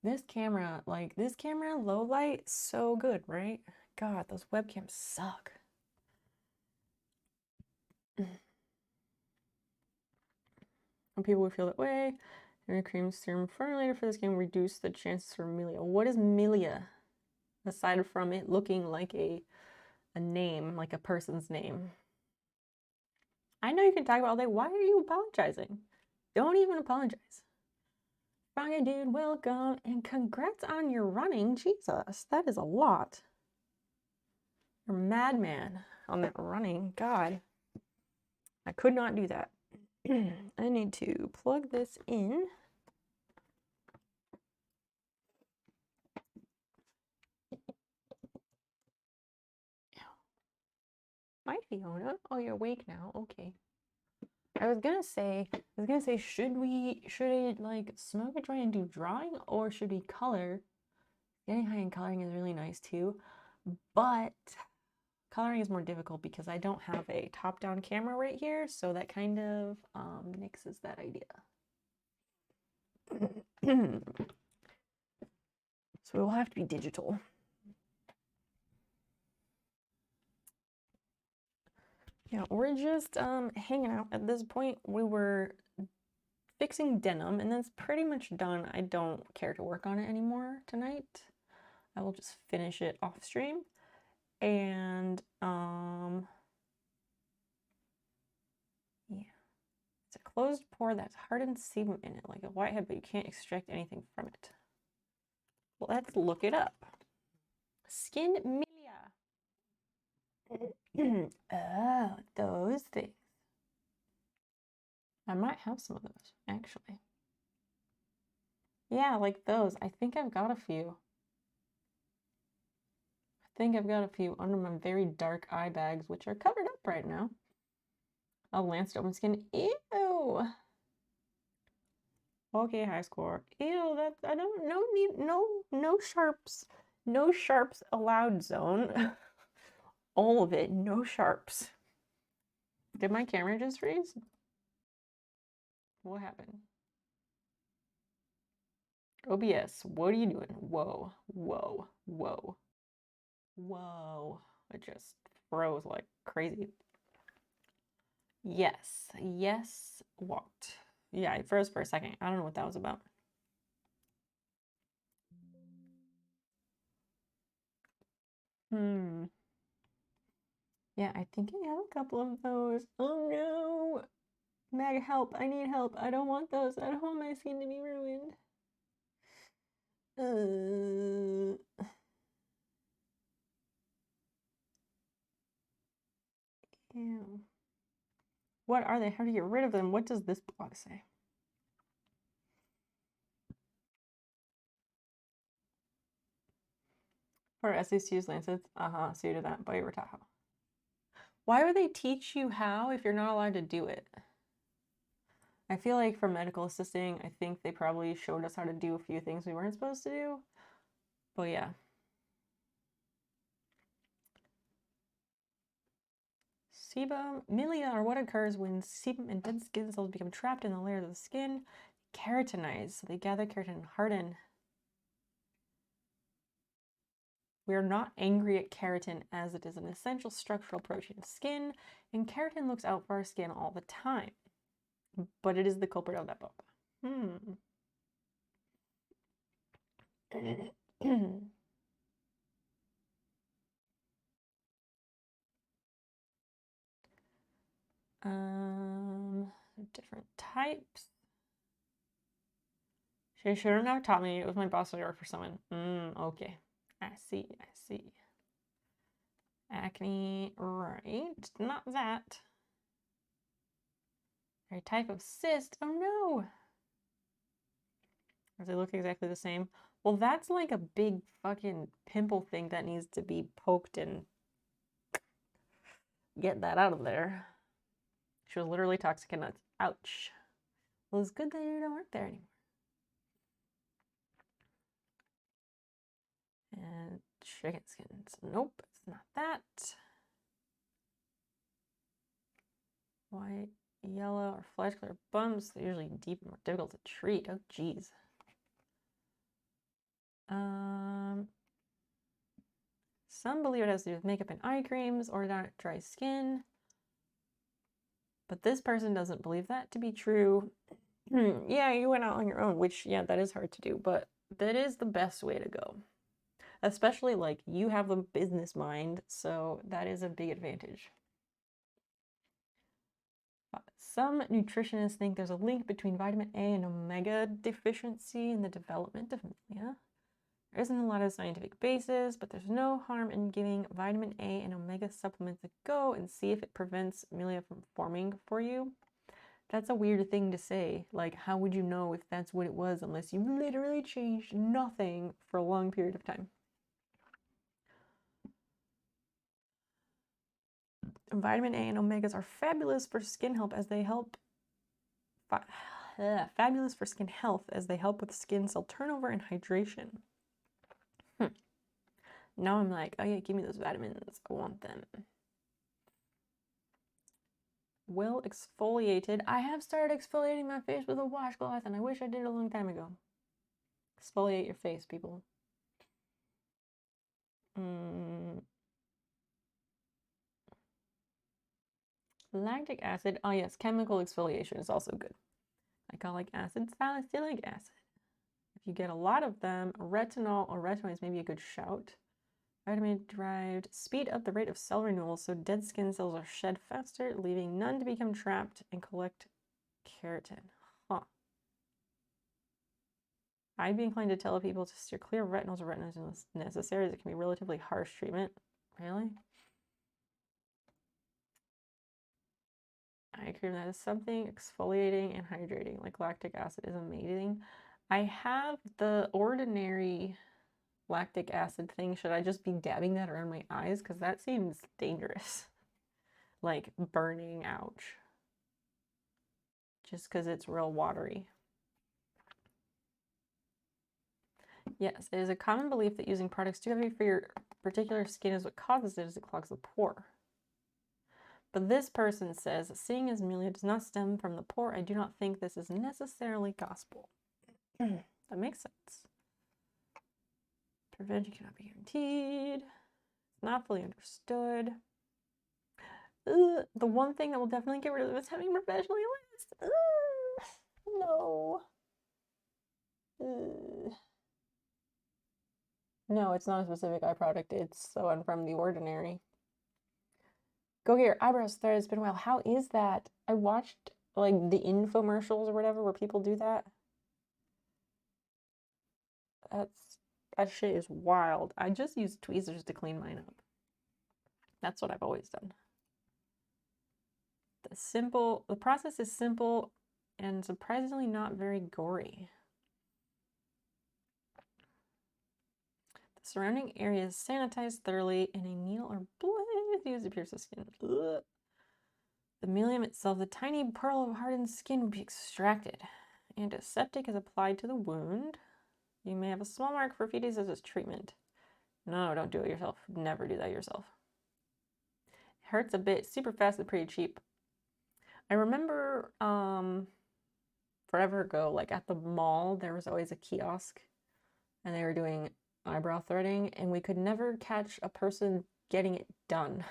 This camera low light, so good, right? God, those webcams suck. And people would feel that way. Hair cream serum formulator for this game reduce the chances for milia. What is milia? Aside from it looking like a name, like a person's name. I know you can talk about all day. Why are you apologizing? Don't even apologize. Fire dude, welcome, and congrats on your running. Jesus, that is a lot. You're a madman on that running. God, I could not do that. I need to plug this in. Hi, Fiona. Oh, you're awake now. Okay. I was gonna say, should I like smoke a dry and do drawing, or should we color? Getting high in coloring is really nice too, but coloring is more difficult because I don't have a top-down camera right here, so that kind of nixes that idea. So it will have to be digital. Yeah, we're just hanging out at this point. We were fixing denim, and that's pretty much done. I don't care to work on it anymore tonight. I will just finish it off stream. And yeah, it's a closed pore that's hardened sebum in it, like a whitehead, but you can't extract anything from it. Well, let's look it up. Skin milia. Oh, those things. I might have some of those, actually. Yeah, like those. I think I've got a few. I think I've got a few under my very dark eye bags, which are covered up right now. Oh, lanced open skin. Ew. Okay, high score. Ew, that I don't need no sharps. No sharps allowed zone. All of it, no sharps. Did my camera just freeze? What happened? OBS, what are you doing? Whoa, whoa, whoa, whoa. It just froze like crazy. Yes, yes, walked. Yeah, it froze for a second. I don't know what that was about. Yeah, I think I have a couple of those. Oh no! Meg, help! I need help. I don't want those. I don't want my skin to be ruined. Ew. What are they? How do you get rid of them? What does this blog say? For essays to use lancets? So you do that. Body Rataha. Why would they teach you how if you're not allowed to do it? I feel like for medical assisting, I think they probably showed us how to do a few things we weren't supposed to do. But yeah. Sebum, milia are what occurs when sebum and dead skin cells become trapped in the layers of the skin. Keratinize, so they gather keratin and harden. We are not angry at keratin as it is an essential structural protein of skin, and keratin looks out for our skin all the time. But it is the culprit of that book. Different types. She shouldn't have taught me. It was my boss to work for someone. Okay. I see. Acne, right. Not that. A type of cyst. Oh no. Or they look exactly the same. Well, that's like a big fucking pimple thing that needs to be poked and get that out of there. She was literally toxic and nuts. Ouch. Well, it's good that you don't work there anymore. And chicken skins. Nope, it's not that. White, yellow, or flesh color bumps. They're usually deep and more difficult to treat. Oh, geez. Some believe it has to do with makeup and eye creams or not dry skin. But this person doesn't believe that to be true. Yeah, you went out on your own, which, yeah, that is hard to do, but that is the best way to go. Especially, like, you have a business mind, so that is a big advantage. Some nutritionists think there's a link between vitamin A and omega deficiency in the development of milia. There isn't a lot of scientific basis, but there's no harm in giving vitamin A and omega supplements a go and see if it prevents milia from forming for you. That's a weird thing to say. Like, how would you know if that's what it was unless you literally changed nothing for a long period of time? Vitamin A and omegas are fabulous for skin health as they help fabulous for skin health as they help with skin cell turnover and hydration. Now I'm like, oh yeah, give me those vitamins. I want them. Well exfoliated. I have started exfoliating my face with a washcloth, and I wish I did it a long time ago. Exfoliate your face, people. Lactic acid. Oh yes, chemical exfoliation is also good. Glycolic acid, salicylic acid. If you get a lot of them, retinol or retinoids may be a good shout. Vitamin derived speed up the rate of cell renewal so dead skin cells are shed faster, leaving none to become trapped and collect keratin. Huh. I'd be inclined to tell people to steer clear of retinols or retinoids necessary as it can be relatively harsh treatment. Really? I agree with that. Is something exfoliating and hydrating, like lactic acid, is amazing. I have the ordinary lactic acid thing. Should I just be dabbing that around my eyes? Because that seems dangerous. Like burning, ouch. Just because it's real watery. Yes, it is a common belief that using products too heavy for your particular skin is what causes it as it clogs the pore. But this person says, seeing as milia does not stem from the pore, I do not think this is necessarily gospel. That makes sense. Prevention cannot be guaranteed. It's not fully understood. The one thing that will definitely get rid of it is having professionally list. No. No, it's not a specific eye product. It's so I'm from the ordinary. Go get your eyebrows threaded. It's been a while. How is that? I watched like the infomercials or whatever where people do that. That shit is wild. I just use tweezers to clean mine up. That's what I've always done. The process is simple and surprisingly not very gory. The surrounding area is sanitized thoroughly and a needle or blade used to pierce the skin. Ugh. The milium itself, the tiny pearl of hardened skin, will be extracted. Antiseptic is applied to the wound. You may have a small mark for a few days as treatment. No, don't do it yourself. Never do that yourself. It hurts a bit, super fast and pretty cheap. I remember forever ago, like at the mall, there was always a kiosk and they were doing eyebrow threading and we could never catch a person getting it done.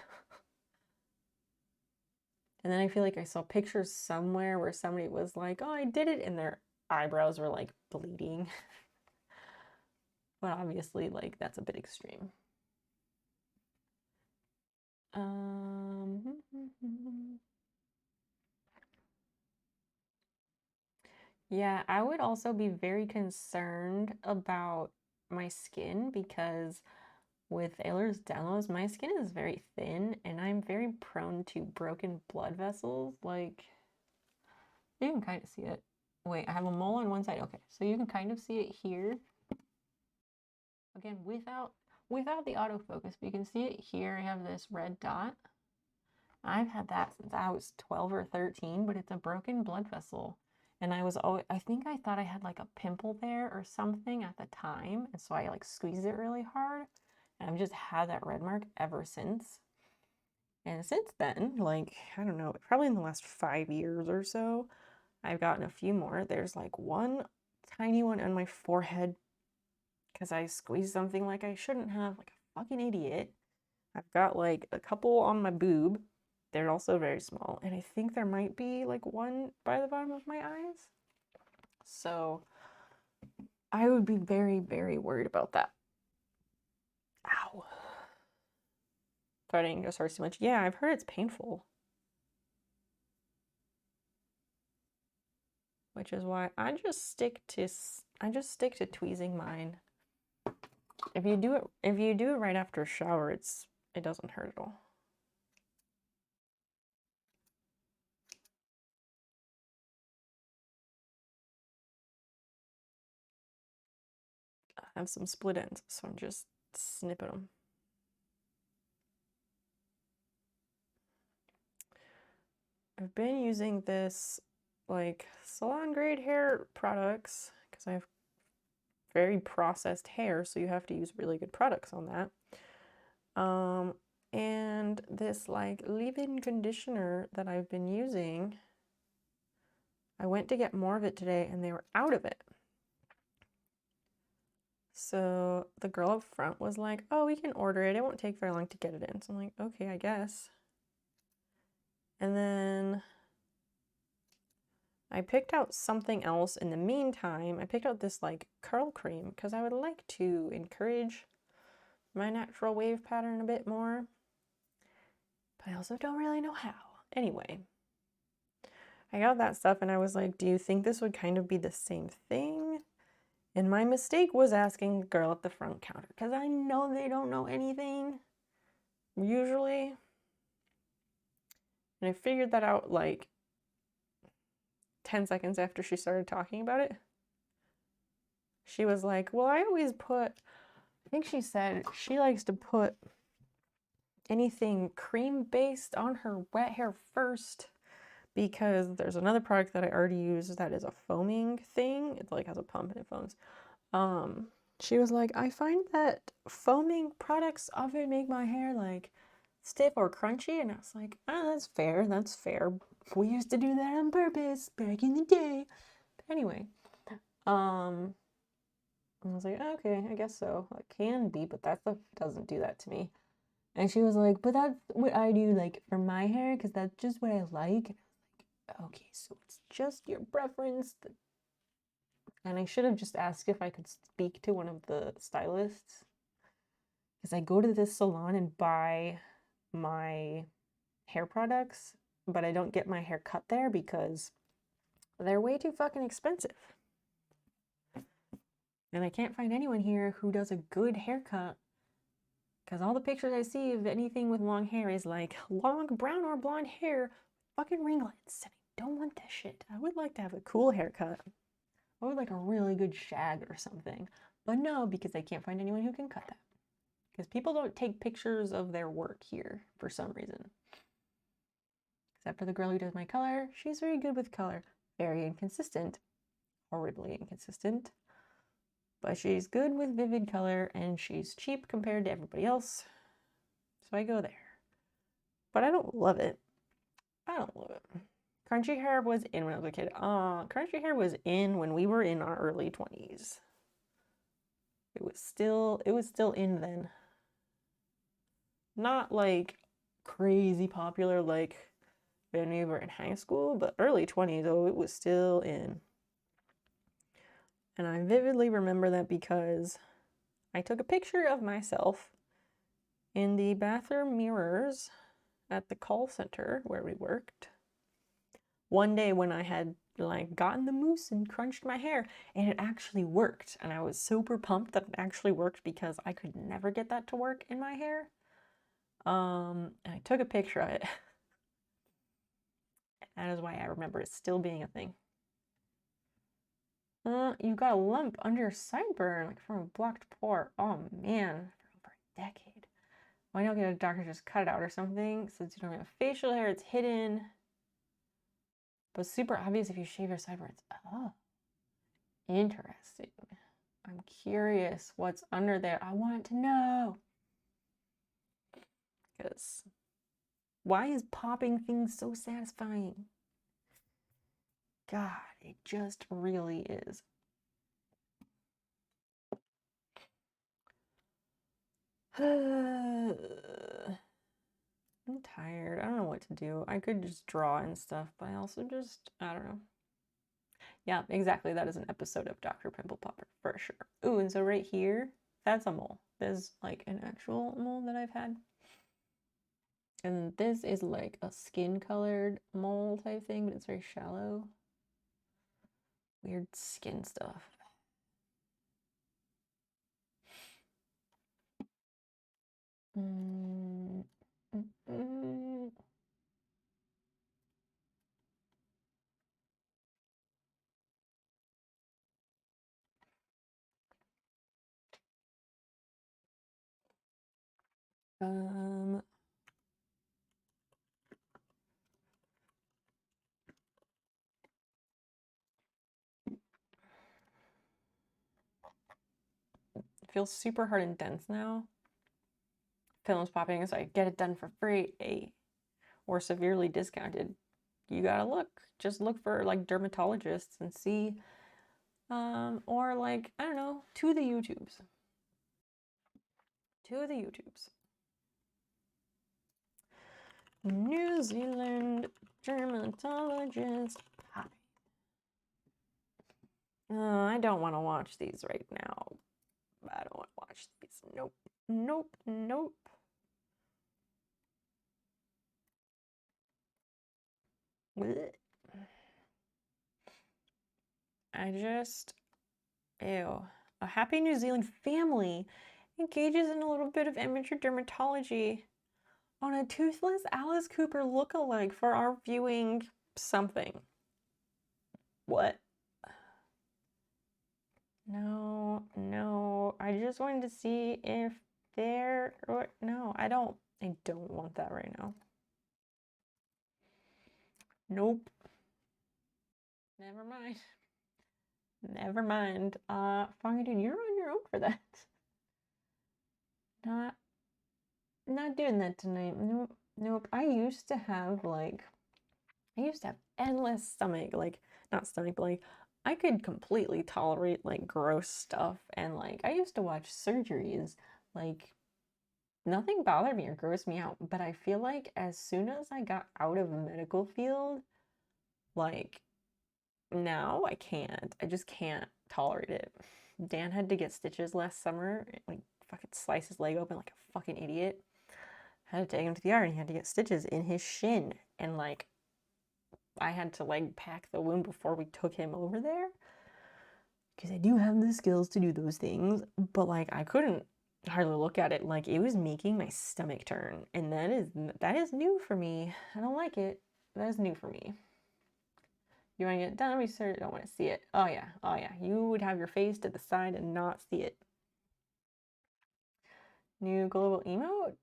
And then I feel like I saw pictures somewhere where somebody was like, oh, I did it, and their eyebrows were like bleeding. But obviously, like, that's a bit extreme. Yeah, I would also be very concerned about my skin because with Ehlers-Danlos, my skin is very thin and I'm very prone to broken blood vessels. Like, you can kind of see it. Wait, I have a mole on one side. Okay, so you can kind of see it here. Again, without the autofocus, but you can see it here. I have this red dot. I've had that since I was 12 or 13, but it's a broken blood vessel. And I think I thought I had like a pimple there or something at the time. And so I like squeezed it really hard. And I've just had that red mark ever since. And since then, like, I don't know, probably in the last 5 years or so, I've gotten a few more. There's like one tiny one on my forehead because I squeezed something like I shouldn't have, like a fucking idiot. I've got like a couple on my boob. They're also very small. And I think there might be like one by the bottom of my eyes. So I would be very, very worried about that. Ow. Threading just hurts too much. Yeah, I've heard it's painful. which is why I just stick to tweezing mine. If you do it right after a shower, it doesn't hurt at all. I have some split ends, so I'm just snipping them. I've been using this like salon grade hair products because I have very processed hair, so you have to use really good products on that. And this like leave-in conditioner that I've been using, I went to get more of it today and they were out of it. So the girl up front was like, oh, we can order it. It won't take very long to get it in. So I'm like, okay, I guess. And then I picked out something else in the meantime. I picked out this like curl cream because I would like to encourage my natural wave pattern a bit more. But I also don't really know how. Anyway, I got that stuff and I was like, do you think this would kind of be the same thing? And my mistake was asking the girl at the front counter because I know they don't know anything usually. And I figured that out like 10 seconds after she started talking about it. She was like, well, I always put, I think she said she likes to put anything cream based on her wet hair first because there's another product that I already use that is a foaming thing. It like has a pump and it foams. She was like, I find that foaming products often make my hair like stiff or crunchy, and I was like, oh, that's fair. We used to do that on purpose back in the day. But anyway, I was like, okay, I guess so. It can be, but that stuff doesn't do that to me. And she was like, but that's what I do like for my hair because that's just what I like. And I was like, okay, so it's just your preference. And I should have just asked if I could speak to one of the stylists because I go to this salon and buy my hair products, but I don't get my hair cut there because they're way too fucking expensive. And I can't find anyone here who does a good haircut because all the pictures I see of anything with long hair is like long brown or blonde hair, fucking ringlets. And I don't want that shit. I would like to have a cool haircut. I would like a really good shag or something. But no, because I can't find anyone who can cut that. Because people don't take pictures of their work here for some reason. Except for the girl who does my color. She's very good with color. Very inconsistent. Horribly inconsistent. But she's good with vivid color and she's cheap compared to everybody else. So I go there. But I don't love it. I don't love it. Crunchy hair was in when I was a kid. Crunchy hair was in when we were in our early 20s. It was still in then. Not like crazy popular like when we were in high school, but early 20s, oh, it was still in. And I vividly remember that because I took a picture of myself in the bathroom mirrors at the call center where we worked. One day when I had like gotten the mousse and crunched my hair and it actually worked. And I was super pumped that it actually worked because I could never get that to work in my hair. And I took a picture of it. That is why I remember it still being a thing. You got a lump under your sideburn, like from a blocked pore. Oh man, for over a decade. Why not get a doctor to just cut it out or something? Since you don't have facial hair, it's hidden. But super obvious if you shave your sideburns. Oh, interesting. I'm curious what's under there. I want to know. Because why is popping things so satisfying? God, it just really is. I'm tired. I don't know what to do. I could just draw and stuff, but I also just, I don't know. Yeah, exactly. That is an episode of Dr. Pimple Popper for sure. Ooh, and so right here, that's a mole. There's like an actual mole that I've had. And this is like a skin colored mole type thing, but it's very shallow. weird skin stuff. Mm, mm, mm. It feels super hard and dense now. Films popping, so I get it done for free, or severely discounted. You gotta look. Just look for like dermatologists and see, or like, I don't know, to the YouTubes. To the YouTubes. New Zealand dermatologist. Hi. I don't want to watch these right now. I don't want to watch these. Nope. Nope. Nope. Blech. Ew. A happy New Zealand family engages in a little bit of amateur dermatology on a toothless Alice Cooper look-alike for our viewing something. What? No, no. I just wanted to see if there. No, I don't want that right now. Nope. Never mind. Never mind. Fine, dude, you're on your own for that. Not doing that tonight. Nope. Nope. I used to have endless stomach, like not stomach, but like I could completely tolerate like gross stuff, and like I used to watch surgeries, like nothing bothered me or grossed me out. But I feel like as soon as I got out of the medical field, like now I can't. I just can't tolerate it. Dan had to get stitches last summer, like fucking slice his leg open like a fucking idiot. Had to take him to the ER and he had to get stitches in his shin. And like I had to like pack the wound before we took him over there. Because I do have the skills to do those things. But like I couldn't hardly look at it. Like it was making my stomach turn. And that is new for me. I don't like it. That is new for me. You want to get done research? Don't want to see it. Oh yeah, oh yeah. You would have your face to the side and not see it. New global emote?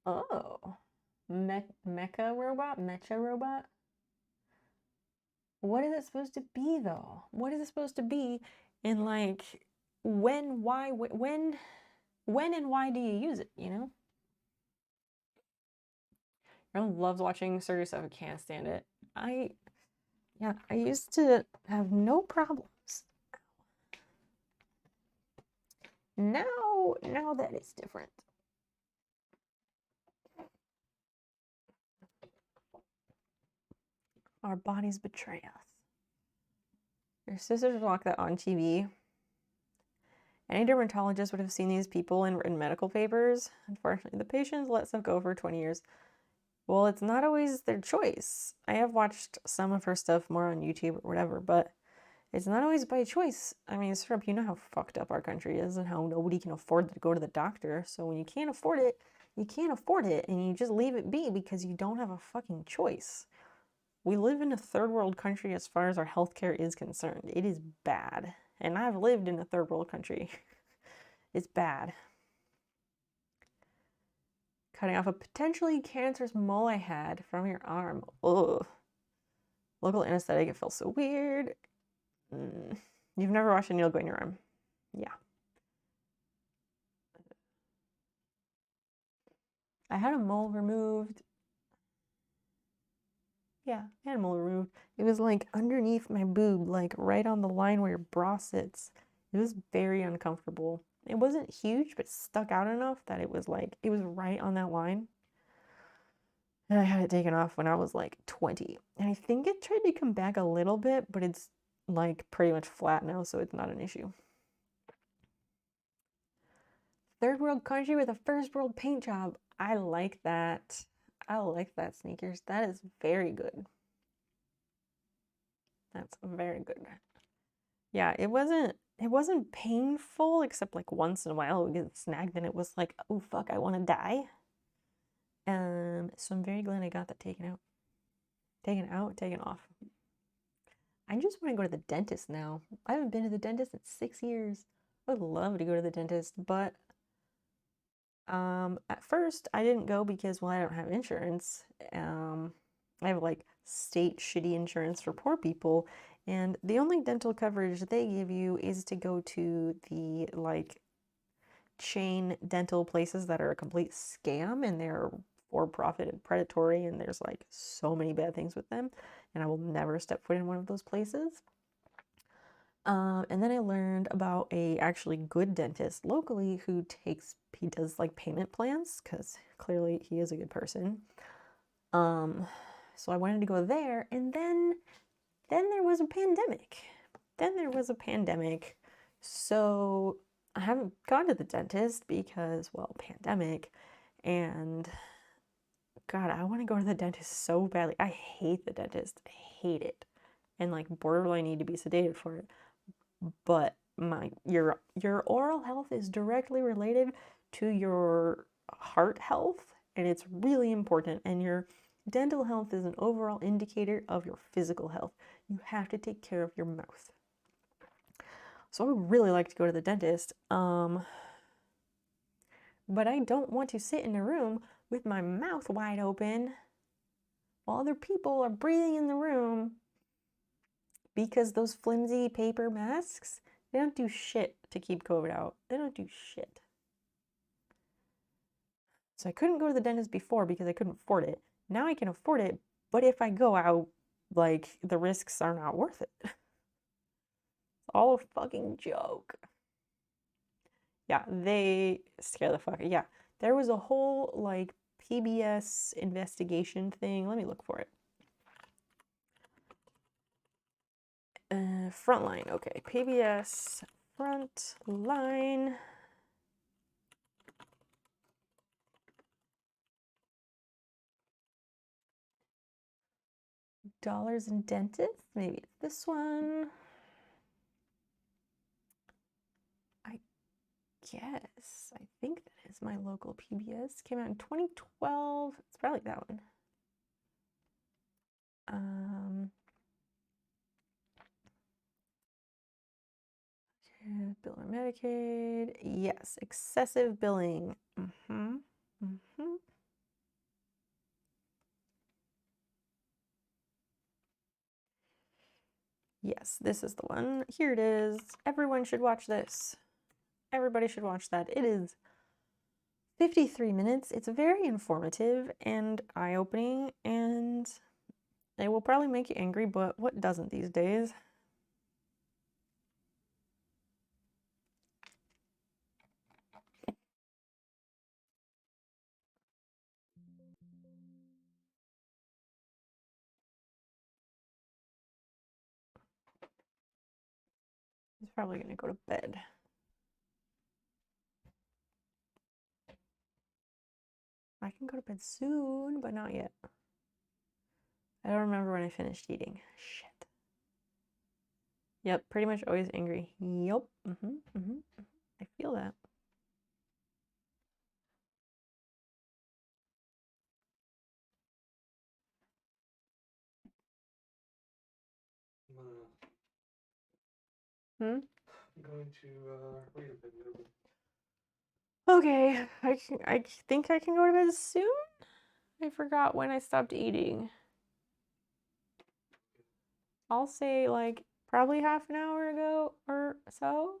Oh. Mecha robot? What is it supposed to be though? What is it supposed to be? And like, when and why do you use it, you know? Everyone loves watching surgery stuff. I can't stand it. I used to have no problems. Now that is different. Our bodies betray us. Your sisters watch that on TV. Any dermatologist would have seen these people in medical papers. Unfortunately, the patients let stuff go for 20 years. Well, it's not always their choice. I have watched some of her stuff more on YouTube or whatever, but it's not always by choice. I mean, Syrup, you know how fucked up our country is and how nobody can afford to go to the doctor. So when you can't afford it, you can't afford it, and you just leave it be because you don't have a fucking choice. We live in a third world country as far as our healthcare is concerned. It is bad. And I've lived in a third world country. It's bad. Cutting off a potentially cancerous mole I had from your arm. Ugh. Local anesthetic, it feels so weird. You've never watched a needle go in your arm. Yeah. I had a mole removed. Yeah, I had a mole removed. It was like underneath my boob, like right on the line where your bra sits. It was very uncomfortable. It wasn't huge, but stuck out enough that it was right on that line. And I had it taken off when I was like 20. And I think it tried to come back a little bit, but it's like pretty much flat now, so it's not an issue. Third world country with a first world paint job. I like that. I like that, Sneakers. That is very good. That's very good. Yeah, it wasn't painful except like once in a while it would get snagged and it was like, oh fuck, I want to die. So I'm very glad I got that taken out. Taken off. I just want to go to the dentist now. I haven't been to the dentist in 6 years. I would love to go to the dentist, but at first I didn't go because, well, I don't have insurance. I have like state shitty insurance for poor people, and the only dental coverage they give you is to go to the like chain dental places that are a complete scam and they're for profit and predatory, and there's like so many bad things with them, and I will never step foot in one of those places. And then I learned about a actually good dentist locally who he does like payment plans because clearly he is a good person. So I wanted to go there, and then there was a pandemic. So I haven't gone to the dentist because, well, pandemic, and God, I want to go to the dentist so badly. I hate the dentist. I hate it. And like borderline need to be sedated for it. But your oral health is directly related to your heart health, and it's really important, and your dental health is an overall indicator of your physical health. You have to take care of your mouth. So I would really like to go to the dentist, but I don't want to sit in a room with my mouth wide open while other people are breathing in the room, because those flimsy paper masks, they don't do shit to keep COVID out. They don't do shit. So I couldn't go to the dentist before because I couldn't afford it. Now I can afford it, but if I go out, like, the risks are not worth it. It's all a fucking joke. Yeah, they scare the fuck. Yeah, there was a whole, like, PBS investigation thing. Let me look for it. Frontline. Okay, PBS Frontline. Dollars and dentist. Maybe it's this one. I guess. I think that is my local PBS. Came out in 2012. It's probably that one. Bill or Medicaid. Yes, excessive billing. Yes, this is the one. Here it is. Everyone should watch this. Everybody should watch that. It is 53 minutes. It's very informative and eye-opening, and it will probably make you angry, but what doesn't these days? He's probably gonna go to bed. I can go to bed soon, but not yet. I don't remember when I finished eating. Shit. Yep, pretty much always angry. Yep. I feel that. I'm going to read a bit. Okay, I think I can go to bed soon. I forgot when I stopped eating. I'll say like probably half an hour ago or so.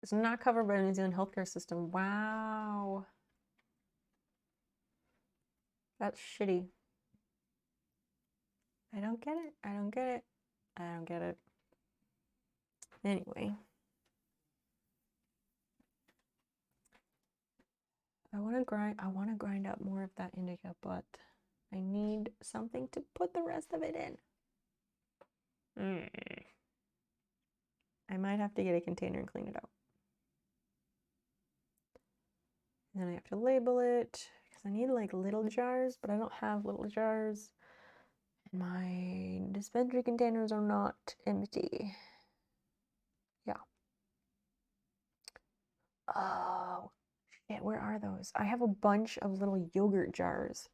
It's not covered by the New Zealand healthcare system. Wow. That's shitty. I don't get it. I don't get it. I don't get it. Anyway. I want to grind up more of that indica, but I need something to put the rest of it in. I might have to get a container and clean it out. And then I have to label it because I need like little jars, but I don't have little jars. My dispensary containers are not empty. Yeah. Oh, shit, where are those? I have a bunch of little yogurt jars.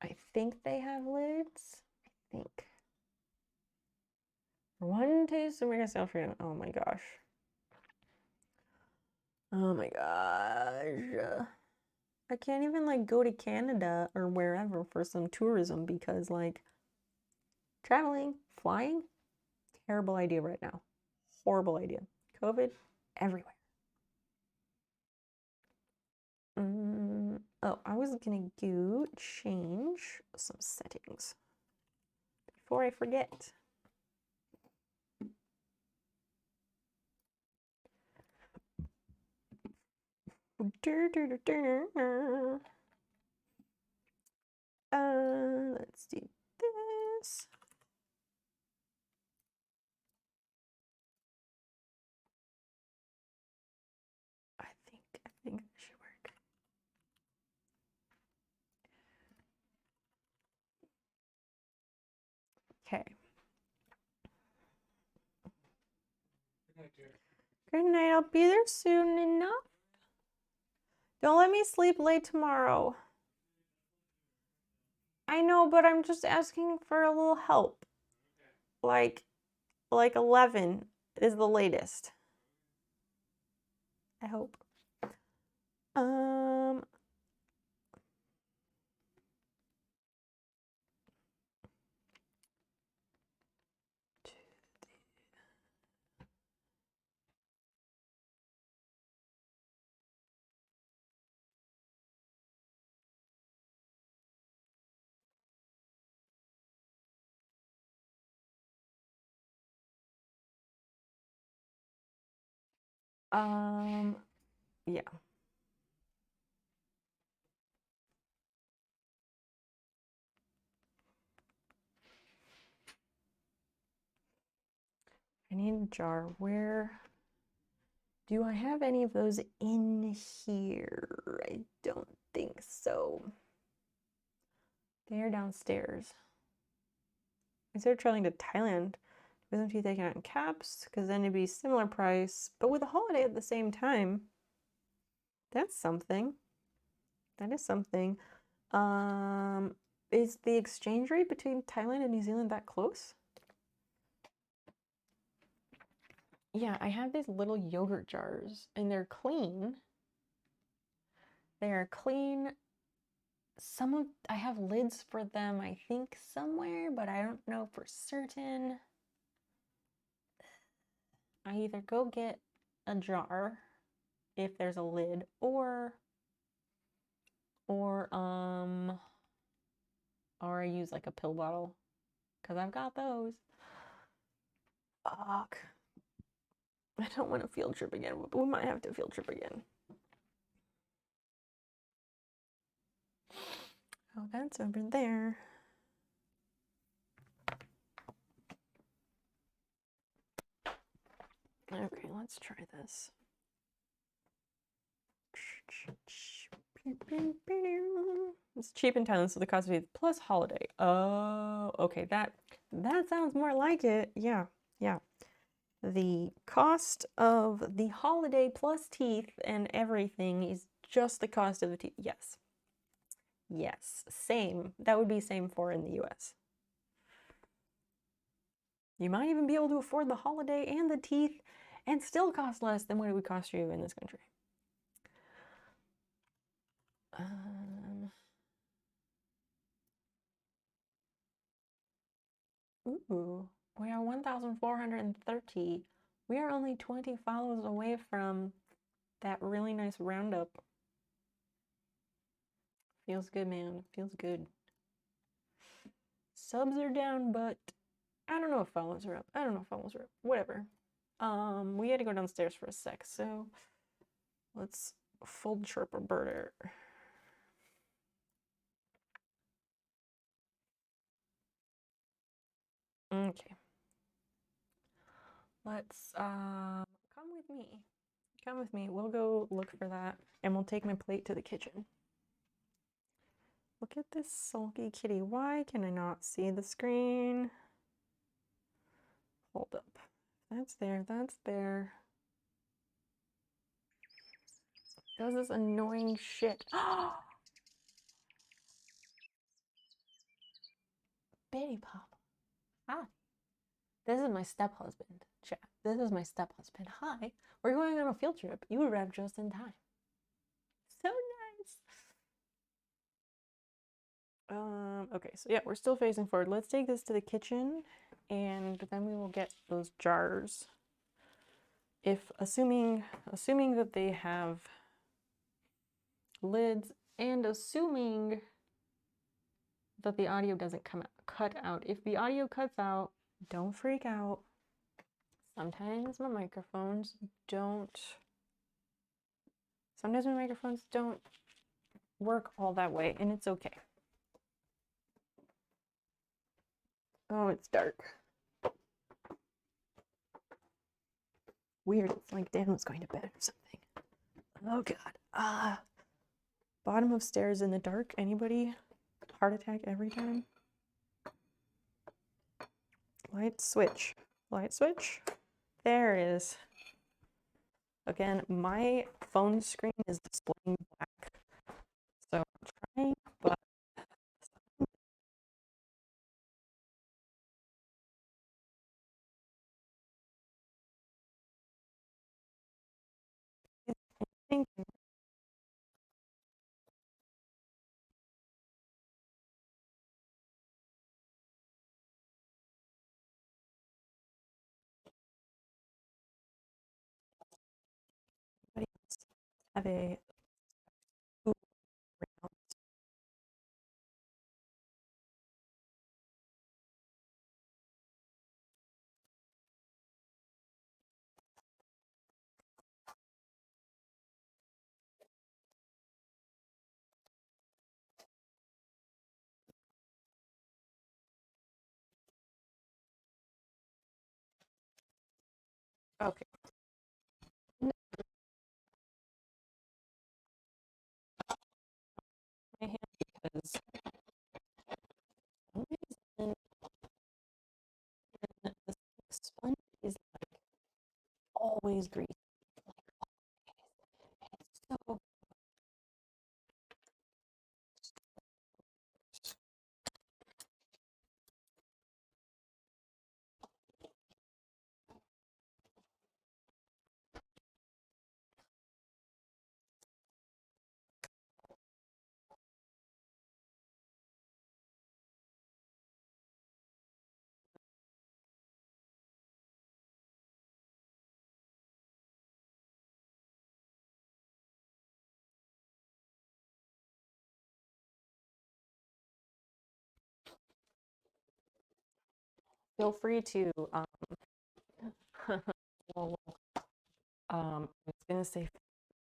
I think they have lids. I think. One taste of mega sale freedom. Oh my gosh. Oh my gosh. I can't even like go to Canada or wherever for some tourism because like traveling, flying, terrible idea right now. Horrible idea. COVID everywhere. Oh, I was gonna go change some settings before I forget. Let's do this. I think that should work. Okay. Good night. I'll be there soon enough. Don't let me sleep late tomorrow. I know, but I'm just asking for a little help. Like 11 is the latest. I hope. Yeah. I need a jar. Where do I have any of those in here? I don't think so. They're downstairs. Instead of traveling to Thailand, wisdom teeth taken out in caps, because then it'd be similar price, but with a holiday at the same time. That's something. That is something. Is the exchange rate between Thailand and New Zealand that close? Yeah, I have these little yogurt jars, and they're clean. They are clean. I have lids for them, I think, somewhere, but I don't know for certain. I either go get a jar if there's a lid, or I use like a pill bottle, because I've got those. Fuck. I don't want a field trip again, but we might have to field trip again. Oh, that's over there. Okay, let's try this. It's cheap in Thailand, so the cost of it plus holiday. Oh, okay, that sounds more like it. Yeah, yeah. The cost of the holiday plus teeth and everything is just the cost of the teeth. Yes. Yes, same. That would be same for in the US. You might even be able to afford the holiday and the teeth and still cost less than what it would cost you in this country. Ooh, we are 1,430. We are only 20 follows away from that really nice roundup. Feels good, man. Feels good. Subs are down, but I don't know if follows are up. I don't know if follows are up. Whatever. We had to go downstairs for a sec, so let's fold chirp a birder. Okay. Let's come with me. Come with me. We'll go look for that, and we'll take my plate to the kitchen. Look at this sulky kitty. Why can I not see the screen? Hold up. That's there. That's there. Does this annoying shit. Baby Pop. Hi. This is my step-husband, chat. This is my step-husband. Hi. We're going on a field trip. You arrived just in time. So nice. Okay, so yeah, we're still facing forward. Let's take this to the kitchen, and then we will get those jars. If assuming that they have lids, and assuming that the audio doesn't cut out. If the audio cuts out, don't freak out. Sometimes my microphones don't work all that way, and it's okay. Oh, it's dark. Weird. It's like Dan was going to bed or something. Oh God. Bottom of stairs in the dark. Anybody? Heart attack every time. Light switch. Light switch. There it is. Again, my phone screen is displaying black. So I'm trying, but I think anybody else have a okay. My hand because for some reason the sponge is like always greasy. So feel free to well, I was gonna say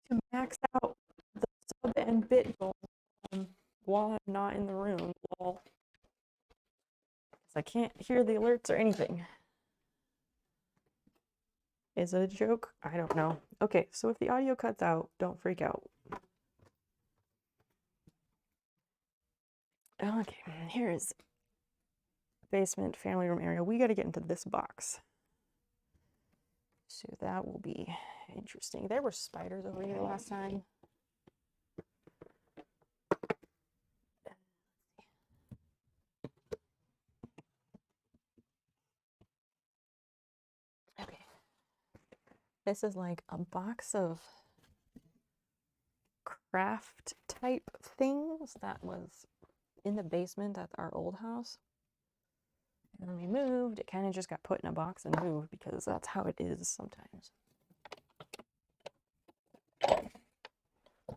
to max out the sub and bit goal while I'm not in the room. Well, because I can't hear the alerts or anything. Is it a joke? I don't know. Okay, so if the audio cuts out, don't freak out. Okay, here is basement family room area. We got to get into this box. So that will be interesting. There were spiders over here last time. Okay. This is like a box of craft type things that was in the basement at our old house. And when we moved, it kind of just got put in a box and moved because that's how it is sometimes.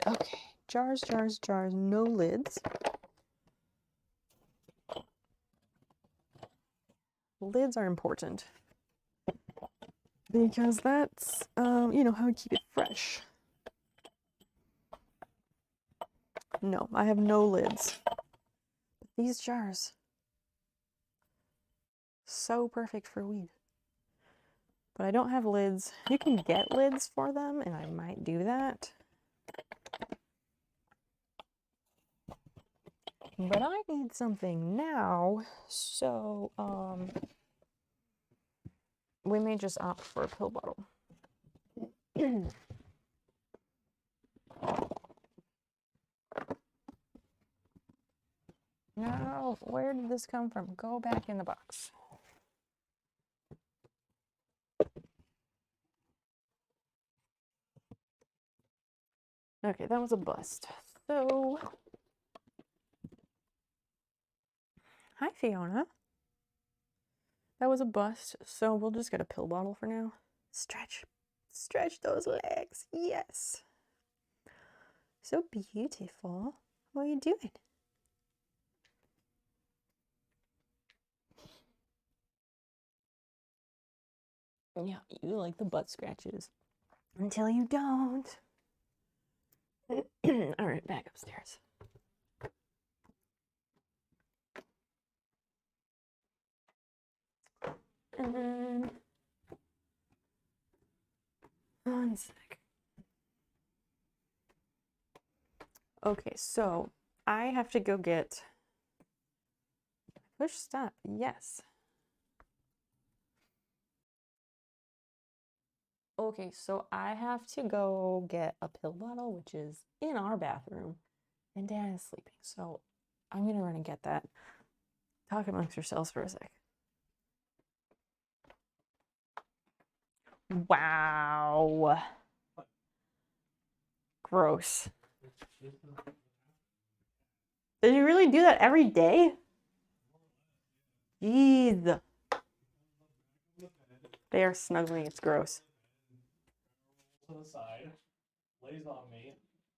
Okay, jars, jars, jars, no lids. Lids are important because that's, you know, how we keep it fresh. No, I have no lids. But these jars, so perfect for weed. but I don't have lids. You can get lids for them, and I might do that. But I need something now, so we may just opt for a pill bottle. No, where did this come from? Go back in the box. Okay, that was a bust. So, hi Fiona. That was a bust, so we'll just get a pill bottle for now. Stretch. Stretch those legs. Yes. So beautiful. What are you doing? Yeah, you like the butt scratches. Until you don't. All right, back upstairs. And then, one sec. Okay, so I have to go get push stop. Yes. Okay, so I have to go get a pill bottle, which is in our bathroom, and Dad is sleeping. So I'm gonna run and get that. Talk amongst yourselves for a sec. Wow. Gross. Did you really do that every day? Jeez. They are snuggling. It's gross. To the side, lays on me.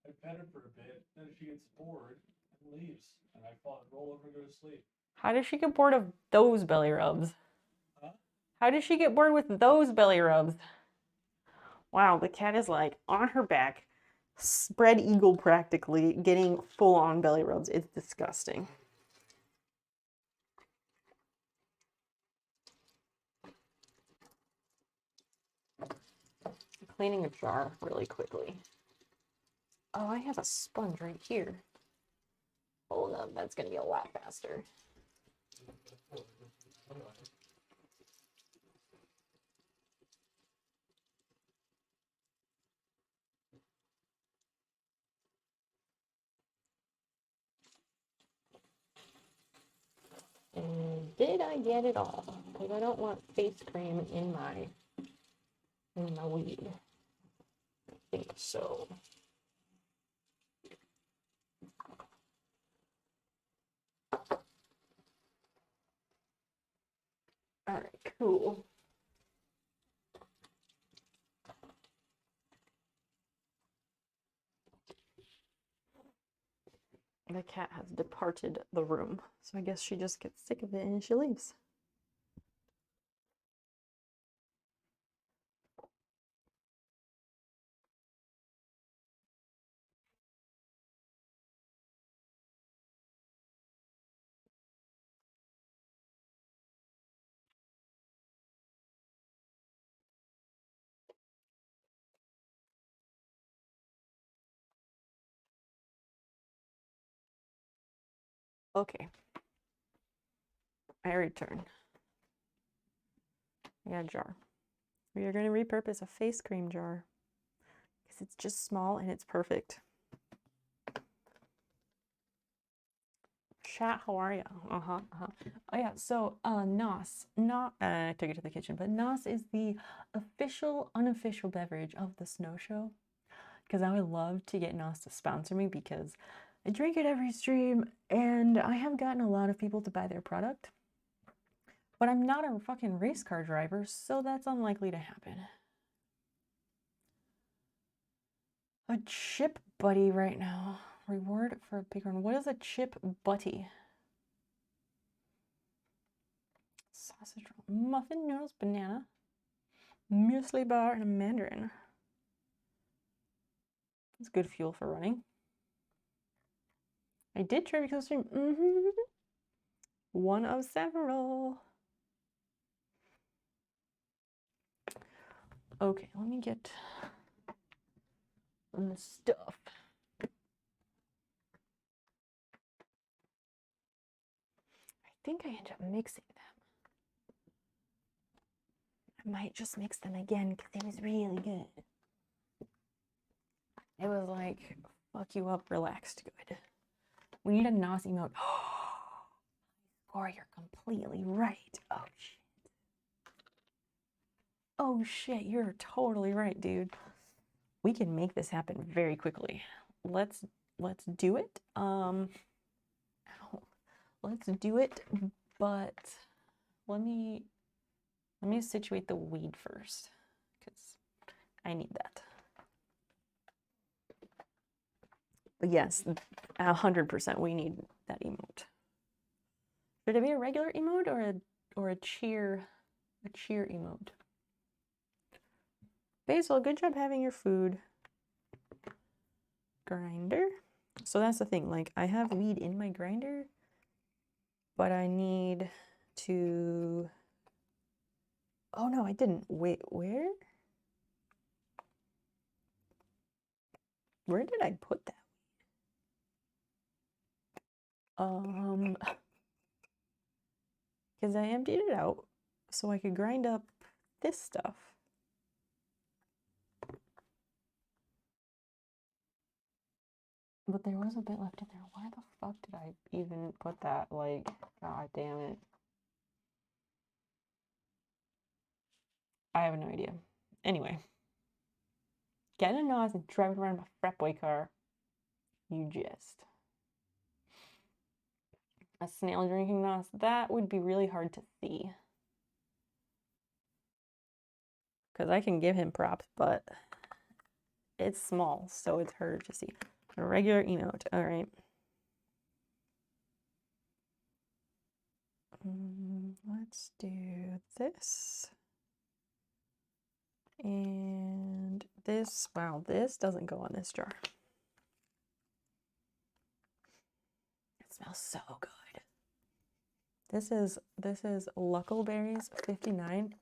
I pet her for a bit, then she gets bored and leaves, and I roll over and go to sleep. How does she get bored of those belly rubs? Huh? How does she get bored with those belly rubs? Wow, the cat is like on her back, spread eagle practically, getting full on belly rubs. It's disgusting. Cleaning a jar really quickly. Oh, I have a sponge right here. Hold up, that's gonna be a lot faster. And did I get it all? Because I don't want face cream in my weed. I think so. All right, cool. The cat has departed the room, so I guess she just gets sick of it and she leaves. Okay. I return. I got a jar. We are going to repurpose a face cream jar because it's just small and it's perfect. Chat, how are you? Oh yeah, so Nos, not I took it to the kitchen, but Nos is the unofficial beverage of the Snow Show. Because I would love to get Nos to sponsor me because I drink it every stream and I have gotten a lot of people to buy their product. But I'm not a fucking race car driver, so that's unlikely to happen. A chip buddy right now. Reward for a big one. What is a chip buddy? Sausage roll, muffin, noodles, banana, muesli bar, and a mandarin. That's good fuel for running. I did try because stream. One of several. Okay, let me get the stuff. I think I ended up mixing them. I might just mix them again because it was really good. It was like, fuck you up, relaxed good. We need a NOS emote. Or you're completely right. Oh shit. Oh shit, you're totally right, dude. We can make this happen very quickly. Let's do it. Let's do it, but let me situate the weed first because I need that. But yes, 100% we need that emote. Should it be a regular emote or a cheer emote? Basil, good job having your food. Grinder. So that's the thing, like I have weed in my grinder, but I need to, oh no, I didn't. Wait, where? Where did I put that? Because I emptied it out so I could grind up this stuff. But there was a bit left in there. Where the fuck did I even put that? Like, god damn it. I have no idea. Anyway. Get a NOS and drive it around my frat boy car. You just. A snail drinking NOS, that would be really hard to see. Because I can give him props, but it's small, so it's harder to see. A regular emote, all right. Let's do this. And this, wow, this doesn't go on this jar. It smells so good. This is Luckleberries 59.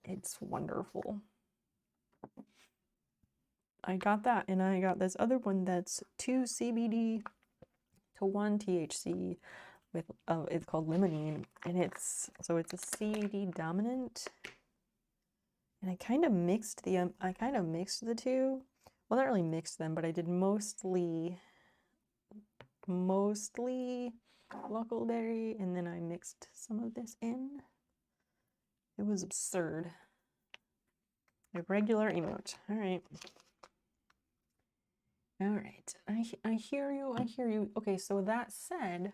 It's wonderful. I got that, and I got this other one that's 2 CBD to 1 THC with it's called limonene, and it's a CBD dominant. And I kind of mixed the two. Well, not really mixed them, but I did mostly Luckleberry, and then I mixed some of this in. It was absurd. A regular emote. All right. All right. I hear you. I hear you. Okay, so that said,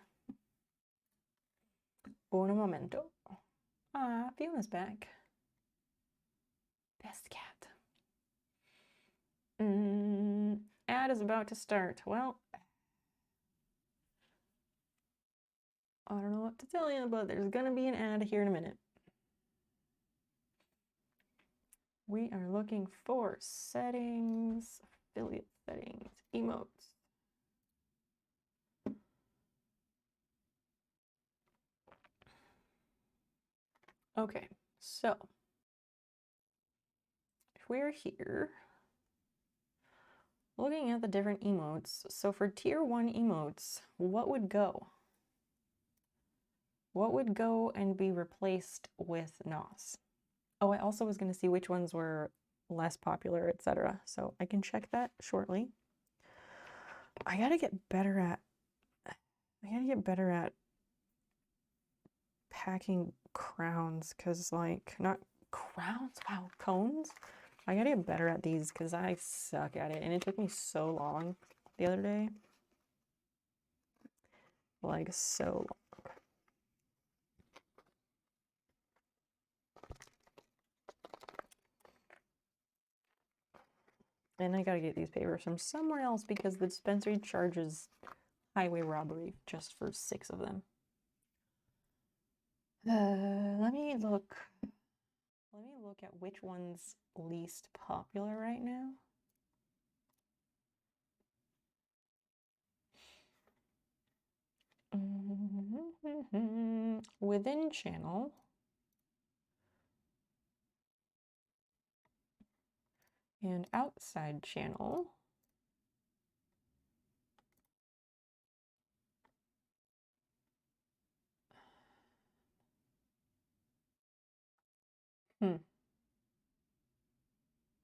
un momento. Ah, Fiona's back. Best cat. Ad is about to start. Well, I don't know what to tell you, but there's gonna be an ad here in a minute. We are looking for settings, affiliate settings, emotes. Okay, so if we're here, looking at the different emotes, so for tier 1 emotes, what would go? What would go and be replaced with NOS? Oh, I also was going to see which ones were less popular, etc. So I can check that shortly. I gotta get better at packing crowns, because like, not crowns, wow, cones. I gotta get better at these because I suck at it, and it took me so long the other day. Like, so long. And I gotta get these papers from somewhere else because the dispensary charges highway robbery just for 6 of them. Let me look at which one's least popular right now. Within channel. And outside channel.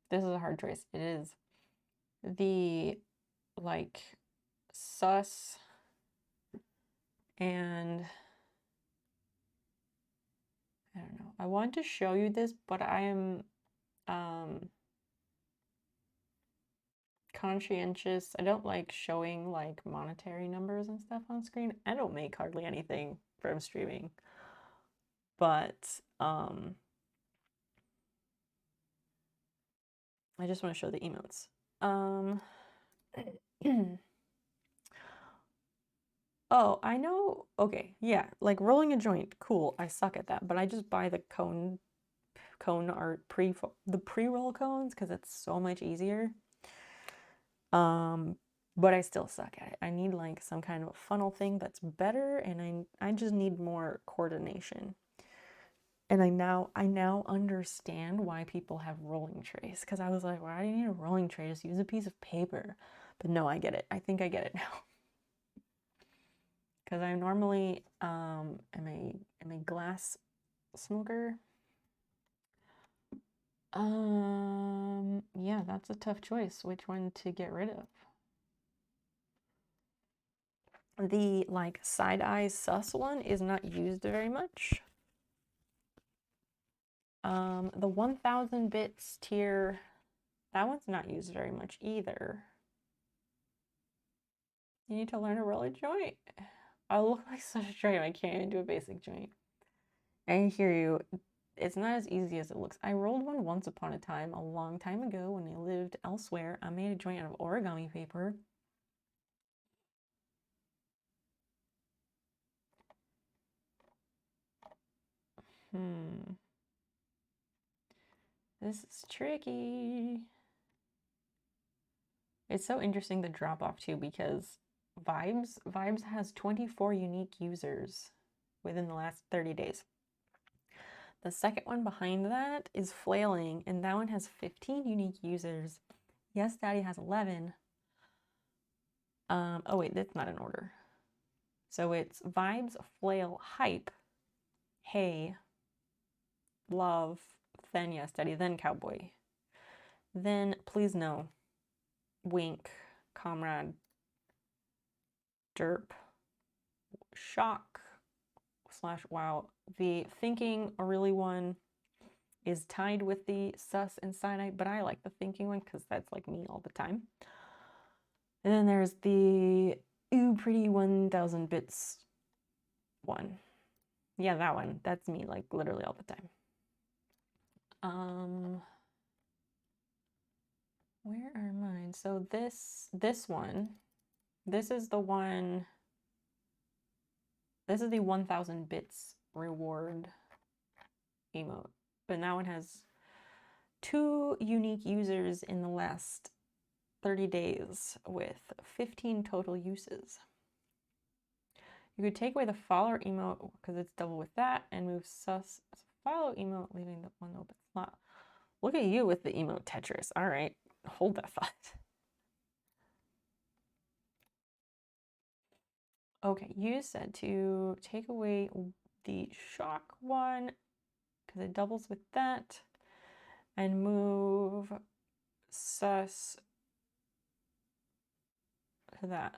This is a hard choice. It is the like sus and I don't know. I want to show you this, but I am conscientious. I don't like showing like monetary numbers and stuff on screen. I don't make hardly anything from streaming. But I just want to show the emotes. Oh, I know. Okay, yeah, like rolling a joint. Cool. I suck at that, but I just buy the cone art the pre-roll cones because it's so much easier. But I still suck at it. I need like some kind of a funnel thing that's better, and I just need more coordination. And I now understand why people have rolling trays, because I was like, why do you need a rolling tray? Just use a piece of paper. But no, I get it. I think I get it now. Because I normally am a glass smoker. Yeah, that's a tough choice. Which one to get rid of? The like side eye sus one is not used very much. The 1000 bits tier, that one's not used very much either. You need to learn to roll a joint. I look like such a train. I can't even do a basic joint. I hear you. It's not as easy as it looks. I rolled one once upon a time, a long time ago when I lived elsewhere. I made a joint out of origami paper. This is tricky. It's so interesting the drop off too, because Vibes has 24 unique users within the last 30 days. The second one behind that is Flailing, and that one has 15 unique users. Yes Daddy has 11. Oh wait, that's not in order. So it's Vibes, Flail, Hype, Hey, Love, then Yes Daddy, then Cowboy. Then Please No, Wink, Comrade, Derp, Shock, / Wow. The Thinking Really one is tied with the Sus and Side-Eye, but I like the Thinking one because that's like me all the time. And then there's the Ooh Pretty 1000 Bits one. Yeah, that one. That's me like literally all the time. Where are mine? So this one, this is the one, this is the 1000 bits reward emote. But that one has 2 unique users in the last 30 days with 15 total uses. You could take away the follower emote because it's double with that and move sus as a follow emote, leaving the one open slot. Look at you with the emote Tetris. All right, hold that thought. Okay, you said to take away the shock one because it doubles with that and move sus to that.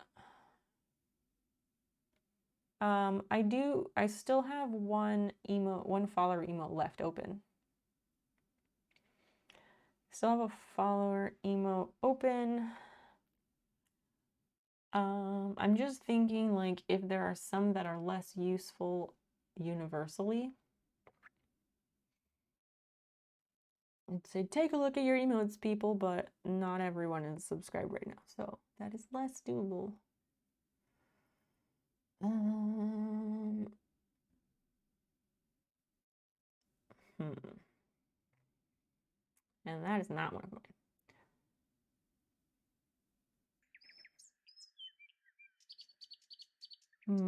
I still have one follower emote left open. Still have a follower emote open. I'm just thinking like if there are some that are less useful universally. I'd say take a look at your emotes, people, but not everyone is subscribed right now, so that is less doable. And that is not one of mine.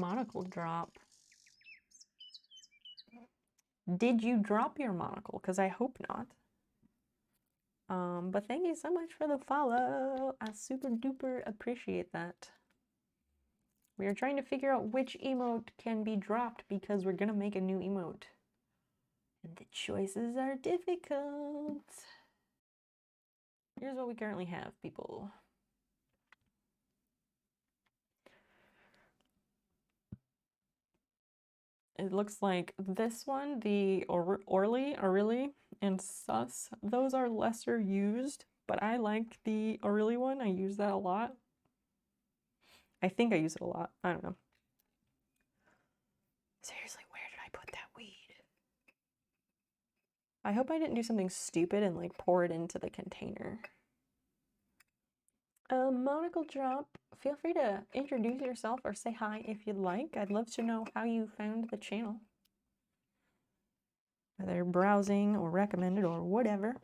Monocle drop. Did you drop your monocle? Because I hope not. But thank you so much for the follow. I super duper appreciate that. We are trying to figure out which emote can be dropped because we're gonna make a new emote. And the choices are difficult. Here's what we currently have, people. It looks like this one, the Orly, and Sus, those are lesser used, but I like the Orly one. I use that a lot. I think I use it a lot. I don't know. Seriously, where did I put that weed? I hope I didn't do something stupid and like pour it into the container. Monocle Drop, feel free to introduce yourself or say hi if you'd like. I'd love to know how you found the channel. Whether browsing or recommended or whatever.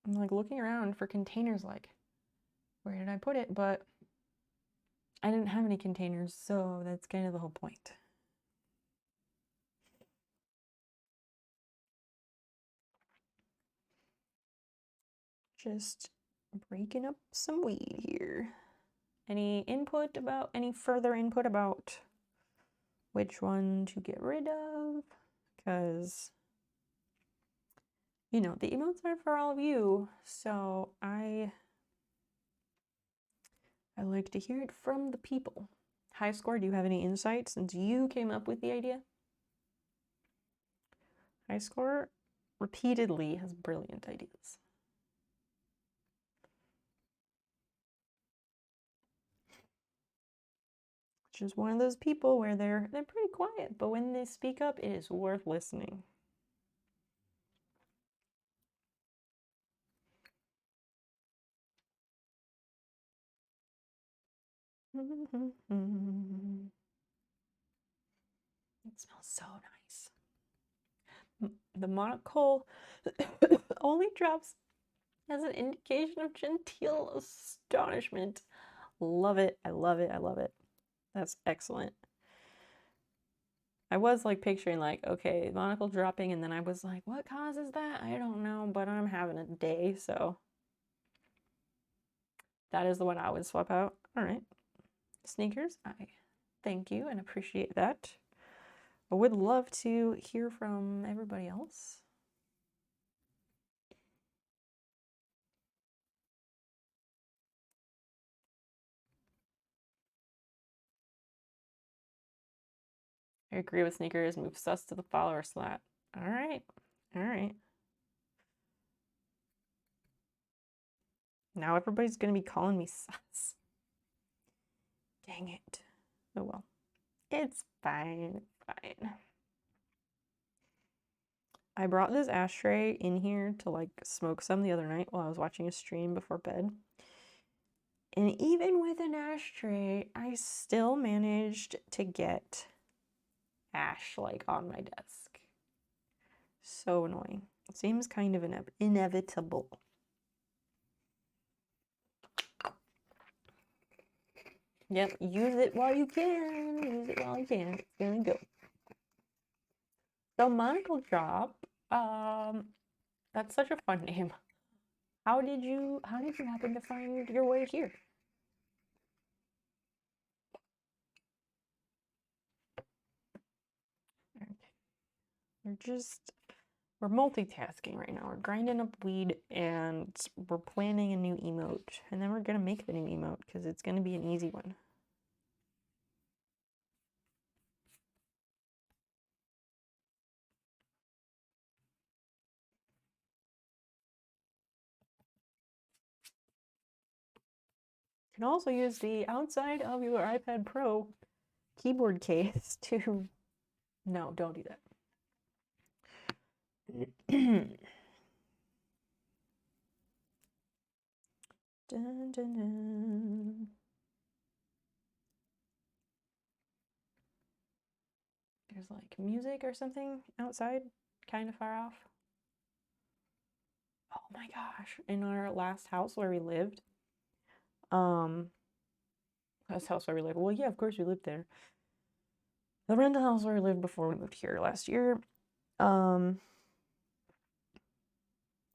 I'm like looking around for containers like, where did I put it? But I didn't have any containers, so that's kind of the whole point. Just breaking up some weed here. Any further input about which one to get rid of? Because, you know, the emotes are for all of you, so I like to hear it from the people. High Score, do you have any insight since you came up with the idea? High Score repeatedly has brilliant ideas. Just one of those people where they're pretty quiet, but when they speak up, it is worth listening. It smells so nice. The monocle only drops as an indication of genteel astonishment. Love it. I love it. I love it. That's excellent. I was like picturing like, okay, monocle dropping, and then I was like, what causes that? I don't know, but I'm having a day, so that is the one I would swap out. All right. Sneakers, I thank you and appreciate that. I would love to hear from everybody else. I agree with Sneakers. Move Sus to the follower slot. All right. All right. Now everybody's going to be calling me Sus. Dang it. Oh well. It's fine. It's fine. I brought this ashtray in here to like smoke some the other night while I was watching a stream before bed. And even with an ashtray, I still managed to get ash like on my desk. So annoying. It seems kind of inevitable. Yep, use it while you can. Use it while you can. It's gonna go. So monocle drop. That's such a fun name. How did you happen to find your way here? Okay. We're multitasking right now. We're grinding up weed and we're planning a new emote. And then we're gonna make the new emote because it's gonna be an easy one. You can also use the outside of your iPad Pro keyboard case to... No, don't do that. Dun, dun, dun. There's like music or something outside, kind of far off. Oh my gosh. In our last house where we lived, last house where we lived, well, yeah, of course we lived there. The rental house where we lived before we moved here last year,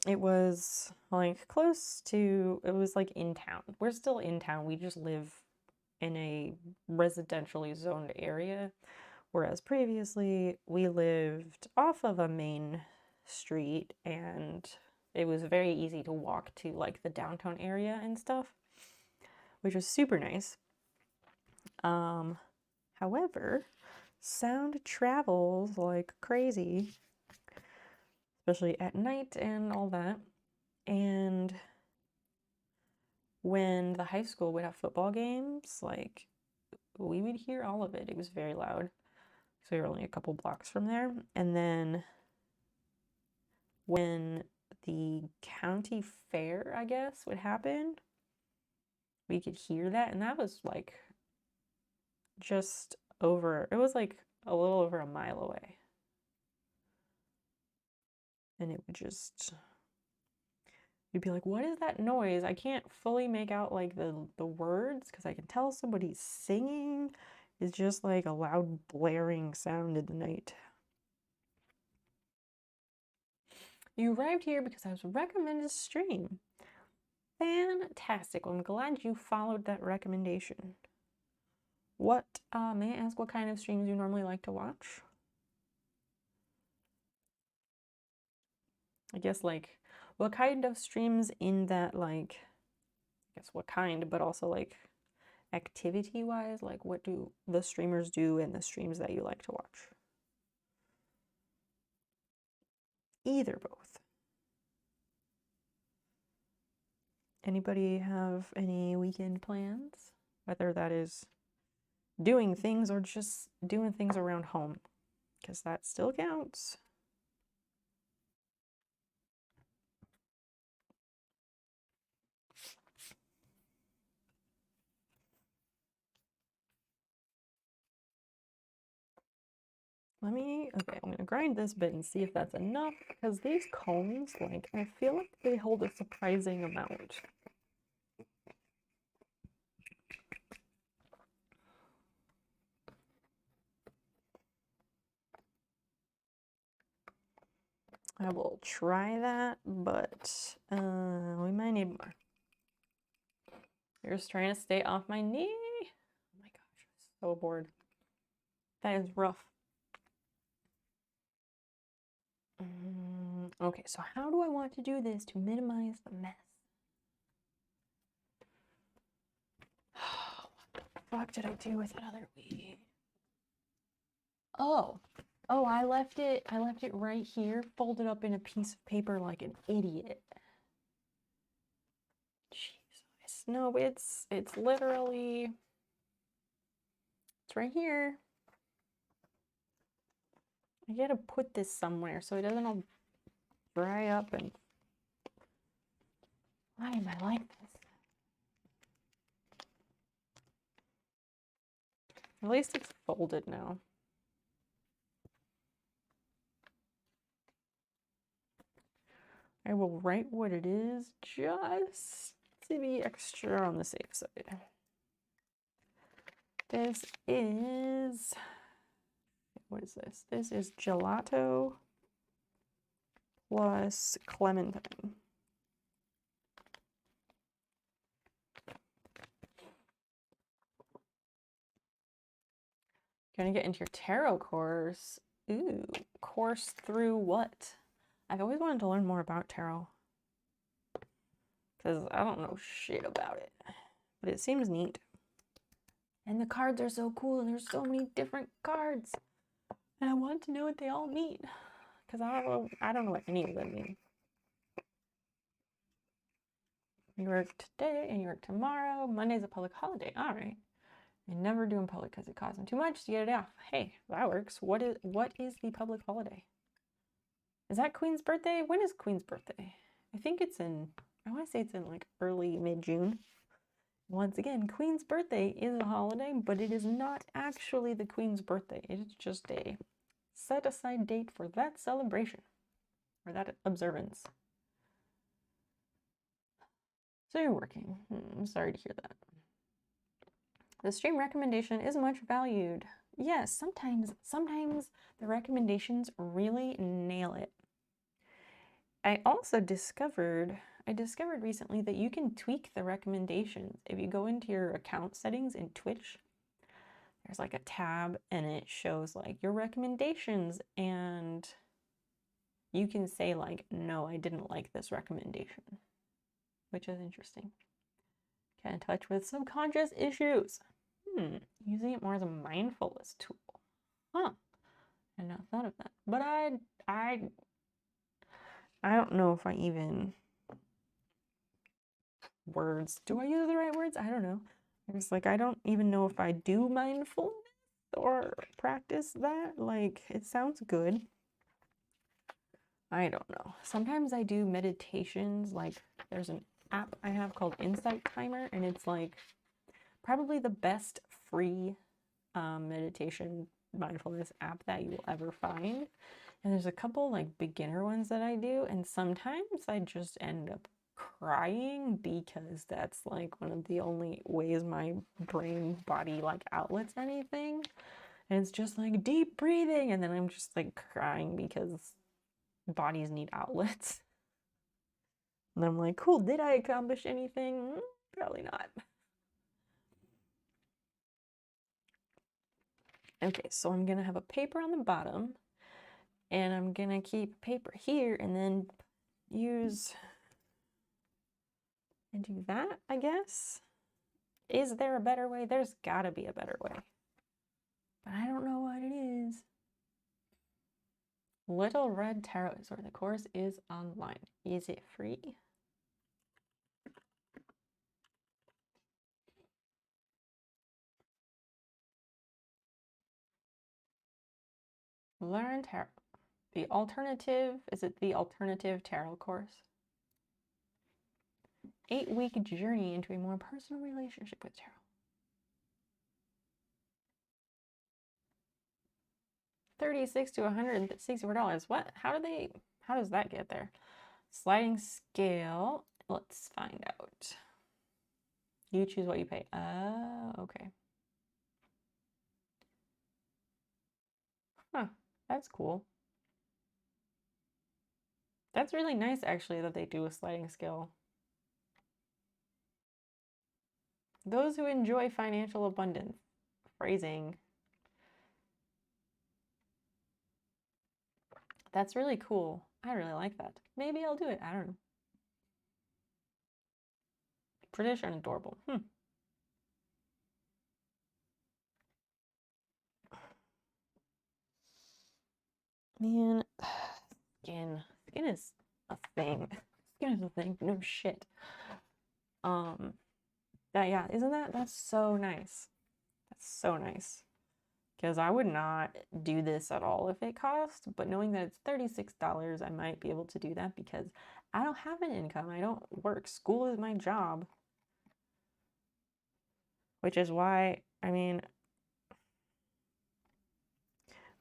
it was like close to, it was like in town. We're still in town. We just live in a residentially zoned area, whereas previously we lived off of a main street and it was very easy to walk to like the downtown area and stuff, which was super nice. However, sound travels like crazy, especially at night and all that. And when the high school would have football games, like we would hear all of it. It was very loud. So we were only a couple blocks from there. And then when the county fair, I guess, would happen, we could hear that. And that was like just over, it was like a little over a mile away. And it would just, you'd be like, what is that noise? I can't fully make out like the words because I can tell somebody's singing. It's just like a loud blaring sound in the night. You arrived here because I was recommended to stream. Fantastic. Well, I'm glad you followed that recommendation. What, may I ask what kind of streams you normally like to watch? I guess like, what kind of streams in that like, I guess what kind, but also like activity wise, like what do the streamers do in the streams that you like to watch? Either, both. Anybody have any weekend plans? Whether that is doing things or just doing things around home, because that still counts. Okay, I'm gonna grind this bit and see if that's enough, because these cones, like, I feel like they hold a surprising amount. I will try that, but we might need more. You're just trying to stay off my knee. Oh my gosh, I'm so bored. That is rough. Okay, so how do I want to do this to minimize the mess? What the fuck did I do with that other week? Oh, I left it right here, folded up in a piece of paper like an idiot. Jesus. No, it's literally, it's right here. I gotta put this somewhere so it doesn't all dry up and, why am I like this? At least it's folded now. I will write what it is just to be extra on the safe side. This is, what is this? This is gelato plus clementine. Gonna get into your tarot course. Ooh, course through what? I've always wanted to learn more about tarot, because I don't know shit about it, but it seems neat. And the cards are so cool, and there's so many different cards. And I want to know what they all mean, because I don't know what any of them mean. You work today and you work tomorrow. Monday's a public holiday. All right. I never do in public because it costs them too much to get it off. Hey, that works. What is the public holiday? Is that Queen's birthday? When is Queen's birthday? I think it's in, I want to say it's in like early mid-June. Once again, Queen's birthday is a holiday, but it is not actually the Queen's birthday. It is just a set aside date for that celebration or that observance. So you're working. I'm sorry to hear that. The stream recommendation is much valued. Yes, sometimes the recommendations really nail it. I also discovered recently that you can tweak the recommendations. If you go into your account settings in Twitch, there's like a tab and it shows like your recommendations, and you can say like, no, I didn't like this recommendation, which is interesting. Get in touch with subconscious issues. Using it more as a mindfulness tool. Huh. I had not thought of that. But I don't know if I even words. Do I use the right words? I don't know. It's like I don't even know if I do mindfulness or practice that. Like it sounds good. I don't know. Sometimes I do meditations. Like there's an app I have called Insight Timer, and it's like probably the best free meditation mindfulness app that you will ever find. And there's a couple like beginner ones that I do, and sometimes I just end up crying because that's like one of the only ways my brain body like outlets anything. And it's just like deep breathing, and then I'm just like crying because bodies need outlets. And I'm like, cool, did I accomplish anything? Probably not. Okay, so I'm gonna have a paper on the bottom, and I'm gonna keep paper here and then use and do that, I guess. Is there a better way? There's gotta be a better way. But I don't know what it is. Little Red Tarot is where the course is online. Is it free? Learn Tarot. The alternative, is it the alternative tarot course? 8-week journey into a more personal relationship with tarot. $36 to $164. What? How does that get there? Sliding scale. Let's find out. You choose what you pay. Oh, okay. Huh, that's cool. That's really nice, actually, that they do a sliding scale. Those who enjoy financial abundance. Phrasing. That's really cool. I really like that. Maybe I'll do it. I don't know. British and adorable. Man, skin. Skin is a thing. Skin is a thing. No shit. Yeah, isn't that's so nice. That's so nice. Because I would not do this at all if it cost, but knowing that it's $36, I might be able to do that because I don't have an income. I don't work. School is my job. Which is why, I mean,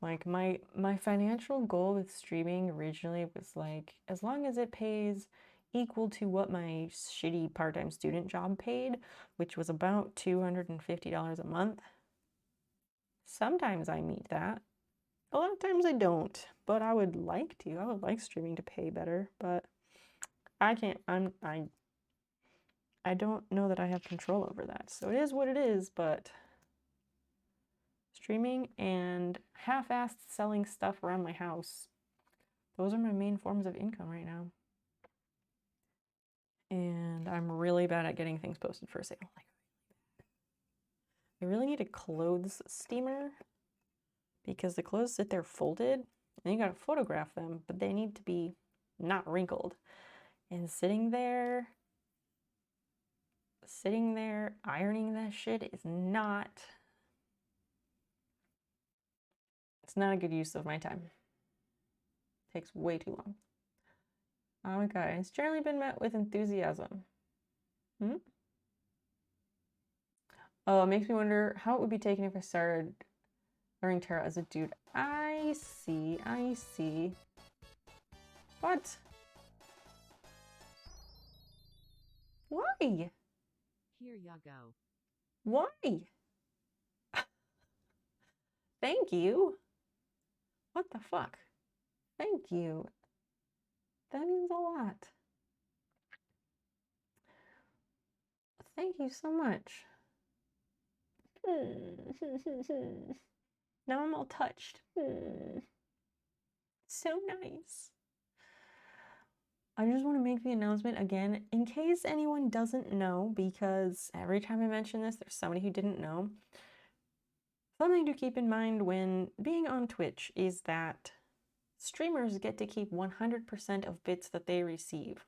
like my financial goal with streaming originally was like, as long as it pays equal to what my shitty part-time student job paid, which was about $250 a month. Sometimes I meet that. A lot of times I don't, but I would like to. I would like streaming to pay better, but I can't. I don't know that I have control over that. So it is what it is, but streaming and half-assed selling stuff around my house, those are my main forms of income right now. And I'm really bad at getting things posted for sale. Like, I really need a clothes steamer because the clothes sit there folded and you gotta photograph them, but they need to be not wrinkled. And sitting there ironing that shit is not, it's not a good use of my time. It takes way too long. Oh my god, it's generally been met with enthusiasm. Oh, it makes me wonder how it would be taken if I started learning tarot as a dude. I see. What? Why? Here ya go. Why? Thank you. What the fuck? Thank you. That means a lot. Thank you so much. Now I'm all touched. So nice. I just want to make the announcement again, in case anyone doesn't know, because every time I mention this, there's somebody who didn't know. Something to keep in mind when being on Twitch is that streamers get to keep 100% of bits that they receive.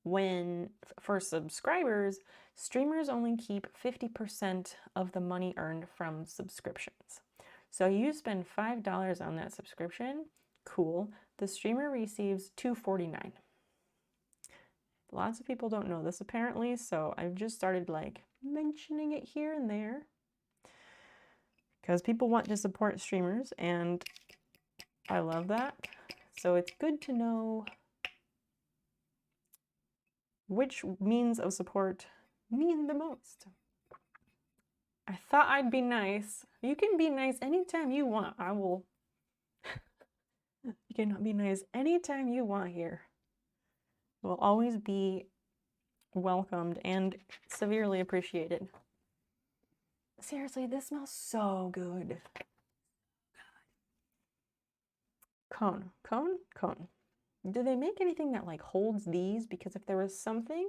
When, for subscribers, streamers only keep 50% of the money earned from subscriptions. So you spend $5 on that subscription, cool. The streamer receives $2.49. Lots of people don't know this apparently, so I've just started like mentioning it here and there because people want to support streamers and I love that. So it's good to know which means of support mean the most. I thought I'd be nice. You can be nice anytime you want. I will. You can be nice anytime you want here. It will always be welcomed and severely appreciated. Seriously, this smells so good. Cone, cone, cone. Do they make anything that like holds these? Because if there was something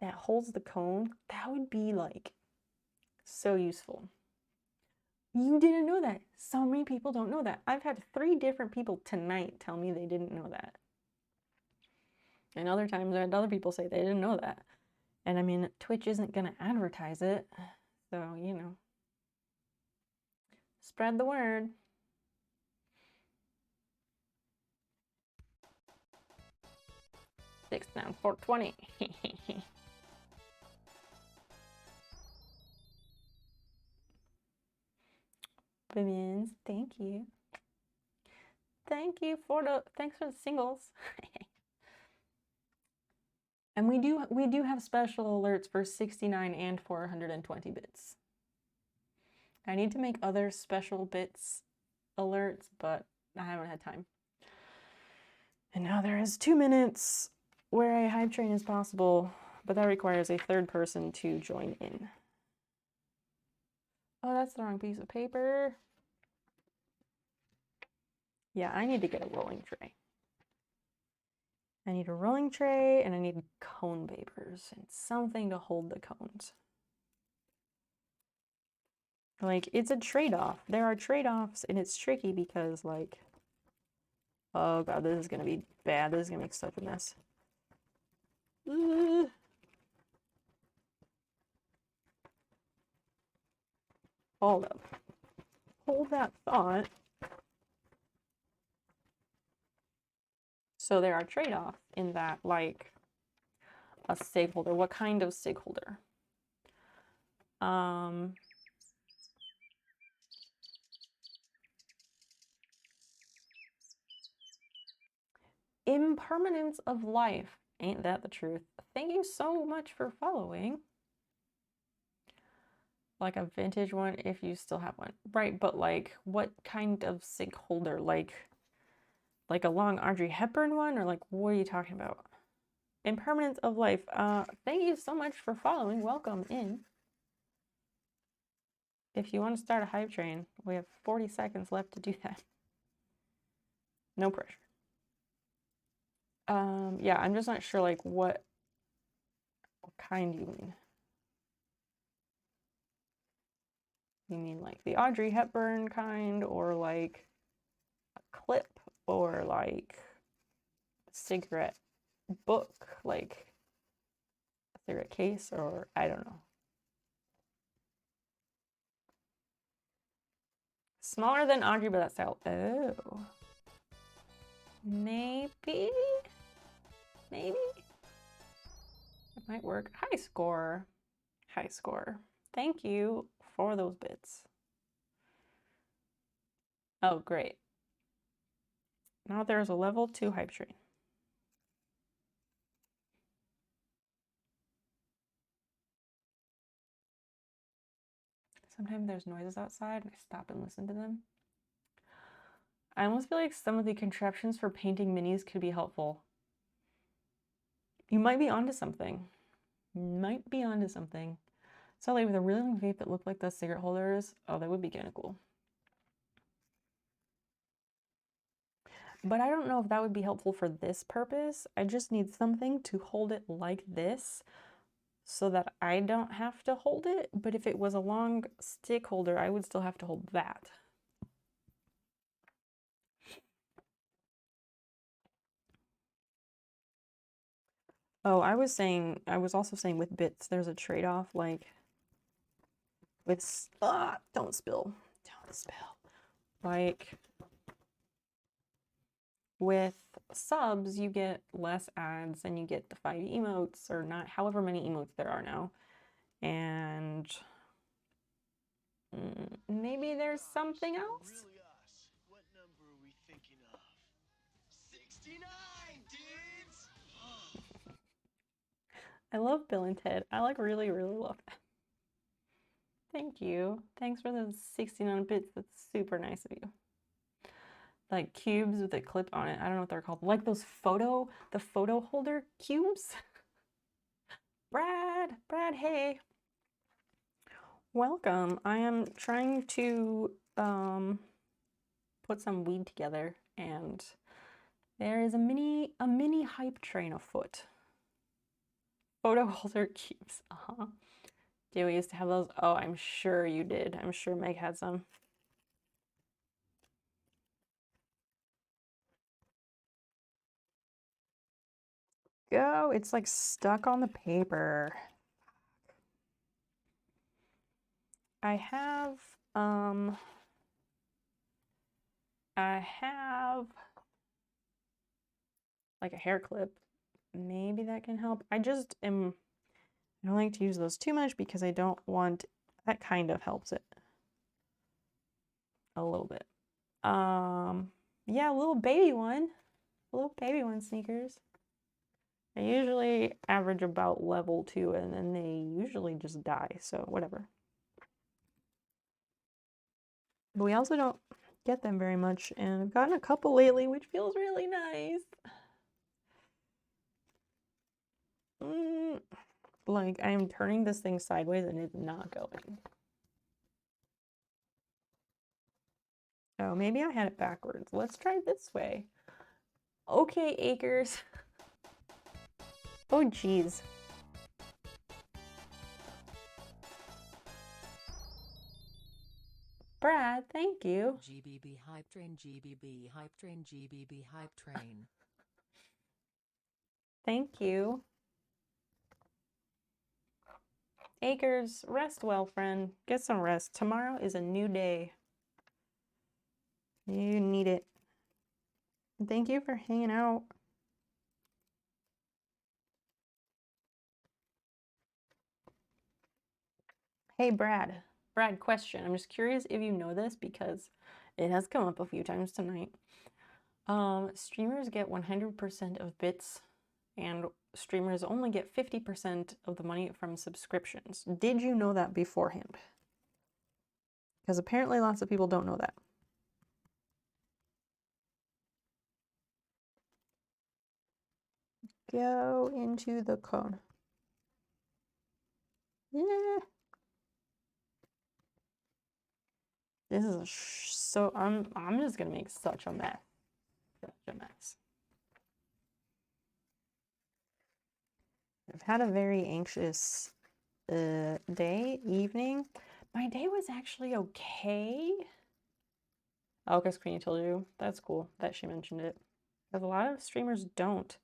that holds the cone, that would be like so useful. You didn't know that. So many people don't know that. I've had 3 different people tonight tell me they didn't know that. And other times I had other people say they didn't know that. And I mean, Twitch isn't going to advertise it. So, you know, spread the word. Six down, 420. Vivians, thank you. Thanks for the singles. And we do have special alerts for 69 and 420 bits. I need to make other special bits alerts, but I haven't had time. And now there is 2 minutes where a hype train is possible, but that requires a third person to join in. Oh, that's the wrong piece of paper. Yeah, I need to get a rolling tray. I need a rolling tray and I need cone papers and something to hold the cones. Like, it's a trade-off. There are trade-offs and it's tricky because, like, oh god, this is gonna be bad. This is gonna make such a mess. Hold up. Hold that thought. So there are trade-offs in that, like, a stakeholder. What kind of stakeholder? Impermanence of life. Ain't that the truth? Thank you so much for following. Like a vintage one if you still have one. Right, but like what kind of stakeholder? Like a long Audrey Hepburn one? Or like what are you talking about? Impermanence of life. Thank you so much for following. Welcome in. If you want to start a hype train, we have 40 seconds left to do that. No pressure. Yeah, I'm just not sure like what kind you mean. You mean like the Audrey Hepburn kind, or like a clip, or like a cigarette book, like a cigarette case, or I don't know. Smaller than Audrey, but that's out. Oh. Maybe? Maybe? It might work. High score. High score. Thank you for those bits. Oh, great. Now there's a level 2 hype train. Sometimes there's noises outside and I stop and listen to them. I almost feel like some of the contraptions for painting minis could be helpful. You might be onto something. Might be onto something. So like with a really long vape that looked like the cigarette holders, oh, that would be kind of cool. But I don't know if that would be helpful for this purpose. I just need something to hold it like this so that I don't have to hold it. But if it was a long stick holder, I would still have to hold that. Oh, I was also saying with bits, there's a trade-off, like with, don't spill, don't spill. Like with subs, you get less ads and you get the 5 emotes, or not, however many emotes there are now. And maybe there's something else? Really us. What number are we thinking of? 69, dudes! I love Bill and Ted. I like really, really love that. Thank you. Thanks for the 69 bits. That's super nice of you. Like cubes with a clip on it. I don't know what they're called. Like those the photo holder cubes. Brad, hey. Welcome. I am trying to put some weed together, and there is a mini hype train afoot. Photo holder cubes. Do we used to have those? Oh, I'm sure you did. I'm sure Meg had some. Go. It's like stuck on the paper. I have like a hair clip. Maybe that can help. I don't like to use those too much because I don't want, that kind of helps it a little bit. Yeah, a little baby one sneakers. I usually average about level 2 and then they usually just die, so whatever. But we also don't get them very much, and I've gotten a couple lately, which feels really nice. Like, I'm turning this thing sideways and it's not going. Oh, maybe I had it backwards. Let's try this way. Okay, Acres. Oh, geez. Brad, thank you. GBB hype train, GBB hype train, GBB hype train. Thank you. Acres, rest well, friend. Get some rest. Tomorrow is a new day. You need it. Thank you for hanging out. Hey, Brad. Brad, question. I'm just curious if you know this because it has come up a few times tonight. Streamers get 100% of bits and streamers only get 50% of the money from subscriptions. Did you know that beforehand? Because apparently lots of people don't know that. Go into the cone. Yeah. This is so I'm just gonna make such a mess. Such a mess. I've had a very anxious evening. My day was actually okay. Oh, because Queenie told you. That's cool that she mentioned it. Because a lot of streamers don't.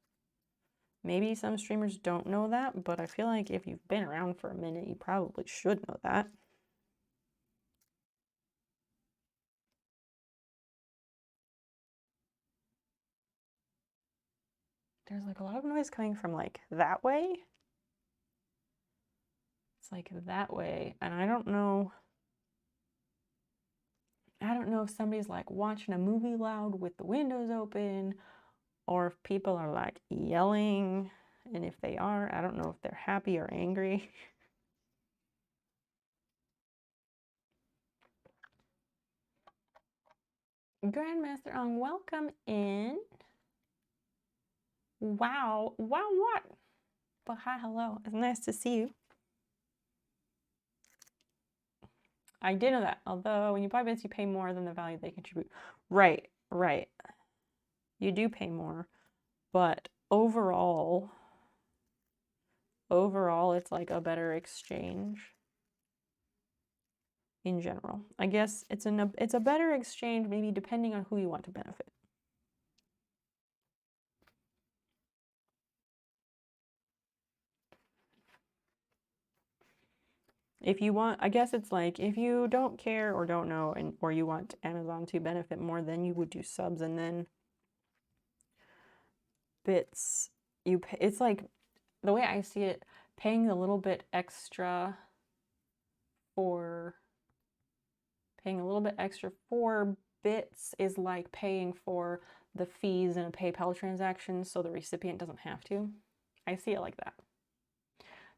Maybe some streamers don't know that, but I feel like if you've been around for a minute, you probably should know that. There's like a lot of noise coming from like that way. It's like that way, and I don't know if somebody's like watching a movie loud with the windows open, or if people are like yelling, and if they are, I don't know if they're happy or angry. Grandmaster on, welcome in. Wow, what? But hi, hello. It's nice to see you. I did know that. Although when you buy bits, you pay more than the value they contribute. Right, right. You do pay more, but overall, it's like a better exchange in general. I guess it's a better exchange, maybe depending on who you want to benefit. If you want, I guess it's like if you don't care or don't know, or you want Amazon to benefit more, then you would do subs, and then bits. It's like the way I see it, paying a little bit extra for bits is like paying for the fees in a PayPal transaction, so the recipient doesn't have to. I see it like that.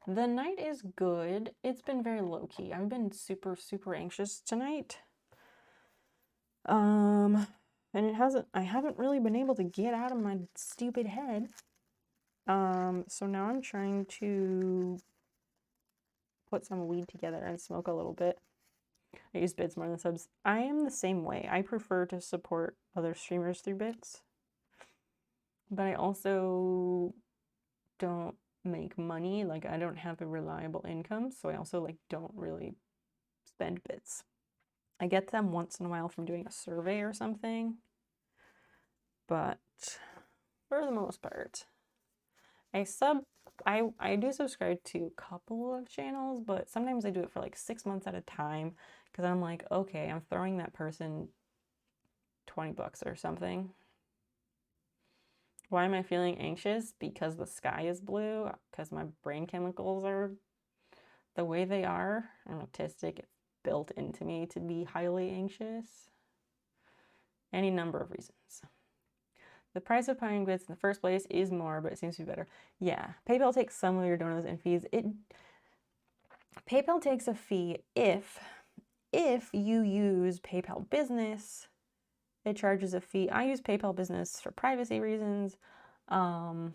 The night is good. It's been very low-key. I've been super, super anxious tonight. And I haven't really been able to get out of my stupid head. So now I'm trying to put some weed together and smoke a little bit. I use bits more than subs. I am the same way. I prefer to support other streamers through bits. But I also don't make money. Like, I don't have a reliable income, so I also like don't really spend bits. I get them once in a while from doing a survey or something, but for the most part, I do subscribe to a couple of channels, but sometimes I do it for like 6 months at a time because I'm like, okay, I'm throwing that person $20 or something. Why am I feeling anxious? Because the sky is blue, because my brain chemicals are the way they are. I'm autistic. It's built into me to be highly anxious. Any number of reasons. The price of buying bits in the first place is more, but it seems to be better. Yeah, PayPal takes some of your donuts and fees. PayPal takes a fee if you use PayPal Business. It charges a fee. I use PayPal Business for privacy reasons. But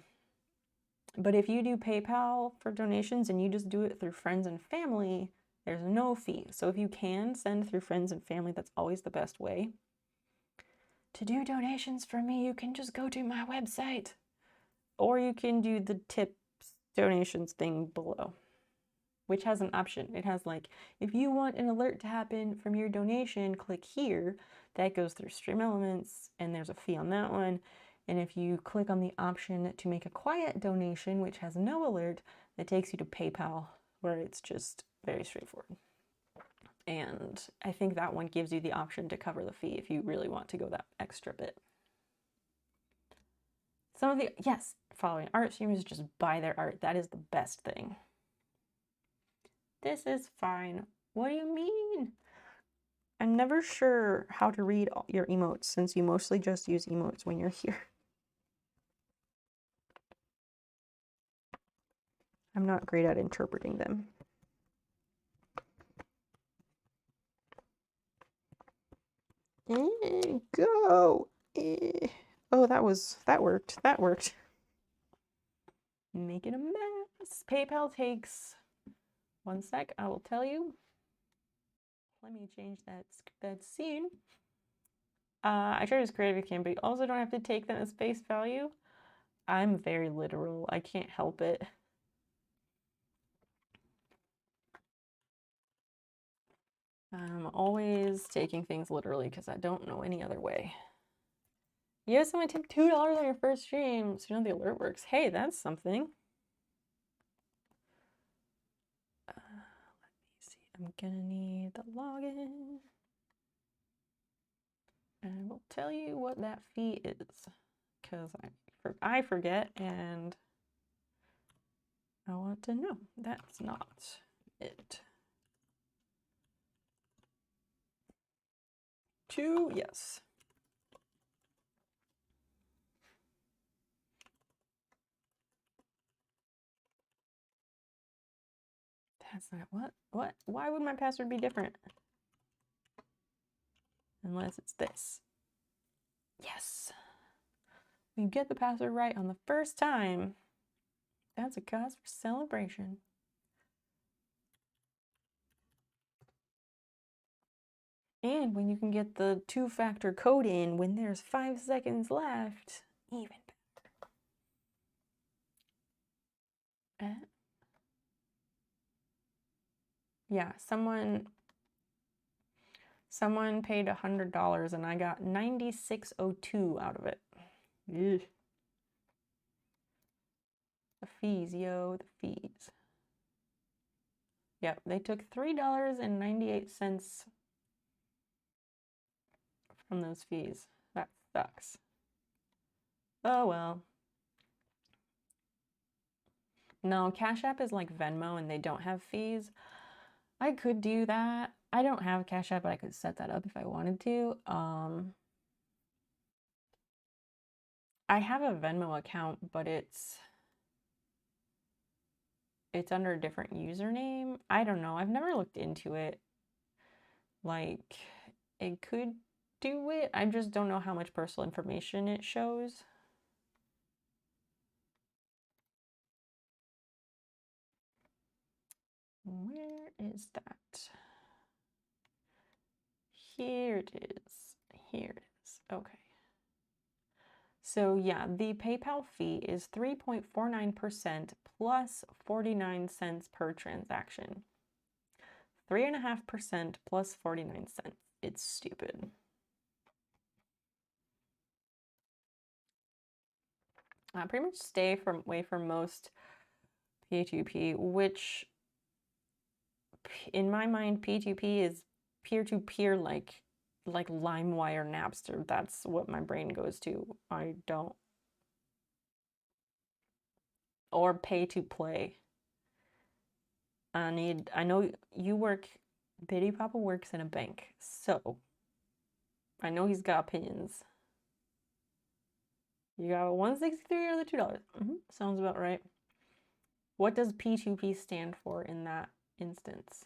if you do PayPal for donations and you just do it through friends and family, there's no fee. So if you can send through friends and family, that's always the best way. To do donations for me, you can just go to my website, or you can do the tips donations thing below, which has an option. It has like, if you want an alert to happen from your donation, click here. That goes through Stream Elements, and there's a fee on that one. And if you click on the option to make a quiet donation, which has no alert, that takes you to PayPal, where it's just very straightforward. And I think that one gives you the option to cover the fee if you really want to go that extra bit. Yes, following art streamers, just buy their art. That is the best thing. This is fine. What do you mean? I'm never sure how to read your emotes since you mostly just use emotes when you're here. I'm not great at interpreting them. Go. Oh, that worked. That worked. Making a mess. PayPal takes 1 sec. I will tell you. Let me change that scene. I try to use creative can, but you also don't have to take them as face value. I'm very literal. I can't help it. I'm always taking things literally because I don't know any other way. You someone tip $2 on your first stream, so you know the alert works. Hey, that's something. Let me see. I'm gonna need the login. And I will tell you what that fee is because I forget and I want to know. That's not it. 2, yes. That's not what? Why would my password be different? Unless it's this. Yes. We get the password right on the first time. That's a cause for celebration. And when you can get the 2-factor code in when there's 5 seconds left, even better. Yeah, someone paid $100 and I got 96.02 out of it. Ugh. The fees, yo, the fees. Yep, they took $3.98 from those fees. That sucks. Oh well. No, Cash App is like Venmo and they don't have fees. I could do that. I don't have Cash App, but I could set that up if I wanted to. I have a Venmo account, but it's under a different username. I don't know. I've never looked into it. Like, it could do it. I just don't know how much personal information it shows. Where is that? Here it is. Here it is. Okay. So yeah, the PayPal fee is 3.49% plus 49 cents per transaction. 3.5% plus 49 cents. It's stupid. I pretty much stay away from most P2P, which in my mind, P2P is peer-to-peer, like LimeWire, Napster. That's what my brain goes to. I don't. Or pay to play. I know you work, Biddy Papa works in a bank, so I know he's got opinions. You got 163 or the $2? Sounds about right. What does P2P stand for in that instance?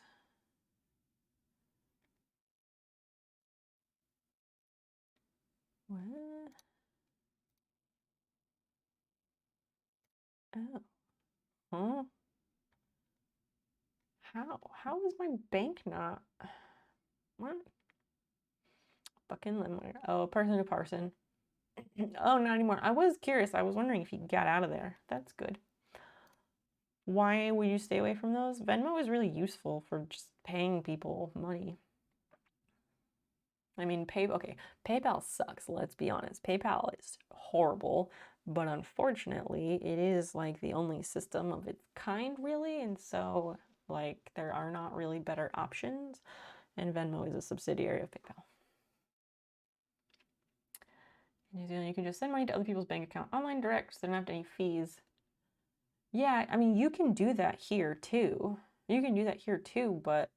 What? Oh. Huh? How? How is my bank not? What? Fucking LimeWire. Oh, person to person. Oh, not anymore. I was curious. I was wondering if you got out of there. That's good. Why would you stay away from those? Venmo is really useful for just paying people money. I mean, PayPal sucks, let's be honest. PayPal is horrible, but unfortunately, it is like the only system of its kind, really, and so, like, there are not really better options, and Venmo is a subsidiary of PayPal. In New Zealand, you can just send money to other people's bank account online direct, so they don't have any fees. Yeah, I mean, you can do that here, too. You can do that here, too, but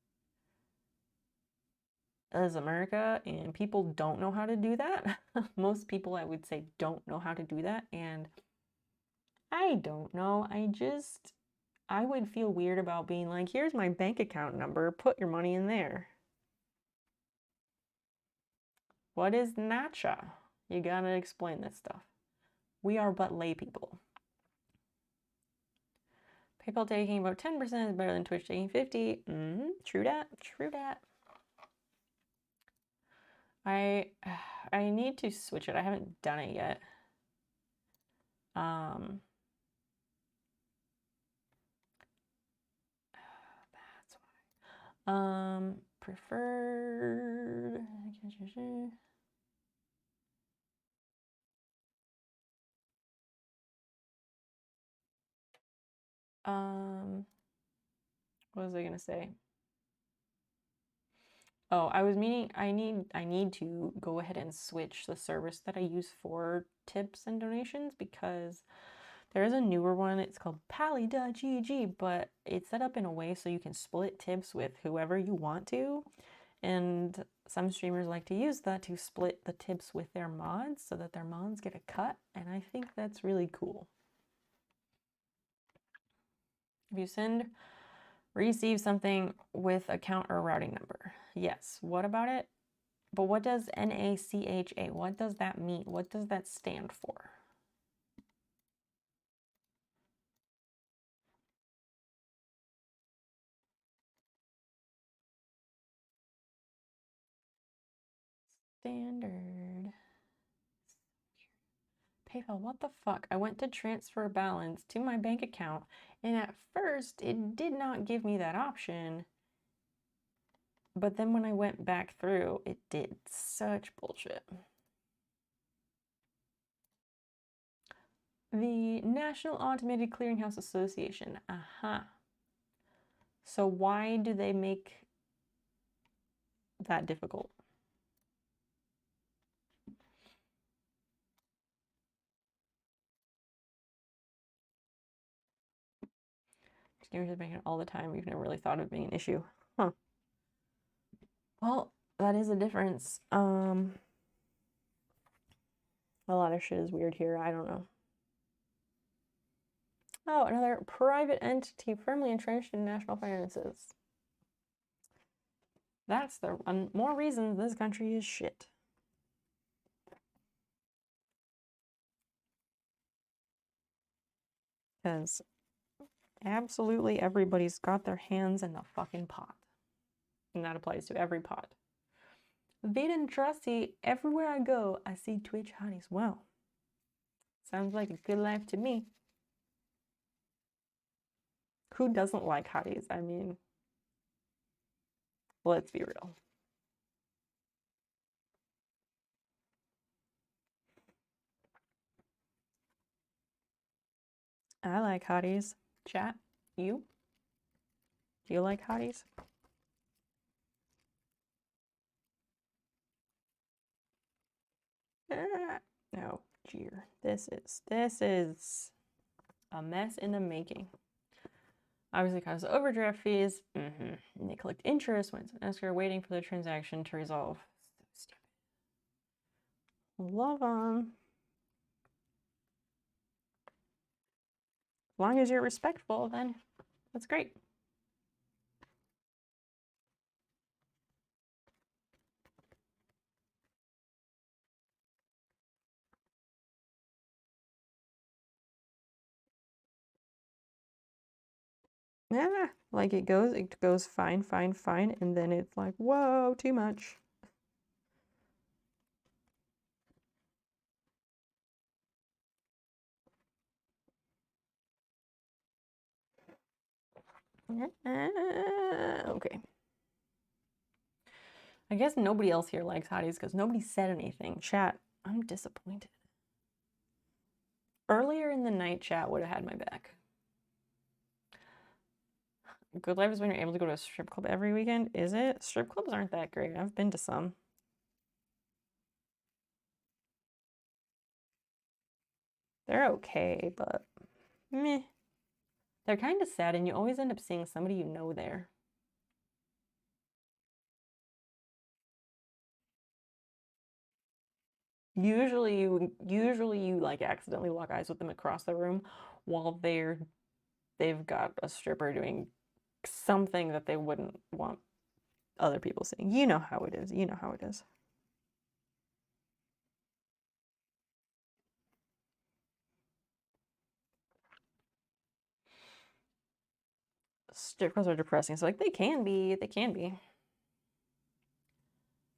as America, and people don't know how to do that. Most people, I would say, don't know how to do that, and I don't know. I would feel weird about being like, here's my bank account number, put your money in there. What is Nacha? You gotta explain this stuff. We are but lay people. PayPal taking about 10% is better than Twitch taking 50. True that, true that. I need to switch it. I haven't done it yet. That's why. Preferred. What was I gonna say? Oh, I was meaning I need to go ahead and switch the service that I use for tips and donations because there is a newer one. It's called Pally.gg, but it's set up in a way so you can split tips with whoever you want to. And some streamers like to use that to split the tips with their mods so that their mods get a cut, and I think that's really cool. If you receive something with account or routing number. Yes. What about it? But what does NACHA? What does that mean? What does that stand for? Standard. PayPal, what the fuck? I went to transfer balance to my bank account, and at first it did not give me that option. But then when I went back through, it did. Such bullshit. The National Automated Clearinghouse Association. Aha. So why do they make that difficult? Scammers are making it all the time. We've never really thought of it being an issue. Huh. Well, that is a difference. A lot of shit is weird here. I don't know. Oh, another private entity firmly entrenched in national finances. That's the more reasons this country is shit. Because absolutely everybody's got their hands in the fucking pot. And that applies to every pot. Veda and Trusty, everywhere I go, I see Twitch hotties. Wow. Sounds like a good life to me. Who doesn't like hotties? I mean, let's be real. I like hotties. Chat, you? Do you like hotties? No, jeer. This is a mess in the making. Obviously causes overdraft fees. And they collect interest when it's an escrow waiting for the transaction to resolve. So stupid. Love them. As long as you're respectful, then that's great. Yeah, like it goes fine, fine, fine, and then it's like, whoa, too much. Okay. I guess nobody else here likes hotties because nobody said anything. Chat, I'm disappointed. Earlier in the night, chat would have had my back. Good life is when you're able to go to a strip club every weekend. Is it? Strip clubs aren't that great. I've been to some. They're okay, but meh. They're kind of sad, and you always end up seeing somebody you know there. Usually you like accidentally lock eyes with them across the room while they've got a stripper doing something that they wouldn't want other people seeing. You know how it is. You know how it is. Strip clubs are depressing. So like they can be. They can be.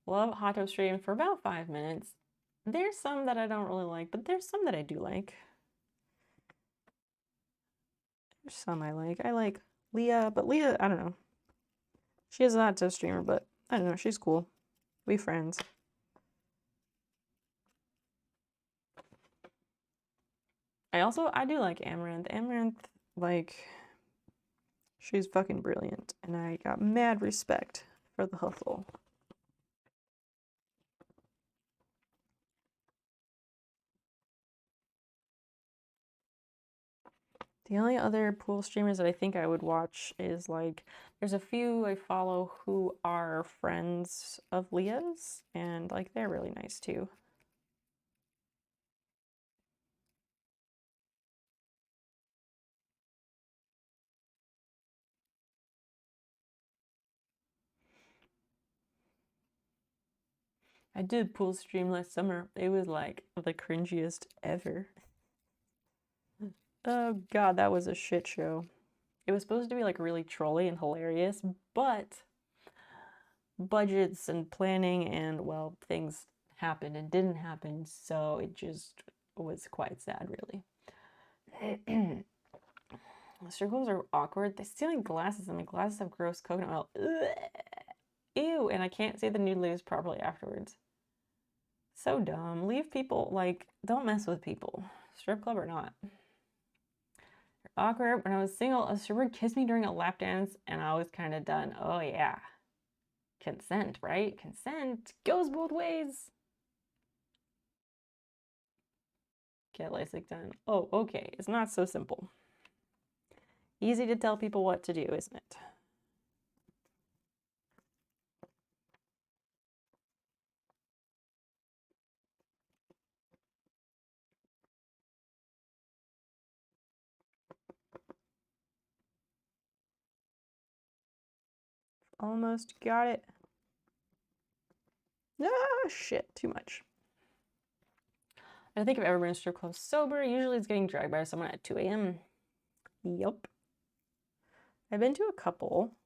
Love hot tub stream for about 5 minutes. There's some that I don't really like, but there's some that I do like. There's some I like. I like Leah, but Leah, I don't know. She is a hot tub streamer, but I don't know. She's cool. We friends. I do like Amaranth. Amaranth, like, she's fucking brilliant, and I got mad respect for the hustle. The only other pool streamers that I think I would watch is like, there's a few I follow who are friends of Leah's, and like they're really nice too. I did pool stream last summer. It was like the cringiest ever. Oh god, that was a shit show. It was supposed to be like really trolly and hilarious, but budgets and planning and, well, things happened and didn't happen, so it just was quite sad, really. The circles are awkward. They steal my glasses, and my glasses have gross coconut oil. Ugh. Ew, and I can't say the nude ladies properly afterwards. So dumb. Leave people, like, don't mess with people. Strip club or not. Awkward. When I was single, a stripper kissed me during a lap dance, and I was kind of done. Oh, yeah. Consent, right? Consent goes both ways. Get LASIK done. Oh, okay. It's not so simple. Easy to tell people what to do, isn't it? Almost got it. Ah, shit, too much. I don't think I've ever been to a strip club sober. Usually it's getting dragged by someone at 2 a.m. Yup. I've been to a couple.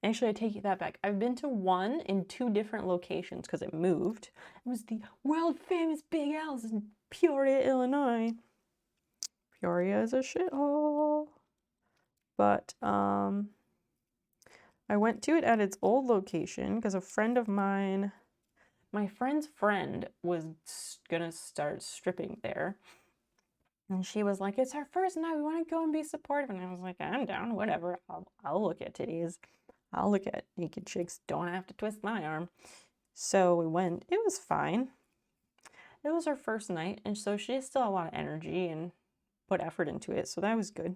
Actually, I take that back. I've been to one in 2 different locations because it moved. It was the world famous Big Al's in Peoria, Illinois. Peoria is a shithole. But I went to it at its old location because a friend of mine, my friend's friend, was gonna start stripping there. And she was like, it's our first night. We want to go and be supportive. And I was like, I'm down. Whatever. I'll look at titties. I'll look at naked chicks. Don't have to twist my arm. So we went. It was fine. It was her first night. And so she still had a lot of energy and put effort into it. So that was good.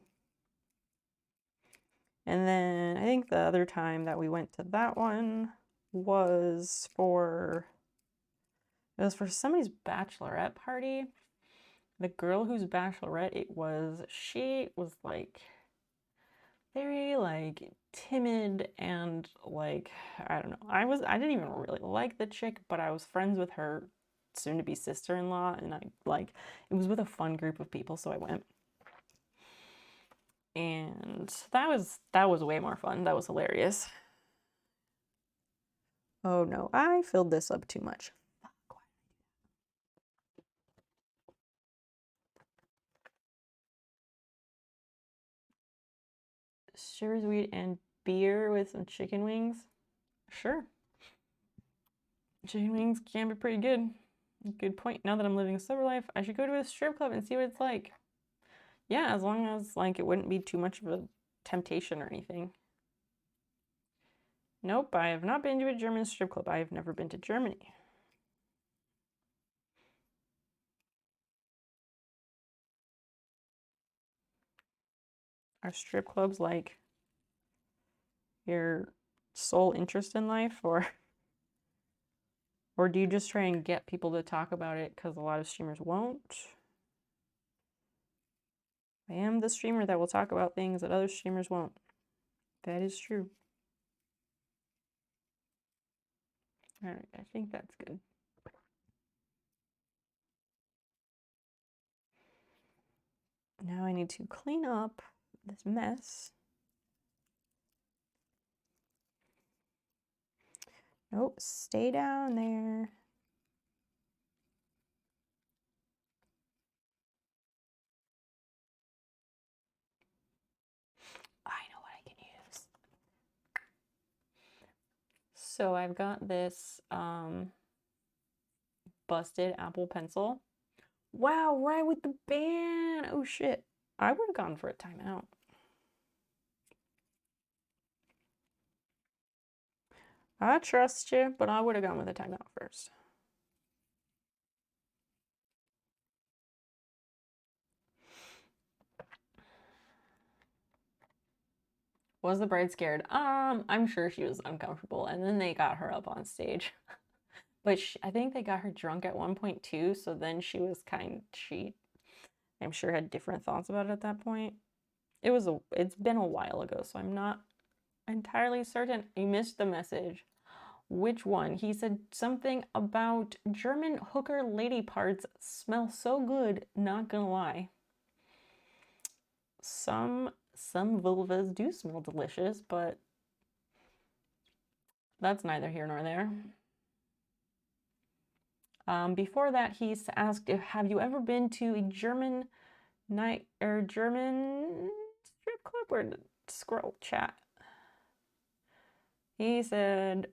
And then I think the other time that we went to that one was for somebody's bachelorette party. The girl whose bachelorette it was, she was like very like timid and like, I don't know. I didn't even really like the chick, but I was friends with her soon to be sister-in-law, and I like it was with a fun group of people, so I went. And that was way more fun. That was hilarious. Oh no, I filled this up too much. Sugar's weed and beer with some chicken wings. Sure. Chicken wings can be pretty good. Good point. Now that I'm living a sober life, I should go to a strip club and see what it's like. Yeah, as long as like it wouldn't be too much of a temptation or anything. Nope, I have not been to a German strip club. I have never been to Germany. Are strip clubs like your sole interest in life, or do you just try and get people to talk about it because a lot of streamers won't? I am the streamer that will talk about things that other streamers won't. That is true. All right, I think that's good. Now I need to clean up this mess. Nope, stay down there. I know what I can use. So I've got this busted Apple Pencil. Wow, right with the band. Oh shit. I would have gone for a timeout. I trust you, but I would have gone with a timeout first. Was the bride scared? I'm sure she was uncomfortable, and then they got her up on stage. But I think they got her drunk at one point too, so then she was I'm sure had different thoughts about it at that point. It's been a while ago, so I'm not entirely certain. You missed the message. Which one? He said something about German hooker lady parts smell so good, not gonna lie. Some vulvas do smell delicious, but that's neither here nor there. Before that, he's asked, have you ever been to a German German strip club? Where did scroll chat? He said,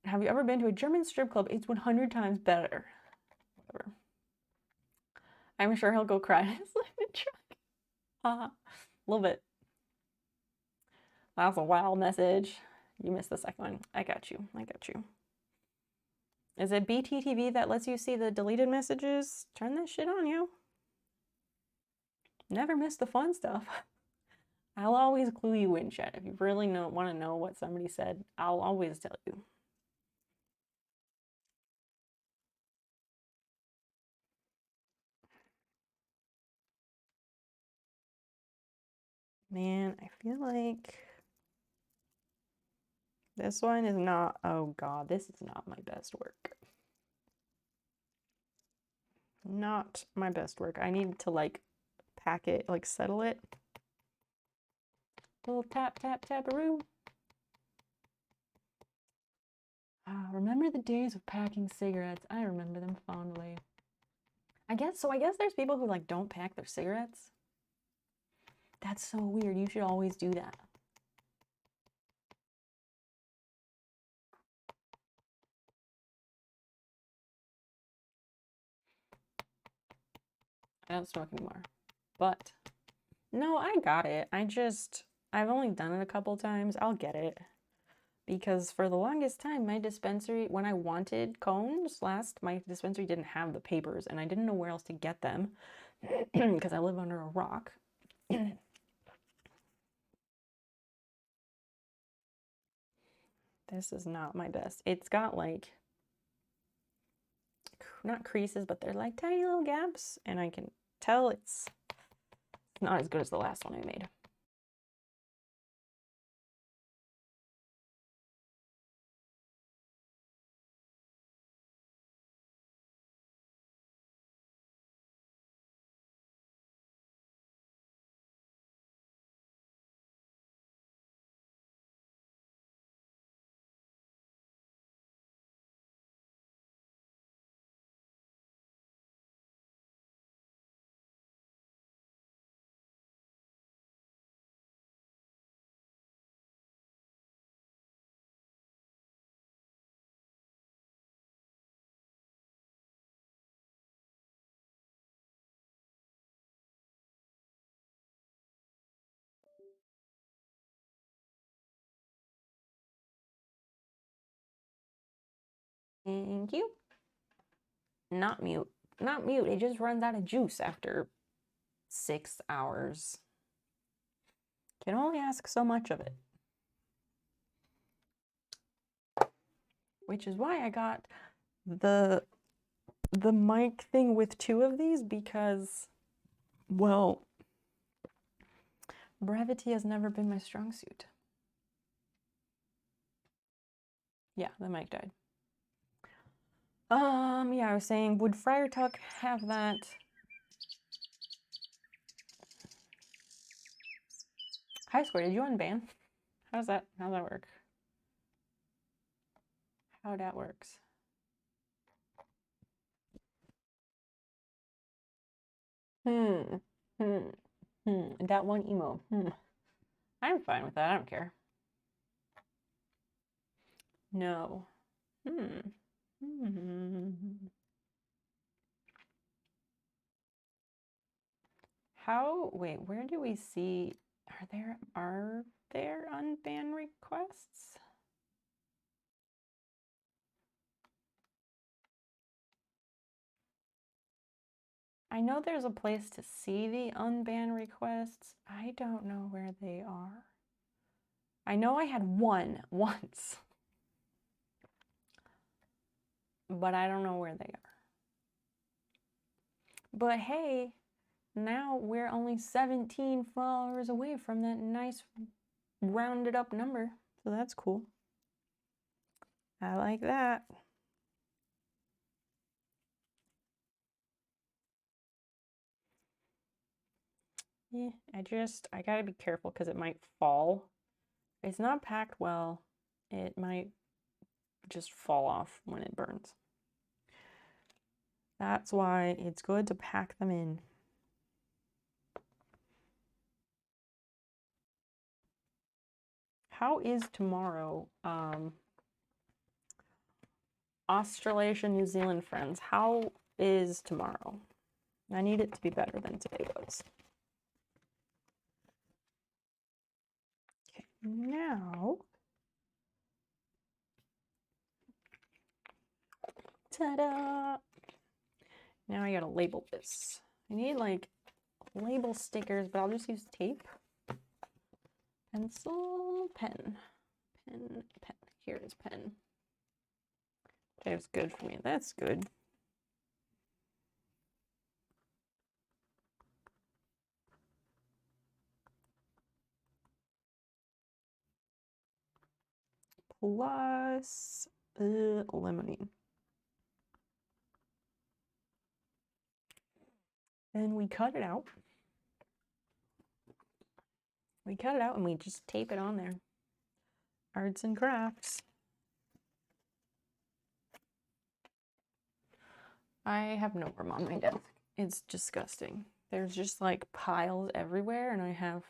have you ever been to a German strip club? It's 100 times better. Whatever. I'm sure he'll go cry in his living truck. A little bit. That's a wild message. You missed the second one. I got you. I got you. Is it BTTV that lets you see the deleted messages? Turn that shit on, you. Never miss the fun stuff. I'll always clue you in, chat. If you really want to know what somebody said, I'll always tell you. Man, I feel like this one is not, oh God, this is not my best work. Not my best work. I need to like pack it, like settle it. Little tap, tap, taparoo. Remember the days of packing cigarettes? I remember them fondly. I guess there's people who like don't pack their cigarettes. That's so weird. You should always do that. I don't smoke anymore. But no, I got it. I've only done it a couple times. I'll get it. Because for the longest time, my dispensary, when I wanted cones last, my dispensary didn't have the papers and I didn't know where else to get them because I live under a rock. This is not my best. It's got like, not creases, but they're like tiny little gaps and I can tell it's not as good as the last one I made. Thank you. Not mute. Not mute. It just runs out of juice after 6 hours. Can only ask so much of it. Which is why I got the mic thing with 2 of these because, well, brevity has never been my strong suit. Yeah, the mic died. Yeah, I was saying, would Friar Tuck have that? High score, did you unban? How's that work? How that works? That one emo. I'm fine with that. I don't care. No. How, wait, where do we see, are there unban requests? I know there's a place to see the unban requests. I don't know where they are. I know I had one once, but I don't know where they are. But hey, now we're only 17 followers away from that nice rounded up number. So that's cool. I like that. Yeah, I gotta be careful because it might fall. It's not packed well. It might just fall off when it burns. That's why it's good to pack them in. How is tomorrow? Australasia, New Zealand friends, how is tomorrow? I need it to be better than today was. Okay, now, ta-da! Now I gotta label this. I need like label stickers, but I'll just use tape. Pencil, pen. Here is pen. That's good for me. That's good. Plus limonene. And we cut it out. We cut it out and we just tape it on there. Arts and crafts. I have no room on my desk. It's disgusting. There's just like piles everywhere and I've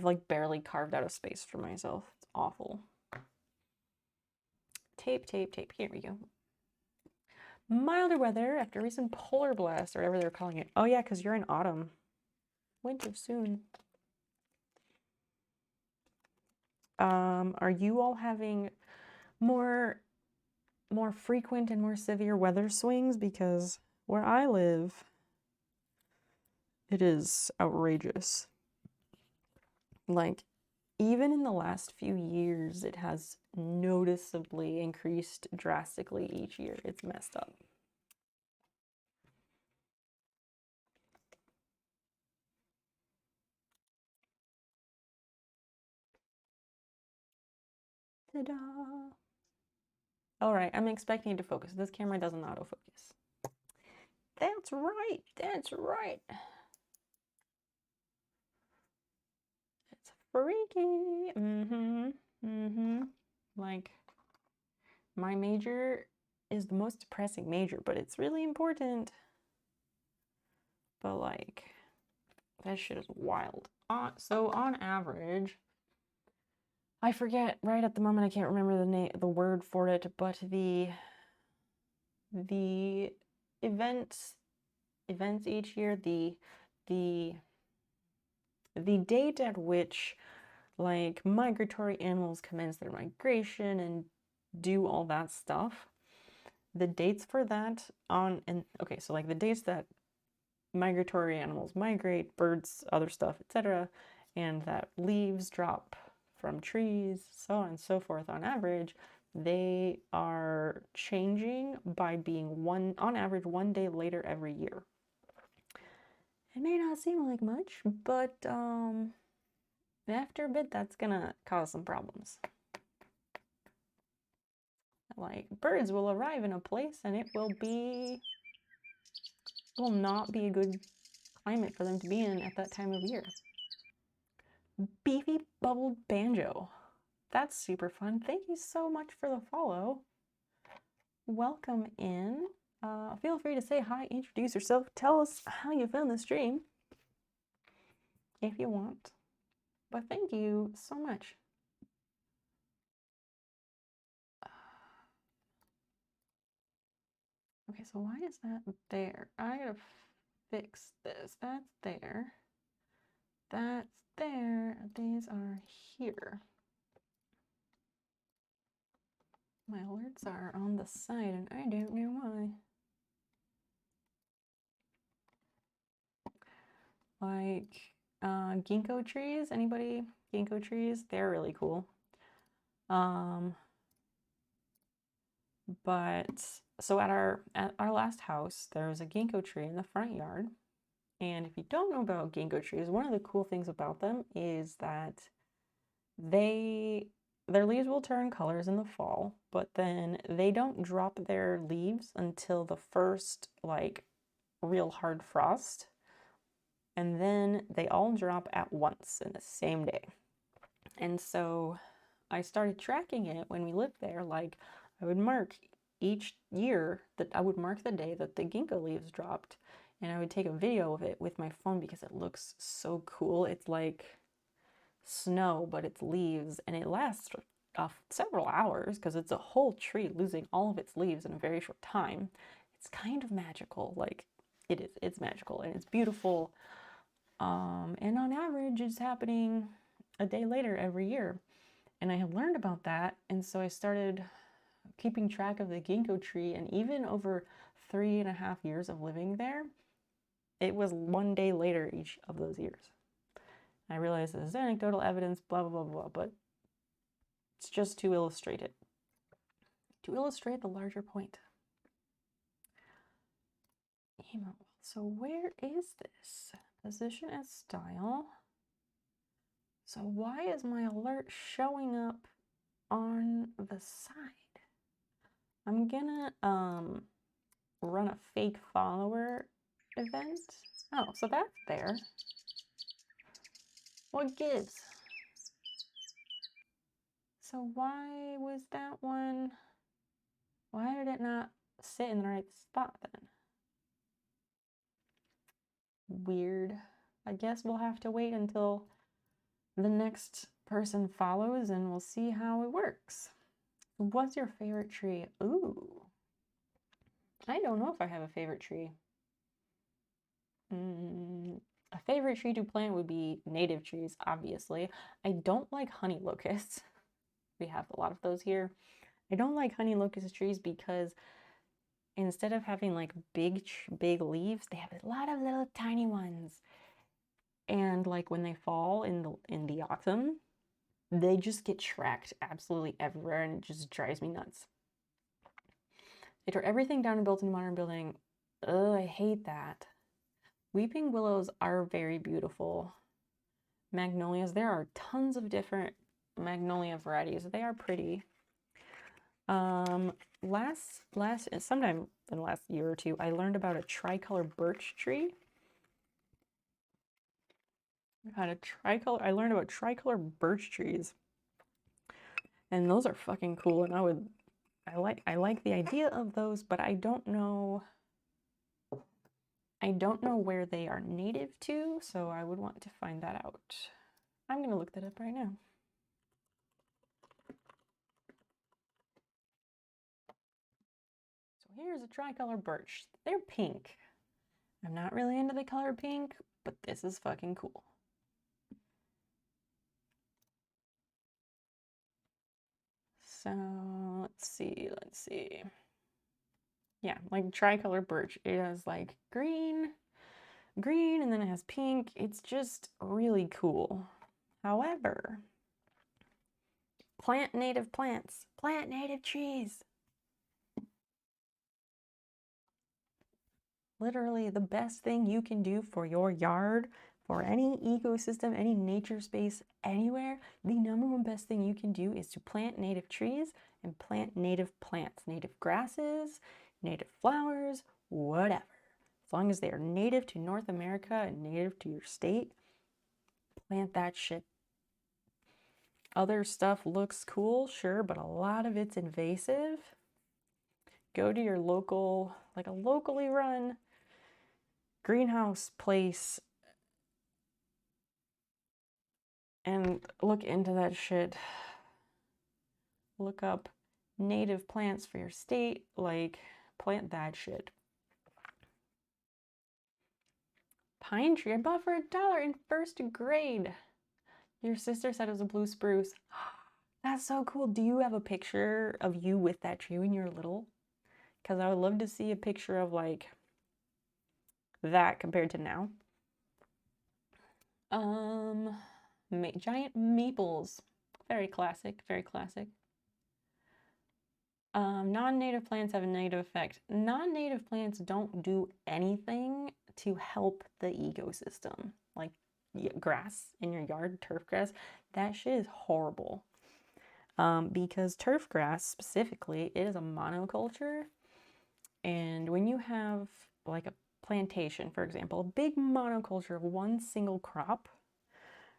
like barely carved out a space for myself. It's awful. Tape, tape, tape. Here we go. Milder weather after recent polar blast, or whatever they're calling it. Oh yeah, because you're in autumn. Winter soon. Are you all having more frequent and more severe weather swings? Because where I live, it is outrageous. Like, even in the last few years, it has noticeably increased drastically each year. It's messed up. Ta-da! All right, I'm expecting it to focus. This camera doesn't autofocus. That's right. That's right. It's freaky. Like, my major is the most depressing major, but it's really important. But like, that shit is wild. So on average, I forget right at the moment. I can't remember the word for it, but the events each year, the date at which like migratory animals commence their migration and do all that stuff. The dates for that okay, so like the dates that migratory animals migrate, birds, other stuff, etc., and that leaves drop from trees, so on and so forth, on average, they are changing by being on average 1 day later every year. It may not seem like much, but after a bit, that's gonna cause some problems. Like, birds will arrive in a place and it will not be a good climate for them to be in at that time of year. Beefy bubbled banjo. That's super fun. Thank you so much for the follow. Welcome in. Feel free to say hi, introduce yourself, tell us how you found the stream if you want. But thank you so much. Okay, so why is that there? I gotta fix this. That's there. That's there. These are here. My alerts are on the side and I don't know why. Like ginkgo trees, anybody? Ginkgo trees, they're really cool. But so at our last house, there was a ginkgo tree in the front yard. And if you don't know about ginkgo trees, one of the cool things about them is that their leaves will turn colors in the fall, but then they don't drop their leaves until the first like real hard frost. And then they all drop at once in the same day. And so I started tracking it when we lived there. Like, I would mark each year that I would mark the day that the ginkgo leaves dropped, and I would take a video of it with my phone because it looks so cool. It's like snow, but it's leaves, and it lasts several hours because it's a whole tree losing all of its leaves in a very short time. It's kind of magical. Like, it is. It's magical and it's beautiful. And on average, it's happening a day later every year. And I had learned about that, and so I started keeping track of the ginkgo tree, and even over 3.5 years of living there, it was one day later each of those years. I realize this is anecdotal evidence, blah, blah, blah, blah, but it's just to illustrate it. To illustrate the larger point. Emote. So where is this? Position as style. So why is my alert showing up on the side? I'm gonna run a fake follower event. Oh, so that's there. What gives? So why was that one? Why did it not sit in the right spot then? Weird. I guess we'll have to wait until the next person follows and we'll see how it works. What's your favorite tree? Ooh. I don't know if I have a favorite tree. A favorite tree to plant would be native trees, obviously. I don't like honey locusts. We have a lot of those here. I don't like honey locust trees because instead of having like big leaves, they have a lot of little tiny ones. And like when they fall in the autumn, they just get tracked absolutely everywhere, and it just drives me nuts. They tore everything down and built a new modern building. Ugh, I hate that. Weeping willows are very beautiful. Magnolias, there are tons of different magnolia varieties. They are pretty. Sometime in the last year or two, I learned about a tricolor birch tree. I learned about tricolor birch trees, and those are fucking cool. And I like the idea of those, but I don't know where they are native to, so I would want to find that out. I'm gonna look that up right now. So here's a tricolor birch. They're pink. I'm not really into the color pink, but this is fucking cool. So let's see. Yeah, like tricolor birch. It has like green, and then it has pink. It's just really cool. However, plant native plants, plant native trees. Literally the best thing you can do for your yard, for any ecosystem, any nature space, anywhere, the number one best thing you can do is to plant native trees and plant native plants, native grasses, native flowers, whatever. As long as they are native to North America and native to your state, plant that shit. Other stuff looks cool, sure, but a lot of it's invasive. Go to your local, like a locally run greenhouse place and look into that shit. Look up native plants for your state, like plant that shit. Pine tree I bought for $1 in first grade. Your sister said it was a blue spruce. That's so cool. Do you have a picture of you with that tree when you were little? Because I would love to see a picture of like that compared to now. Giant maples. Very classic, very classic. Non-native plants have a negative effect. Non-native plants don't do anything to help the ecosystem. Like grass in your yard, turf grass, that shit is horrible. Because turf grass specifically, it is a monoculture. And when you have like a plantation, for example, a big monoculture of one single crop,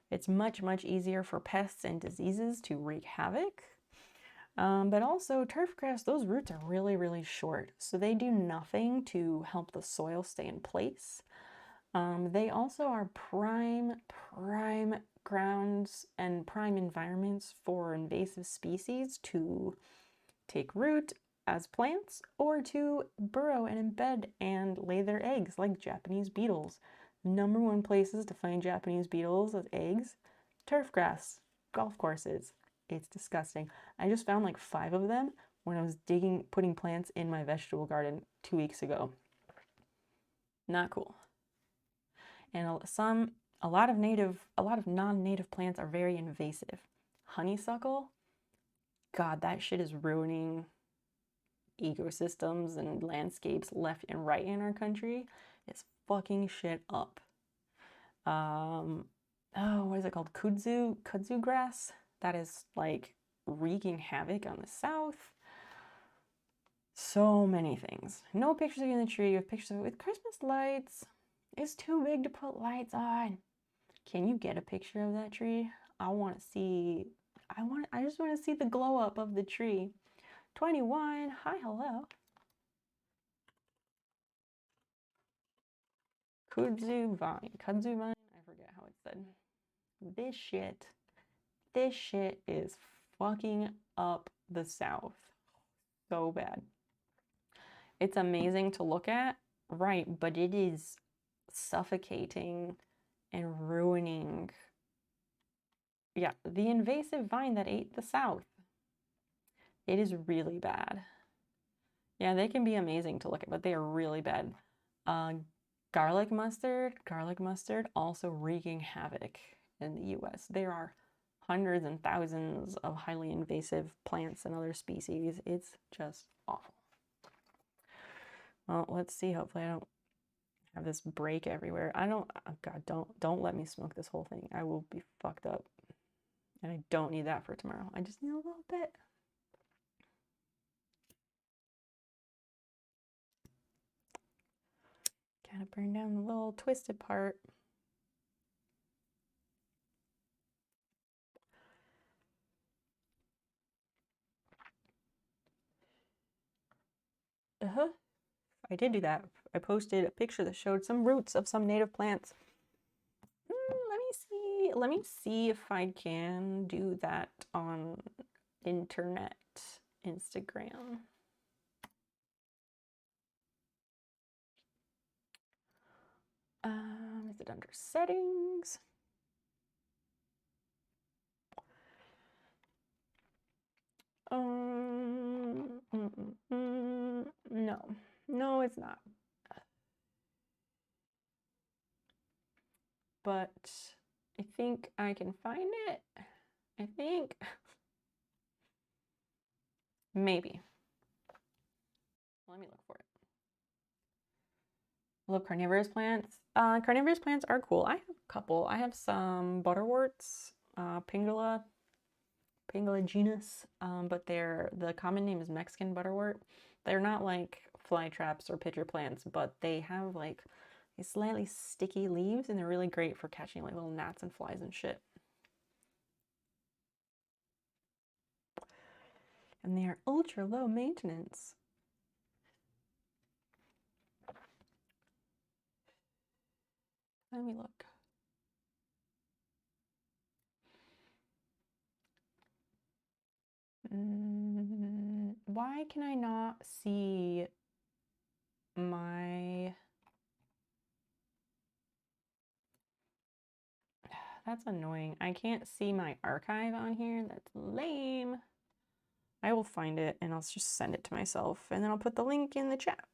it's much, much easier for pests and diseases to wreak havoc. But also turf grass, those roots are really, really short. So they do nothing to help the soil stay in place. They also are prime grounds and prime environments for invasive species to take root as plants or to burrow and embed and lay their eggs, like Japanese beetles. Number one places to find Japanese beetles as eggs, turf grass, golf courses. It's disgusting. I just found like 5 of them when I was putting plants in my vegetable garden 2 weeks ago. Not cool. And a lot of non-native plants are very invasive. Honeysuckle, God, that shit is ruining ecosystems and landscapes left and right in our country. It's fucking shit up. Oh, what is it called? Kudzu grass. That is like wreaking havoc on the south. So many things. No pictures of you in the tree. With pictures of it with Christmas lights. It's too big to put lights on. Can you get a picture of that tree? I want to see. I just want to see the glow up of the tree. 21. Hi, hello. Kudzu vine. I forget how it's said. This shit is fucking up the South so bad. It's amazing to look at, right, but it is suffocating and ruining. Yeah, the invasive vine that ate the South. It is really bad. Yeah, they can be amazing to look at, but they are really bad. Garlic mustard also wreaking havoc in the US. There are hundreds and thousands of highly invasive plants and other species. It's just awful. Well, let's see. Hopefully I don't have this break everywhere. Oh God, don't let me smoke this whole thing. I will be fucked up. And I don't need that for tomorrow. I just need a little bit. Gotta burn down the little twisted part. I did do that. I posted a picture that showed some roots of some native plants. Let me see if I can do that on internet, Instagram. Is it under settings? No, it's not. But I think I can find it. I think. Maybe. Let me look for it. Love carnivorous plants. Carnivorous plants are cool. I have a couple. I have some butterworts, Pingala genus, but the common name is Mexican butterwort. They're not like fly traps or pitcher plants, but they have like these slightly sticky leaves, and they're really great for catching like little gnats and flies and shit. And they are ultra low maintenance. Let me look. Why can I not see my... That's annoying. I can't see my archive on here. That's lame. I will find it and I'll just send it to myself, and then I'll put the link in the chat.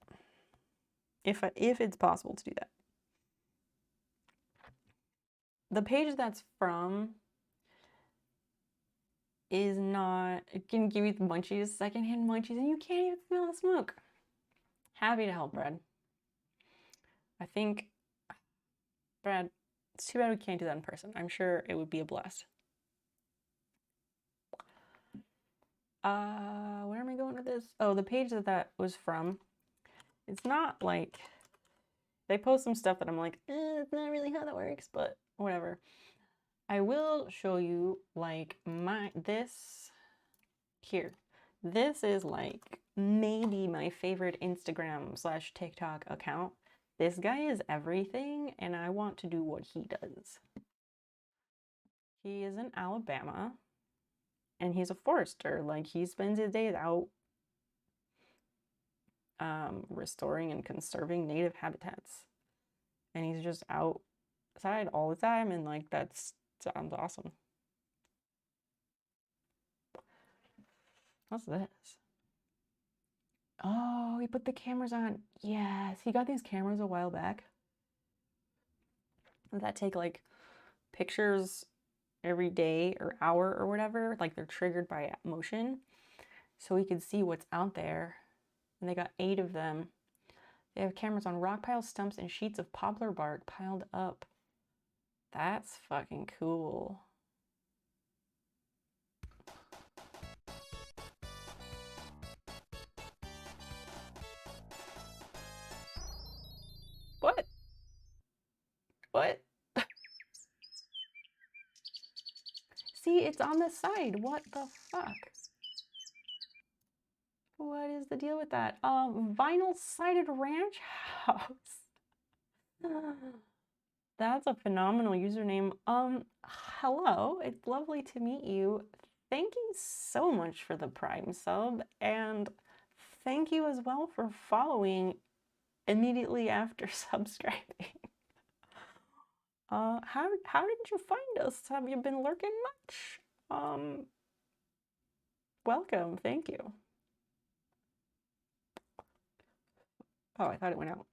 If it's possible to do that. The page that's from is not, it can give you the munchies, secondhand munchies, and you can't even smell the smoke. Happy to help, Brad. I think, Brad, it's too bad we can't do that in person. I'm sure it would be a blast. Where am I going with this? Oh, the page that was from, it's not like, they post some stuff that I'm like, it's not really how that works, but whatever. I will show you like this here. This is like maybe my favorite Instagram / TikTok account. This guy is everything, and I want to do what he does. He is in Alabama, and he's a forester. Like, he spends his days out restoring and conserving native habitats. And he's just outside all the time, and like, that sounds awesome. What's this? Oh, he put the cameras on. Yes, he got these cameras a while back that take like pictures every day or hour or whatever. Like, they're triggered by motion, so he could see what's out there. And they got 8 of them. They have cameras on rock piles, stumps, and sheets of poplar bark piled up. That's fucking cool. What? What? See, it's on the side. What the fuck? What is the deal with that? Vinyl-sided ranch house. That's a phenomenal username. Hello, it's lovely to meet you. Thank you so much for the Prime sub, and thank you as well for following immediately after subscribing. How did you find us? Have you been lurking much? Welcome, thank you. Oh, I thought it went out.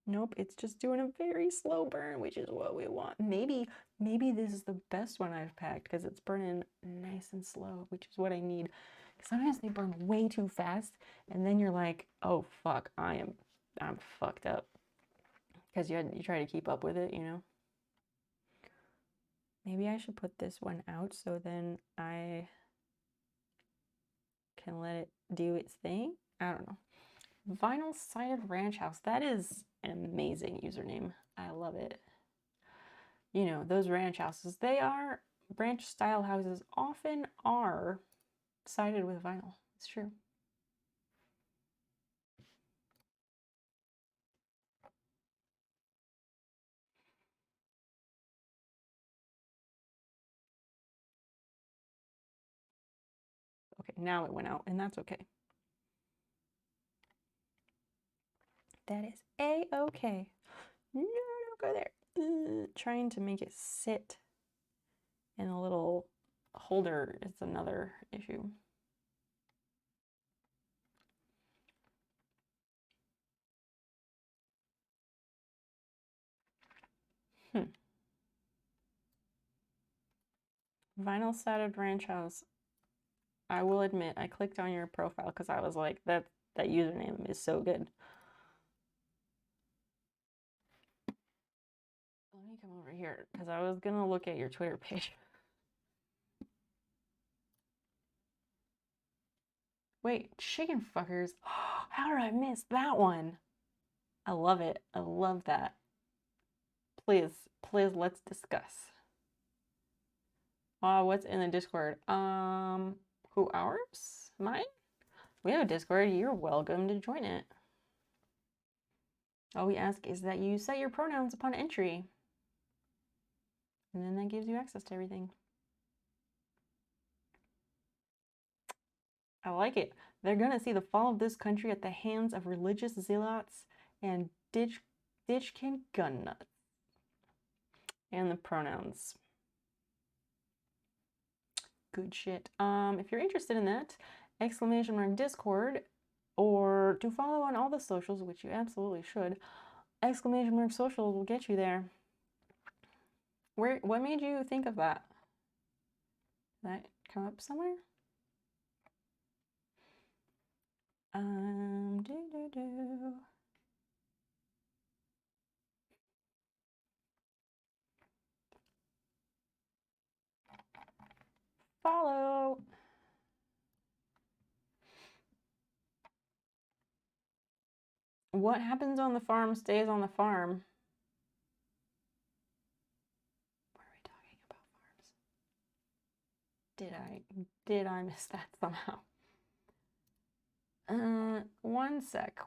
Nope, it's just doing a very slow burn, which is what we want. Maybe this is the best one I've packed because it's burning nice and slow, which is what I need. Sometimes they burn way too fast, and then you're like, oh fuck, I'm fucked up. Because you try to keep up with it, you know? Maybe I should put this one out so then I can let it do its thing. I don't know. Vinyl-sided ranch house. That is an amazing username. I love it. You know, those ranch houses, ranch style houses often are sided with vinyl. It's true. Okay, now it went out, and that's okay. That is A-okay. No, don't go there. Trying to make it sit in a little holder is another issue. Vinyl-sided ranch house. I will admit, I clicked on your profile because I was like, that username is so good. Let me come over here because I was gonna look at your Twitter page. Wait, chicken fuckers. How did I miss that one? I love it. I love that. Please, let's discuss. What's in the Discord? Who, ours? Mine? We have a Discord. You're welcome to join it. All we ask is that you set your pronouns upon entry. And then that gives you access to everything. I like it. They're gonna see the fall of this country at the hands of religious zealots and ditchkin gun nuts. And the pronouns. Good shit. If you're interested in that, !Discord, or to follow on all the socials, which you absolutely should. !Socials will get you there. What made you think of that? Did that come up somewhere? Follow. What happens on the farm stays on the farm. What are we talking about, farms? Did I miss that somehow? One sec.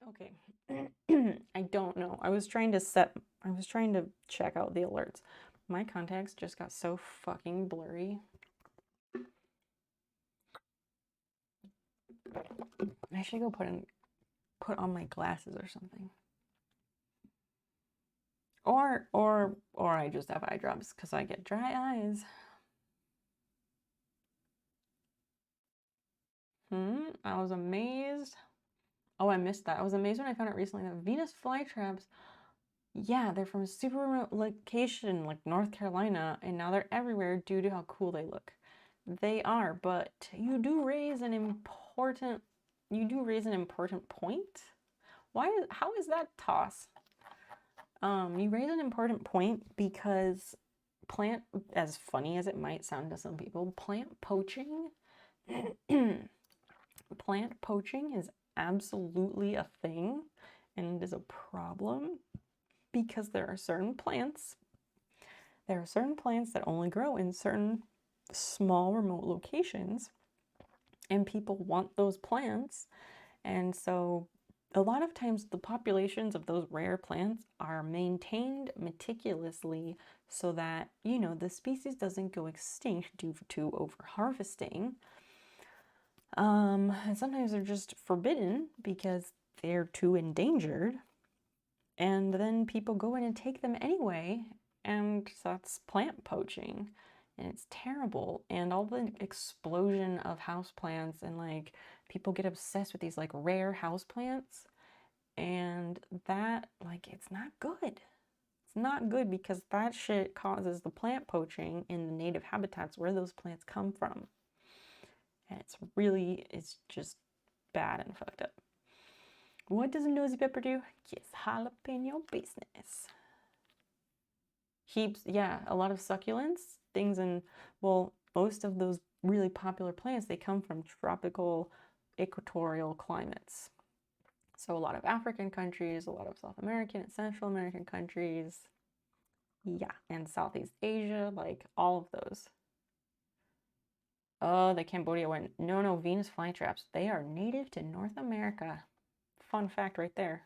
Okay. I don't know. I was trying to check out the alerts. My contacts just got so fucking blurry. I should go put on my glasses or something. Or I just have eye drops because I get dry eyes. I was amazed. Oh, I missed that. I was amazed when I found out recently that Venus flytraps, yeah, they're from a super remote location like North Carolina, and now they're everywhere due to how cool they look. They are, but you do raise an important point. How is that toss? You raise an important point because as funny as it might sound to some people, plant poaching is absolutely a thing, and it is a problem because there are certain plants that only grow in certain small remote locations, and people want those plants. And so a lot of times the populations of those rare plants are maintained meticulously so that, the species doesn't go extinct due to overharvesting. And sometimes they're just forbidden because they're too endangered. And then people go in and take them anyway, and so that's plant poaching, and it's terrible. And all the explosion of houseplants, and like people get obsessed with these like rare houseplants, and that it's not good. It's not good because that shit causes the plant poaching in the native habitats where those plants come from. And it's just bad and fucked up. What does a nosy pepper do? Yes, jalapeno business. A lot of succulents, most of those really popular plants, they come from tropical equatorial climates. So a lot of African countries, a lot of South American and Central American countries, and Southeast Asia, like all of those. Oh, the Cambodia one. No, Venus flytraps. They are native to North America. Fun fact right there.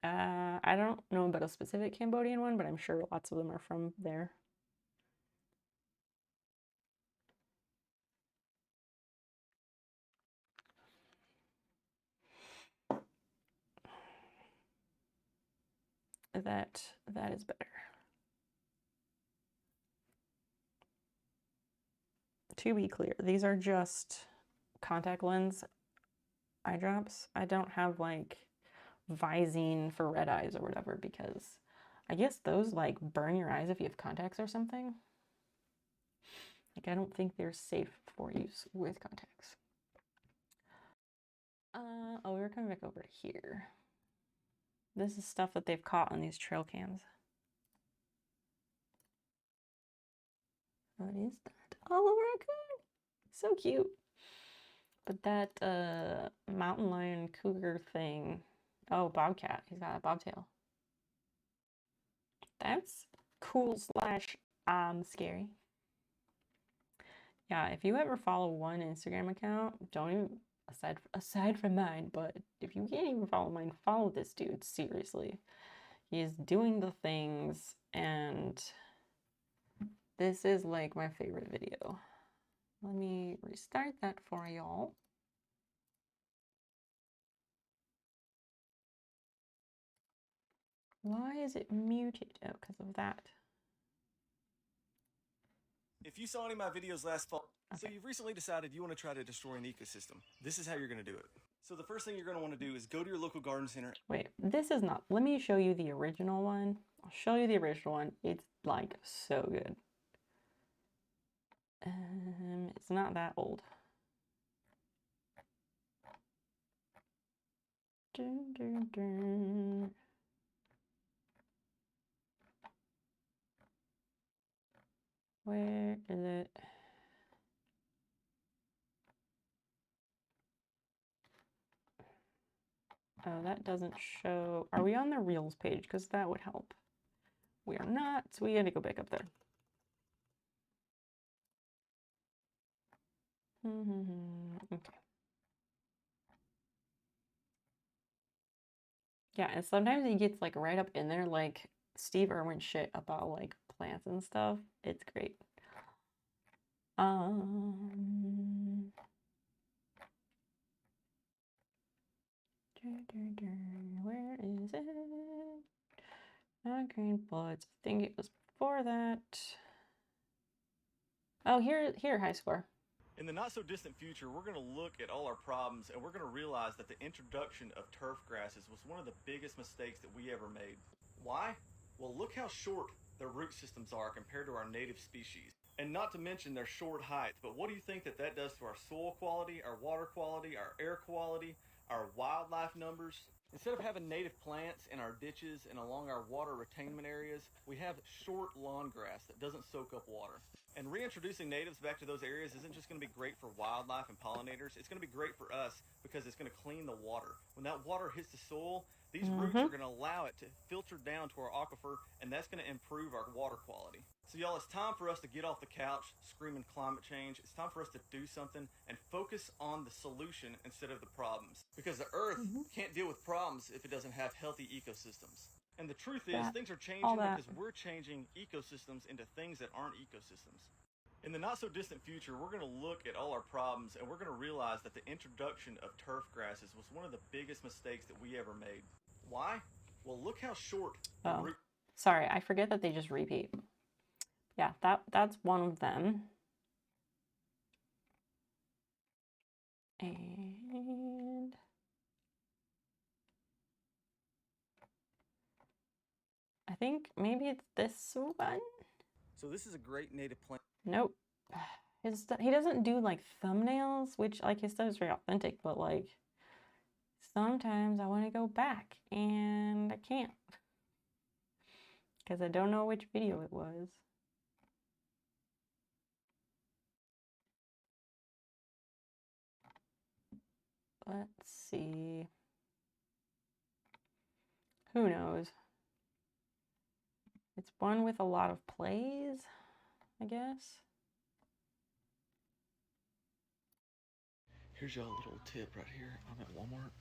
I don't know about a specific Cambodian one, but I'm sure lots of them are from there. That is better. To be clear, these are just contact lens eye drops. I don't have like Visine for red eyes or whatever, because I guess those like burn your eyes if you have contacts or something. Like, I don't think they're safe for use with contacts. Oh, we were coming back over here. This is stuff that they've caught on these trail cams. What is that? Oh, a raccoon! So cute. But that mountain lion cougar thing. Oh, bobcat. He's got a bobtail. That's cool slash scary. Yeah, if you ever follow one Instagram account, don't even aside from mine, but if you can't even follow mine, follow this dude, seriously. He is doing the things, and this is like my favorite video. Let me restart that for y'all. Why is it muted? Oh, because of that. If you saw any of my videos last fall, so Okay. you've recently decided you want to try to destroy an ecosystem. This is how you're going to do it. So the first thing you're going to want to do is go to your local garden center. Wait, this is not. Let me show you the original one. I'll show you the original one. It's like so good. It's not that old. Dun, dun, dun. Where is it? Oh, that doesn't show. Are we on the Reels page? Because that would help. We are not, so we had to go back up there. Okay. Yeah, and sometimes he gets like right up in there, like Steve Irwin shit about like plants and stuff. It's great. Where is it? Green bullets. I think it was before that. Oh, here, high score. In the not so distant future, we're going to look at all our problems and we're going to realize that the introduction of turf grasses was one of the biggest mistakes that we ever made. Why? Well, look how short their root systems are compared to our native species. And not to mention their short height, but what do you think that that does to our soil quality, our water quality, our air quality, our wildlife numbers? Instead of having native plants in our ditches and along our water retainment areas, we have short lawn grass that doesn't soak up water. And reintroducing natives back to those areas isn't just going to be great for wildlife and pollinators, it's going to be great for us because it's going to clean the water. When that water hits the soil, these roots are going to allow it to filter down to our aquifer, and that's going to improve our water quality. So y'all, it's time for us to get off the couch screaming climate change. It's time for us to do something and focus on the solution instead of the problems. Because the earth can't deal with problems if it doesn't have healthy ecosystems. And the truth is, things are changing because we're changing ecosystems into things that aren't ecosystems. In the not so distant future, we're going to look at all our problems and we're going to realize that the introduction of turf grasses was one of the biggest mistakes that we ever made. Why? Well, look how short the root. Sorry, I forget that they just repeat. Yeah, that's one of them. And I think maybe it's this one. So this is a great native plant. Nope. He doesn't do like thumbnails, which like his stuff is very authentic, but like sometimes I want to go back and I can't because I don't know which video it was. Let's see. Who knows? It's one with a lot of plays, I guess. Here's y'all a little tip right here. I'm at Walmart.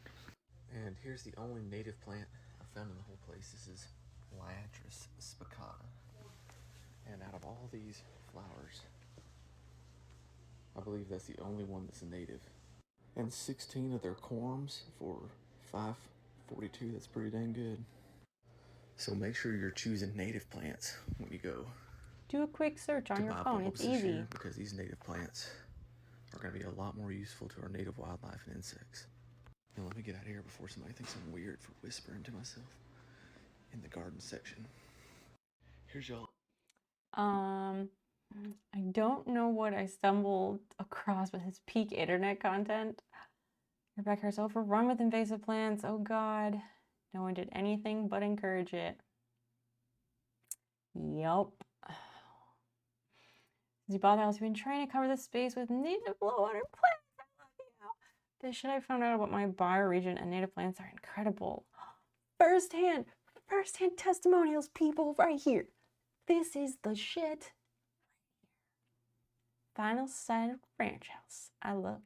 And here's the only native plant I found in the whole place. This is Liatris spicata. And out of all these flowers, I believe that's the only one that's a native. And 16 of their corms for $5.42. That's pretty dang good. So make sure you're choosing native plants when you go. Do a quick search on your phone. It's easy. Because these native plants are going to be a lot more useful to our native wildlife and insects. Now let me get out of here before somebody thinks I'm weird for whispering to myself in the garden section. Here's y'all. I don't know what I stumbled across with his peak internet content. Rebecca herself overrun with invasive plants. Oh God. No one did anything but encourage it. Yup. Since you bought the house, you've been trying to cover the space with native low-water plants. I love you. The shit I found out about my bioregion and native plants are incredible. First-hand testimonials, people, right here. This is the shit. Final side of ranch house. I love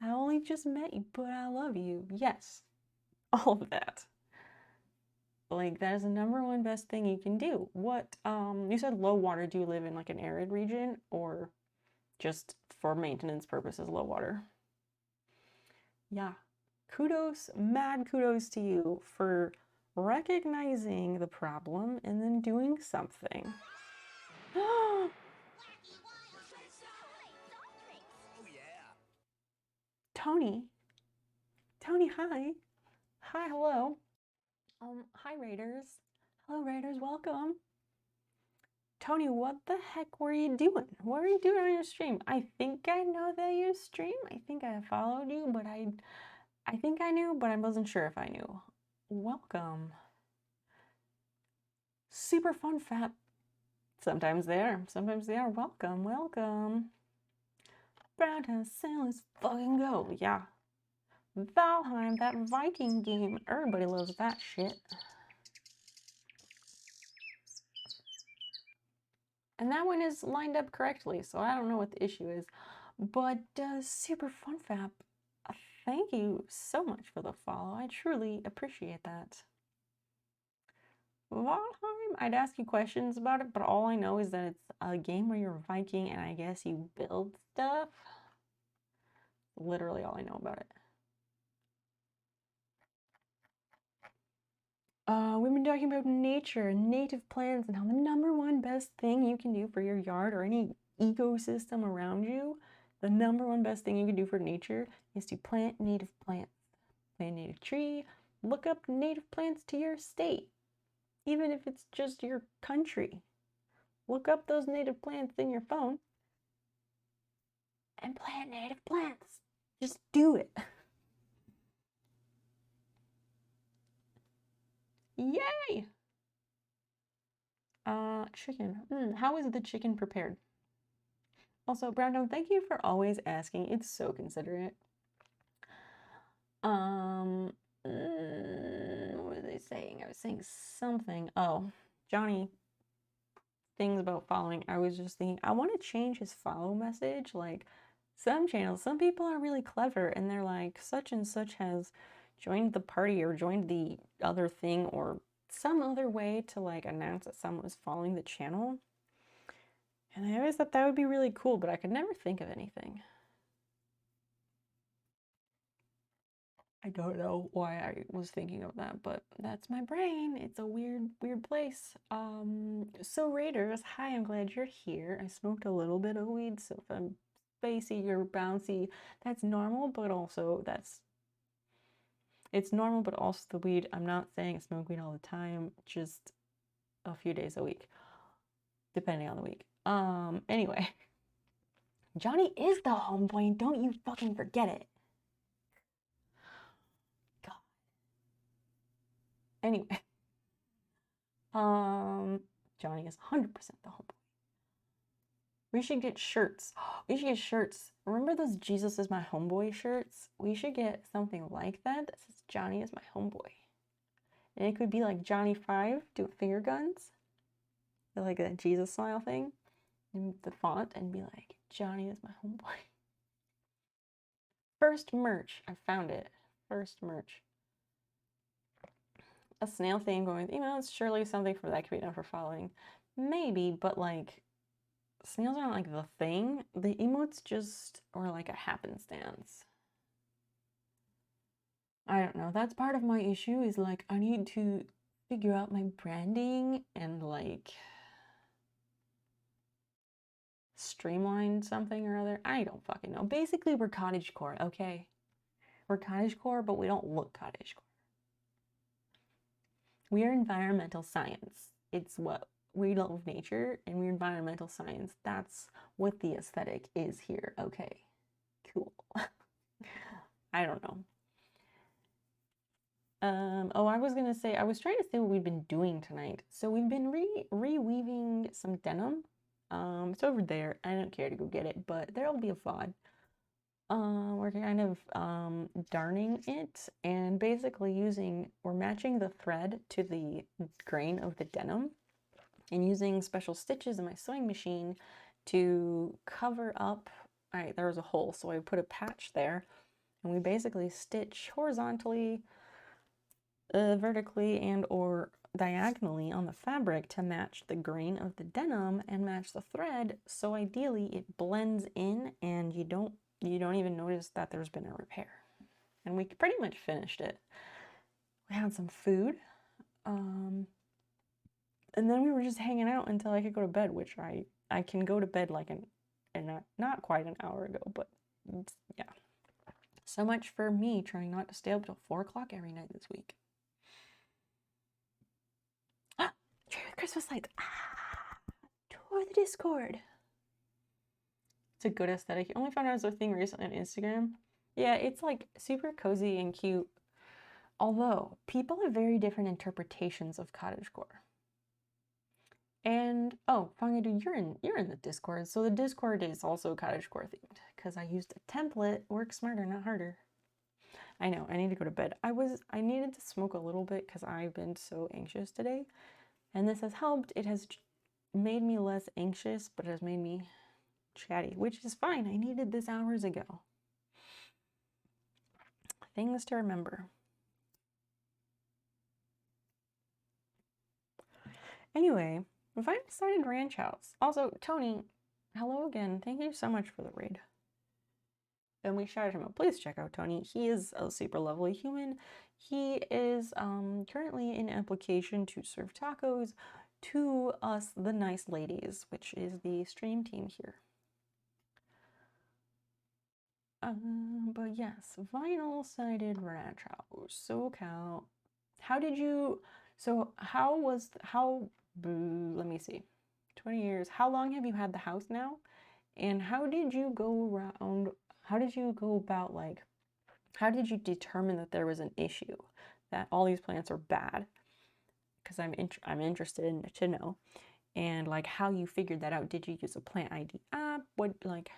you. I only just met you, but I love you. Yes. All of that. Like, that is the #1 best thing you can do. What, you said low water. Do you live in like an arid region or just for maintenance purposes, low water? Yeah. Kudos, mad kudos to you for recognizing the problem and then doing something. Tony. Tony, hi. Hi, hello. Hi, Raiders. Hello, Raiders, welcome. Tony, what the heck were you doing? What were you doing on your stream? I think I know that you stream. I think I followed you, but I think I knew, but I wasn't sure if I knew. Welcome. Super fun fat. Sometimes they are. Sometimes they are. Welcome, welcome. Brown Sail, let's fucking go. Yeah. Valheim, that Viking game. Everybody loves that shit. And that one is lined up correctly, so I don't know what the issue is. But super fun fap, thank you so much for the follow. I truly appreciate that. Valheim, I'd ask you questions about it, but all I know is that it's a game where you're a Viking and I guess you build stuff. Literally all I know about it. We've been talking about nature, native plants, and how the #1 best thing you can do for your yard or any ecosystem around you, the #1 best thing you can do for nature is to plant native plants. Plant a native tree, look up native plants to your state, even if it's just your country. Look up those native plants in your phone and plant native plants. Just do it. Yay! Chicken. How is the chicken prepared? Also, Brown, thank you for always asking. It's so considerate. What was I saying? I was saying something. Oh, Johnny, things about following. I was just thinking, I want to change his follow message. Like, some channels, some people are really clever and they're like, such and such has joined the party or joined the other thing or some other way to like announce that someone was following the channel. And I always thought that would be really cool, but I could never think of anything. I don't know why I was thinking of that, but that's my brain. It's a weird place. So Raiders, hi, I'm glad you're here. I smoked a little bit of weed, so if I'm spacey or bouncy, that's normal, but also it's normal, but also the weed. I'm not saying I smoke weed all the time, just a few days a week, depending on the week. Anyway, Johnny is the homeboy, and don't you fucking forget it. God. Anyway, Johnny is 100% the homeboy. We should get shirts. We should get shirts. Remember those Jesus is my homeboy shirts? We should get something like that that says Johnny is my homeboy. And it could be like Johnny 5 doing finger guns. Like that Jesus smile thing. And the font and be like, Johnny is my homeboy. First merch. I found it. First merch. A snail theme going with emails. Surely something for that could be done for following. Maybe, but like snails aren't like the thing. The emotes just are like a happenstance. I don't know. That's part of my issue is like I need to figure out my branding and like streamline something or other. I don't fucking know. Basically, we're cottagecore, okay? We're cottagecore, but we don't look cottagecore. We are environmental science. It's what we love nature and we're environmental science. That's what the aesthetic is here. Okay, cool. I don't know. Oh, I was gonna say, I was trying to say what we've been doing tonight. So we've been reweaving some denim. It's over there. I don't care to go get it, but there'll be a VOD. We're kind of darning it and basically we're matching the thread to the grain of the denim and using special stitches in my sewing machine to cover up. All right, there was a hole, so I put a patch there and we basically stitch horizontally, vertically, and or diagonally on the fabric to match the grain of the denim and match the thread, so ideally it blends in and you don't even notice that there's been a repair. And we pretty much finished it. We had some food. And then we were just hanging out until I could go to bed, which I can go to bed like not quite an hour ago, but yeah. So much for me trying not to stay up till 4 o'clock every night this week. Tree with Christmas lights. Tour the Discord. It's a good aesthetic. I only found out it was a thing recently on Instagram. Yeah, it's like super cozy and cute. Although people have very different interpretations of cottagecore. And oh, Fanga, dude, you're in the Discord, so the Discord is also cottagecore themed because I used a template. Work smarter, not harder. I know. I need to go to bed. I needed to smoke a little bit because I've been so anxious today, and this has helped. It has made me less anxious, but it has made me chatty, which is fine. I needed this hours ago. Things to remember. Anyway, we finally started Ranch House. Also, Tony, hello again. Thank you so much for the raid. And we shouted him out. Please check out Tony. He is a super lovely human. He is currently in application to serve tacos to us, the nice ladies, which is the stream team here. But yes, vinyl-sided ranch house, SoCal. How did you? So let me see. 20 years. How long have you had the house now? And how did you go around? How did you go about, like, how did you determine that there was an issue, that all these plants are bad? Because I'm interested to know, and like how you figured that out. Did you use a plant ID app? What, like?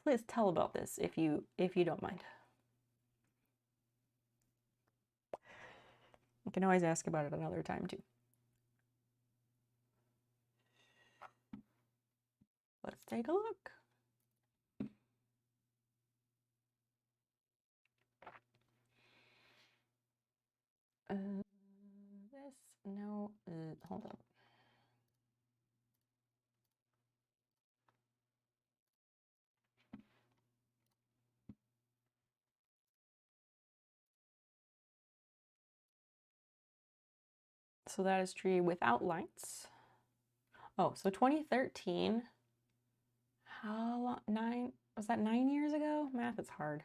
Please tell about this if you don't mind. You can always ask about it another time too. Let's take a look. Hold on. So that is tree without lights. Oh, so 2013. How long? Was that 9 years ago? Math is hard.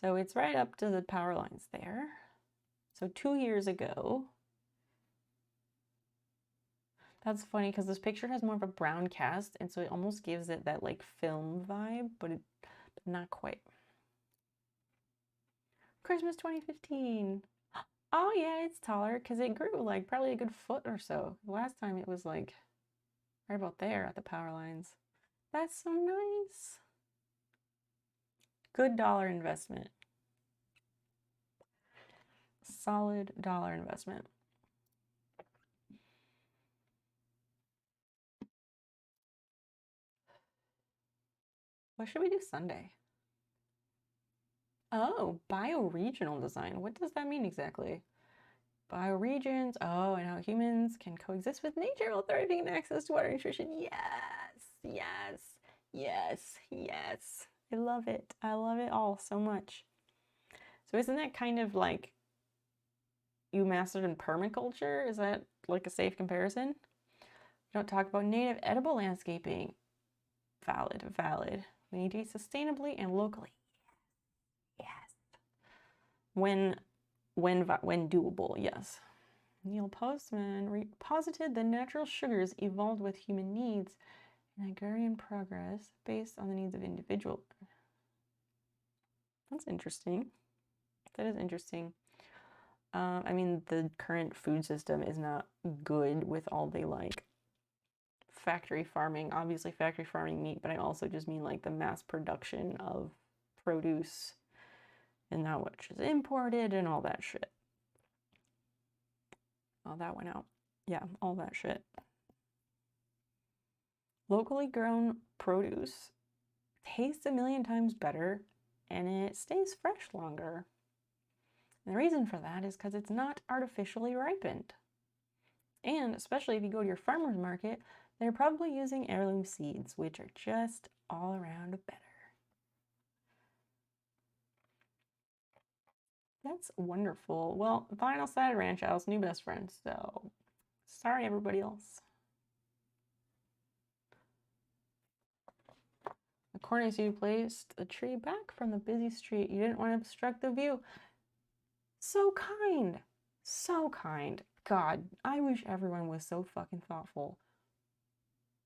So it's right up to the power lines there. So 2 years ago. That's funny because this picture has more of a brown cast, and so it almost gives it that like film vibe, but not quite. Christmas 2015. Oh yeah, it's taller because it grew like probably a good foot or so. Last time it was like right about there at the power lines. That's so nice. Good dollar investment. Solid dollar investment. What should we do Sunday? Oh, bioregional design. What does that mean exactly? Bioregions. Oh, and how humans can coexist with nature while thriving in access to water and nutrition. Yes, yes, yes, yes. I love it. I love it all so much. So isn't that kind of like you mastered in permaculture? Is that like a safe comparison? You don't talk about native edible landscaping. Valid, valid. We need to eat sustainably and locally. Yes. When doable, yes. Neil Postman posited the natural sugars evolved with human needs and agrarian progress based on the needs of individual. That's interesting. That is interesting. I mean, the current food system is not good with all the like factory farming, obviously factory farming meat, but I also just mean like the mass production of produce and that which is imported and all that shit. Oh, that went out. Yeah, all that shit. Locally grown produce tastes a million times better and it stays fresh longer. And the reason for that is because it's not artificially ripened. And especially if you go to your farmer's market, they're probably using heirloom seeds, which are just all around better. That's wonderful. Well, vinyl sided ranch house, new best friend. So sorry, everybody else. According to you, placed a tree back from the busy street. You didn't want to obstruct the view. So kind. So kind. God, I wish everyone was so fucking thoughtful.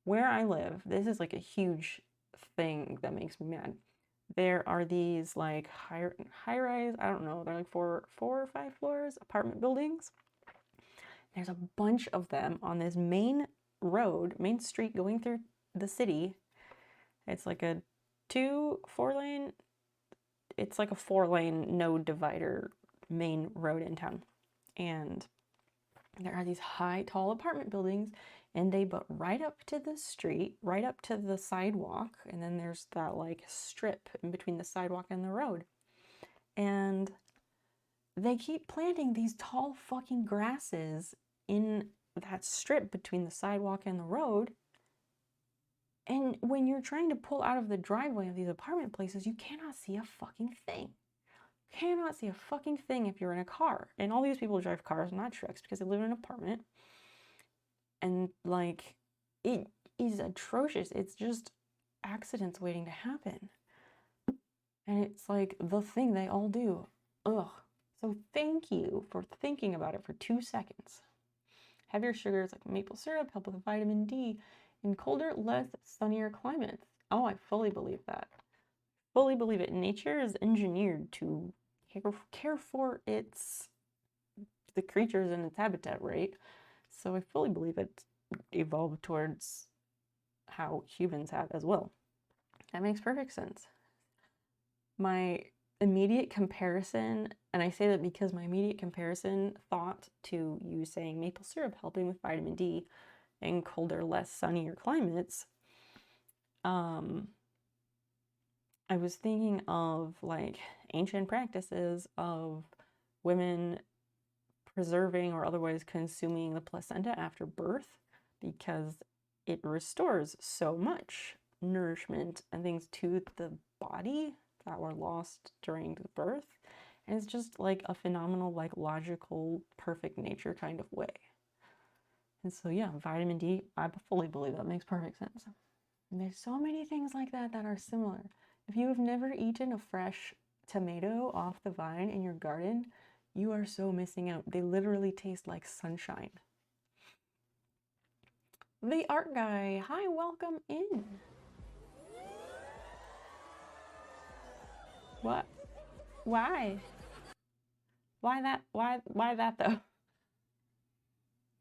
Where I live, this is like a huge thing that makes me mad. There are these like high rise, I don't know, they're like four or five floors apartment buildings. There's a bunch of them on this main street going through the city. It's like a 4-lane, it's like a 4-lane no divider main road in town. And there are these high, tall apartment buildings, and they butt right up to the street, right up to the sidewalk, and then there's that like strip in between the sidewalk and the road. And they keep planting these tall fucking grasses in that strip between the sidewalk and the road. And when you're trying to pull out of the driveway of these apartment places, you cannot see a fucking thing. Cannot see a fucking thing if you're in a car. And all these people drive cars, not trucks, because they live in an apartment. And like, it is atrocious. It's just accidents waiting to happen. And it's like the thing they all do. Ugh. So thank you for thinking about it for 2 seconds. Heavier sugars like maple syrup help with vitamin D in colder, less sunnier climates. Oh, I fully believe that. Fully believe it. Nature is engineered to care for the creatures in its habitat, right? So I fully believe it evolved towards how humans have as well. That makes perfect sense. My immediate comparison, and I say that because my immediate comparison thought to you saying maple syrup helping with vitamin D in colder, less sunnier climates, I was thinking of like ancient practices of women preserving or otherwise consuming the placenta after birth because it restores so much nourishment and things to the body that were lost during the birth. And it's just like a phenomenal, like logical, perfect nature kind of way. And so yeah, vitamin D, I fully believe that makes perfect sense. And there's so many things like that that are similar. If you have never eaten a fresh tomato off the vine in your garden, you are so missing out. They literally taste like sunshine. The art guy, hi, welcome in. What? Why? Why that though?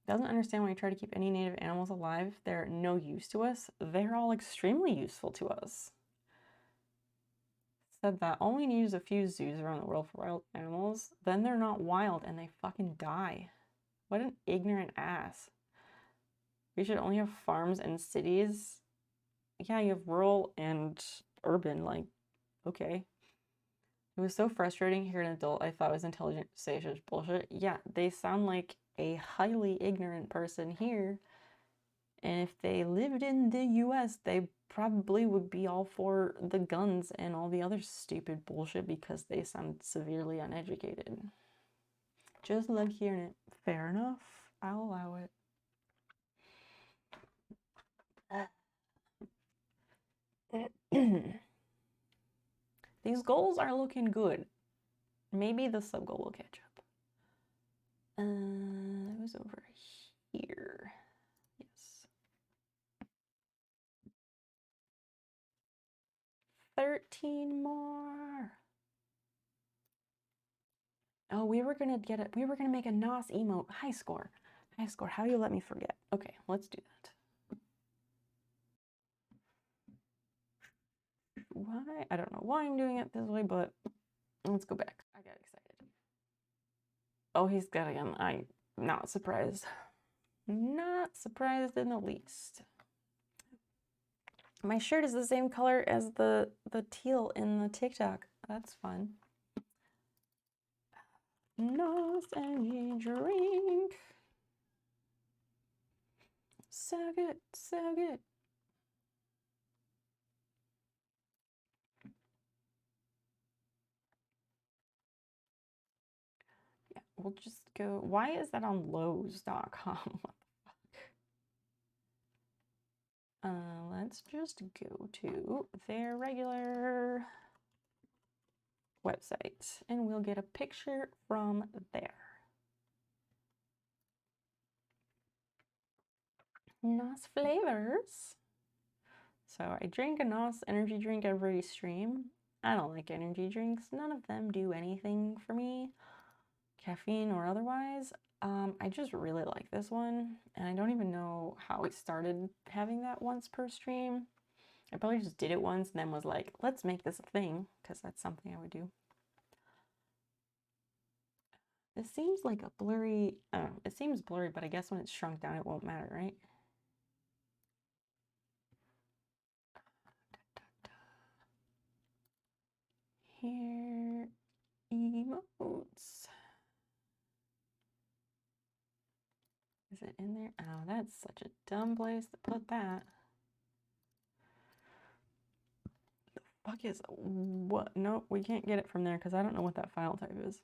Doesn't understand why you try to keep any native animals alive. They're no use to us. They're all extremely useful to us. Said that all we need is a few zoos around the world for wild animals. Then they're not wild and they fucking die. What an ignorant ass. We should only have farms and cities. Yeah, you have rural and urban, like, okay. It was so frustrating hearing an adult I thought was intelligent say such bullshit. Yeah, they sound like a highly ignorant person here. And if they lived in the US, they probably would be all for the guns and all the other stupid bullshit because they sound severely uneducated. Just like hearing it. Fair enough. I'll allow it. These goals are looking good. Maybe the sub goal will catch up. It was over here. Yes. 13 more. Oh, we were gonna make a NOS emote. High score. High score. How do you let me forget? Okay, let's do that. Why? I don't know why I'm doing it this way, but let's go back. I got excited. Oh, he's got again. I'm not surprised. Not surprised in the least. My shirt is the same color as the teal in the TikTok. That's fun. Nice energy drink. So good, so good. we'll just go. Why is that on Lowe's.com? What the fuck? Let's just go to their regular website and we'll get a picture from there. NOS flavors. So I drink a NOS energy drink every stream. I don't like energy drinks. None of them do anything for me, caffeine or otherwise. I just really like this one, and I don't even know how I started having that once per stream. I probably just did it once and then was like, let's make this a thing, because that's something I would do. This seems like a blurry, it seems blurry, but I guess when it's shrunk down, it won't matter, right? Here, emotes. Is it in there? Oh, that's such a dumb place to put that. The fuck is, what? Nope, we can't get it from there because I don't know what that file type is.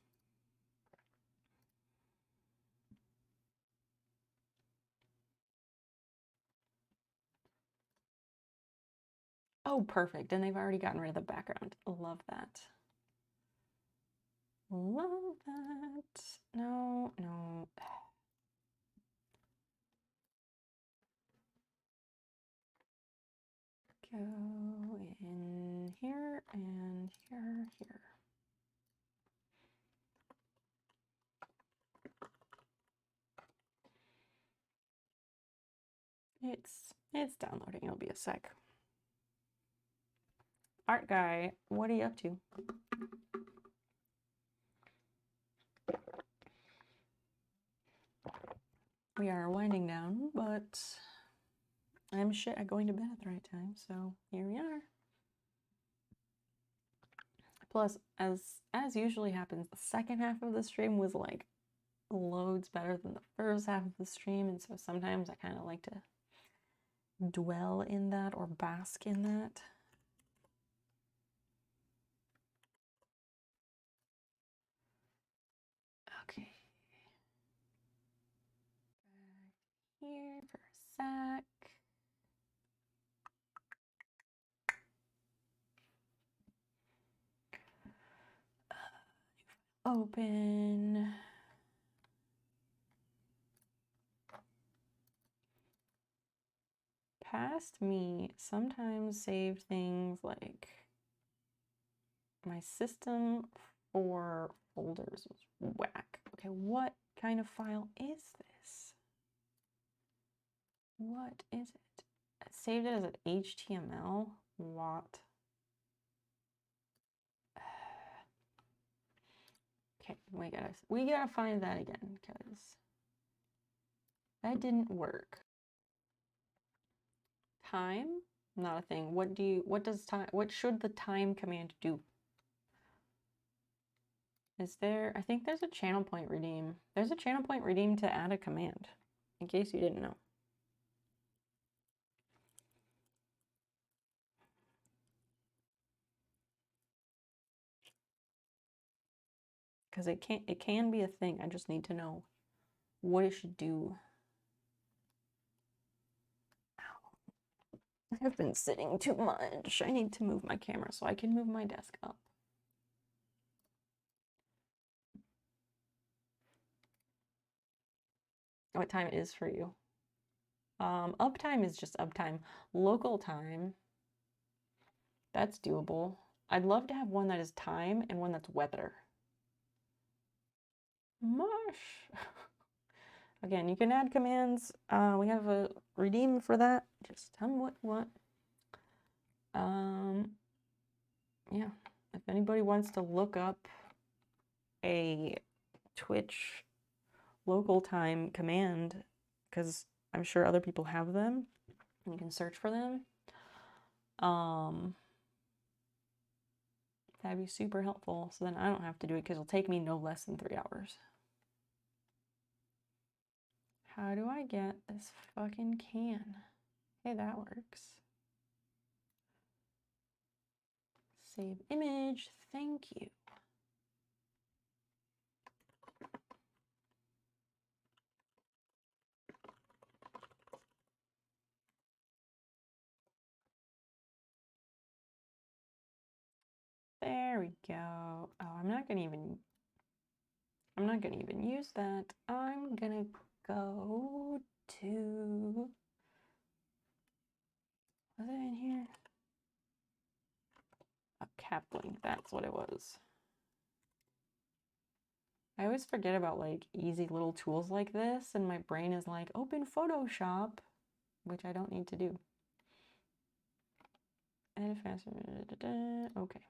Oh, perfect. And they've already gotten rid of the background. Love that. Love that. No, no. Go in here and here, here. It's downloading. It'll be a sec. Art guy, what are you up to? We are winding down, but I'm shit at going to bed at the right time, so here we are. Plus, as usually happens, the second half of the stream was like loads better than the first half of the stream, and so sometimes I kind of like to dwell in that or bask in that. Okay. Back here for a sec. Open. Past me sometimes saved things like my system for folders was whack. Okay, what kind of file is this? What is it? I saved it as an HTML. What? Okay, we gotta find that again because that didn't work. Time, not a thing. What should the time command do? Is there, I think there's a channel point redeem. There's a channel point redeem to add a command, in case you didn't know. Because it can be a thing. I just need to know what it should do. Ow. I've been sitting too much. I need to move my camera so I can move my desk up. What time it is for you? Uptime is just uptime. Local time, that's doable. I'd love to have one that is time and one that's weather. Mush. Again, you can add commands. We have a redeem for that. Just tell me what you want. Yeah, if anybody wants to look up a Twitch local time command, because I'm sure other people have them, and you can search for them. That'd be super helpful, so then I don't have to do it because it'll take me no less than 3 hours. How do I get this fucking can? Hey, that works. Save image, thank you. There we go. Oh, I'm not gonna even use that. I'm gonna go to, was it in here? A cap link, that's what it was. I always forget about like easy little tools like this, and my brain is like, open Photoshop, which I don't need to do. Edit faster, okay.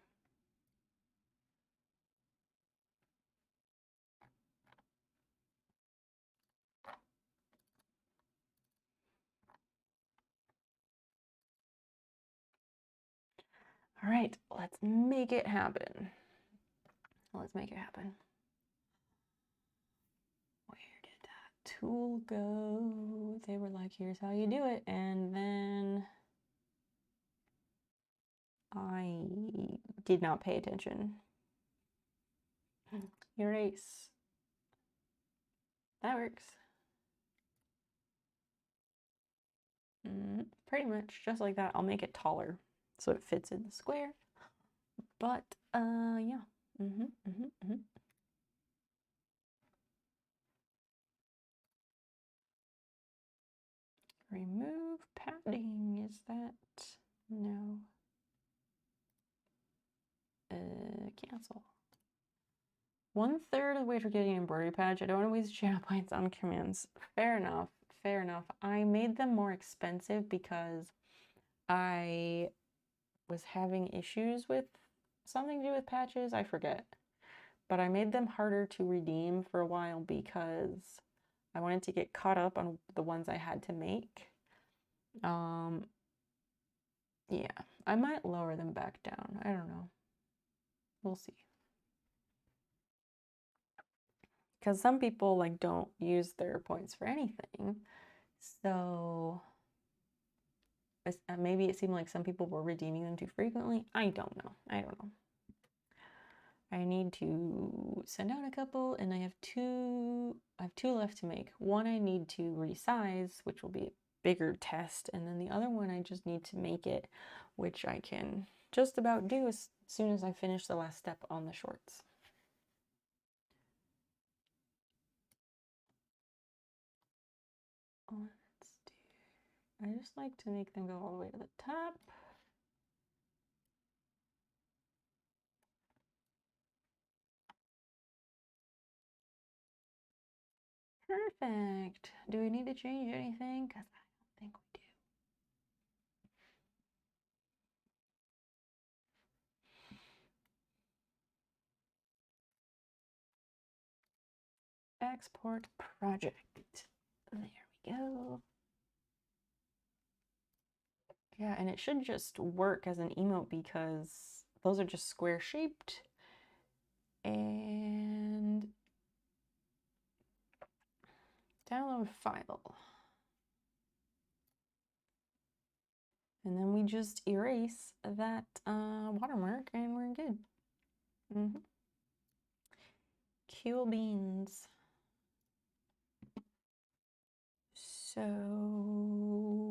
All right, let's make it happen. Let's make it happen. Where did that tool go? They were like, here's how you do it. And then I did not pay attention. Erase. That works. Pretty much just like that. I'll make it taller so it fits in the square. But yeah. Remove padding. Is that no? Cancel. 1/3 of the way for getting an embroidery patch. I don't want to waste channel points on commands. Fair enough. Fair enough. I made them more expensive because I was having issues with something to do with patches. I forget. But I made them harder to redeem for a while because I wanted to get caught up on the ones I had to make. Yeah, I might lower them back down. I don't know. We'll see. Because some people like don't use their points for anything. So maybe it seemed like some people were redeeming them too frequently. I don't know. I need to send out a couple, and I have two left to make. One I need to resize, which will be a bigger test, and then the other one I just need to make it, which I can just about do as soon as I finish the last step on the shorts. Let's do, I just like to make them go all the way to the top. Perfect. Do we need to change anything? Because I don't think we do. Export project. There we go. Yeah, and it should just work as an emote because those are just square shaped. And download file. And then we just erase that watermark and we're good. Cool beans. So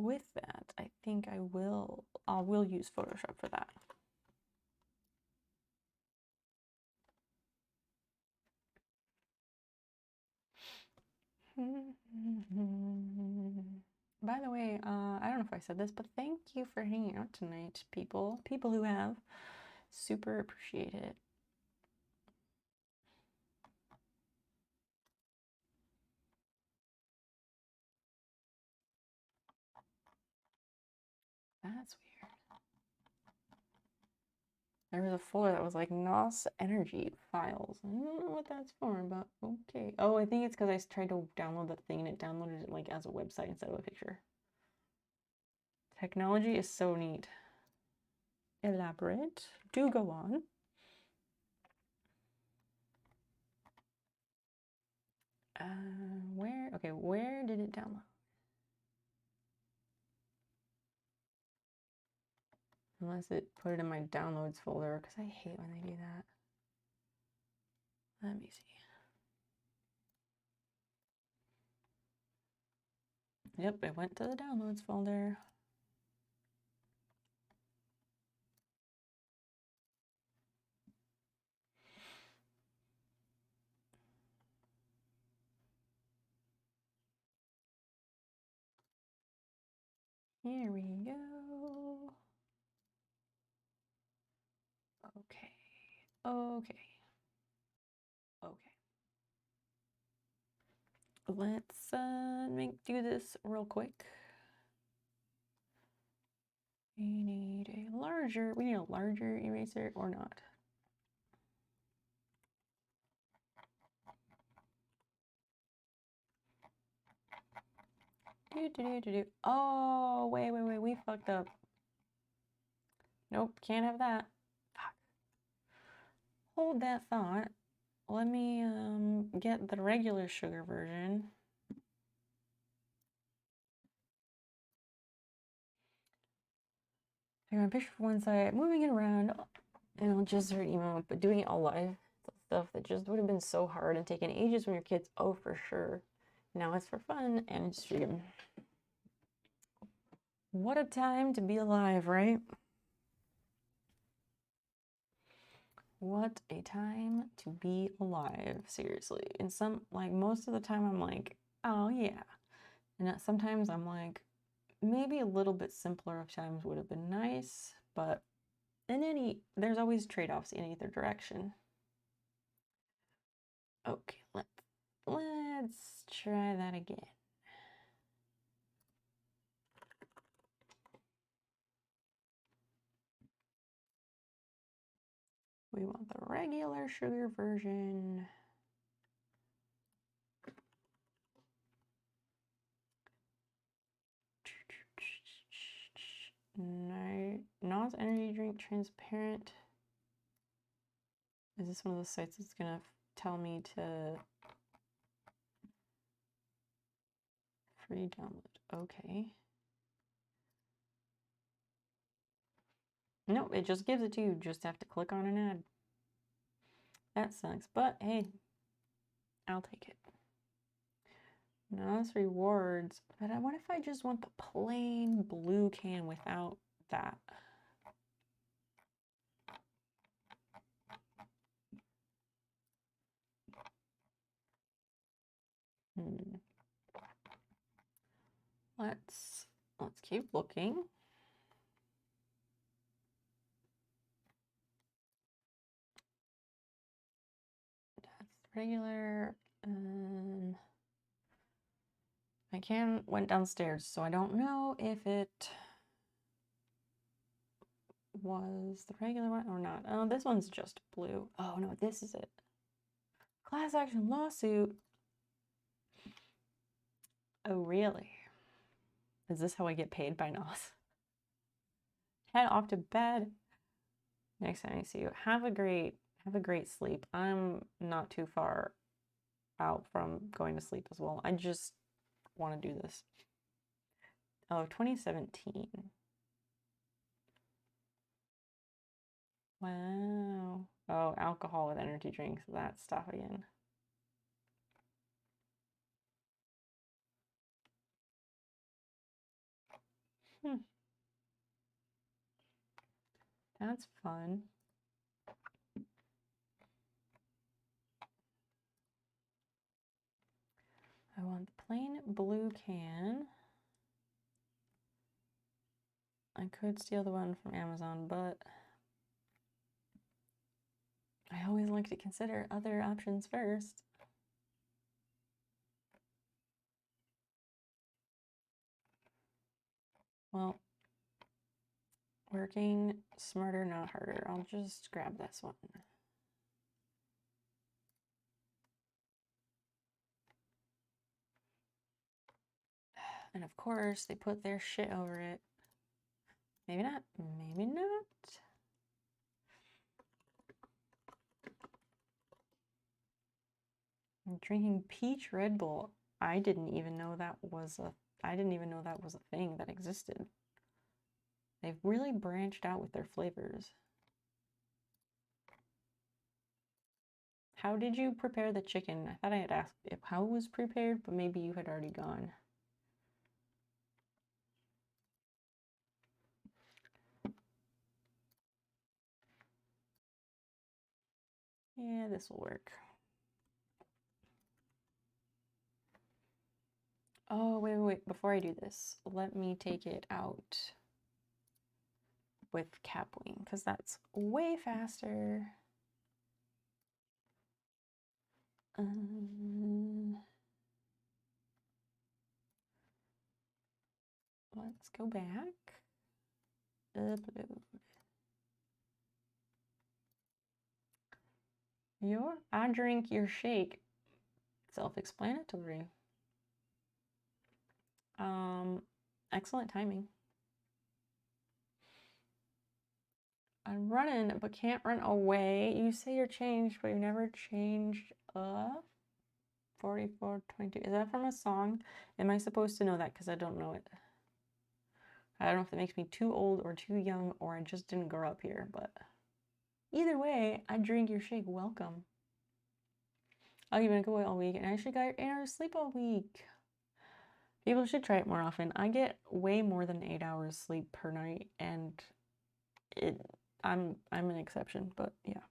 with that, I think I will use Photoshop for that. By the way, I don't know if I said this, but thank you for hanging out tonight, people who have. Super appreciate it. That's weird. There was a folder that was like NOS energy files. I don't know what that's for, but okay. Oh, I think it's because I tried to download that thing and it downloaded it like as a website instead of a picture. Technology is so neat. Elaborate. Do go on. Where did it download? Unless it put it in my downloads folder, because I hate when they do that. Let me see. Yep, it went to the downloads folder. Here we go. Okay. Okay. Okay. Let's do this real quick. We need a larger eraser or not. Oh, wait, we fucked up. Nope, can't have that. Fuck. Hold that thought. Let me get the regular sugar version. I'm gonna picture for one side, moving it around, and I'll just start emote, but doing it all live. Stuff that just would have been so hard and taken ages when you're kids. Oh, for sure. Now it's for fun and stream. What a time to be alive, right? What a time to be alive, seriously. And most of the time I'm like, oh yeah. And sometimes I'm like, maybe a little bit simpler of times would have been nice, but there's always trade-offs in either direction. Okay, let's try that again. We want the regular sugar version. No, NOS energy drink transparent. Is this one of those sites that's gonna tell me to free download? Okay. No, it just gives it to you. Just have to click on an ad. That sucks, but hey, I'll take it. NOS rewards, but what if I just want the plain blue can without that? Let's keep looking. That's regular. My can went downstairs, so I don't know if it was the regular one or not. Oh, this one's just blue. Oh no, this is it. Class action lawsuit. Oh really? Is this how I get paid by NOS? Head off to bed. Next time I see you, have a great sleep. I'm not too far out from going to sleep as well. I just want to do this. Oh, 2017. Wow. Oh, alcohol with energy drinks. That stuff again. That's fun. I want the plain blue can. I could steal the one from Amazon, but I always like to consider other options first. Well, working smarter, not harder. I'll just grab this one. And of course, they put their shit over it. Maybe not. Maybe not. I'm drinking peach Red Bull. I didn't even know that was a thing that existed. They've really branched out with their flavors. How did you prepare the chicken? I thought I had asked how it was prepared, but maybe you had already gone. Yeah, this will work. Oh, wait. Before I do this, let me take it out with Capwing, because that's way faster. Let's go back. I drink your shake. Self-explanatory. Excellent timing. I'm running, but can't run away. You say you're changed, but you never changed up. 4422. Is that from a song? Am I supposed to know that? Because I don't know it. I don't know if it makes me too old or too young, or I just didn't grow up here, but either way, I drink your shake. Welcome. I'll give it a go all week, and I actually got your 8 hours sleep all week. People should try it more often. I get way more than 8 hours sleep per night, and I'm an exception, but yeah.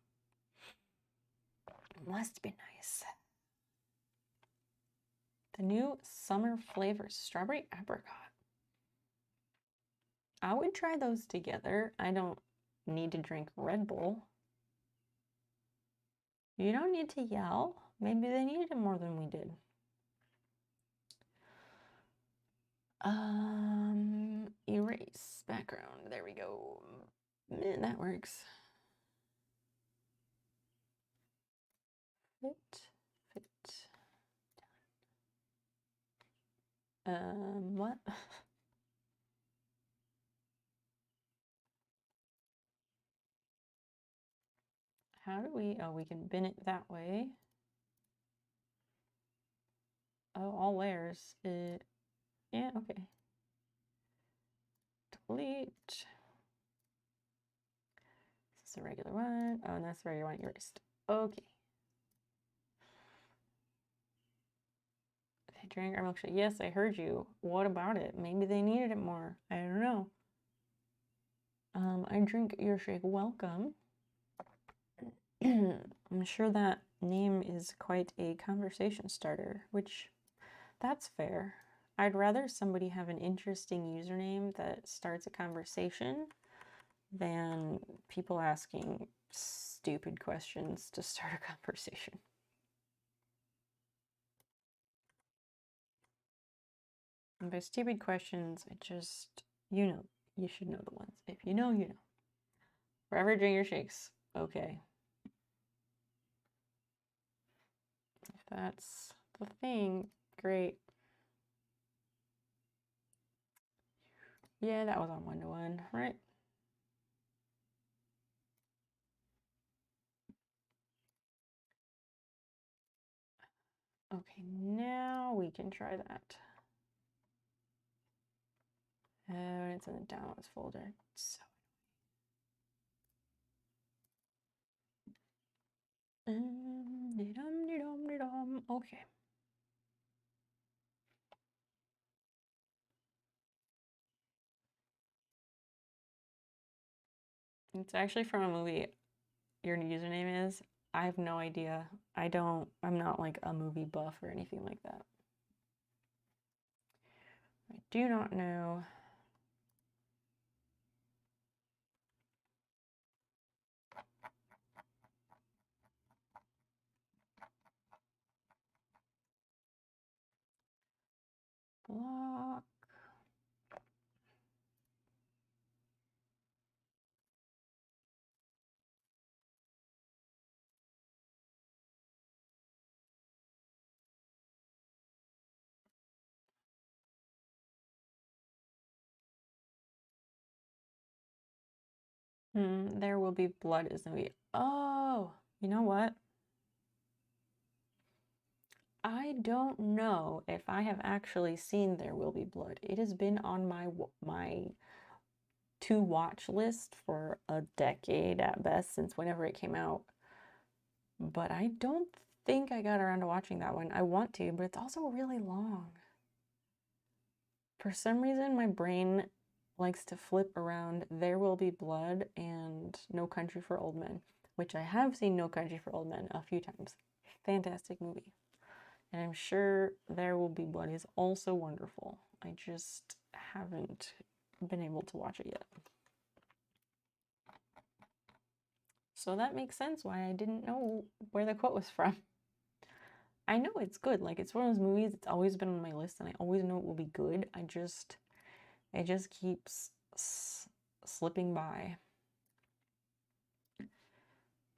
Must be nice. The new summer flavors, strawberry apricot. I would try those together. I don't need to drink Red Bull. You don't need to yell. Maybe they needed it more than we did. Erase background. There we go. That works. Fit. What? How do we, oh, we can bin it that way. Oh, all layers. Yeah, okay. Delete. Is this a regular one? Oh, and that's the regular one erased. Okay. They drank our milkshake. Yes, I heard you. What about it? Maybe they needed it more. I don't know. I drink your shake. Welcome. I'm sure that name is quite a conversation starter, which that's fair. I'd rather somebody have an interesting username that starts a conversation than people asking stupid questions to start a conversation. And by stupid questions, I just, you should know the ones. If you know, you know. Forever drink your shakes. Okay. If that's the thing, great. Yeah, that was on 1-to-1, right? Okay, now we can try that. And it's in the downloads folder. So okay. It's actually from a movie. Your username is? I have no idea. I'm not like a movie buff or anything like that. I do not know. Block. There Will Be Blood is the movie. Oh, you know what? I don't know if I have actually seen There Will Be Blood. It has been on my to watch list for a decade at best, since whenever it came out. But I don't think I got around to watching that one. I want to, but it's also really long. For some reason, my brain likes to flip around There Will Be Blood and No Country for Old Men, which I have seen No Country for Old Men a few times. Fantastic movie. And I'm sure there will be what is also wonderful. I just haven't been able to watch it yet. So that makes sense why I didn't know where the quote was from. I know it's good. Like, it's one of those movies, it's always been on my list and I always know it will be good. It just keeps slipping by.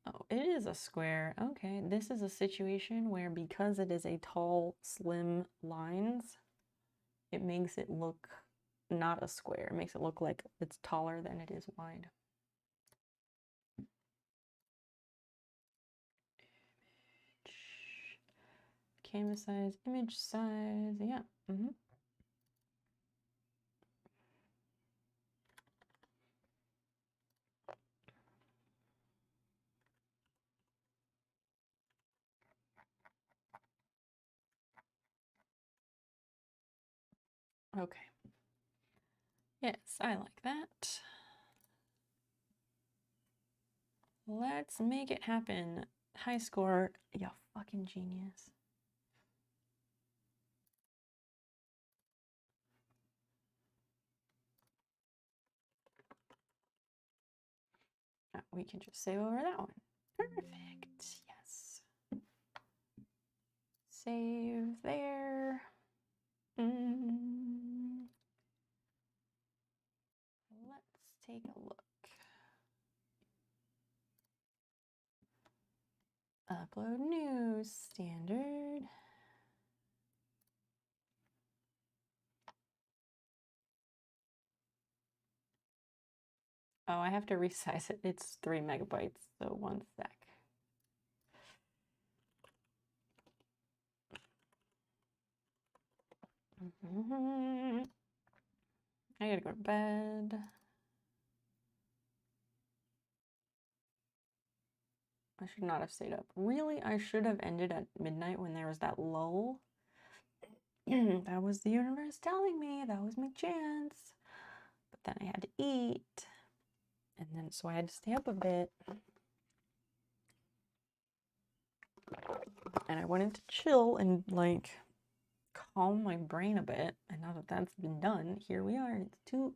Oh, it is a square. Okay, this is a situation where because it is a tall, slim lines, it makes it look not a square. It makes it look like it's taller than it is wide. Canvas size, image size, yeah. Okay. Yes, I like that. Let's make it happen. High score, you fucking genius. We can just save over that one. Perfect, yes. Save there. Let's take a look. Upload news, standard. Oh, I have to resize it. It's 3 megabytes, so 1 sec. I gotta go to bed. I should not have stayed up. Really, I should have ended at midnight when there was that lull. That was the universe telling me that was my chance. But then I had to eat. And then so I had to stay up a bit. And I wanted to chill and like calm my brain a bit. And now that that's been done, here we are. It's too...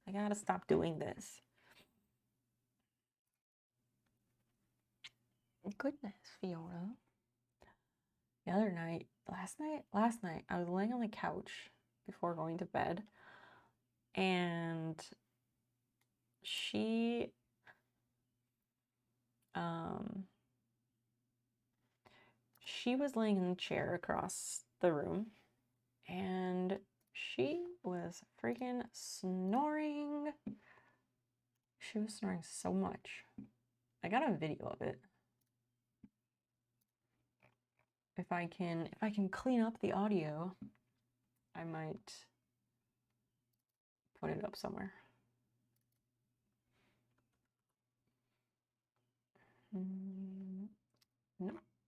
I gotta stop doing this. Goodness, Fiona. The other night, last night, I was laying on the couch before going to bed, and she was laying in the chair across the room, and she was freaking snoring. She was snoring so much. I got a video of it. If I can clean up the audio, I might put it up somewhere.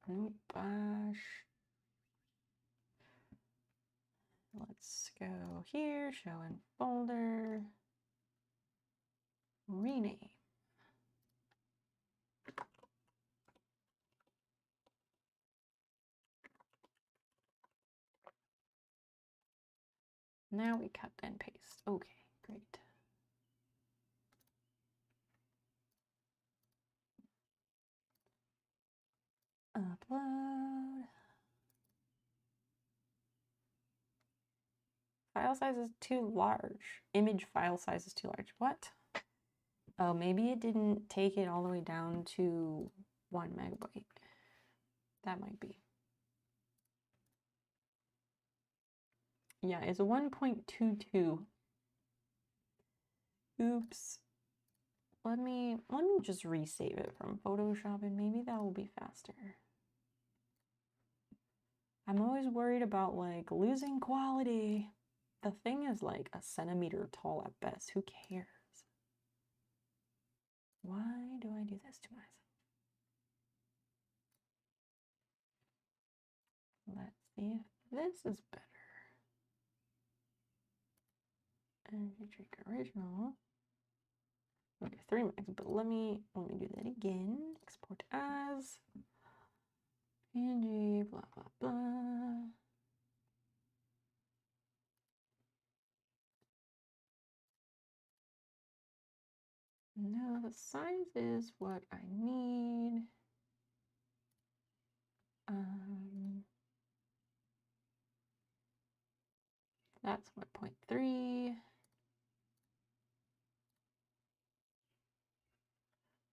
Nope, gosh. Let's go here, show in folder, rename. Now we cut and paste. Okay, great. Upload. File size is too large. Image file size is too large. What? Oh, maybe it didn't take it all the way down to 1 megabyte. That might be. Yeah, it's a 1.22. Oops. Let me just resave it from Photoshop and maybe that will be faster. I'm always worried about like losing quality. The thing is like a centimeter tall at best. Who cares? Why do I do this to myself? Let's see if this is better. And you drink original. Okay, 3 megs, but let me do that again. Export as Angie, blah, blah, blah. No, the size is what I need. That's 1.3.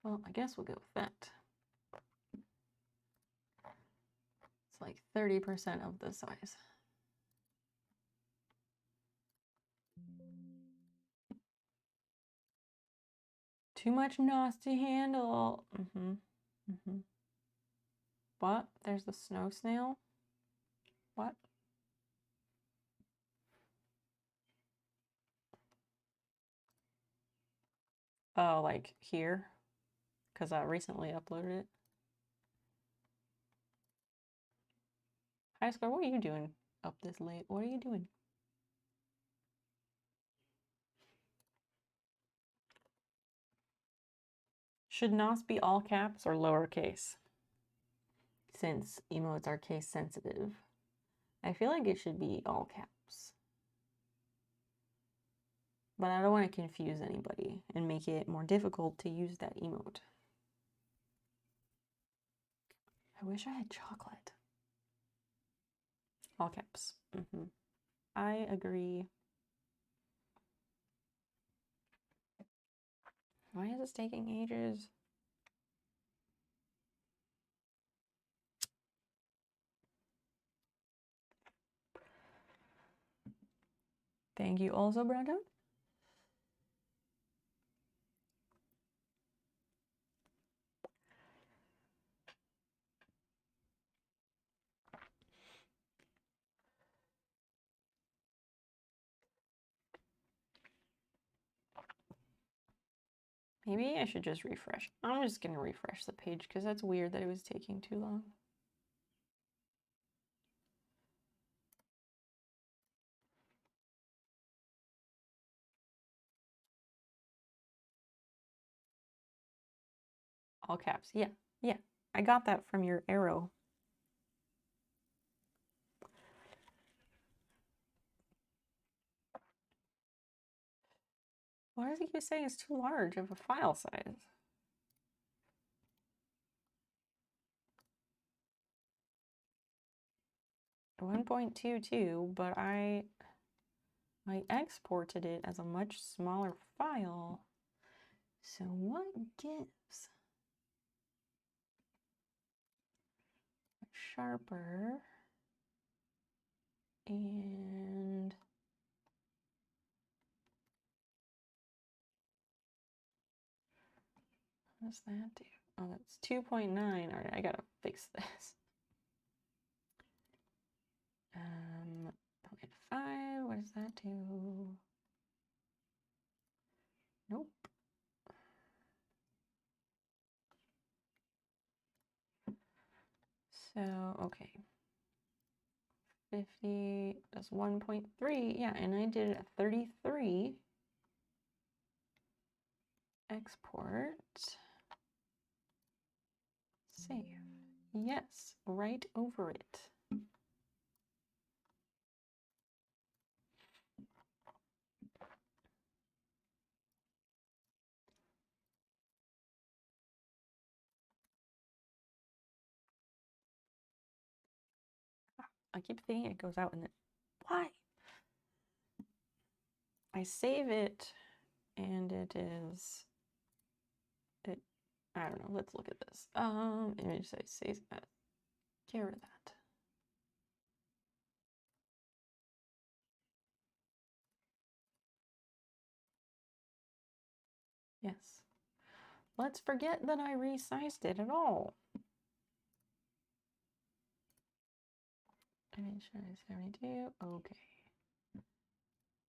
Well, I guess we'll go with that. It's like 30% of the size. Too much NOS to handle. What? There's the snow snail? What? Oh, like here? Because I recently uploaded it. Hi, Scar, what are you doing up this late? What are you doing? Should NOS be all caps or lowercase? Since emotes are case sensitive, I feel like it should be all caps. But I don't want to confuse anybody and make it more difficult to use that emote. I wish I had chocolate. All caps. I agree. Why is this taking ages? Thank you also, Brandon. Maybe I should just refresh. I'm just gonna refresh the page because that's weird that it was taking too long. All caps. Yeah. I got that from your arrow. Why does he keep saying it's too large of a file size? .22, but I exported it as a much smaller file. So what gives? Sharper and what does that do? Oh, that's 2.9. All right, I gotta fix this. 0.5, what does that do? Nope. So, okay. 50, that's 1.3. Yeah, and I did a 33. Export. Save. Yes, right over it. I keep thinking it goes out and then, why? I save it and it is, I don't know, let's look at this. Image size, save that, get rid of that. Yes. Let's forget that I resized it at all. Image size 72, okay.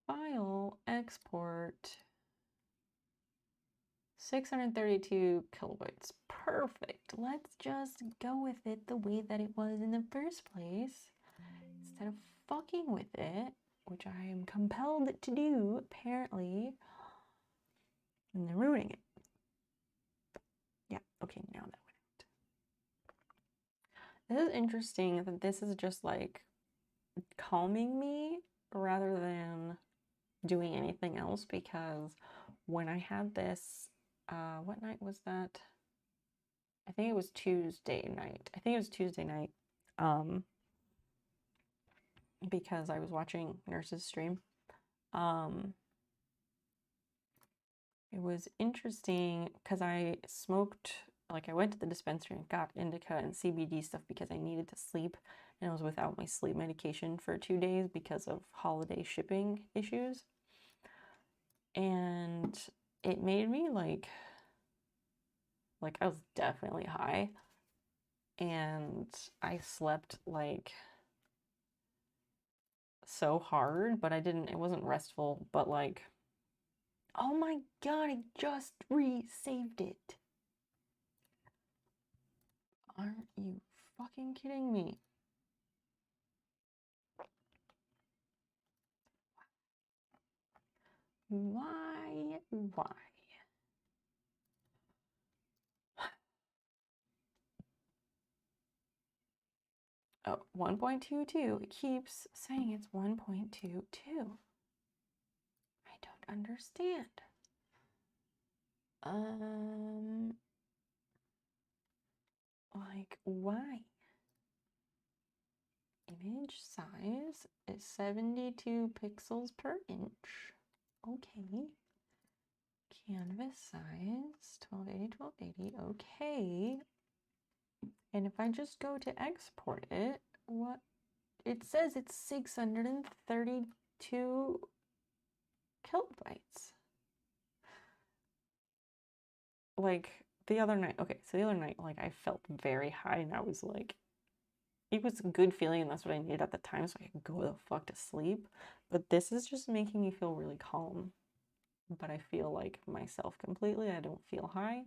File, export, 632 kilobytes. Perfect. Let's just go with it the way that it was in the first place, instead of fucking with it, which I am compelled to do, apparently, and then ruining it. Yeah, okay, now that went This is interesting that this is just like calming me rather than doing anything else, because when I had this, what night was that? I think it was Tuesday night. I think it was Tuesday night. Because I was watching Nurse's stream. It was interesting because I smoked, like I went to the dispensary and got indica and CBD stuff because I needed to sleep, and I was without my sleep medication for 2 days because of holiday shipping issues. And it made me like I was definitely high, and I slept like so hard, but it wasn't restful, but like, oh my god, I just re-saved it. Aren't you fucking kidding me? Why? Why? Oh, 1.22. It keeps saying it's 1.22. I don't understand. Like, why? Image size is 72 pixels per inch. Okay. Canvas size 1280, 1280. Okay. And if I just go to export it, what? It says it's 632 kilobytes. Like the other night, okay, so the other night, like I felt very high and I was like, it was a good feeling and that's what I needed at the time so I could go the fuck to sleep. But this is just making me feel really calm. But I feel like myself completely. I don't feel high.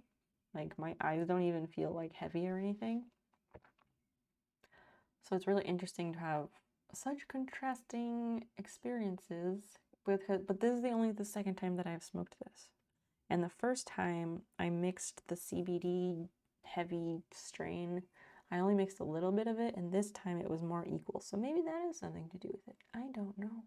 Like my eyes don't even feel like heavy or anything. So it's really interesting to have such contrasting experiences with, but this is only the second time that I've smoked this. And the first time I mixed the CBD heavy strain, I only mixed a little bit of it, and this time it was more equal. So maybe that is something to do with it. I don't know.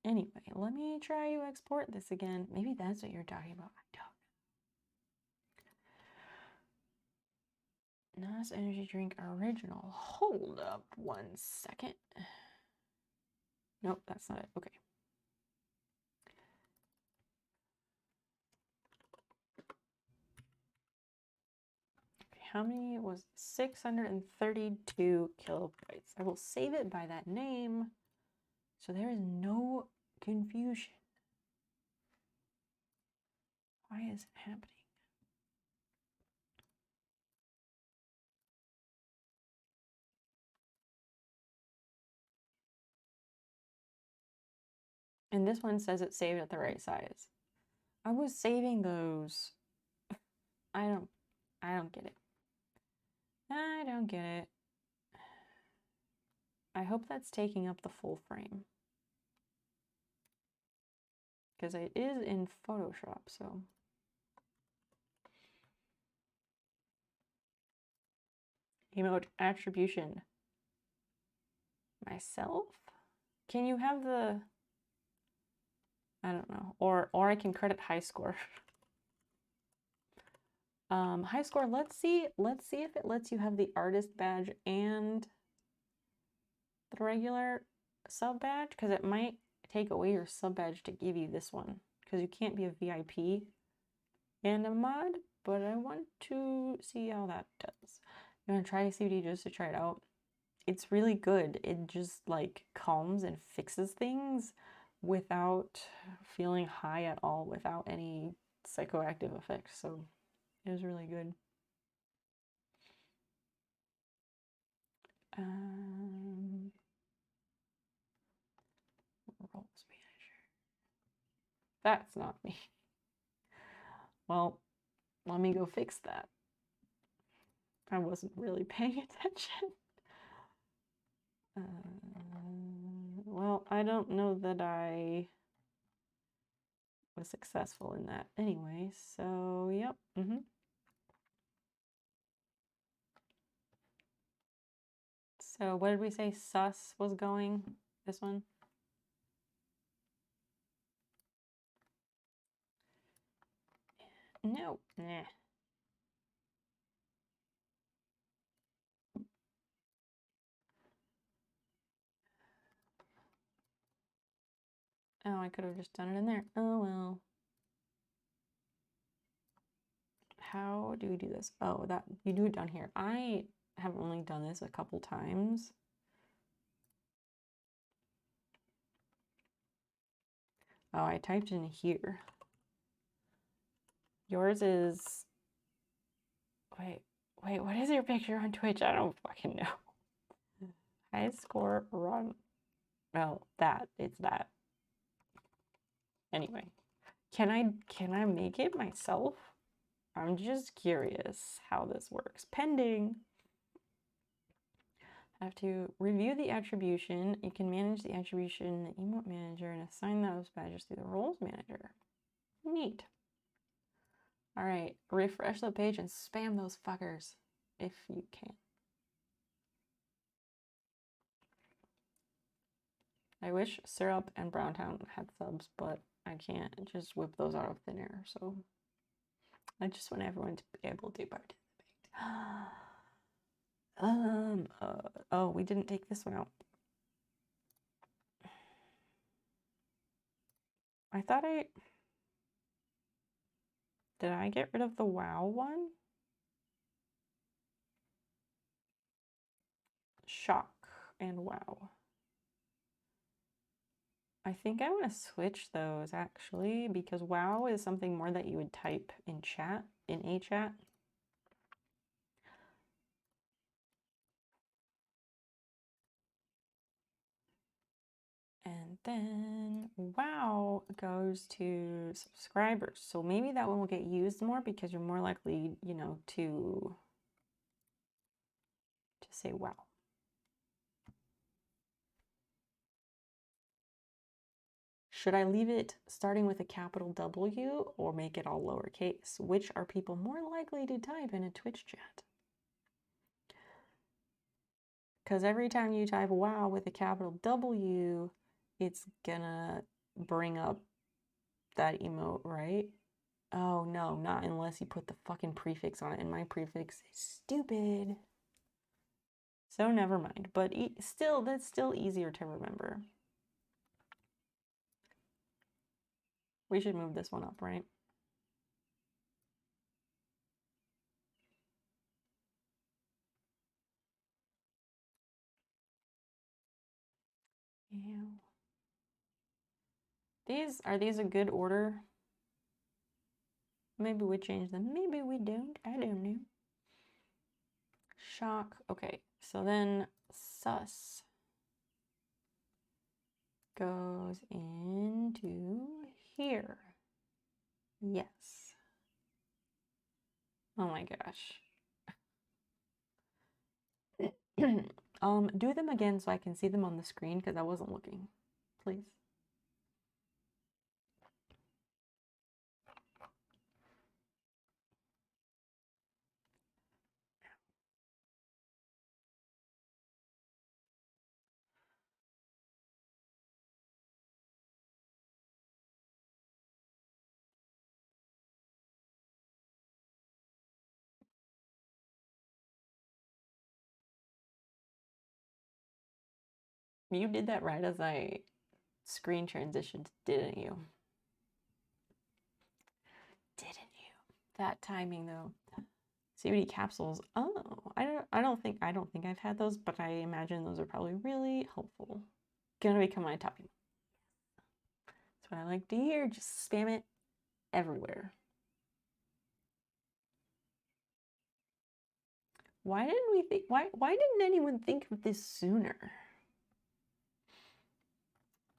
Anyway, let me try to export this again. Maybe that's what you're talking about. I don't know. NOS Energy Drink Original. Hold up 1 second. Nope, that's not it. Okay. How many was 632 kilobytes? I will save it by that name so there is no confusion. Why is it happening? And this one says it's saved at the right size. I was saving those. I don't get it. I don't get it. I hope that's taking up the full frame. Because it is in Photoshop, so. Emote attribution. Myself? Can you have the, I don't know, or I can credit high score. High score, let's see if it lets you have the artist badge and the regular sub badge, because it might take away your sub badge to give you this one, because you can't be a VIP and a mod, but I want to see how that does. You want to try CBD just to try it out? It's really good. It just like calms and fixes things without feeling high at all, without any psychoactive effects. So it was really good. Roles manager. That's not me. Well, let me go fix that. I wasn't really paying attention. Well, I don't know that I was successful in that anyway, so yep. So what did we say sus was going? This one? No. Nah. Oh, I could have just done it in there. Oh, well. How do we do this? Oh, that you do it down here. I have only done this a couple times. Oh, I typed in here. Yours is... Wait, what is your picture on Twitch? I don't fucking know. High score run. Well, it's that. Anyway, can I make it myself? I'm just curious how this works. Pending. I have to review the attribution. You can manage the attribution in the emote manager and assign those badges through the roles manager. Neat. All right, refresh the page and spam those fuckers if you can. I wish Syrup and Browntown had subs, but I can't just whip those out of thin air, so I just want everyone to be able to participate. Oh, we didn't take this one out. I thought did I get rid of the WoW one? Shock and WoW. I think I want to switch those actually, because WoW is something more that you would type in chat, in a chat. And then WoW goes to subscribers. So maybe that one will get used more because you're more likely, you know, to say WoW. Should I leave it starting with a capital W or make it all lowercase? Which are people more likely to type in a Twitch chat? Because every time you type WoW with a capital W, it's gonna bring up that emote, right? Oh no, not unless you put the fucking prefix on it, and my prefix is stupid. So never mind, but still, that's still easier to remember. We should move this one up, right? Yeah. Are these a good order? Maybe we change them. Maybe we don't. I don't know. Shock. Okay, so then sus goes into here. Yes. Oh my gosh. Do them again so I can see them on the screen because I wasn't looking. Please. You did that right as I screen transitioned, didn't you? Didn't you? That timing though. CBD capsules. Oh, I don't think I've had those, but I imagine those are probably really helpful. Gonna become my topping. That's what I like to hear. Just spam it everywhere. Why didn't we think why didn't anyone think of this sooner?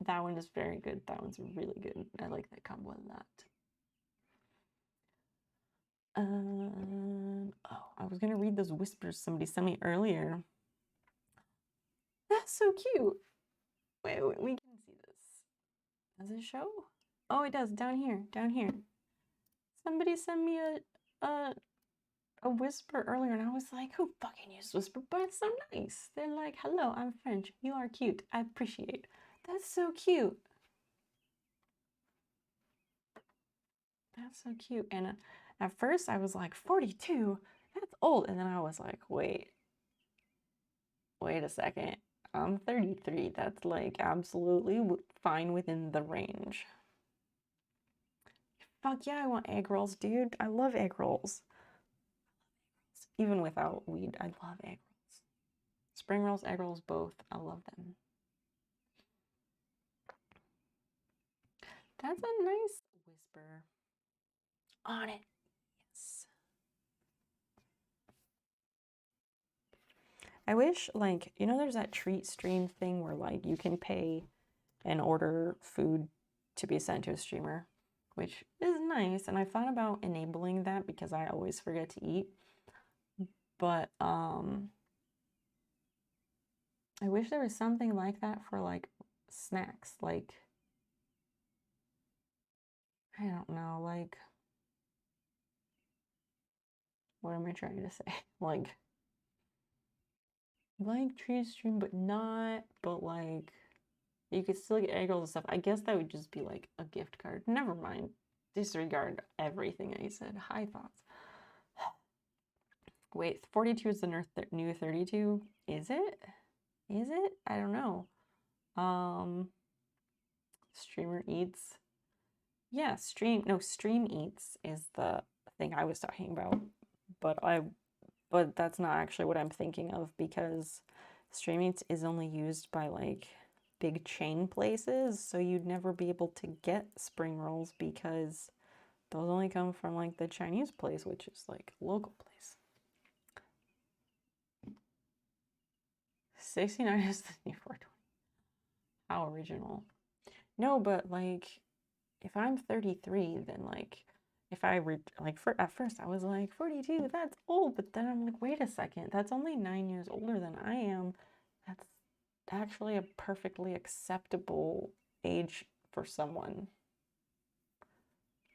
That one is very good. That one's really good. I like that combo a lot. Oh, I was gonna read those whispers somebody sent me earlier. That's so cute. Wait, we can see this. Does it show? Oh, it does. Down here. Down here. Somebody sent me a a whisper earlier, and I was like, who fucking uses whisper? But it's so nice. They're like, hello, I'm French. You are cute. I appreciate. That's so cute. That's so cute. And at first I was like, 42? That's old. And then I was like, wait a second. I'm 33. That's like absolutely fine within the range. Fuck yeah, I want egg rolls, dude. I love egg rolls. Even without weed, I love egg rolls. Spring rolls, egg rolls, both. I love them. That's a nice whisper on it. Yes. I wish, like, you know, there's that treat stream thing where, like, you can pay and order food to be sent to a streamer, which is nice. And I thought about enabling that because I always forget to eat. But I wish there was something like that for like snacks. Like, I don't know, like, what am I trying to say? Like treat stream, but not, but like, you could still get egg rolls and stuff. I guess that would just be like a gift card. Never mind. Disregard everything I said. High thoughts. Wait, 42 is the new 32? Is it? Is it? I don't know. Streamer eats. Yeah, stream eats is the thing I was talking about. But that's not actually what I'm thinking of because stream eats is only used by like big chain places, so you'd never be able to get spring rolls because those only come from like the Chinese place, which is like a local place. 69 is the new 420. How original. No, but like if I'm 33, then like if I at first I was like 42, that's old, but then I'm like, wait a second, that's only 9 years older than I am. That's actually a perfectly acceptable age for someone.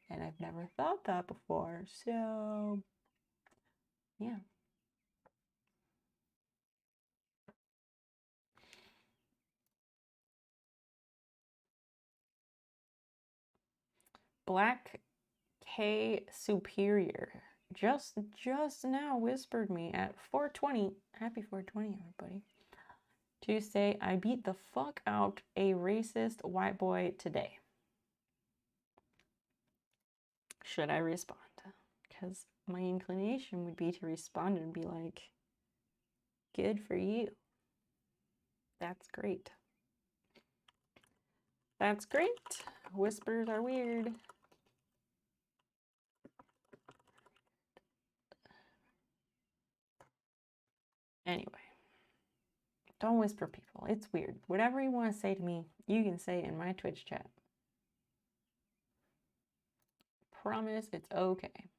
And I've never thought that before. So, yeah. Black K Superior just now whispered me at 420. Happy 420, everybody. To say I beat the fuck out a racist white boy today. Should I respond? Because my inclination would be to respond and be like, good for you. That's great. That's great. Whispers are weird. Anyway, don't whisper, people. It's weird. Whatever you want to say to me, you can say in my Twitch chat. Promise it's okay.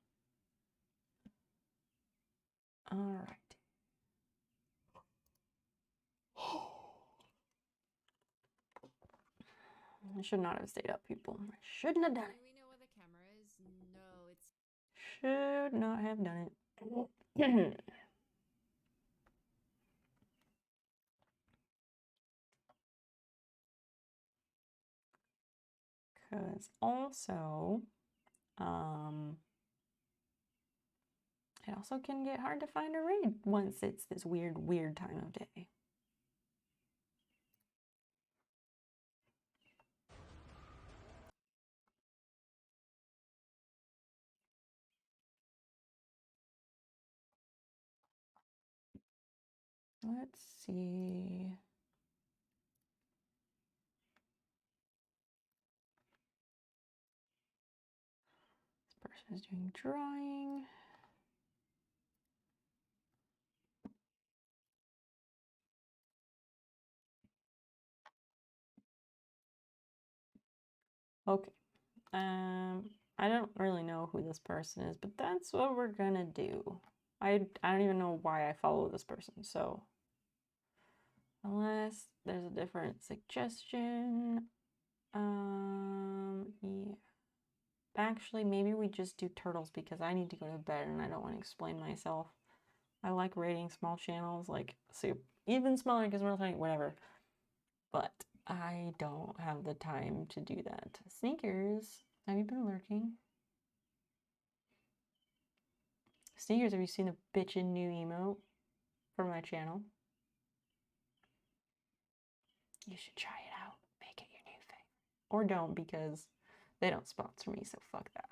All right. I should not have stayed up, people. I shouldn't have done it. We know where the camera is. No, it's Should not have done it. Because also, it also can get hard to find a raid once it's this weird time of day. Let's see. This person is doing drawing. Okay. I don't really know who this person is, but that's what we're gonna do. I don't even know why I follow this person, so unless there's a different suggestion. Yeah. Actually, maybe we just do turtles because I need to go to bed and I don't want to explain myself. I like rating small channels, like even smaller because we're tiny, whatever. But I don't have the time to do that. Sneakers, have you been lurking? Sneakers, have you seen the bitchin' new emote for my channel? You should try it out. Make it your new thing. Or don't, because they don't sponsor me, so fuck that.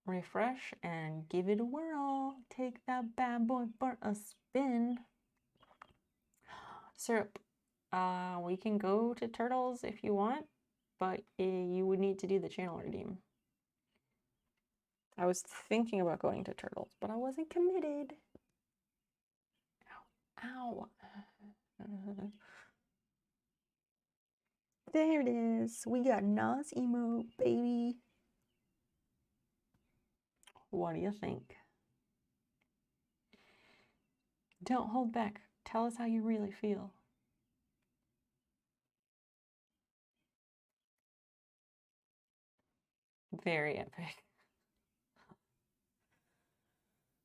Refresh and give it a whirl. Take that bad boy for a spin. Syrup. We can go to Turtles if you want, but you would need to do the channel redeem. I was thinking about going to Turtles, but I wasn't committed. Ow. Ow. There it is. We got Nas emote, baby. What do you think? Don't hold back. Tell us how you really feel. Very epic.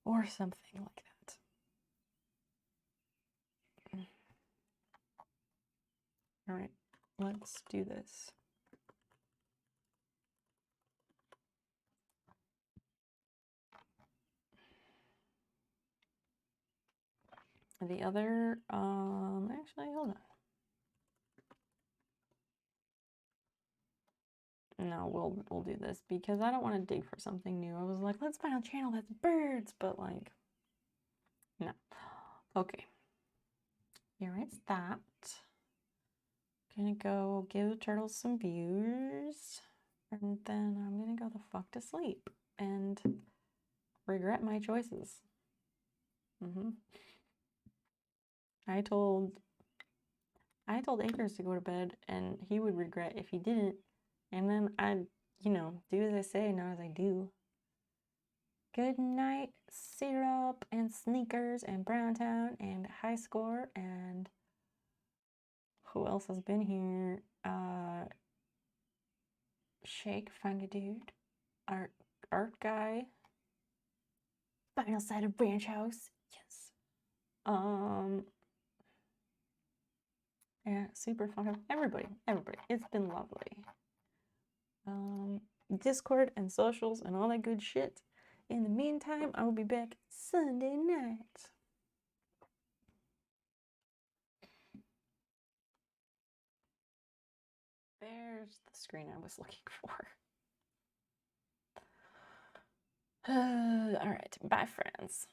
Or something like that. All right, let's do this. The other, actually, hold on. No, we'll do this because I don't want to dig for something new. I was like, let's find a channel that's birds, but like, no. Okay. Here is that. Gonna go give the turtles some views, and then I'm gonna go the fuck to sleep and regret my choices. I told Acres to go to bed, and he would regret if he didn't. And then I'd, do as I say, not as I do. Good night, Syrup and Sneakers and Browntown and High Score and who else has been here? Shake, Funga Dude, Art Guy, Final Side of Branch House, yes. Yeah, super fun. Everybody. It's been lovely. Discord and socials and all that good shit. In the meantime, I will be back Sunday night. There's the screen I was looking for. All right, bye, friends.